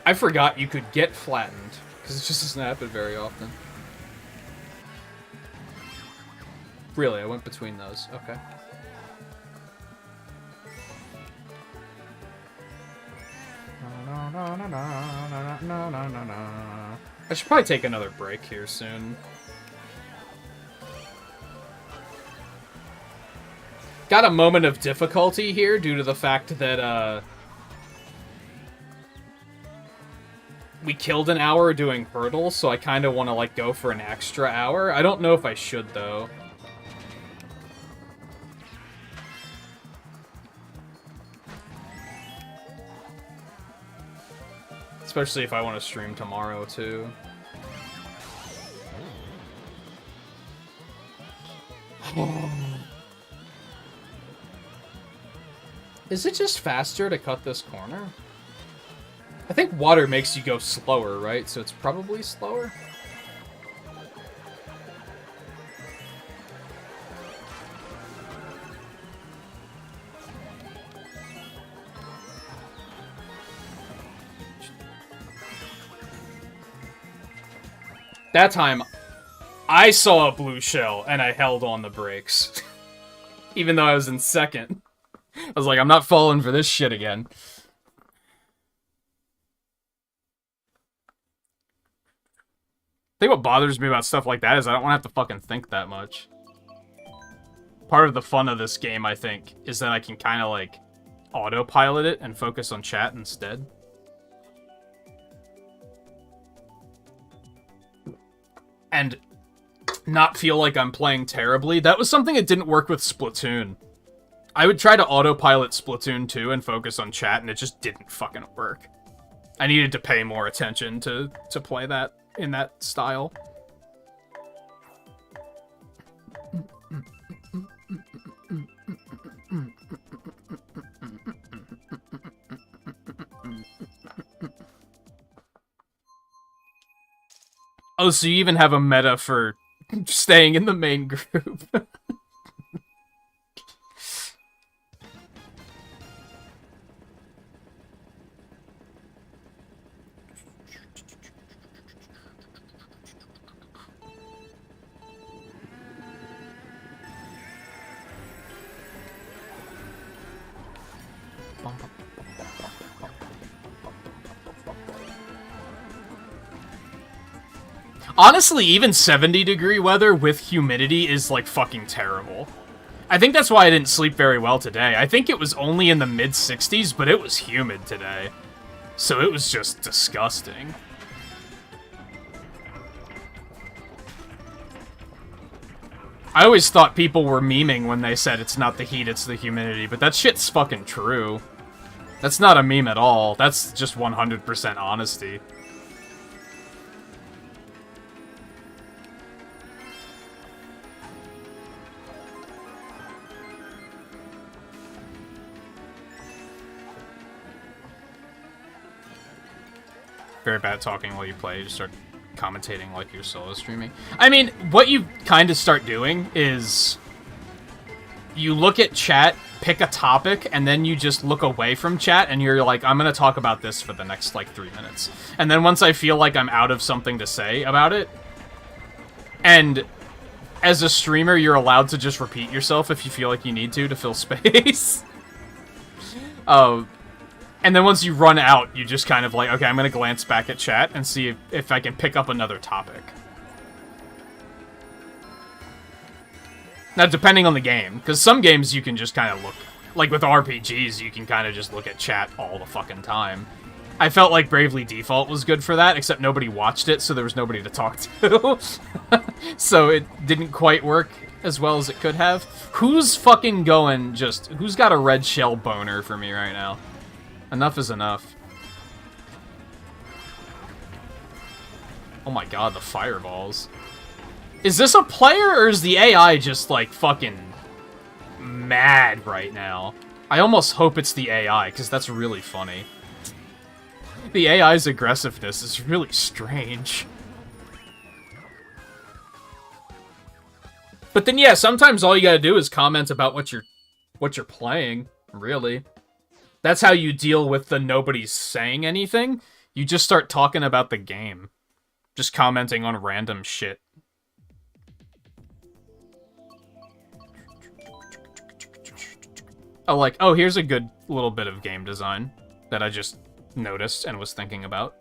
I forgot you could get flattened, because it just doesn't happen very often. Really, I went between those. Okay. I should probably take another break here soon. Got a moment of difficulty here due to the fact that, we killed an hour doing hurdles, so I kind of want to, like, go for an extra hour. I don't know if I should, though. Especially if I want to stream tomorrow, too. Is it just faster to cut this corner? I think water makes you go slower, right? So it's probably slower? That time, I saw a blue shell, and I held on the brakes. Even though I was in second. I was like, I'm not falling for this shit again. I think what bothers me about stuff like that is I don't want to have to fucking think that much. Part of the fun of this game, I think, is that I can kind of, like, autopilot it and focus on chat instead. And not feel like I'm playing terribly. That was something that didn't work with Splatoon. I would try to autopilot Splatoon 2 and focus on chat, and it just didn't fucking work. I needed to pay more attention to play that in that style. Oh, so you even have a meta for staying in the main group. Honestly, even 70-degree weather with humidity is, like, fucking terrible. I think that's why I didn't sleep very well today. I think it was only in the mid-60s, but it was humid today. So it was just disgusting. I always thought people were memeing when they said it's not the heat, it's the humidity, but that shit's fucking true. That's not a meme at all. That's just 100% honesty. Very bad at talking while you play. You just start commentating like you're solo streaming. I mean, what you kind of start doing is you look at chat, pick a topic, and then you just look away from chat, and you're like, I'm going to talk about this for the next, like, 3 minutes. And then once I feel like I'm out of something to say about it, and as a streamer, you're allowed to just repeat yourself if you feel like you need to fill space. And then once you run out, you just kind of like, okay, I'm going to glance back at chat and see if I can pick up another topic. Now, depending on the game, because some games you can just kind of look, like with RPGs, you can kind of just look at chat all the fucking time. I felt like Bravely Default was good for that, except nobody watched it, so there was nobody to talk to. So it didn't quite work as well as it could have. Who's fucking going just... Who's got a red shell boner for me right now? Enough is enough. Oh my god, the fireballs. Is this a player, or is the AI just, like, fucking mad right now? I almost hope it's the AI, because that's really funny. The AI's aggressiveness is really strange. But then, yeah, sometimes all you gotta do is comment about what you're playing, really. That's how you deal with the nobody's saying anything. You just start talking about the game. Just commenting on random shit. Oh, like, oh, here's a good little bit of game design that I just noticed and was thinking about.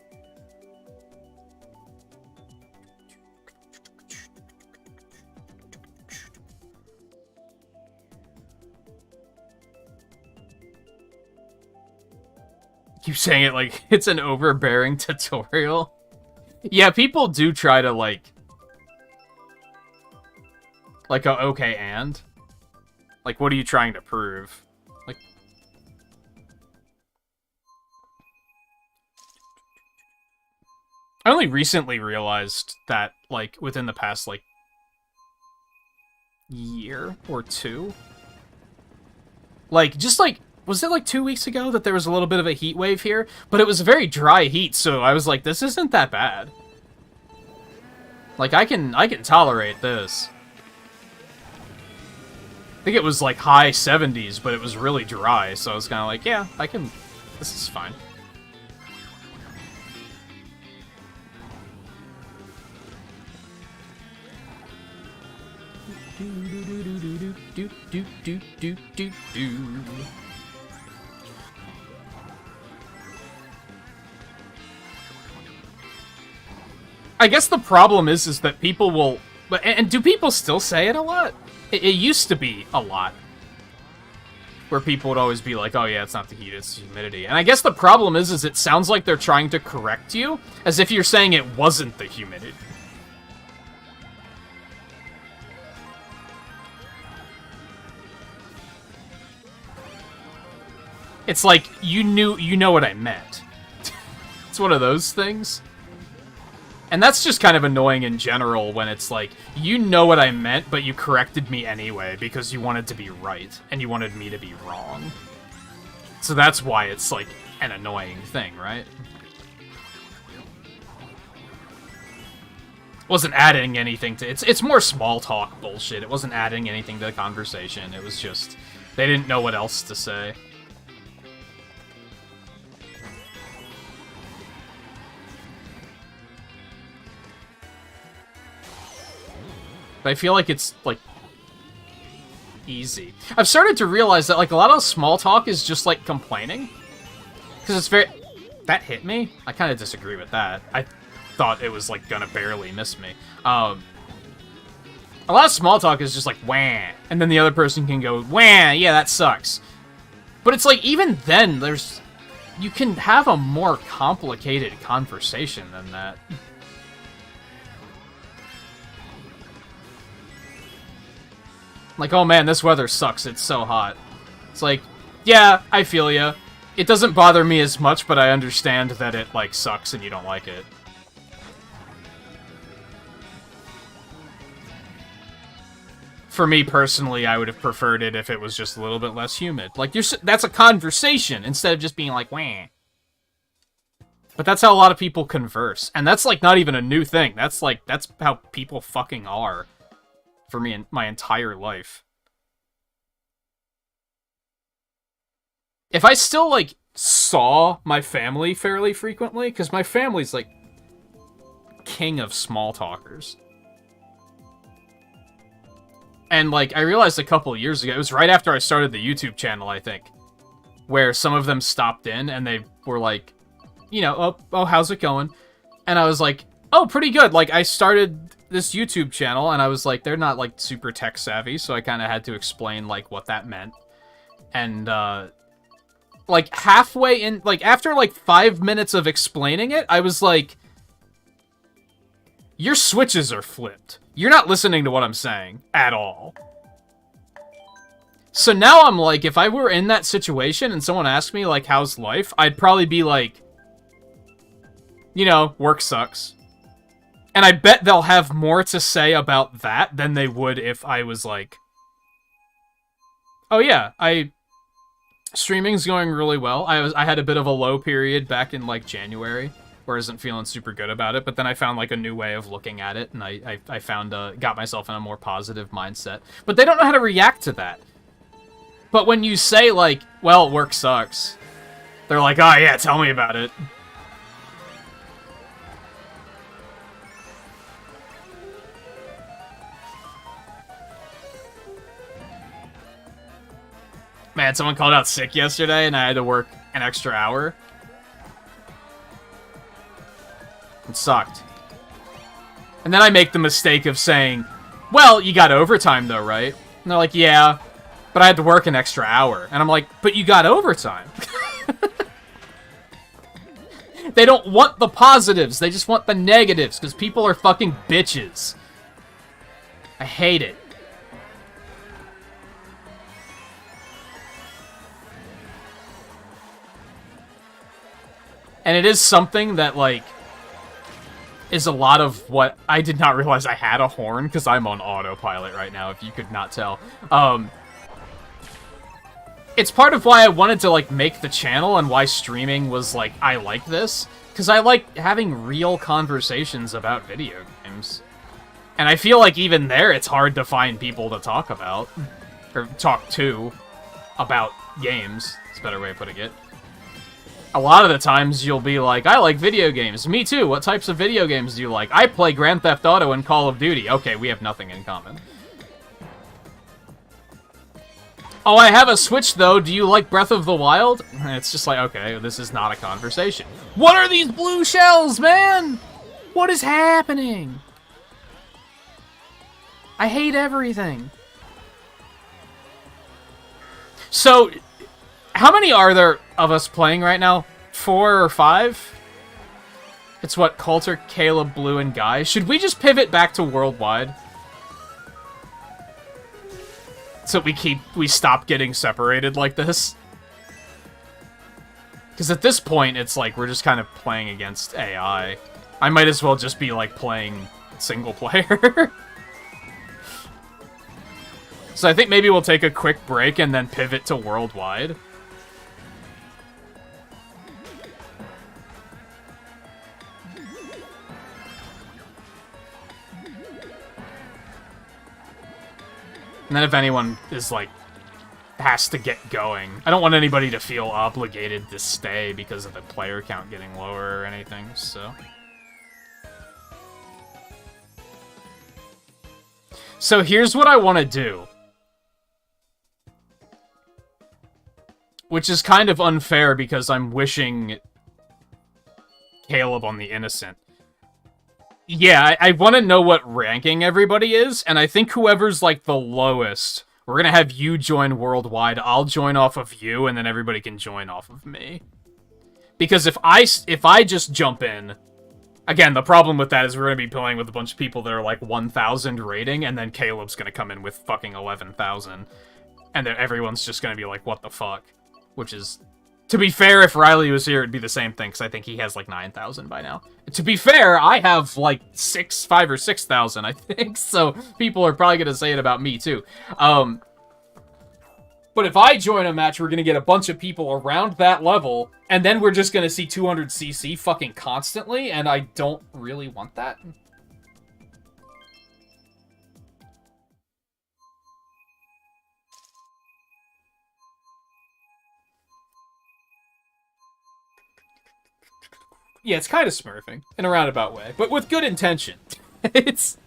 Keep saying it like it's an overbearing tutorial. Yeah, people do try to like a okay and. Like, what are you trying to prove? Like, I only recently realized that, like, within the past, like, year or two. Like, just like, was it like 2 weeks ago that there was a little bit of a heat wave here? But it was a very dry heat, so I was like, this isn't that bad. Like, I can tolerate this. I think it was like high 70s, but it was really dry, so I was kind of like, yeah, this is fine. I guess the problem is that people will, and do people still say it a lot? It used to be a lot, where people would always be like, oh yeah, it's not the heat, it's the humidity. And I guess the problem is it sounds like they're trying to correct you, as if you're saying it wasn't the humidity. It's like, you know what I meant. It's one of those things. And that's just kind of annoying in general when it's like, you know what I meant, but you corrected me anyway because you wanted to be right, and you wanted me to be wrong. So that's why it's like an annoying thing, right? Wasn't adding anything to it's more small talk bullshit. It wasn't adding anything to the conversation. It was just they didn't know what else to say. But I feel like it's, like, easy. I've started to realize that, like, a lot of small talk is just, like, complaining. Because it's very... That hit me? I kind of disagree with that. I thought it was, like, gonna barely miss me. A lot of small talk is just, like, wah. And then the other person can go, wah, yeah, that sucks. But it's, like, even then, there's... You can have a more complicated conversation than that. Like, oh man, this weather sucks, it's so hot. It's like, yeah, I feel ya. It doesn't bother me as much, but I understand that it, like, sucks and you don't like it. For me, personally, I would have preferred it if it was just a little bit less humid. Like, that's a conversation, instead of just being like, wah. But that's how a lot of people converse. And that's, like, not even a new thing. That's, like, that's how people fucking are. For me, in my entire life. If I still, like, saw my family fairly frequently, because my family's, like, king of small talkers. And, like, I realized a couple of years ago, it was right after I started the YouTube channel, I think, where some of them stopped in, and they were like, you know, oh, how's it going? And I was like, oh, pretty good. Like, I started this YouTube channel, and I was like, they're not, like, super tech savvy, so I kind of had to explain, like, what that meant. And, like, halfway in, like, after, like, 5 minutes of explaining it, I was like, your switches are flipped. You're not listening to what I'm saying at all. So now I'm like, if I were in that situation and someone asked me, like, how's life, I'd probably be like, you know, work sucks. And I bet they'll have more to say about that than they would if I was like, oh yeah, streaming's going really well. I had a bit of a low period back in, like, January, where I wasn't feeling super good about it, but then I found, like, a new way of looking at it, and I found, got myself in a more positive mindset. But they don't know how to react to that. But when you say, like, well, work sucks, they're like, oh yeah, tell me about it. Man, someone called out sick yesterday, and I had to work an extra hour. It sucked. And then I make the mistake of saying, well, you got overtime though, right? And they're like, yeah, but I had to work an extra hour. And I'm like, but you got overtime. They don't want the positives, they just want the negatives, because people are fucking bitches. I hate it. And it is something that, like, is a lot of what... I did not realize I had a horn, because I'm on autopilot right now, if you could not tell. It's part of why I wanted to, like, make the channel, and why streaming was, like, I like this. Because I like having real conversations about video games. And I feel like even there, it's hard to find people to talk about. Or talk to about games. It's a better way of putting it. A lot of the times, you'll be like, I like video games. Me too. What types of video games do you like? I play Grand Theft Auto and Call of Duty. Okay, we have nothing in common. Oh, I have a Switch, though. Do you like Breath of the Wild? It's just like, okay, this is not a conversation. What are these blue shells, man? What is happening? I hate everything. So, how many are there of us playing right now? 4 or 5? It's what, Coulter, Caleb, Blue, and Guy. Should we just pivot back to worldwide? So we stop getting separated like this? Because at this point, it's like we're just kind of playing against AI. I might as well just be like playing single player. So I think maybe we'll take a quick break and then pivot to worldwide. And then if anyone is, like, has to get going. I don't want anybody to feel obligated to stay because of the player count getting lower or anything, so... So here's what I want to do. Which is kind of unfair because I'm wishing Caleb on the innocent. Yeah, I want to know what ranking everybody is, and I think whoever's, like, the lowest, we're gonna have you join worldwide, I'll join off of you, and then everybody can join off of me. Because if I just jump in... Again, the problem with that is we're gonna be playing with a bunch of people that are, like, 1,000 rating, and then Caleb's gonna come in with fucking 11,000. And then everyone's just gonna be like, what the fuck? Which is... To be fair, if Riley was here, it'd be the same thing, because I think he has, like, 9,000 by now. To be fair, I have, like, 5 or 6,000, I think, so people are probably gonna say it about me, too. But if I join a match, we're gonna get a bunch of people around that level, and then we're just gonna see 200cc fucking constantly, and I don't really want that. Yeah, it's kind of smurfing, in a roundabout way, but with good intention. It's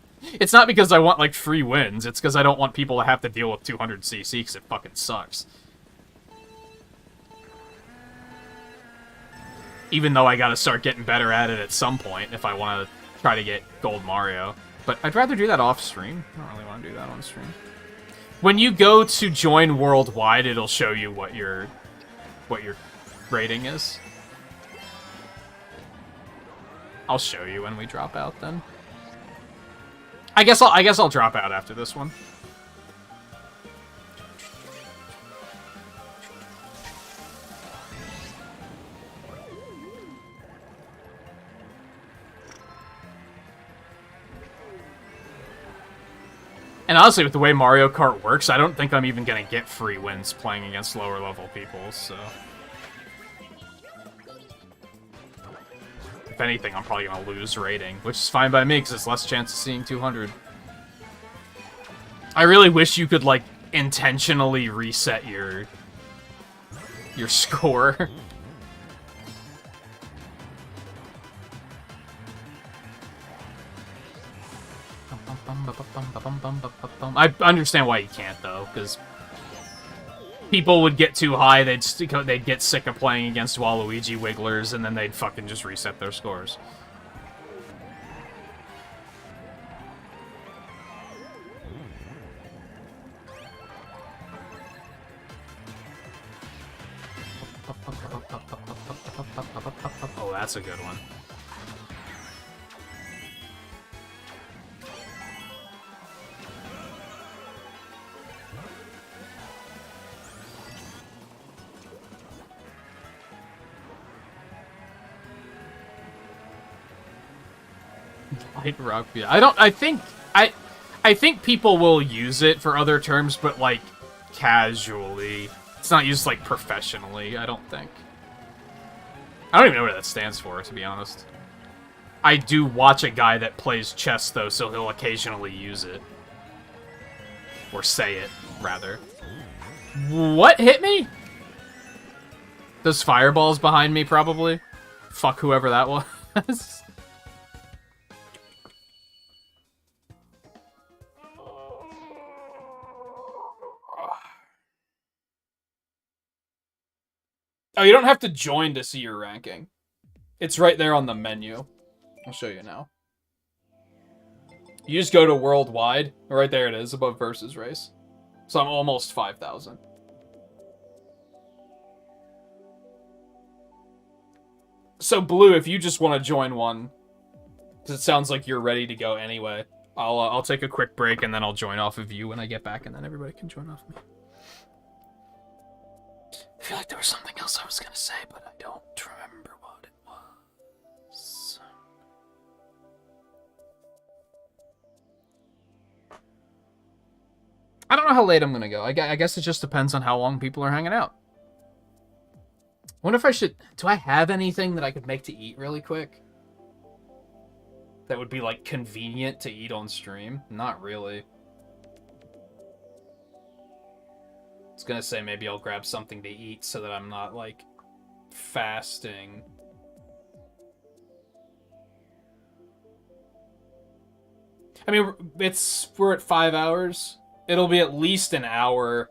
not because I want, like, free wins, it's because I don't want people to have to deal with 200cc, because it fucking sucks. Even though I gotta start getting better at it at some point, if I want to try to get Gold Mario. But I'd rather do that off-stream. I don't really want to do that on stream. When you go to join worldwide, it'll show you what your rating is. I'll show you when we drop out, then. I guess I'll drop out after this one. And honestly, with the way Mario Kart works, I don't think I'm even gonna get free wins playing against lower level people, so... If anything, I'm probably gonna lose rating, which is fine by me, because it's less chance of seeing 200. I really wish you could, like, intentionally reset your score. I understand why you can't, though, because people would get too high, they'd get sick of playing against Waluigi Wigglers, and then they'd fucking just reset their scores. Oh, that's a good one. Light rock beer. I think people will use it for other terms, but like casually. It's not used like professionally, I don't think. I don't even know what that stands for, to be honest. I do watch a guy that plays chess though, so he'll occasionally use it. Or say it, rather. What hit me? Those fireballs behind me, probably. Fuck whoever that was. Oh, you don't have to join to see your ranking. It's right there on the menu. I'll show you now. You just go to worldwide. Right there it is, above versus race. So I'm almost 5,000. So Blue, if you just want to join one, because it sounds like you're ready to go anyway, I'll take a quick break and then I'll join off of you when I get back, and then everybody can join off me. I feel like there was something else I was gonna say, but I don't remember what it was. I don't know how late I'm gonna go. I guess it just depends on how long people are hanging out. I wonder if I should... Do I have anything that I could make to eat really quick? That would be, like, convenient to eat on stream? Not really. I was gonna say maybe I'll grab something to eat so that I'm not, like, fasting. I mean, we're at 5 hours. It'll be at least an hour.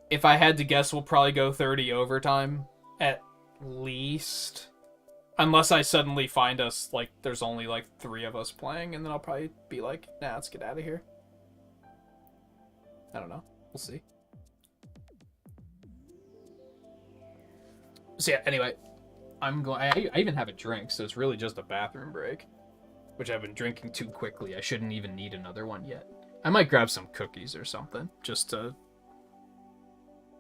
If I had to guess, we'll probably go 30 overtime. At least. Unless I suddenly find us, like, there's only, like, 3 of us playing, and then I'll probably be like, nah, let's get out of here. I don't know. We'll see. So yeah, anyway. I even have a drink, so it's really just a bathroom break. Which I've been drinking too quickly. I shouldn't even need another one yet. I might grab some cookies or something, just to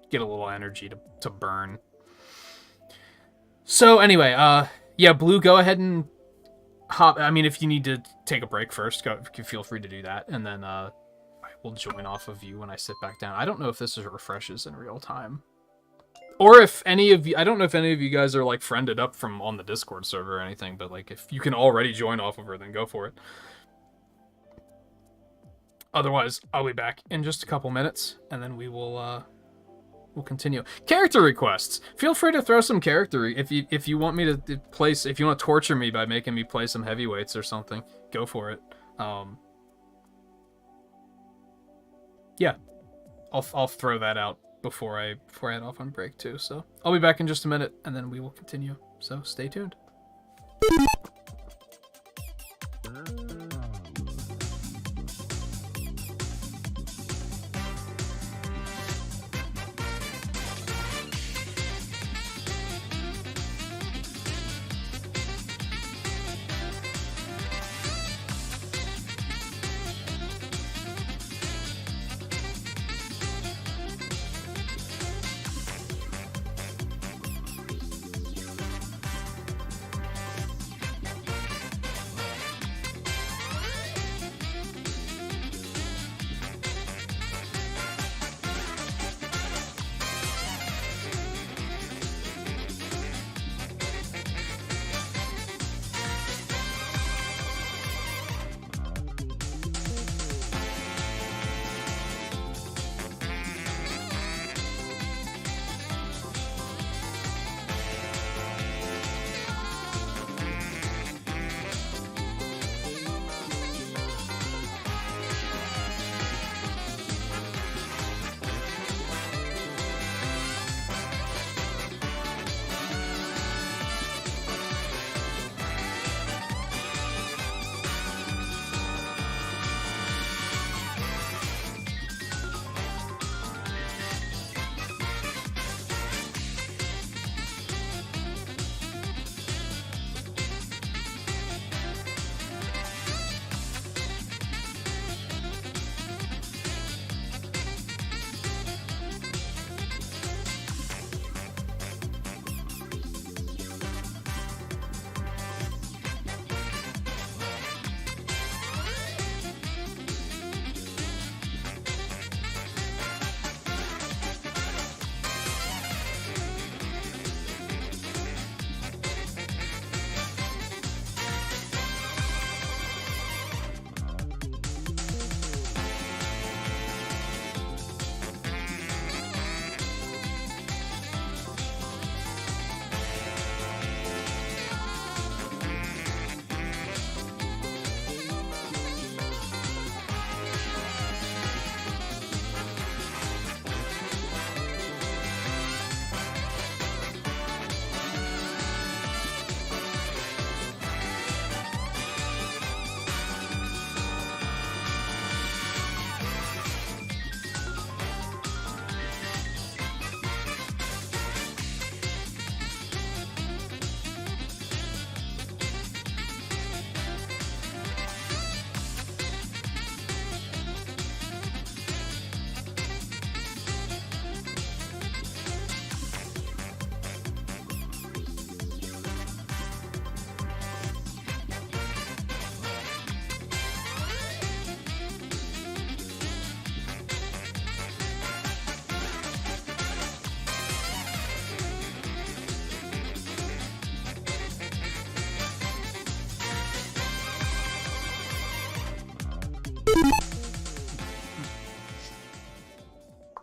get a little energy to burn. So anyway, yeah, Blue, go ahead and hop. I mean, if you need to take a break first, feel free to do that, and then I will join off of you when I sit back down. I don't know if this refreshes in real time, or if any of you. I don't know if any of you guys are like friended up from on the Discord server or anything, but like if you can already join off of her, then go for it. Otherwise, I'll be back in just a couple minutes, and then we'll continue. Character requests. Feel free to throw some character if you want me to place. If you want to torture me by making me play some heavyweights or something, go for it. Yeah, I'll throw that out before I head off on break too. So I'll be back in just a minute, and then we will continue. So stay tuned.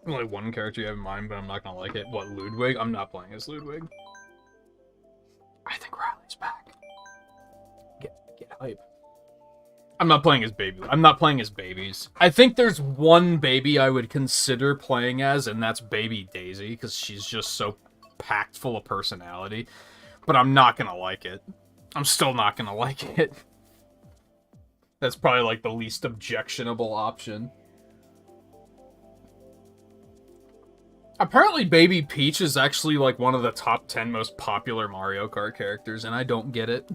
Only one character you have in mind, but I'm not gonna like it. What, Ludwig? I'm not playing as Ludwig. I think Riley's back. Get hype. I'm not playing as baby. I'm not playing as babies. I think there's one baby I would consider playing as, and that's Baby Daisy, because she's just so packed full of personality. But I'm not gonna like it. I'm still not gonna like it. That's probably like the least objectionable option. Apparently Baby Peach is actually like one of the top 10 most popular Mario Kart characters, and I don't get it.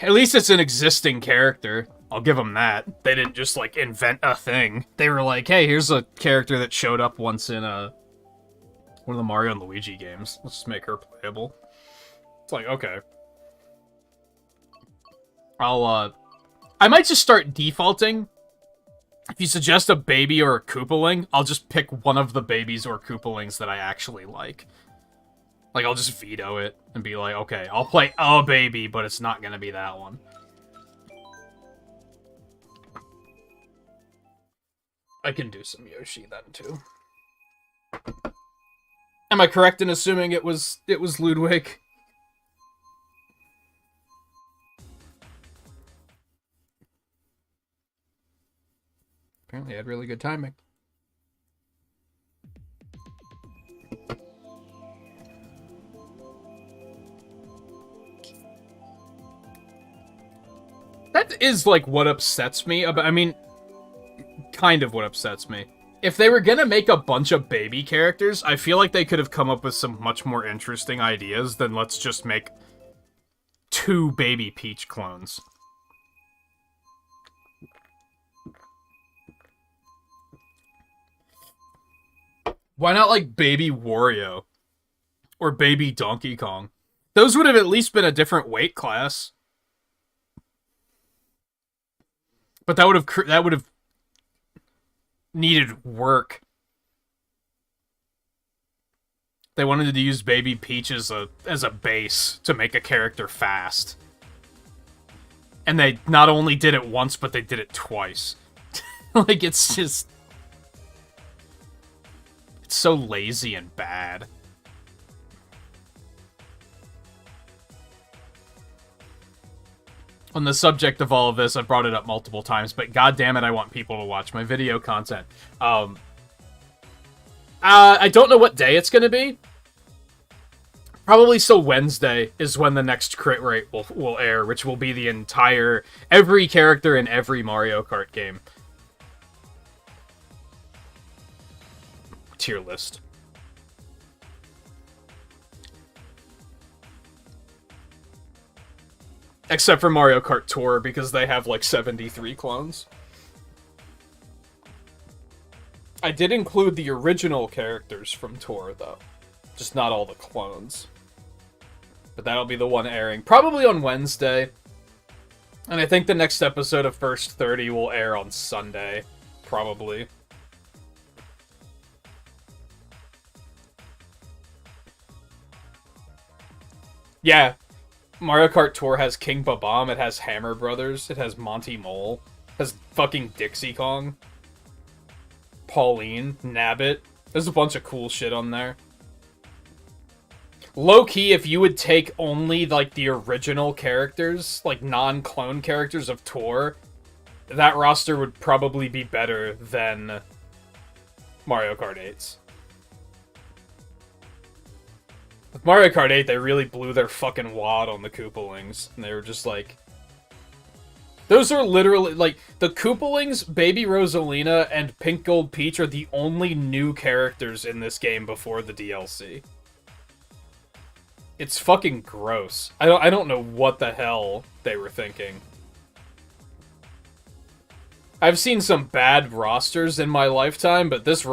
At least it's an existing character. I'll give them that. They didn't just like invent a thing. They were like, hey, here's a character that showed up once in one of the Mario and Luigi games. Let's just make her playable. It's like, okay. I might just start defaulting. If you suggest a baby or a Koopaling, I'll just pick one of the babies or Koopalings that I actually like. Like, I'll just veto it and be like, okay, I'll play a baby, but it's not gonna be that one. I can do some Yoshi then, too. Am I correct in assuming it was Ludwig? Apparently I had really good timing. That is, like, what upsets me about... I mean, kind of what upsets me. If they were gonna make a bunch of baby characters, I feel like they could have come up with some much more interesting ideas than let's just make 2 Baby Peach clones. Why not, like, Baby Wario? Or Baby Donkey Kong? Those would have at least been a different weight class. But that would have needed work. They wanted to use Baby Peach as a base to make a character fast. And they not only did it once, but they did it twice. Like, it's just... It's so lazy and bad. On the subject of all of this, I've brought it up multiple times, but goddammit, I want people to watch my video content. I don't know what day it's gonna be. Probably still Wednesday is when the next crit rate will air, which will be the entire... every character in every Mario Kart game. Tier list. Except for Mario Kart Tour, because they have, like, 73 clones. I did include the original characters from Tour, though. Just not all the clones. But that'll be the one airing. Probably on Wednesday. And I think the next episode of First 30 will air on Sunday. Probably. Yeah. Mario Kart Tour has King Babam, it has Hammer Brothers, it has Monty Mole, it has fucking Dixie Kong, Pauline, Nabbit. There's a bunch of cool shit on there. Low-key, if you would take only, like, the original characters, like, non-clone characters of Tour, that roster would probably be better than Mario Kart 8's. With Mario Kart 8, they really blew their fucking wad on the Koopalings. And they were just like... Those are literally, like, the Koopalings, Baby Rosalina, and Pink Gold Peach are the only new characters in this game before the DLC. It's fucking gross. I don't know what the hell they were thinking. I've seen some bad rosters in my lifetime, but this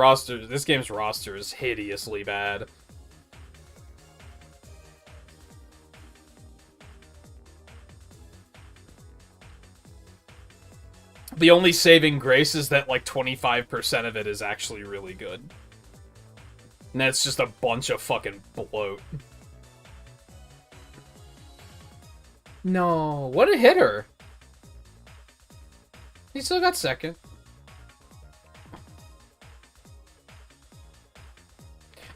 game's roster is hideously bad. The only saving grace is that, like, 25% of it is actually really good. And that's just a bunch of fucking bloat. No, what a hitter. He still got second.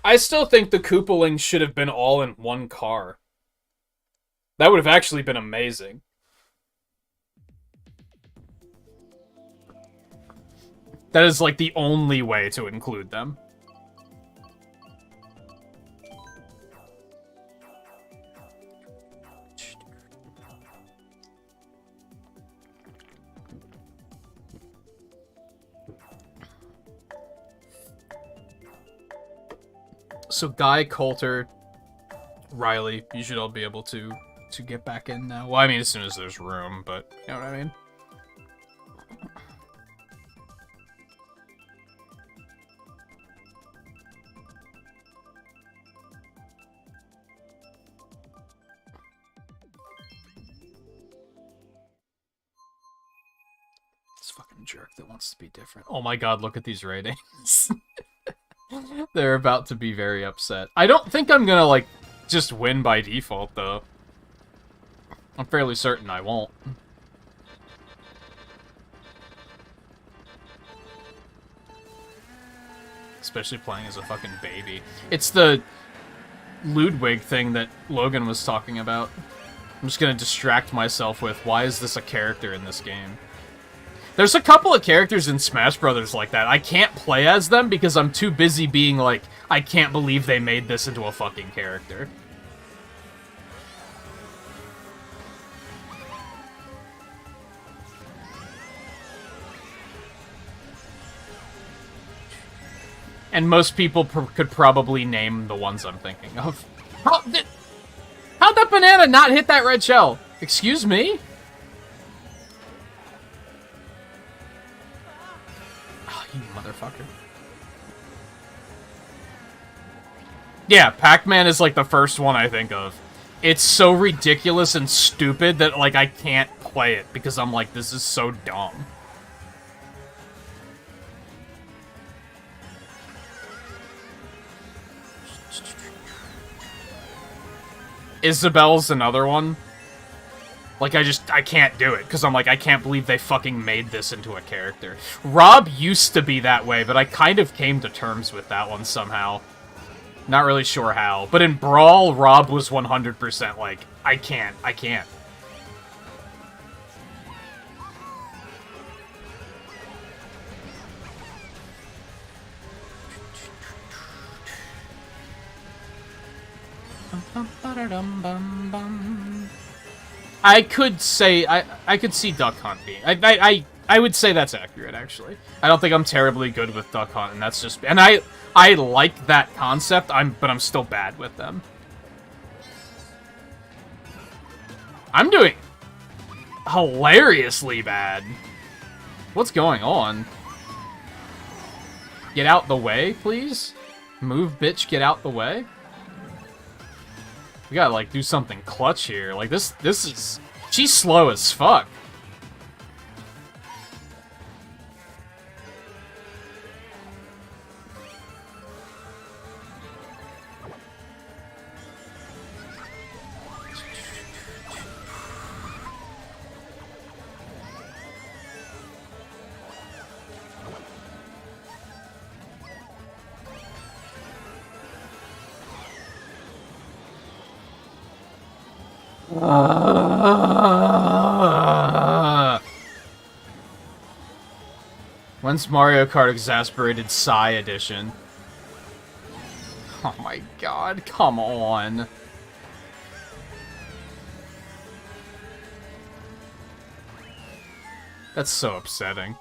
I still think the Koopalings should have been all in one car. That would have actually been amazing. That is, like, the only way to include them. So Guy, Coulter, Riley, you should all be able to get back in now. Well, I mean, as soon as there's room, but you know what I mean? This fucking jerk that wants to be different. Oh my god, look at these ratings. They're about to be very upset. I don't think I'm gonna, like, just win by default, though. I'm fairly certain I won't. Especially playing as a fucking baby. It's the Ludwig thing that Logan was talking about. I'm just gonna distract myself with, why is this a character in this game? There's a couple of characters in Smash Brothers like that. I can't play as them because I'm too busy being like, I can't believe they made this into a fucking character. And most people could probably name the ones I'm thinking of. How'd that banana not hit that red shell? Excuse me? Oh, you motherfucker. Yeah, Pac-Man is like the first one I think of. It's so ridiculous and stupid that like I can't play it because I'm like, this is so dumb. Isabel's another one. Like, I can't do it, because I'm like, I can't believe they fucking made this into a character. Rob used to be that way, but I kind of came to terms with that one somehow. Not really sure how. But in Brawl, Rob was 100% like, I can't. I could say I could see Duck Hunt being I would say that's accurate actually. I don't think I'm terribly good with Duck Hunt, and that's just, and I like that concept. But I'm still bad with them. I'm doing hilariously bad. What's going on? Get out the way, please. Move, bitch. Get out the way. We gotta, like, do something clutch here. Like, this is... She's slow as fuck. When's Mario Kart Exasperated Psy Edition? Oh my god, come on. That's so upsetting.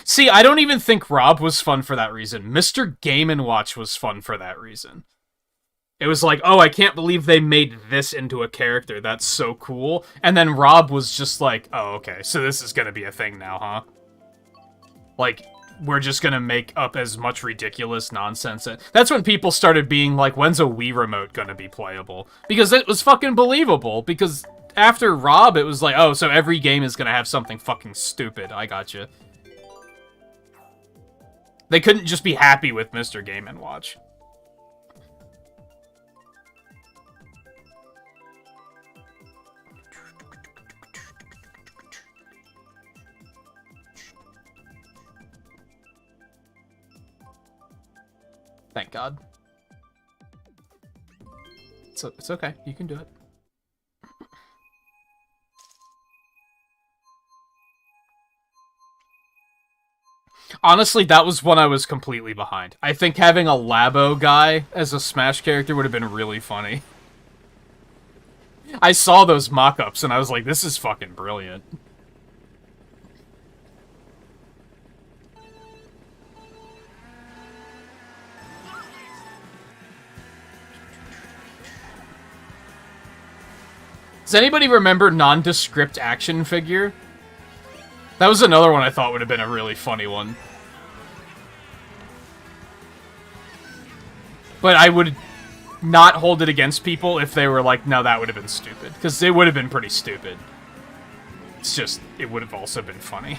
See, I don't even think Rob was fun for that reason. Mr. Game & Watch was fun for that reason. It was like, oh, I can't believe they made this into a character. That's so cool. And then Rob was just like, oh, okay, so this is gonna be a thing now, huh? Like, we're just gonna make up as much ridiculous nonsense. That's when people started being like, when's a Wii remote gonna be playable? Because it was fucking believable. Because after Rob, it was like, oh, so every game is gonna have something fucking stupid. I gotcha. They couldn't just be happy with Mr. Game & Watch. Thank God. It's okay. You can do it. Honestly, that was one I was completely behind. I think having a Labo guy as a Smash character would have been really funny. I saw those mock-ups and I was like, this is fucking brilliant. Does anybody remember Nondescript Action Figure? That was another one I thought would have been a really funny one. But I would not hold it against people if they were like, no, that would have been stupid. Because it would have been pretty stupid. It's just, it would have also been funny.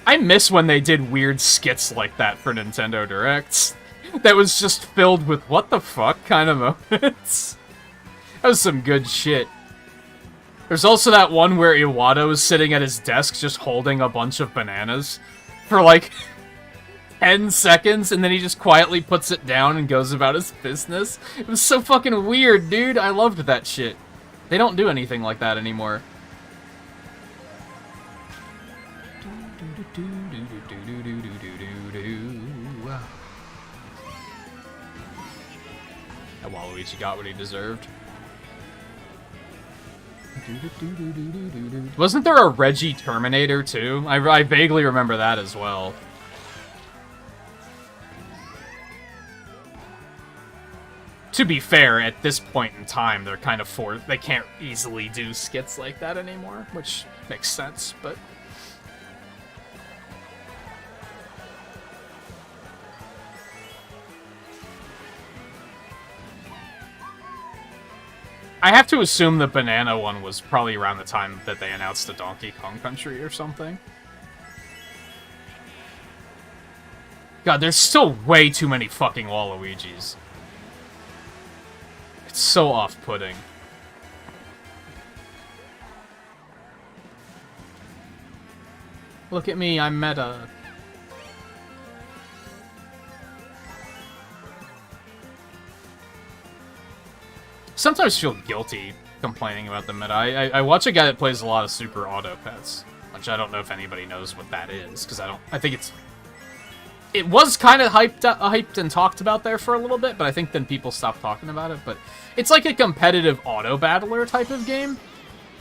I miss when they did weird skits like that for Nintendo Directs. That was just filled with what the fuck kind of moments. That was some good shit. There's also that one where Iwata was sitting at his desk just holding a bunch of bananas for like 10 seconds, and then he just quietly puts it down and goes about his business. It was so fucking weird, dude. I loved that shit. They don't do anything like that anymore. That Waluigi got what he deserved. Wasn't there a Reggie Terminator, too? I vaguely remember that as well. To be fair, at this point in time, they're kind of they can't easily do skits like that anymore, which makes sense, but... I have to assume the banana one was probably around the time that they announced the Donkey Kong Country or something. God, there's still way too many fucking Waluigis. It's so off-putting. Look at me, I'm meta. Sometimes feel guilty complaining about the meta. I watch a guy that plays a lot of Super Auto Pets, which I don't know if anybody knows what that is, because I think it was kind of hyped and talked about there for a little bit, but I think then people stopped talking about it. But it's like a competitive auto battler type of game,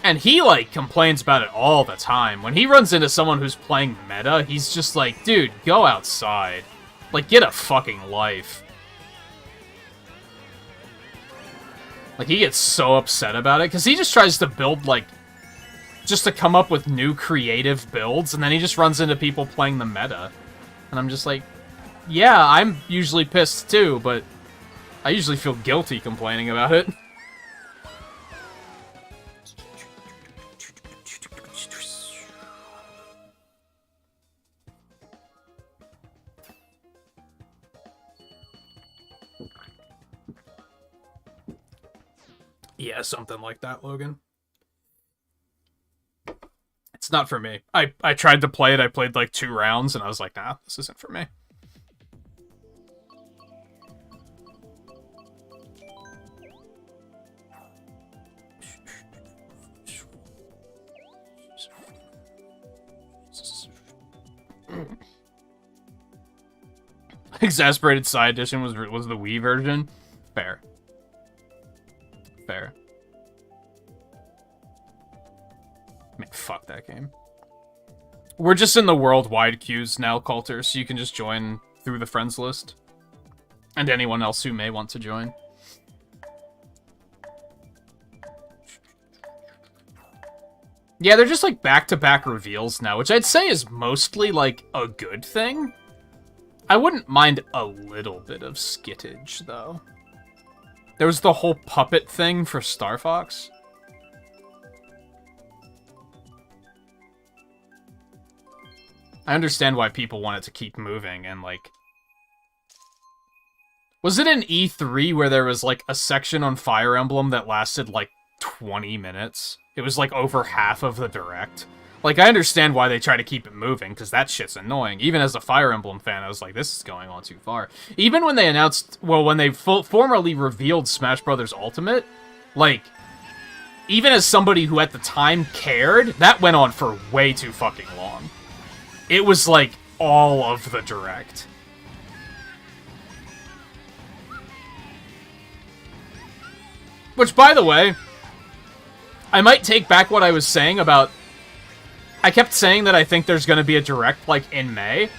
and he like complains about it all the time. When he runs into someone who's playing meta, he's just like, dude, go outside, like get a fucking life. Like, he gets so upset about it, because he just tries to build, like, just to come up with new creative builds, and then he just runs into people playing the meta. And I'm just like, yeah, I'm usually pissed too, but I usually feel guilty complaining about it. Yeah, something like that, Logan. It's not for me. I tried to play it, I played like 2 rounds, and I was like, nah, this isn't for me. Exasperated Side Edition was the Wii version? Fair. Fair. Man, fuck that game. We're just in the worldwide queues now, Coulter, so you can just join through the friends list. And anyone else who may want to join. Yeah, they're just like back-to-back reveals now, which I'd say is mostly like a good thing. I wouldn't mind a little bit of skittage, though. There was the whole puppet thing for Star Fox. I understand why people want it to keep moving, and like... Was it in E3 where there was like a section on Fire Emblem that lasted like 20 minutes? It was like over half of the Direct. Like, I understand why they try to keep it moving, because that shit's annoying. Even as a Fire Emblem fan, I was like, this is going on too far. Even when they announced, well, when they formally revealed Smash Bros. Ultimate, like, even as somebody who at the time cared, that went on for way too fucking long. It was, like, all of the Direct. Which, by the way, I might take back what I was saying about... I kept saying that I think there's going to be a Direct, like, in May.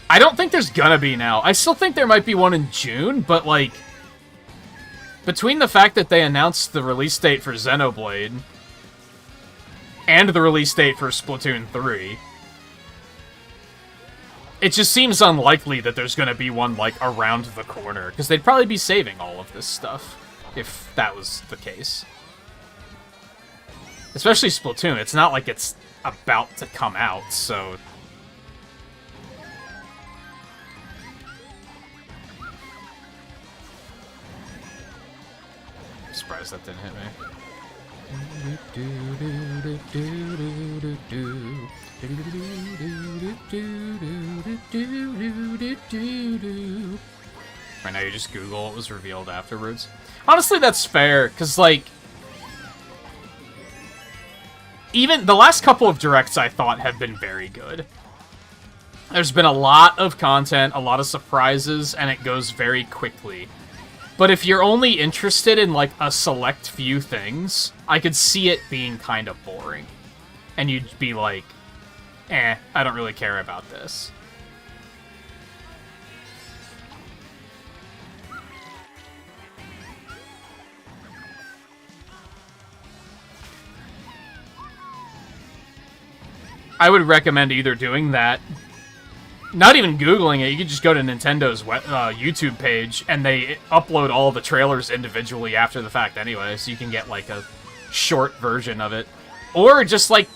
I don't think there's going to be now. I still think there might be one in June, but, like... Between the fact that they announced the release date for Xenoblade... and the release date for Splatoon 3... It just seems unlikely that there's going to be one, like, around the corner. Because they'd probably be saving all of this stuff, if that was the case. Especially Splatoon, it's not like it's about to come out, so... I'm surprised that didn't hit me. Right now you just Google what was revealed afterwards. Honestly, that's fair, because, like... Even the last couple of Directs, I thought, have been very good. There's been a lot of content, a lot of surprises, and it goes very quickly. But if you're only interested in, like, a select few things, I could see it being kind of boring. And you'd be like, I don't really care about this. I would recommend either doing that, not even Googling it, you could just go to Nintendo's YouTube page, and they upload all the trailers individually after the fact anyway, so you can get, like, a short version of it. Or just, like,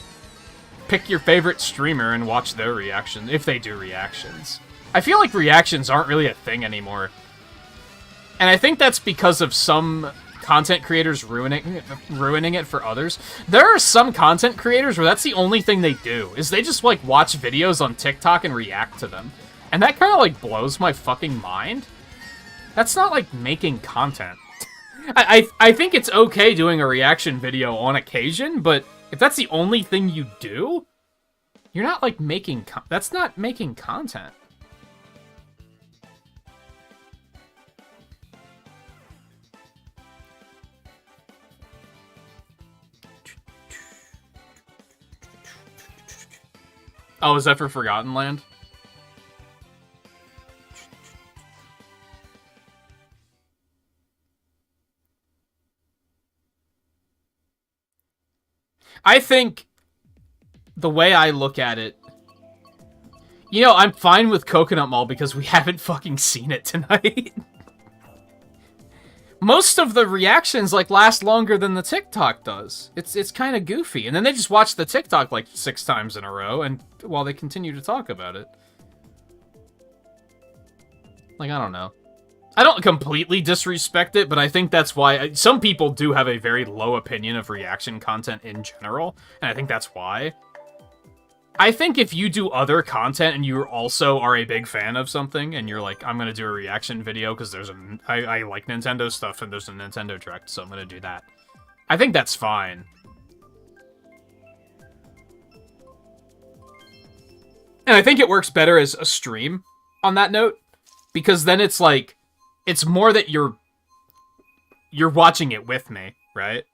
pick your favorite streamer and watch their reaction, if they do reactions. I feel like reactions aren't really a thing anymore. And I think that's because of some content creators ruining it for others. There are some content creators where that's the only thing they do, is they just, like, watch videos on TikTok and react to them. And that kind of, like, blows my fucking mind. That's not, like, making content. I think it's okay doing a reaction video on occasion, but if that's the only thing you do, you're not, like, making... That's not making content. Oh, is that for Forgotten Land? I think the way I look at it, you know, I'm fine with Coconut Mall because we haven't fucking seen it tonight. Most of the reactions, like, last longer than the TikTok does. It's kind of goofy. And then they just watch the TikTok, like, 6 times in a row, and while they continue to talk about it. Like, I don't know. I don't completely disrespect it, but I think that's why... some people do have a very low opinion of reaction content in general, and I think that's why. I think if you do other content and you also are a big fan of something, and you're like, I'm gonna do a reaction video because there's I like Nintendo stuff and there's a Nintendo Direct, so I'm gonna do that. I think that's fine. And I think it works better as a stream on that note, because then it's like, it's more that you're watching it with me, right?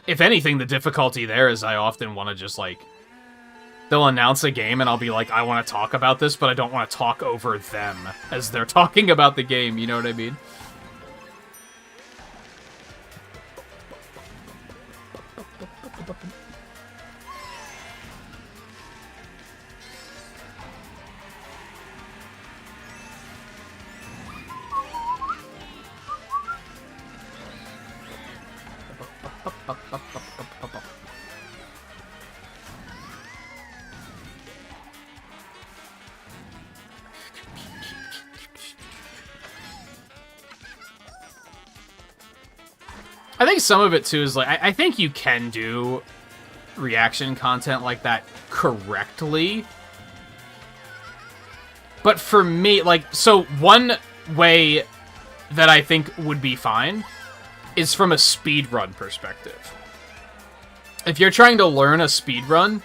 If anything, the difficulty there is I often want to just, like... They'll announce a game, and I'll be like, I want to talk about this, but I don't want to talk over them as they're talking about the game, you know what I mean? I think some of it, too, is, like, I think you can do reaction content like that correctly. But for me, like, so one way that I think would be fine is from a speedrun perspective. If you're trying to learn a speedrun,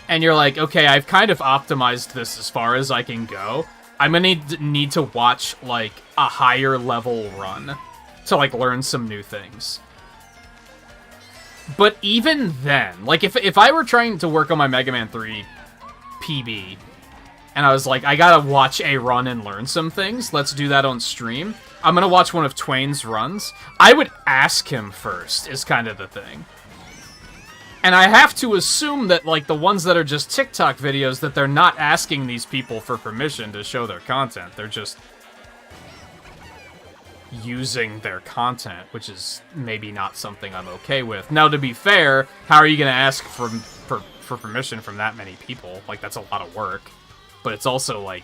and you're like, okay, I've kind of optimized this as far as I can go, I'm gonna need to watch, like, a higher level run to, like, learn some new things. But even then, like, if I were trying to work on my Mega Man 3 PB, and I was like, I gotta watch a run and learn some things, let's do that on stream, I'm gonna watch one of Twain's runs, I would ask him first, is kind of the thing. And I have to assume that, like, the ones that are just TikTok videos, that they're not asking these people for permission to show their content. They're just using their content, which is maybe not something I'm okay with. Now, to be fair, how are you going to ask for permission from that many people? Like, that's a lot of work. But it's also, like,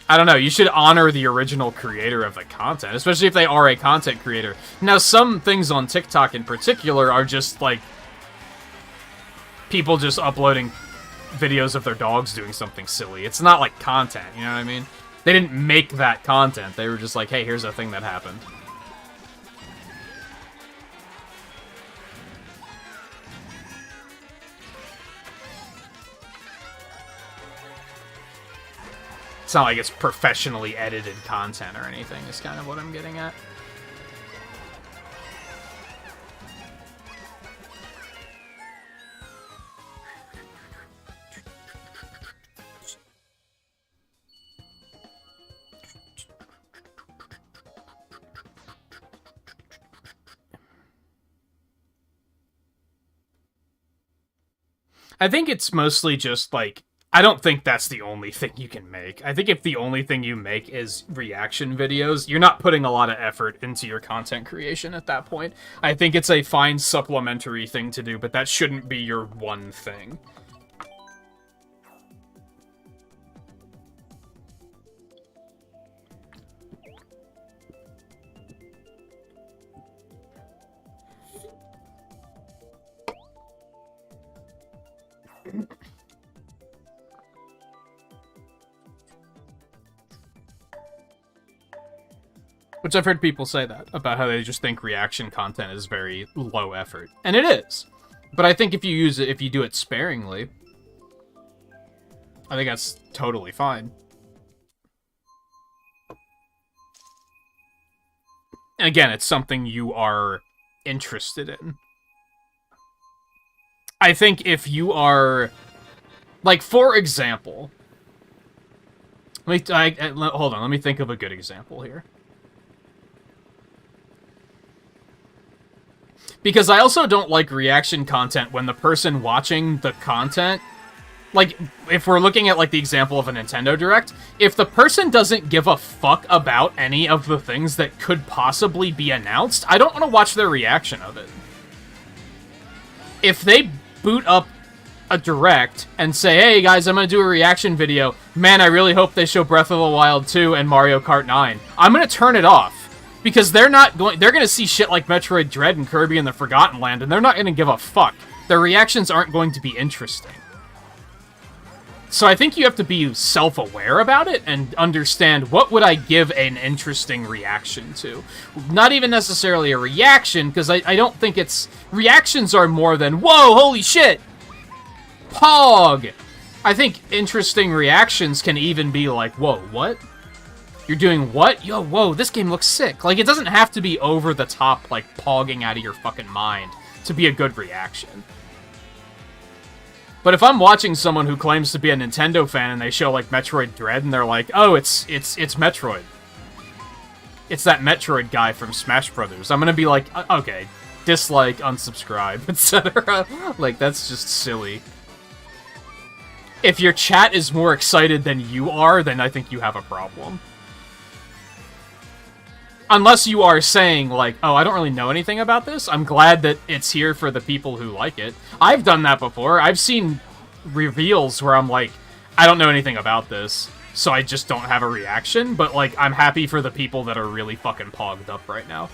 I don't know, you should honor the original creator of the content, especially if they are a content creator. Now, some things on TikTok in particular are just, like, people just uploading videos of their dogs doing something silly. It's not, like, content, you know what I mean? They didn't make that content. They were just like, hey, here's a thing that happened. It's not like it's professionally edited content or anything, is kind of what I'm getting at. I think it's mostly just, like, I don't think that's the only thing you can make. I think if the only thing you make is reaction videos, you're not putting a lot of effort into your content creation at that point. I think it's a fine supplementary thing to do, but that shouldn't be your one thing. Which I've heard people say that, about how they just think reaction content is very low effort. And it is. But I think if you use it, if you do it sparingly, I think that's totally fine. And again, it's something you are interested in. I think if you are, like, for example, hold on, let me think of a good example here. Because I also don't like reaction content when the person watching the content, like, if we're looking at, like, the example of a Nintendo Direct, if the person doesn't give a fuck about any of the things that could possibly be announced, I don't want to watch their reaction of it. If they boot up a Direct and say, hey guys, I'm going to do a reaction video, man, I really hope they show Breath of the Wild 2 and Mario Kart 9, I'm going to turn it off. Because they're going to see shit like Metroid Dread and Kirby and the Forgotten Land, and they're not going to give a fuck. Their reactions aren't going to be interesting. So I think you have to be self-aware about it and understand, what would I give an interesting reaction to? Not even necessarily a reaction, because I don't think it's... Reactions are more than, whoa, holy shit! Pog! I think interesting reactions can even be like, whoa, what? You're doing what? Yo, whoa, this game looks sick. Like, it doesn't have to be over the top, like, pogging out of your fucking mind to be a good reaction. But if I'm watching someone who claims to be a Nintendo fan and they show, like, Metroid Dread and they're like, oh, it's Metroid. It's that Metroid guy from Smash Brothers. I'm gonna be like, okay, dislike, unsubscribe, etc. Like, that's just silly. If your chat is more excited than you are, then I think you have a problem. Unless you are saying, like, oh, I don't really know anything about this. I'm glad that it's here for the people who like it. I've done that before. I've seen reveals where I'm like, I don't know anything about this, so I just don't have a reaction. But, like, I'm happy for the people that are really fucking pogged up right now.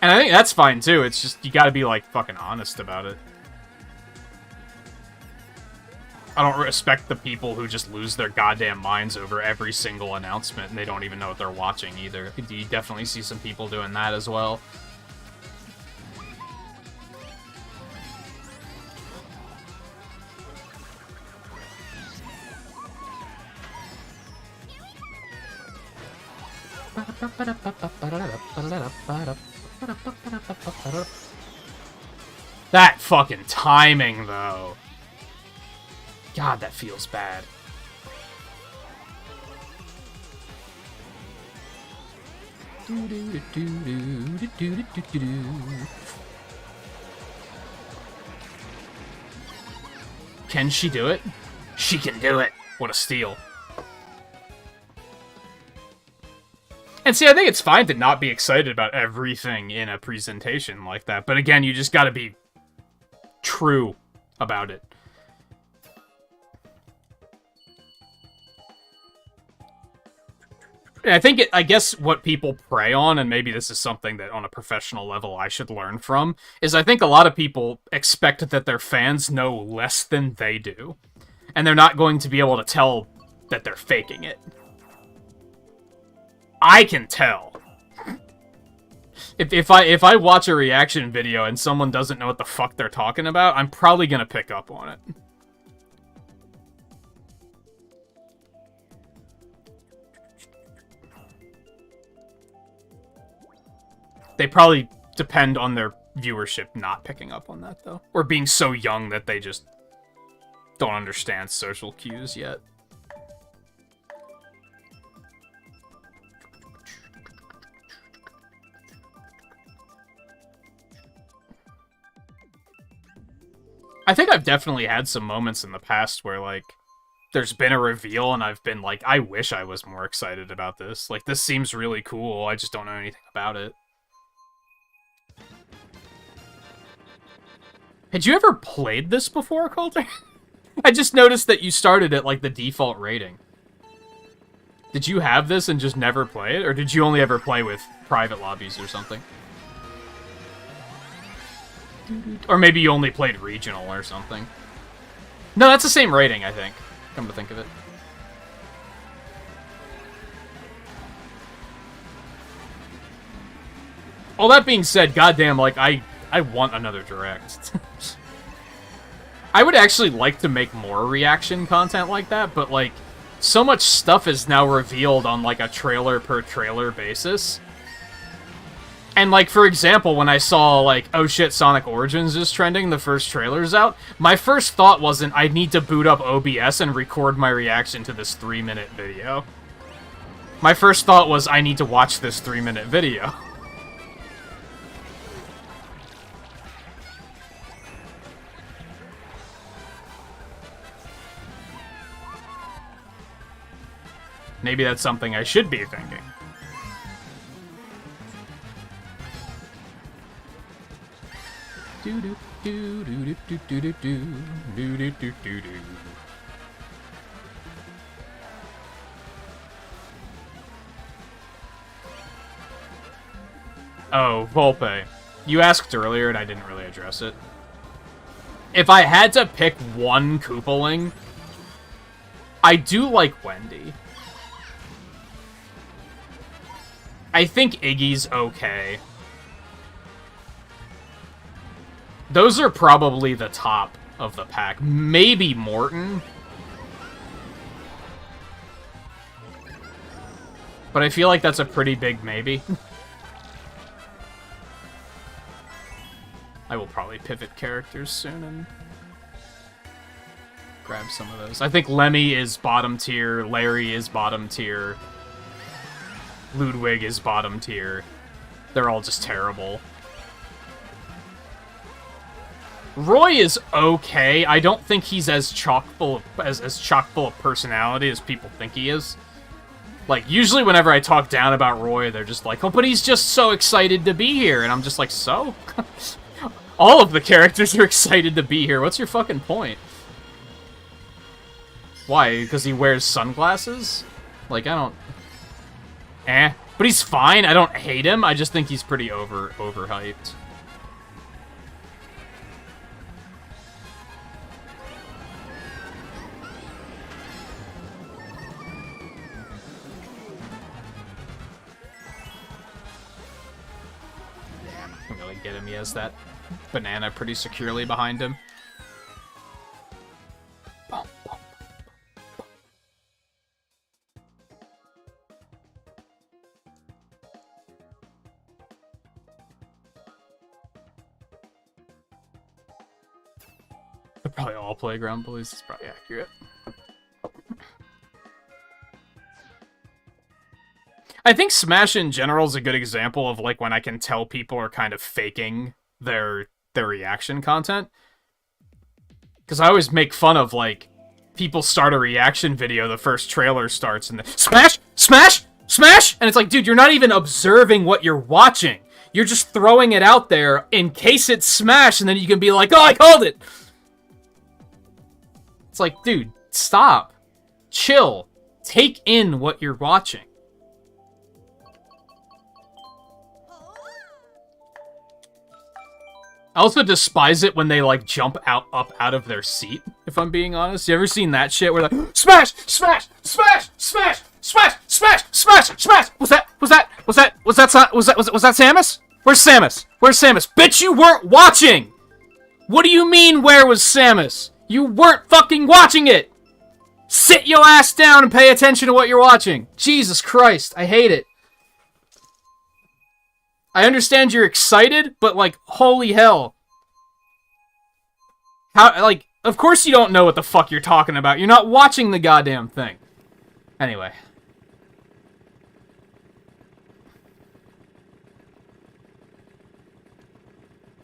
And I think that's fine, too. It's just, you gotta be, like, fucking honest about it. I don't respect the people who just lose their goddamn minds over every single announcement, and they don't even know what they're watching, either. You definitely see some people doing that as well. That fucking timing, though. God, that feels bad. Can she do it? She can do it. What a steal. And see, I think it's fine to not be excited about everything in a presentation like that. But again, you just gotta be true about it. And I think, I guess what people prey on, and maybe this is something that on a professional level I should learn from, is I think a lot of people expect that their fans know less than they do. And they're not going to be able to tell that they're faking it. I can tell. If I watch a reaction video and someone doesn't know what the fuck they're talking about, I'm probably gonna pick up on it. They probably depend on their viewership not picking up on that, though. Or being so young that they just don't understand social cues yet. I think I've definitely had some moments in the past where, like, there's been a reveal and I've been like, I wish I was more excited about this. Like, this seems really cool, I just don't know anything about it. Had you ever played this before, Coulter? I just noticed that you started at, like, the default rating. Did you have this and just never play it? Or did you only ever play with private lobbies or something? Or maybe you only played regional or something. No, that's the same rating, I think. Come to think of it. All that being said, goddamn, like, I want another direct. I would actually like to make more reaction content like that, but, like, so much stuff is now revealed on, like, a trailer-per-trailer basis. And, like, for example, when I saw, like, oh shit, Sonic Origins is trending, the first trailer's out, my first thought wasn't, I need to boot up OBS and record my reaction to this 3-minute video. My first thought was, I need to watch this 3-minute video. Maybe that's something I should be thinking. Oh, Volpe. You asked earlier and I didn't really address it. If I had to pick one Koopaling, I do like Wendy. I think Iggy's okay. Those are probably the top of the pack. Maybe Morton. But I feel like that's a pretty big maybe. I will probably pivot characters soon and grab some of those. I think Lemmy is bottom tier, Larry is bottom tier, Ludwig is bottom tier. They're all just terrible. Roy is okay. I don't think he's as chock-full of personality as people think he is. Like, usually whenever I talk down about Roy, they're just like, oh, but he's just so excited to be here. And I'm just like, so? All of the characters are excited to be here. What's your fucking point? Why? Because he wears sunglasses? Like, I don't... But he's fine. I don't hate him. I just think he's pretty overhyped. Can't really get him. He has that banana pretty securely behind him. They're probably all playground bullies. It's probably accurate. I think Smash in general is a good example of like when I can tell people are kind of faking their reaction content. Because I always make fun of like people start a reaction video, the first trailer starts and then smash, smash, smash, and it's like, dude, you're not even observing what you're watching. You're just throwing it out there in case it's smash, and then you can be like, oh, I called it. It's like, dude, stop. Chill. Take in what you're watching. I also despise it when they, like, jump up out of their seat, if I'm being honest. You ever seen that shit where, like, smash, smash, smash, smash, smash, smash, smash, smash! Was that Samus? Where's Samus? Where's Samus? Bitch, you weren't watching! What do you mean, where was Samus? You weren't fucking watching it! Sit your ass down and pay attention to what you're watching. Jesus Christ, I hate it. I understand you're excited, but, like, holy hell. How, like, of course you don't know what the fuck you're talking about. You're not watching the goddamn thing. Anyway.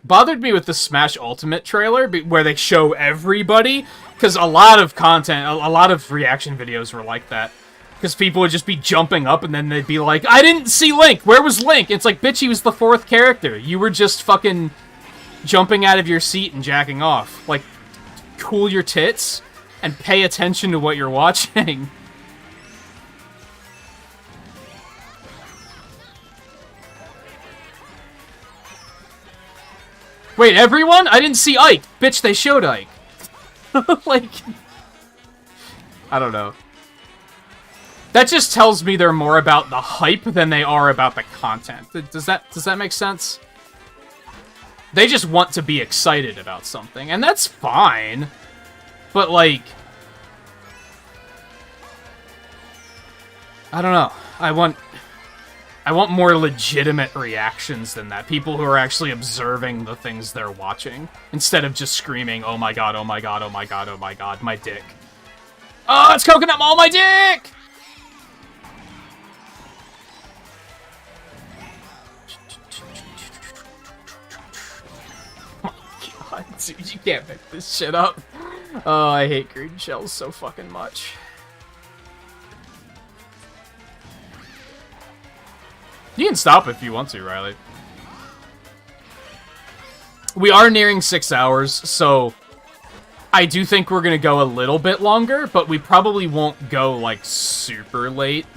Bothered me with the Smash Ultimate trailer, where they show everybody, because a lot of content, a lot of reaction videos were like that. Because people would just be jumping up, and then they'd be like, I didn't see Link! Where was Link? It's like, bitch, he was the 4th character. You were just fucking jumping out of your seat and jacking off. Like, cool your tits, and pay attention to what you're watching. Wait, everyone? I didn't see Ike. Bitch, they showed Ike. Like, I don't know. That just tells me they're more about the hype than they are about the content. Does that make sense? They just want to be excited about something, and that's fine. But, like, I don't know. I want more legitimate reactions than that. People who are actually observing the things they're watching, instead of just screaming, oh my god, oh my god, oh my god, oh my god, my dick. Oh, it's Coconut Mall, my dick! God, dude, you can't make this shit up. Oh, I hate green shells so fucking much. You can stop if you want to, Riley. We are nearing 6 hours, so I do think we're gonna go a little bit longer, but we probably won't go, like, super late.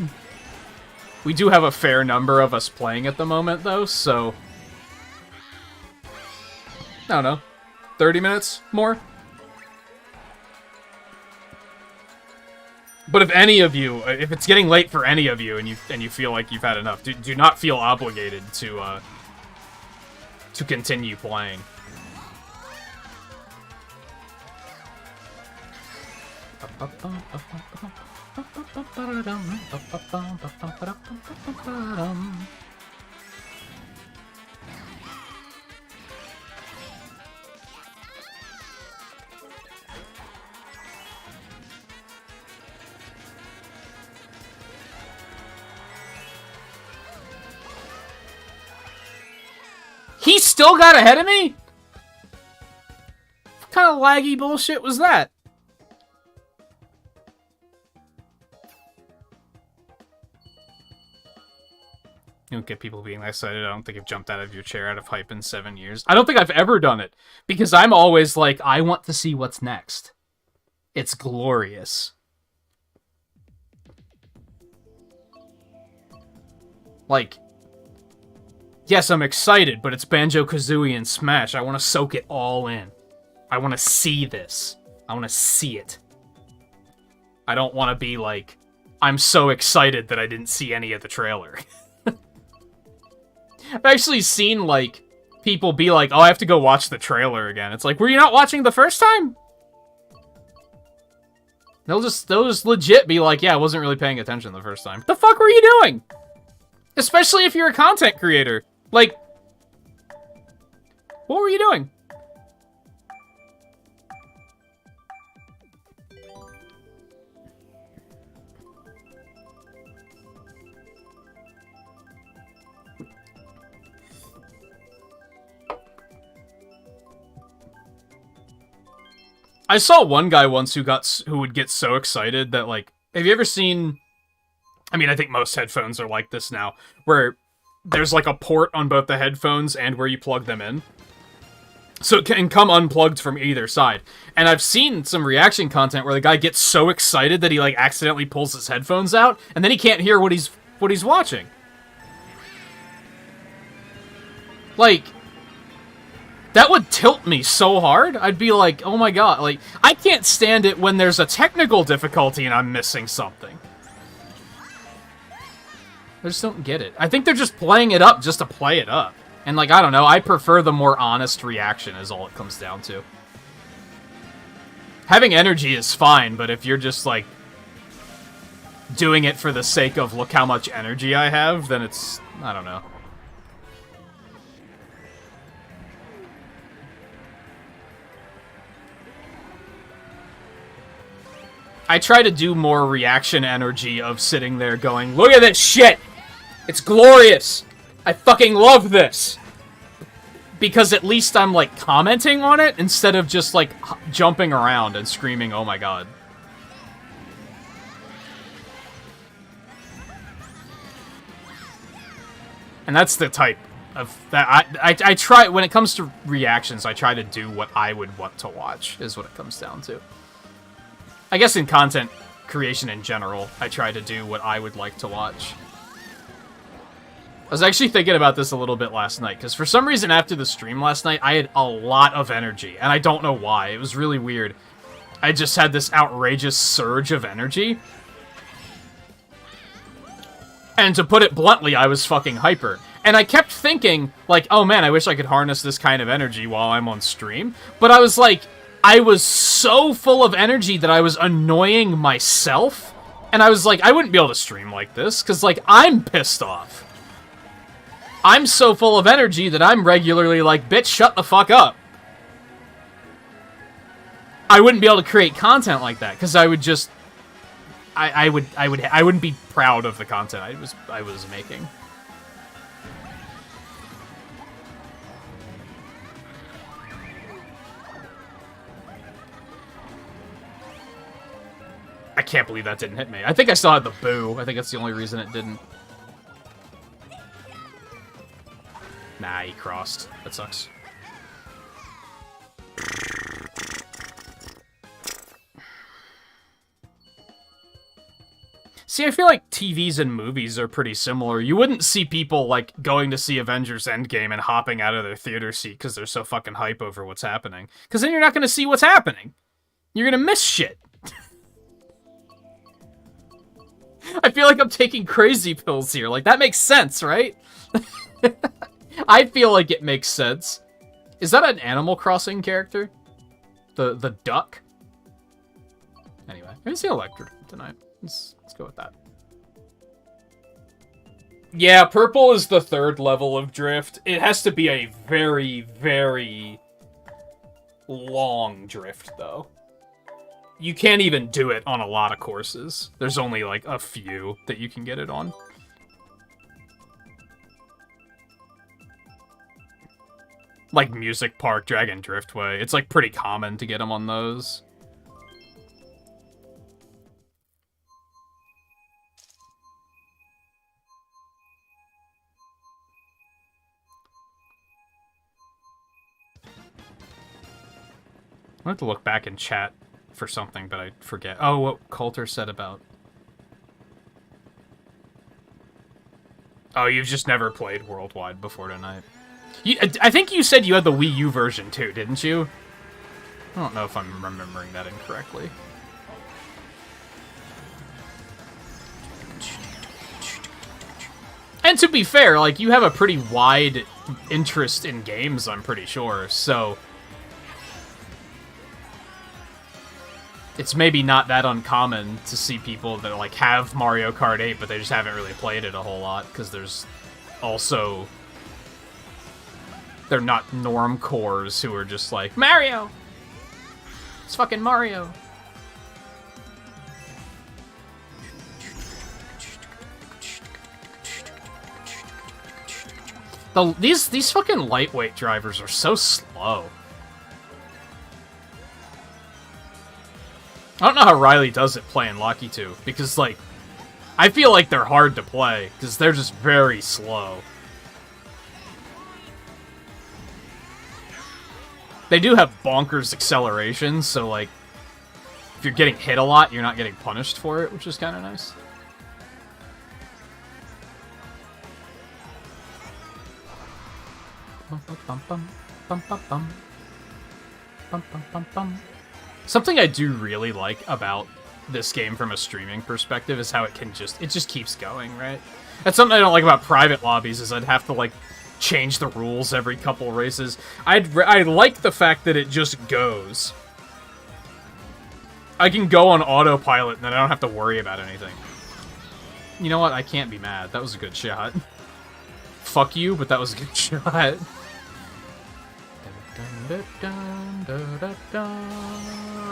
We do have a fair number of us playing at the moment, though, so I don't know. 30 minutes more? But if any of you, if it's getting late for any of you and you feel like you've had enough, do not feel obligated to continue playing. He still got ahead of me? What kind of laggy bullshit was that? You don't get people being excited. I don't think you've jumped out of your chair out of hype in 7 years. I don't think I've ever done it. Because I'm always like, I want to see what's next. It's glorious. Like, yes, I'm excited, but it's Banjo-Kazooie and Smash. I want to soak it all in. I want to see this. I want to see it. I don't want to be like, I'm so excited that I didn't see any of the trailer. I've actually seen, like, people be like, oh, I have to go watch the trailer again. It's like, were you not watching the first time? They'll just legit be like, yeah, I wasn't really paying attention the first time. The fuck were you doing? Especially if you're a content creator. Like, what were you doing? I saw one guy once who would get so excited that, like, have you ever seen, I mean, I think most headphones are like this now, where there's like a port on both the headphones and where you plug them in. So it can come unplugged from either side. And I've seen some reaction content where the guy gets so excited that he, like, accidentally pulls his headphones out, and then he can't hear what he's watching. Like, that would tilt me so hard. I'd be like, oh my god, like, I can't stand it when there's a technical difficulty and I'm missing something. I just don't get it. I think they're just playing it up just to play it up. And, like, I don't know, I prefer the more honest reaction is all it comes down to. Having energy is fine, but if you're just, like, doing it for the sake of look how much energy I have, then it's, I don't know. I try to do more reaction energy of sitting there going, look at this shit! It's glorious! I fucking love this! Because at least I'm, like, commenting on it instead of just, like, jumping around and screaming, oh my god. And that's the type of that I try, when it comes to reactions, I try to do what I would want to watch, is what it comes down to. I guess in content creation in general, I try to do what I would like to watch. I was actually thinking about this a little bit last night, because for some reason after the stream last night, I had a lot of energy, and I don't know why. It was really weird. I just had this outrageous surge of energy. And to put it bluntly, I was fucking hyper. And I kept thinking, like, oh man, I wish I could harness this kind of energy while I'm on stream. But I was like, I was so full of energy that I was annoying myself. And I was like, I wouldn't be able to stream like this, because, like, I'm pissed off. I'm so full of energy that I'm regularly like, bitch, shut the fuck up. I wouldn't be able to create content like that, because I would just... I wouldn't be proud of the content I was making. I can't believe that didn't hit me. I think I still had the boo. I think that's the only reason it didn't. Nah, he crossed. That sucks. See, I feel like TVs and movies are pretty similar. You wouldn't see people, like, going to see Avengers Endgame and hopping out of their theater seat because they're so fucking hype over what's happening. Because then you're not going to see what's happening. You're going to miss shit. I feel like I'm taking crazy pills here. Like, that makes sense, right? I feel like it makes sense. Is that an Animal Crossing character? The duck? Anyway, I see Electric tonight. Let's go with that. Yeah, purple is the third level of drift. It has to be a very, very long drift, though. You can't even do it on a lot of courses. There's only, like, a few that you can get it on. Like Music Park, Dragon Driftway. It's, like, pretty common to get them on those. I have to look back in chat for something, but I forget. Oh, what Coulter said about... Oh, you've just never played Worldwide before tonight. I think you said you had the Wii U version too, didn't you? I don't know if I'm remembering that incorrectly. And to be fair, like, you have a pretty wide interest in games, I'm pretty sure, so... It's maybe not that uncommon to see people that, like, have Mario Kart 8, but they just haven't really played it a whole lot, because there's also... They're not norm cores who are just like, Mario! It's fucking Mario! These fucking lightweight drivers are so slow. I don't know how Riley does it playing Lucky 2, because, like, I feel like they're hard to play, because they're just very slow. They do have bonkers acceleration, so, like, if you're getting hit a lot, you're not getting punished for it, which is kind of nice. Something I do really like about this game from a streaming perspective is how it just keeps going, right? That's something I don't like about private lobbies, is I'd have to, like, change the rules every couple races. I like the fact that it just goes. I can go on autopilot and then I don't have to worry about anything. You know what? I can't be mad. That was a good shot. Fuck you, but that was a good shot.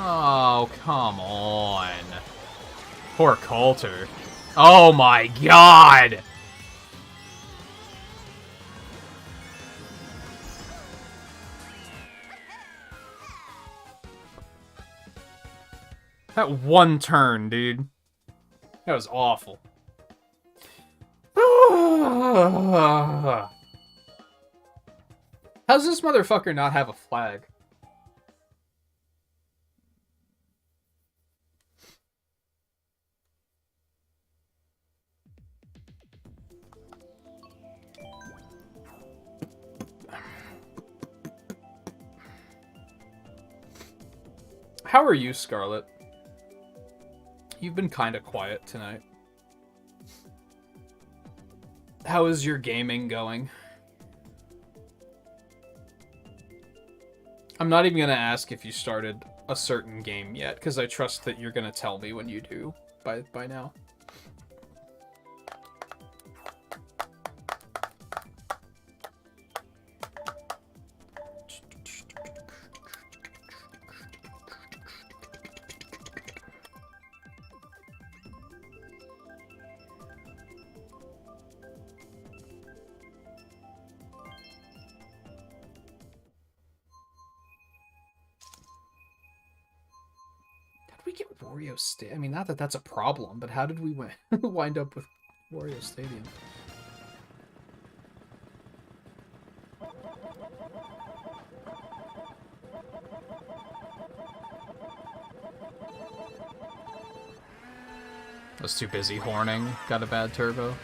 Oh, come on. Poor Coulter. Oh my god! That one turn, dude. That was awful. How's this motherfucker not have a flag? How are you, Scarlet? You've been kind of quiet tonight. How is your gaming going? I'm not even going to ask if you started a certain game yet, because I trust that you're going to tell me when you do by now. I mean, not that that's a problem, but how did we wind up with Wario Stadium? I was too busy horning. Got a bad turbo.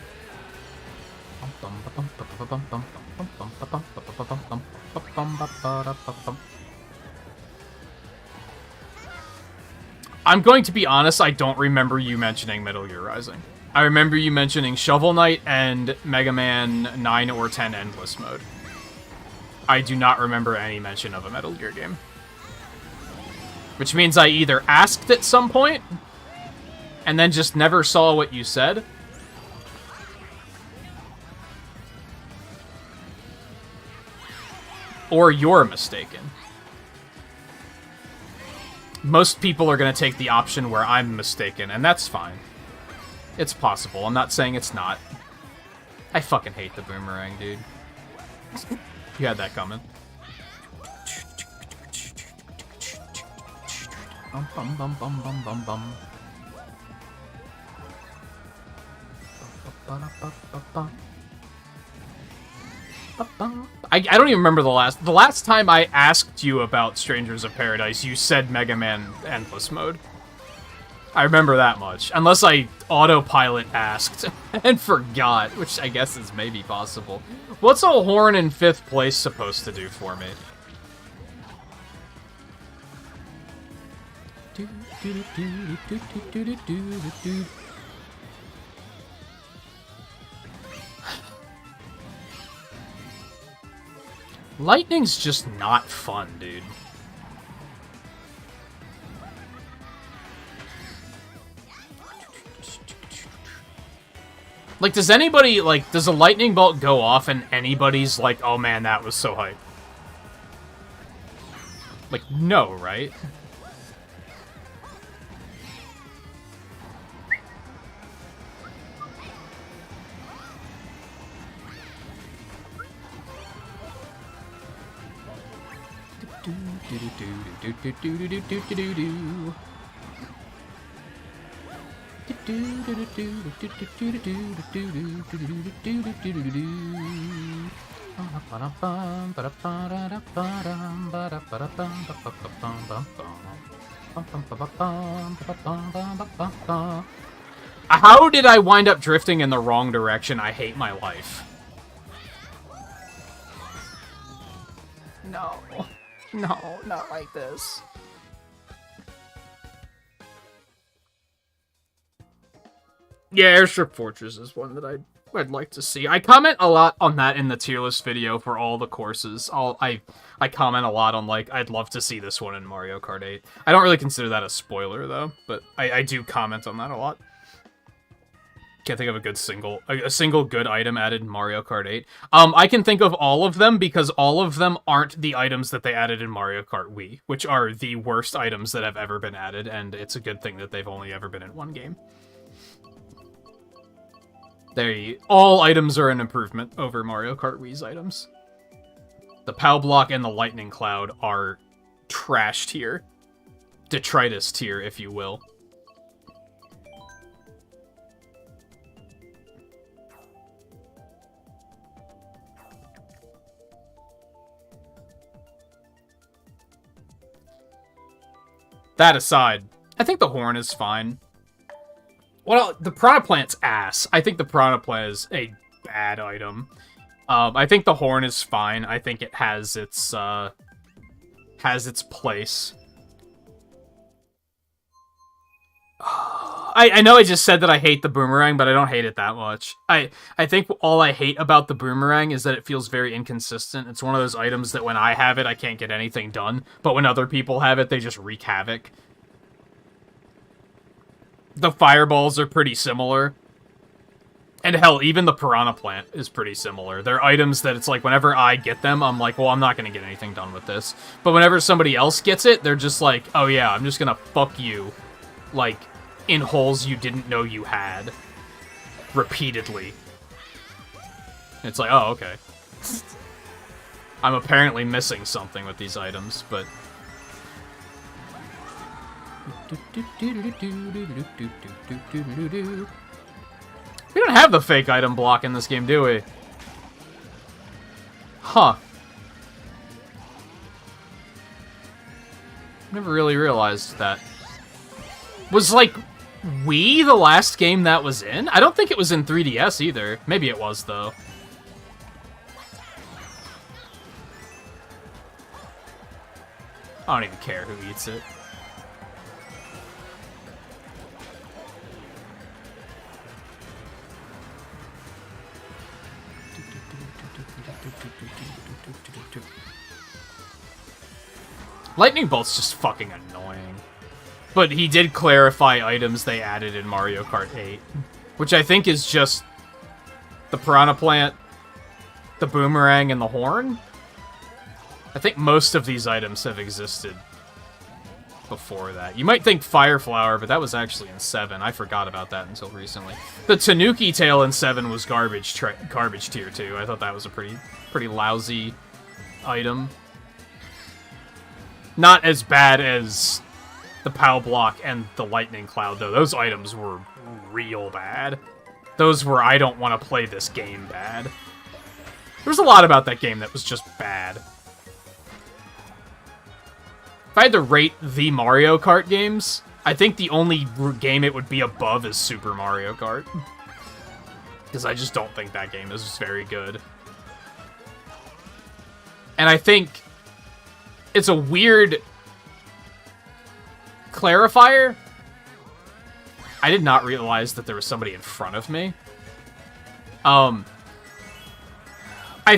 I'm going to be honest, I don't remember you mentioning Metal Gear Rising. I remember you mentioning Shovel Knight and Mega Man 9 or 10 Endless Mode. I do not remember any mention of a Metal Gear game. Which means I either asked at some point, and then just never saw what you said, or you're mistaken. Most people are going to take the option where I'm mistaken, and that's fine. It's possible. I'm not saying it's not. I fucking hate the boomerang, dude. You had that coming. Bum bum bum bum bum bum bum. I don't even remember the last time I asked you about Strangers of Paradise, you said Mega Man Endless Mode. I remember that much. Unless I autopilot asked and forgot, which I guess is maybe possible. What's a horn in 5th place supposed to do for me? Lightning's just not fun, dude. Like, does anybody, like, does a lightning bolt go off and anybody's like, oh man, that was so hype? Like, no, right? How did I wind up drifting in the wrong direction? I hate my life. No. No, not like this. Yeah, Airstrip Fortress is one that I'd like to see. I comment a lot on that in the tier list video for all the courses. I comment a lot on, like, I'd love to see this one in Mario Kart 8. I don't really consider that a spoiler, though, but I do comment on that a lot. Can't think of a good single good item added in Mario Kart 8. I can think of all of them because all of them aren't the items that they added in Mario Kart Wii, which are the worst items that have ever been added, and it's a good thing that they've only ever been in one game. All items are an improvement over Mario Kart Wii's items. The POW block and the lightning cloud are trash tier. Detritus tier, if you will. That aside, I think the horn is fine. Well, the Piranha Plant's ass. I think the Piranha Plant is a bad item. I think the horn is fine. I think it has its place. I know I just said that I hate the boomerang, but I don't hate it that much. I think all I hate about the boomerang is that it feels very inconsistent. It's one of those items that when I have it, I can't get anything done, but when other people have it, they just wreak havoc. The fireballs are pretty similar. And hell, even the Piranha Plant is pretty similar. They're items that it's like, whenever I get them, I'm like, well, I'm not going to get anything done with this. But whenever somebody else gets it, they're just like, oh yeah, I'm just going to fuck you. Like, in holes you didn't know you had. Repeatedly. It's like, oh, okay. I'm apparently missing something with these items, but... We don't have the fake item block in this game, do we? Huh. Never really realized that. Was, like, Wii the last game that was in? I don't think it was in 3DS either. Maybe it was, though. I don't even care who eats it. Lightning Bolt's just fucking annoying. But he did clarify items they added in Mario Kart 8. Which I think is just the Piranha Plant, the Boomerang, and the Horn? I think most of these items have existed before that. You might think Fire Flower, but that was actually in 7. I forgot about that until recently. The Tanuki Tail in 7 was garbage tier 2. I thought that was a pretty lousy item. Not as bad as the POW block and the Lightning Cloud, though. Those items were real bad. Those were, I don't want to play this game bad. There was a lot about that game that was just bad. If I had to rate the Mario Kart games, I think the only game it would be above is Super Mario Kart. Because I just don't think that game is very good. And I think it's a weird clarifier. I did not realize that there was somebody in front of me. I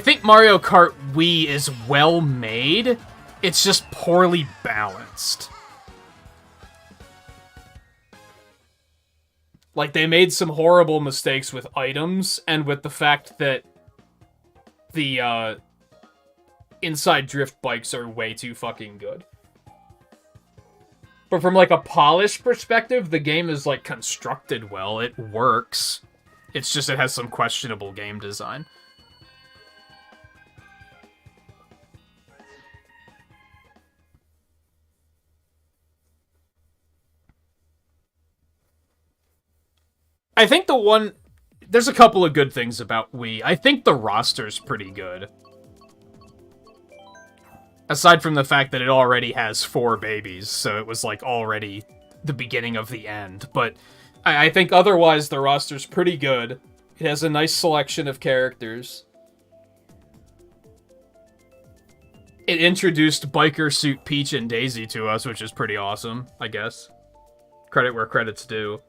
think Mario Kart Wii is well made. It's just poorly balanced. Like, they made some horrible mistakes with items, and with the fact that the, inside drift bikes are way too fucking good. But from, like, a polished perspective, the game is, like, constructed well. It works. It's just it has some questionable game design. I think there's a couple of good things about Wii. I think the roster's pretty good. Aside from the fact that it already has 4 babies, so it was, like, already the beginning of the end. But I think otherwise the roster's pretty good. It has a nice selection of characters. It introduced Biker Suit Peach and Daisy to us, which is pretty awesome, I guess. Credit where credit's due.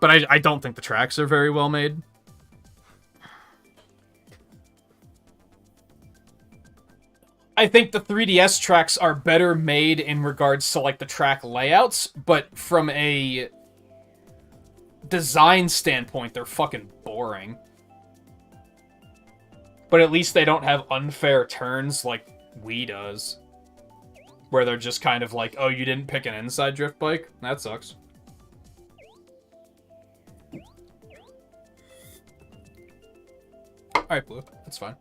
But I don't think the tracks are very well made. I think the 3DS tracks are better made in regards to, like, the track layouts, but from a design standpoint, they're fucking boring. But at least they don't have unfair turns like Wii does. Where they're just kind of like, oh, you didn't pick an inside drift bike? That sucks. Alright, Blue. That's fine.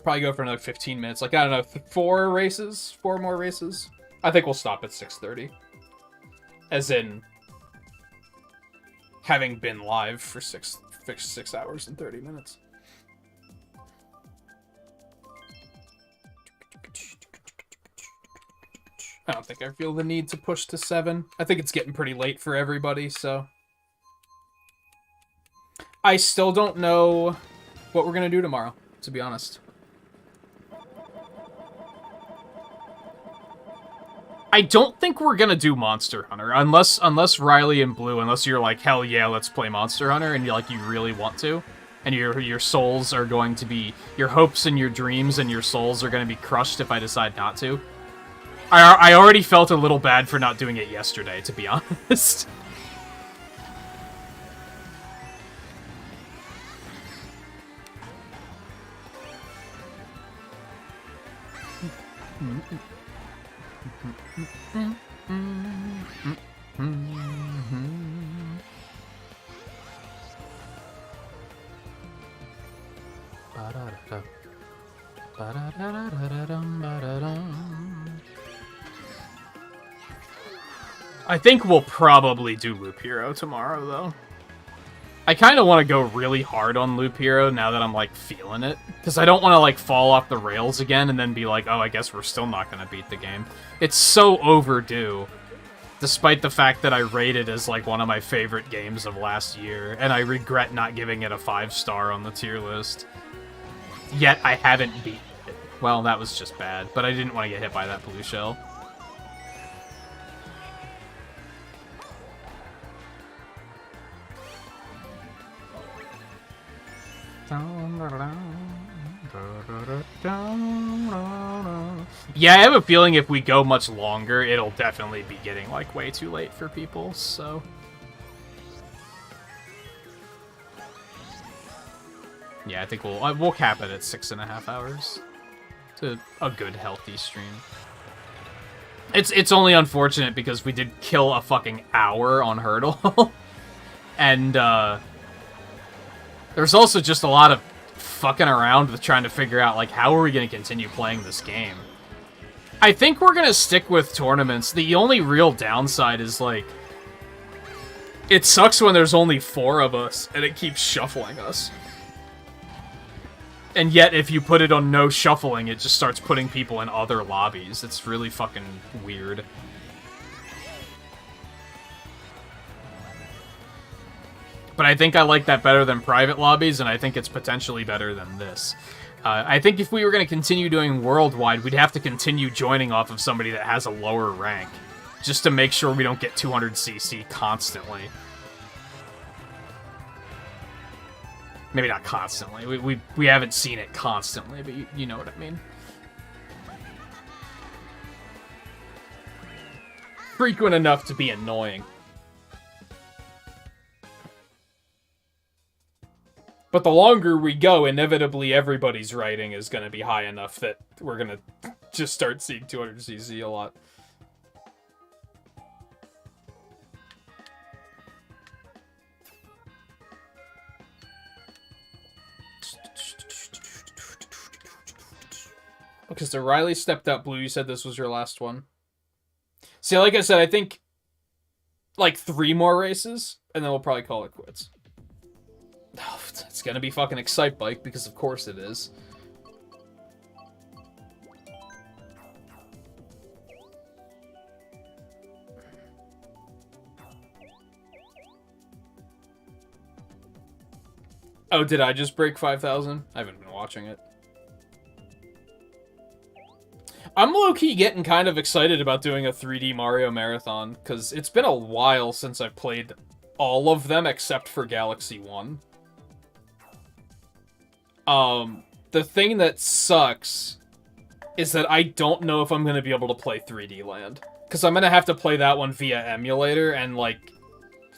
Probably go for another 15 minutes. Like, I don't know, 4 races? 4 more races? I think we'll stop at 6:30. As in, having been live for 6 hours and 30 minutes. I don't think I feel the need to push to 7. I think it's getting pretty late for everybody, so... I still don't know what we're gonna do tomorrow, to be honest. I don't think we're gonna do Monster Hunter, unless Riley and Blue, unless you're like, hell yeah, let's play Monster Hunter, and you really want to, and your souls are going to be, your hopes and your dreams and your souls are gonna be crushed if I decide not to. I already felt a little bad for not doing it yesterday, to be honest. I think we'll probably do Loop Hero tomorrow, though. I kind of want to go really hard on Loop Hero now that I'm, like, feeling it. Because I don't want to, like, fall off the rails again and then be like, oh, I guess we're still not going to beat the game. It's so overdue. Despite the fact that I rate it as, like, one of my favorite games of last year. And I regret not giving it a 5-star on the tier list. Yet I haven't beaten it. Well, that was just bad. But I didn't want to get hit by that blue shell. Yeah, I have a feeling if we go much longer, it'll definitely be getting, like, way too late for people, so... Yeah, I think we'll cap it at 6.5 hours. It's a good, healthy stream. It's only unfortunate because we did kill a fucking hour on Hurdle. And, there's also just a lot of fucking around with trying to figure out, like, how are we going to continue playing this game? I think we're going to stick with tournaments. The only real downside is, like, it sucks when there's only 4 of us and it keeps shuffling us. And yet, if you put it on no shuffling, it just starts putting people in other lobbies. It's really fucking weird. But I think I like that better than private lobbies, and I think it's potentially better than this. I think if we were going to continue doing worldwide, we'd have to continue joining off of somebody that has a lower rank, just to make sure we don't get 200cc constantly. Maybe not constantly. We haven't seen it constantly, but you know what I mean. Frequent enough to be annoying. But the longer we go, inevitably everybody's rating is going to be high enough that we're going to just start seeing 200cc a lot. Okay, so Riley stepped up. Blue, you said this was your last one. See, like I said, I think like 3 more races, and then we'll probably call it quits. Oh, it's gonna be fucking Excite Bike, because of course it is. Oh, did I just break 5,000? I haven't been watching it. I'm low-key getting kind of excited about doing a 3D Mario Marathon, because it's been a while since I've played all of them except for Galaxy 1. The thing that sucks is that I don't know if I'm going to be able to play 3D Land. Because I'm going to have to play that one via emulator, and, like,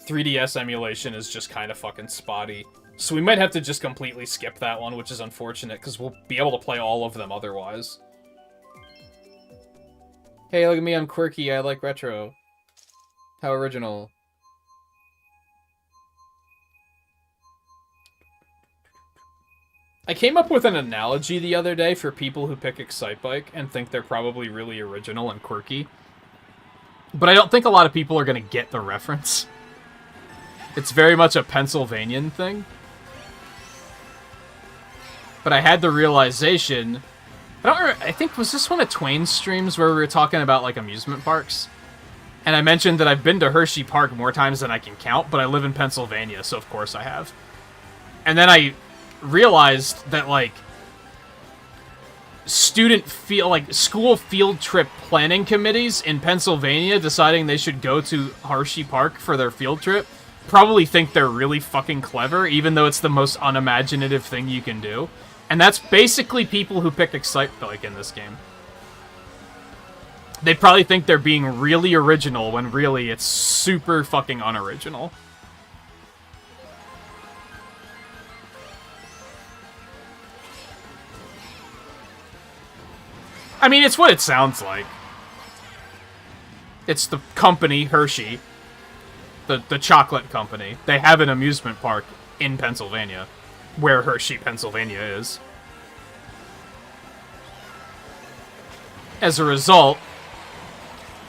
3DS emulation is just kind of fucking spotty. So we might have to just completely skip that one, which is unfortunate, because we'll be able to play all of them otherwise. Hey, look at me, I'm quirky, I like retro. How original. I came up with an analogy the other day for people who pick Excitebike and think they're probably really original and quirky. But I don't think a lot of people are going to get the reference. It's very much a Pennsylvanian thing. But I had the realization... I think, was this one of Twain's streams where we were talking about, like, amusement parks? And I mentioned that I've been to Hershey Park more times than I can count, but I live in Pennsylvania, so of course I have. And then I realized that, like, school field trip planning committees in Pennsylvania deciding they should go to Hershey Park for their field trip probably think they're really fucking clever, even though it's the most unimaginative thing you can do. And that's basically people who pick Excitebike in this game. They probably think they're being really original when really it's super fucking unoriginal. I mean, it's what it sounds like. It's the company, Hershey. The chocolate company. They have an amusement park in Pennsylvania. Where Hershey, Pennsylvania is. As a result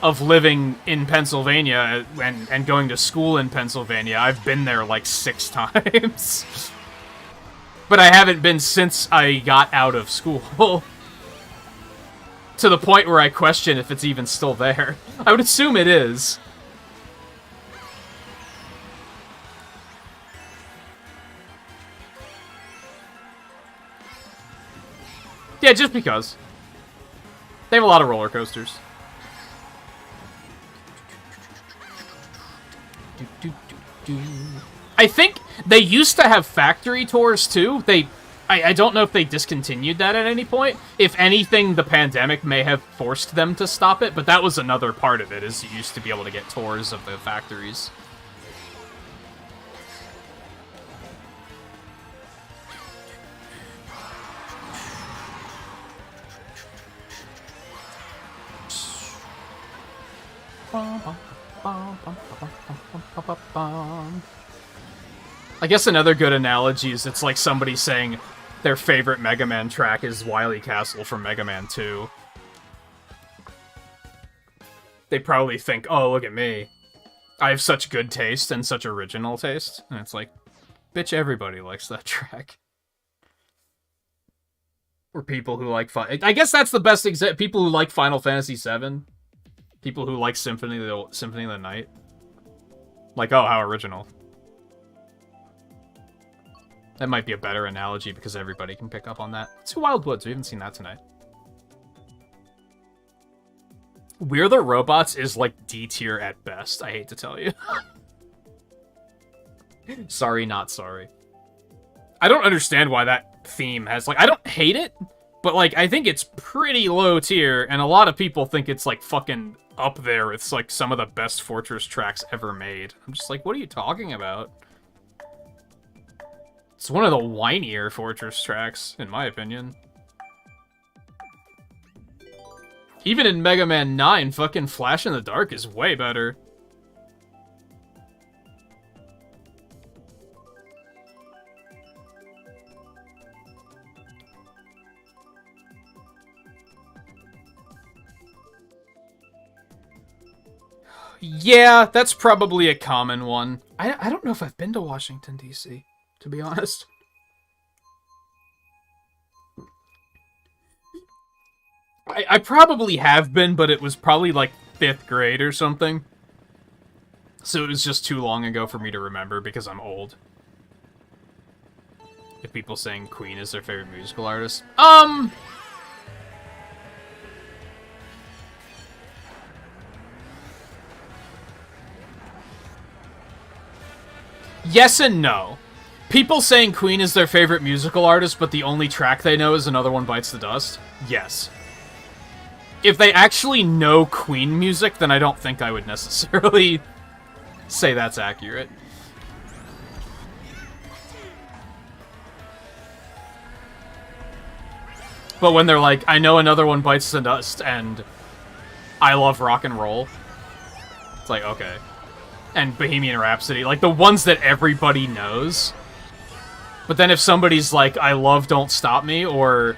of living in Pennsylvania and going to school in Pennsylvania, I've been there like 6 times. But I haven't been since I got out of school. To the point where I question if it's even still there. I would assume it is. Yeah, just because. They have a lot of roller coasters. I think they used to have factory tours, too. I don't know if they discontinued that at any point. If anything, the pandemic may have forced them to stop it, but that was another part of it, is you used to be able to get tours of the factories. I guess another good analogy is it's like somebody saying their favorite Mega Man track is Wily Castle from Mega Man 2. They probably think, oh, look at me. I have such good taste and such original taste. And it's like, bitch, everybody likes that track. Or people who like... I guess that's the best example. People who like Final Fantasy VII. People who like Symphony of the Night. Like, oh, how original. That might be a better analogy because everybody can pick up on that. It's Wild Woods. We haven't seen that tonight. We're the Robots is like D tier at best, I hate to tell you. Sorry, not sorry. I don't understand why that theme has, like, I don't hate it, but, like, I think it's pretty low tier, and a lot of people think it's, like, fucking up there with, like, some of the best Fortress tracks ever made. I'm just like, what are you talking about? It's one of the whinier Fortress tracks, in my opinion. Even in Mega Man 9, fucking Flash in the Dark is way better. Yeah, that's probably a common one. I don't know if I've been to Washington, D.C., to be honest. I probably have been, but it was probably like 5th grade or something. So it was just too long ago for me to remember because I'm old. If people saying Queen is their favorite musical artist. Yes and no. People saying Queen is their favorite musical artist, but the only track they know is Another One Bites the Dust? Yes. If they actually know Queen music, then I don't think I would necessarily say that's accurate. But when they're like, I know Another One Bites the Dust, and I love rock and roll, it's like, okay. And Bohemian Rhapsody, like the ones that everybody knows. But then if somebody's like, I love Don't Stop Me, or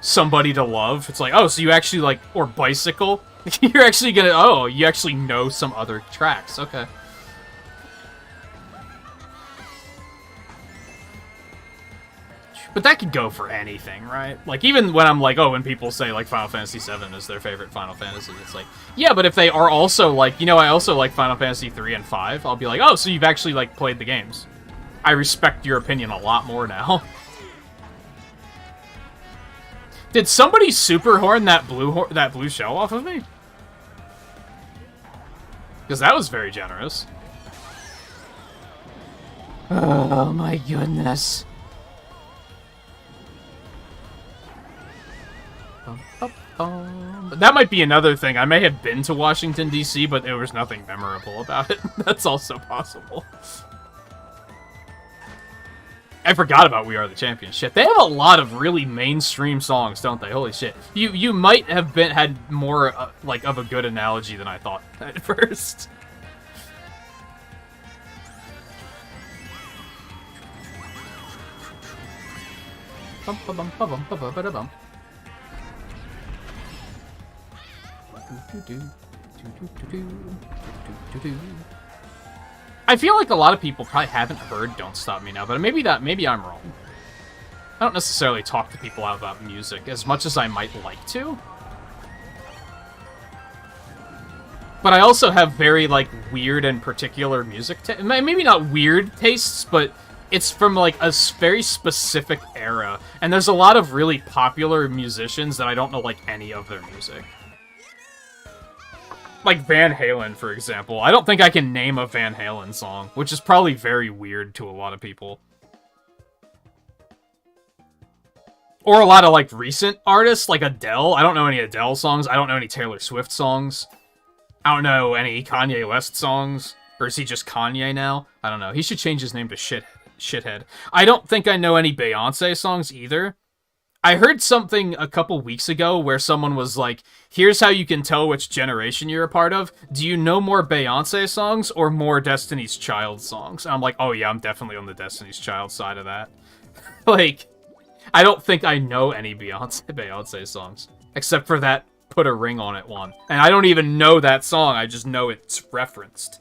Somebody to Love, it's like, oh, so you actually like, or Bicycle, you're actually gonna, oh, you actually know some other tracks, okay. But that could go for anything, right? Like, even when I'm like, oh, when people say, like, Final Fantasy VII is their favorite Final Fantasy, it's like, yeah, but if they are also, like, you know, I also like Final Fantasy 3 and 5, I'll be like, oh, so you've actually, like, played the games. I respect your opinion a lot more now. Did somebody super horn that blue shell off of me? Because that was very generous. Oh, my goodness. That might be another thing. I may have been to Washington, D.C., but there was nothing memorable about it. That's also possible. I forgot about We Are the Champions. Shit, they have a lot of really mainstream songs, don't they? Holy shit. You might have had more, like, of a good analogy than I thought at first. I feel like a lot of people probably haven't heard Don't Stop Me Now, but maybe I'm wrong. I don't necessarily talk to people out about music as much as I might like to. But I also have very, like, weird and particular music maybe not weird tastes, but it's from, like, a very specific era. And there's a lot of really popular musicians that I don't know, like, any of their music. Like Van Halen, for example. I don't think I can name a Van Halen song, which is probably very weird to a lot of people. Or a lot of, like, recent artists, like Adele. I don't know any Adele songs. I don't know any Taylor Swift songs. I don't know any Kanye West songs. Or is he just Kanye now? I don't know. He should change his name to Shithead. I don't think I know any Beyonce songs either. I heard something a couple weeks ago where someone was like, here's how you can tell which generation you're a part of. Do you know more Beyonce songs or more Destiny's Child songs? And I'm like, oh yeah, I'm definitely on the Destiny's Child side of that. Like, I don't think I know any Beyonce songs. Except for that Put a Ring on It one. And I don't even know that song, I just know it's referenced.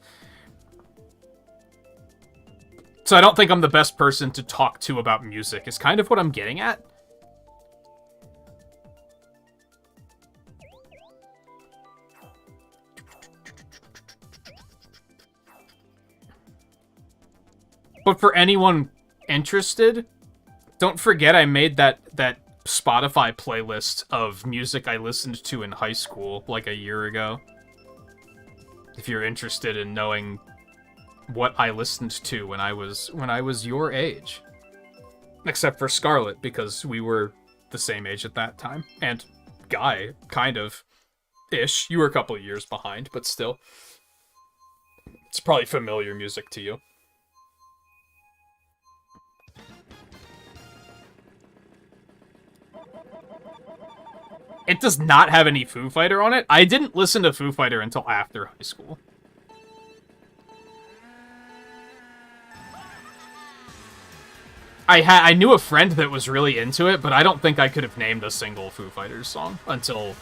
So I don't think I'm the best person to talk to about music, is kind of what I'm getting at. But for anyone interested, don't forget I made that Spotify playlist of music I listened to in high school like a year ago. If you're interested in knowing what I listened to when I was your age. Except for Scarlet, because we were the same age at that time. And Guy, kind of ish. You were a couple of years behind, but still. It's probably familiar music to you. It does not have any Foo Fighter on it. I didn't listen to Foo Fighter until after high school. I knew a friend that was really into it, but I don't think I could have named a single Foo Fighters song until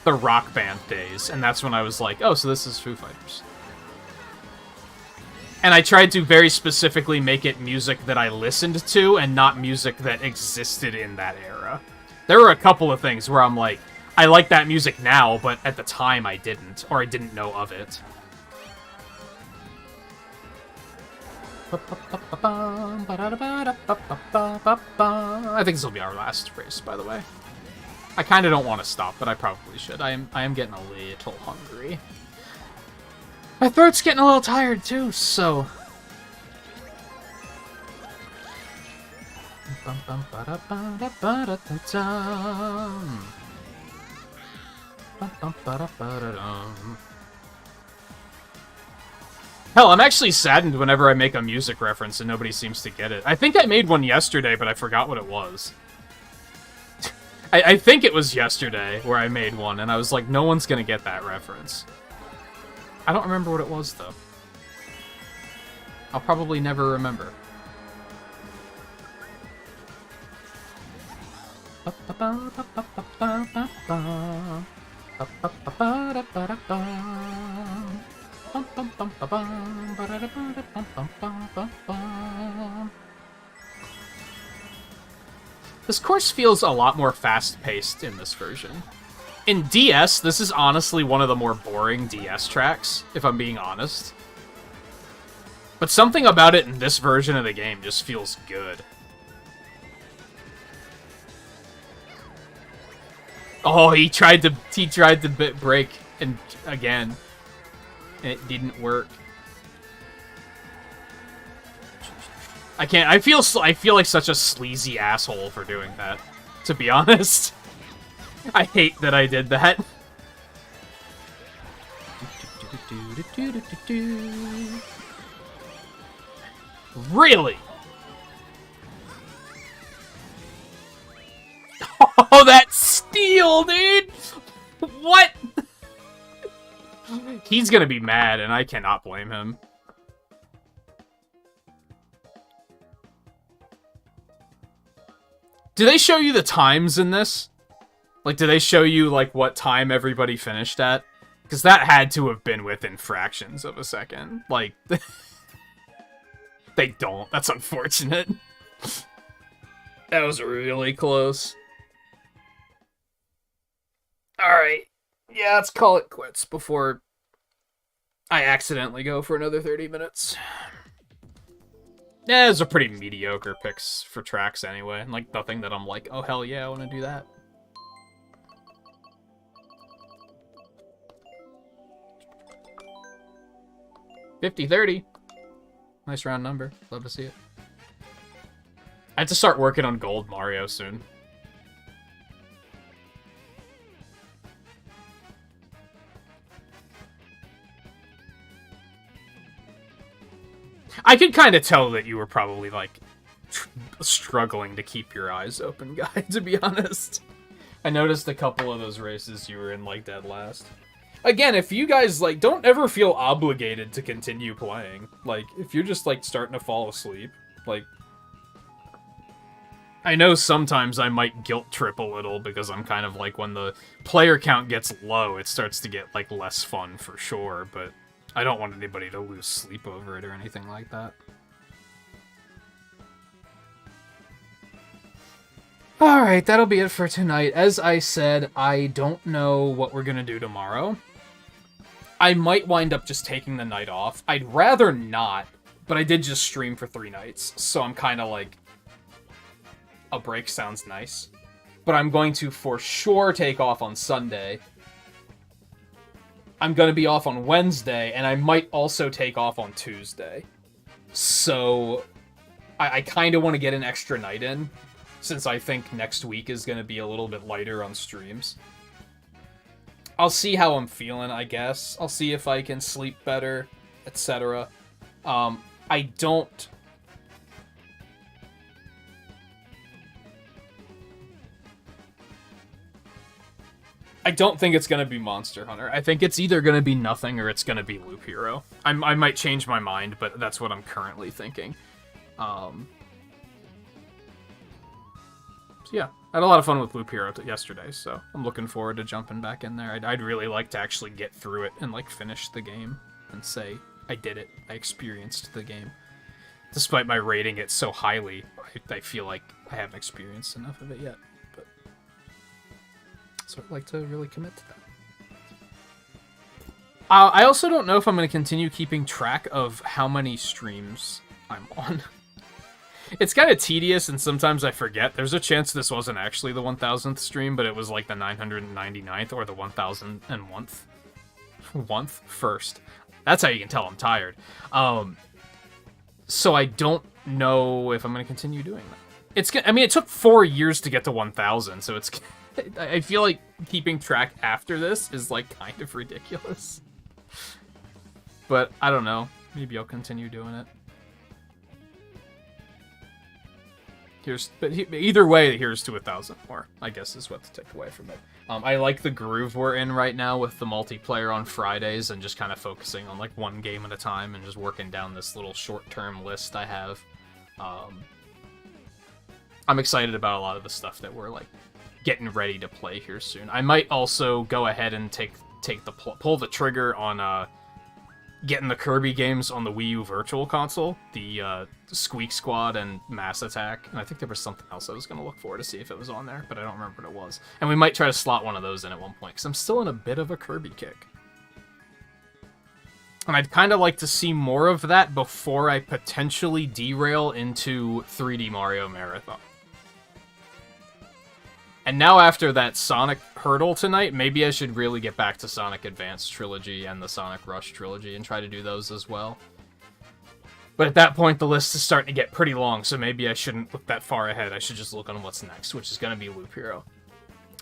the Rock Band days, and that's when I was like, oh, so this is Foo Fighters. And I tried to very specifically make it music that I listened to and not music that existed in that era. There were a couple of things where I'm like, I like that music now, but at the time I didn't, or I didn't know of it. I think this will be our last race, by the way. I kind of don't want to stop, but I probably should. I am getting a little hungry. My throat's getting a little tired, too, so... Hell, I'm actually saddened whenever I make a music reference and nobody seems to get it. I think I made one yesterday, but I forgot what it was. I think it was yesterday where I made one, and I was like, no one's gonna get that reference. I don't remember what it was, though. I'll probably never remember. This course feels a lot more fast-paced in this version. In DS, this is honestly one of the more boring DS tracks, if I'm being honest. But something about it in this version of the game just feels good. Oh, he tried to break and again. And it didn't work. I can't. I feel like such a sleazy asshole for doing that, to be honest. I hate that I did that. Really? Oh, that steal, dude! What? He's gonna be mad, and I cannot blame him. Do they show you the times in this? Like, do they show you, like, what time everybody finished at? Because that had to have been within fractions of a second. Like, they don't. That's unfortunate. That was really close. Alright. Yeah, let's call it quits before I accidentally go for another 30 minutes. Yeah, those are pretty mediocre picks for tracks anyway. Like, nothing that I'm like, oh hell yeah, I want to do that. $50-30. Nice round number. Love to see it. I have to start working on Gold Mario soon. I could kind of tell that you were probably, like, struggling to keep your eyes open, guy, to be honest. I noticed a couple of those races you were in, like, dead last. Again, if you guys, like, don't ever feel obligated to continue playing. Like, if you're just, like, starting to fall asleep, like... I know sometimes I might guilt trip a little because I'm kind of like, when the player count gets low, it starts to get, like, less fun for sure, but... I don't want anybody to lose sleep over it or anything like that. Alright, that'll be it for tonight. As I said, I don't know what we're gonna do tomorrow. I might wind up just taking the night off. I'd rather not, But I did just stream for 3 nights, so I'm kind of like, a break sounds nice. But I'm going to for sure take off on Sunday. I'm going to be off on Wednesday, and I might also take off on Tuesday. So I kind of want to get an extra night in, since I think next week is going to be a little bit lighter on streams. I'll see how I'm feeling, I guess. I'll see if I can sleep better, etc. I don't think it's going to be Monster Hunter. I think it's either going to be nothing or it's going to be Loop Hero. I might change my mind, but that's what I'm currently thinking. So yeah, I had a lot of fun with Loop Hero yesterday, so I'm looking forward to jumping back in there. I'd really like to actually get through it and like finish the game and say, I did it. I experienced the game. Despite my rating it so highly, I feel like I haven't experienced enough of it yet. But so I'd like to really commit to that. I also don't know if I'm going to continue keeping track of how many streams I'm on. It's kind of tedious, and sometimes I forget. There's a chance this wasn't actually the 1000th stream, but it was like the 999th or the 1001th first. That's how you can tell I'm tired. So I don't know if I'm going to continue doing that. I mean, it took 4 years to get to 1000, so it's... I feel like keeping track after this is, like, kind of ridiculous. But, I don't know. Maybe I'll continue doing it. But either way, here's to 1,000 more, I guess is what to take away from it. I like the groove we're in right now with the multiplayer on Fridays and just kind of focusing on like one game at a time and just working down this little short-term list I have. I'm excited about a lot of the stuff that we're like getting ready to play here soon. I might also go ahead and pull the trigger on getting the Kirby games on the Wii U Virtual Console, the Squeak Squad and Mass Attack, and I think there was something else I was going to look for to see if it was on there, but I don't remember what it was. And we might try to slot one of those in at one point, because I'm still in a bit of a Kirby kick. And I'd kind of like to see more of that before I potentially derail into 3D Mario Marathon. And now after that Sonic hurdle tonight, maybe I should really get back to Sonic Advance Trilogy and the Sonic Rush Trilogy and try to do those as well. But at that point, the list is starting to get pretty long, so maybe I shouldn't look that far ahead. I should just look on what's next, which is going to be Loop Hero.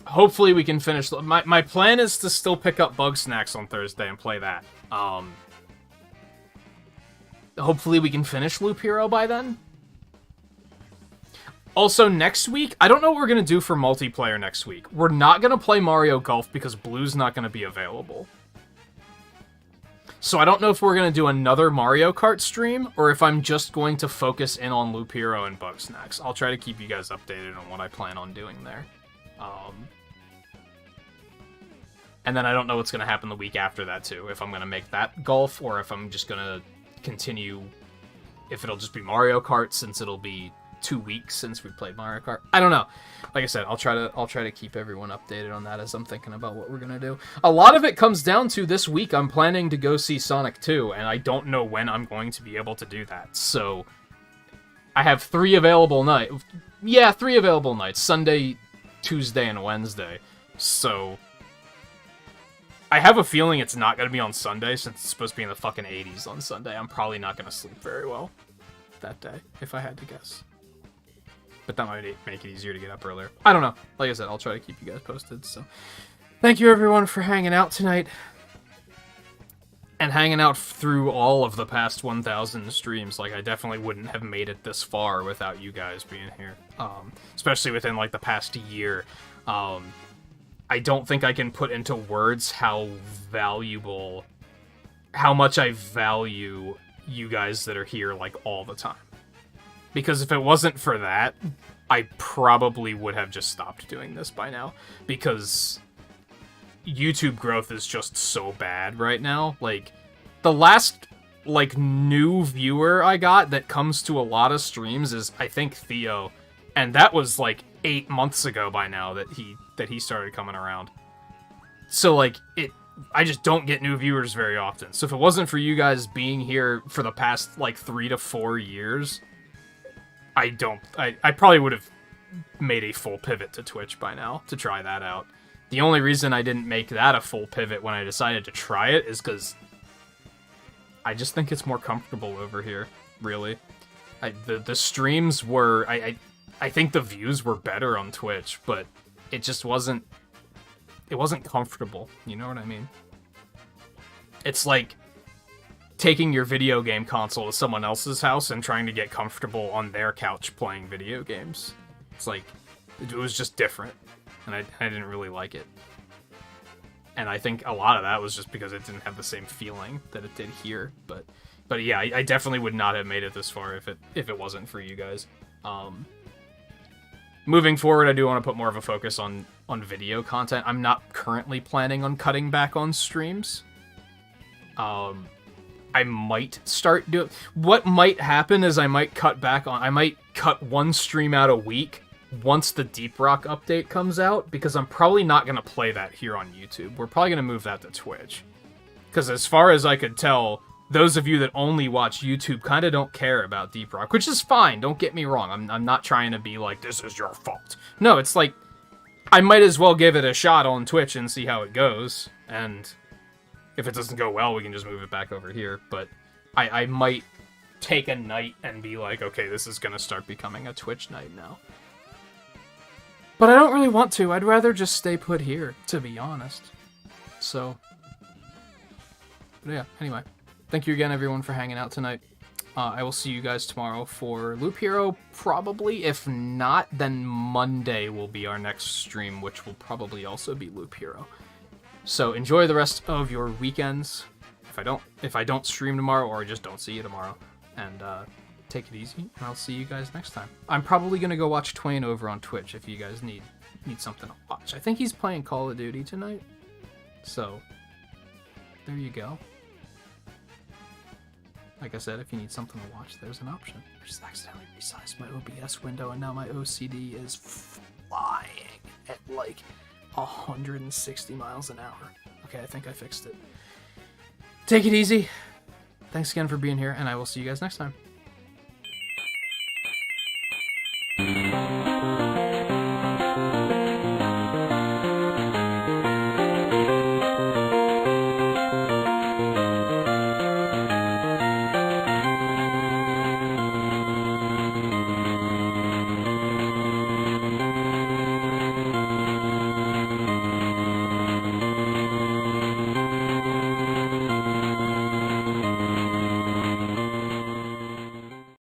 Hopefully we can finish... My plan is to still pick up Bug Snacks on Thursday and play that. Hopefully we can finish Loop Hero by then. Also, next week, I don't know what we're going to do for multiplayer next week. We're not going to play Mario Golf because Blue's not going to be available. So I don't know if we're going to do another Mario Kart stream, or if I'm just going to focus in on Loop Hero and Bug Snacks. I'll try to keep you guys updated on what I plan on doing there. And then I don't know what's going to happen the week after that, too. If I'm going to make that golf, or if I'm just going to continue... If it'll just be Mario Kart, since it'll be 2 weeks since we played Mario Kart. I don't know. Like I said, I'll try to keep everyone updated on that as I'm thinking about what we're gonna do. A lot of it comes down to this week. I'm planning to go see Sonic 2, and I don't know when I'm going to be able to do that. So I have 3 available nights. Yeah, 3 available nights: Sunday, Tuesday, and Wednesday. So I have a feeling it's not gonna be on Sunday, since it's supposed to be in the fucking 80s on Sunday. I'm probably not gonna sleep very well that day, if I had to guess. But that might make it easier to get up earlier. I don't know. Like I said, I'll try to keep you guys posted. So, thank you everyone for hanging out tonight. And hanging out through all of the past 1,000 streams. Like, I definitely wouldn't have made it this far without you guys being here. Especially within, like, the past year. I don't think I can put into words how much I value you guys that are here, like, all the time. Because if it wasn't for that, I probably would have just stopped doing this by now. Because YouTube growth is just so bad right now. Like, the last, like, new viewer I got that comes to a lot of streams is, I think, Theo. And that was, like, 8 months ago by now that he started coming around. So, like, I just don't get new viewers very often. So if it wasn't for you guys being here for the past like 3 to 4 years, I probably would have made a full pivot to Twitch by now to try that out. The only reason I didn't make that a full pivot when I decided to try it is because I just think it's more comfortable over here, really. The streams were... I think the views were better on Twitch, but it just wasn't... It wasn't comfortable, you know what I mean? It's like taking your video game console to someone else's house and trying to get comfortable on their couch playing video games. It's like, it was just different, and I didn't really like it. And I think a lot of that was just because it didn't have the same feeling that it did here, but yeah, I definitely would not have made it this far if it wasn't for you guys. Moving forward, I do want to put more of a focus on video content. I'm not currently planning on cutting back on streams. I might start doing... What might happen is I might cut one stream out a week once the Deep Rock update comes out, because I'm probably not going to play that here on YouTube. We're probably going to move that to Twitch. Because as far as I could tell, those of you that only watch YouTube kind of don't care about Deep Rock, which is fine, don't get me wrong. I'm not trying to be like, this is your fault. No, it's like, I might as well give it a shot on Twitch and see how it goes, and if it doesn't go well, we can just move it back over here, but I might take a night and be like, okay, this is going to start becoming a Twitch night now. But I don't really want to. I'd rather just stay put here, to be honest. So, but yeah, anyway. Thank you again, everyone, for hanging out tonight. I will see you guys tomorrow for Loop Hero, probably. If not, then Monday will be our next stream, which will probably also be Loop Hero. So enjoy the rest of your weekends. If I don't stream tomorrow, or I just don't see you tomorrow, and take it easy, and I'll see you guys next time. I'm probably gonna go watch Twain over on Twitch if you guys need something to watch. I think he's playing Call of Duty tonight, so there you go. Like I said, if you need something to watch, there's an option. I just accidentally resized my OBS window, and now my OCD is flying at like 160 miles an hour. Okay, I think I fixed it. Take it easy. Thanks again for being here, and I will see you guys next time.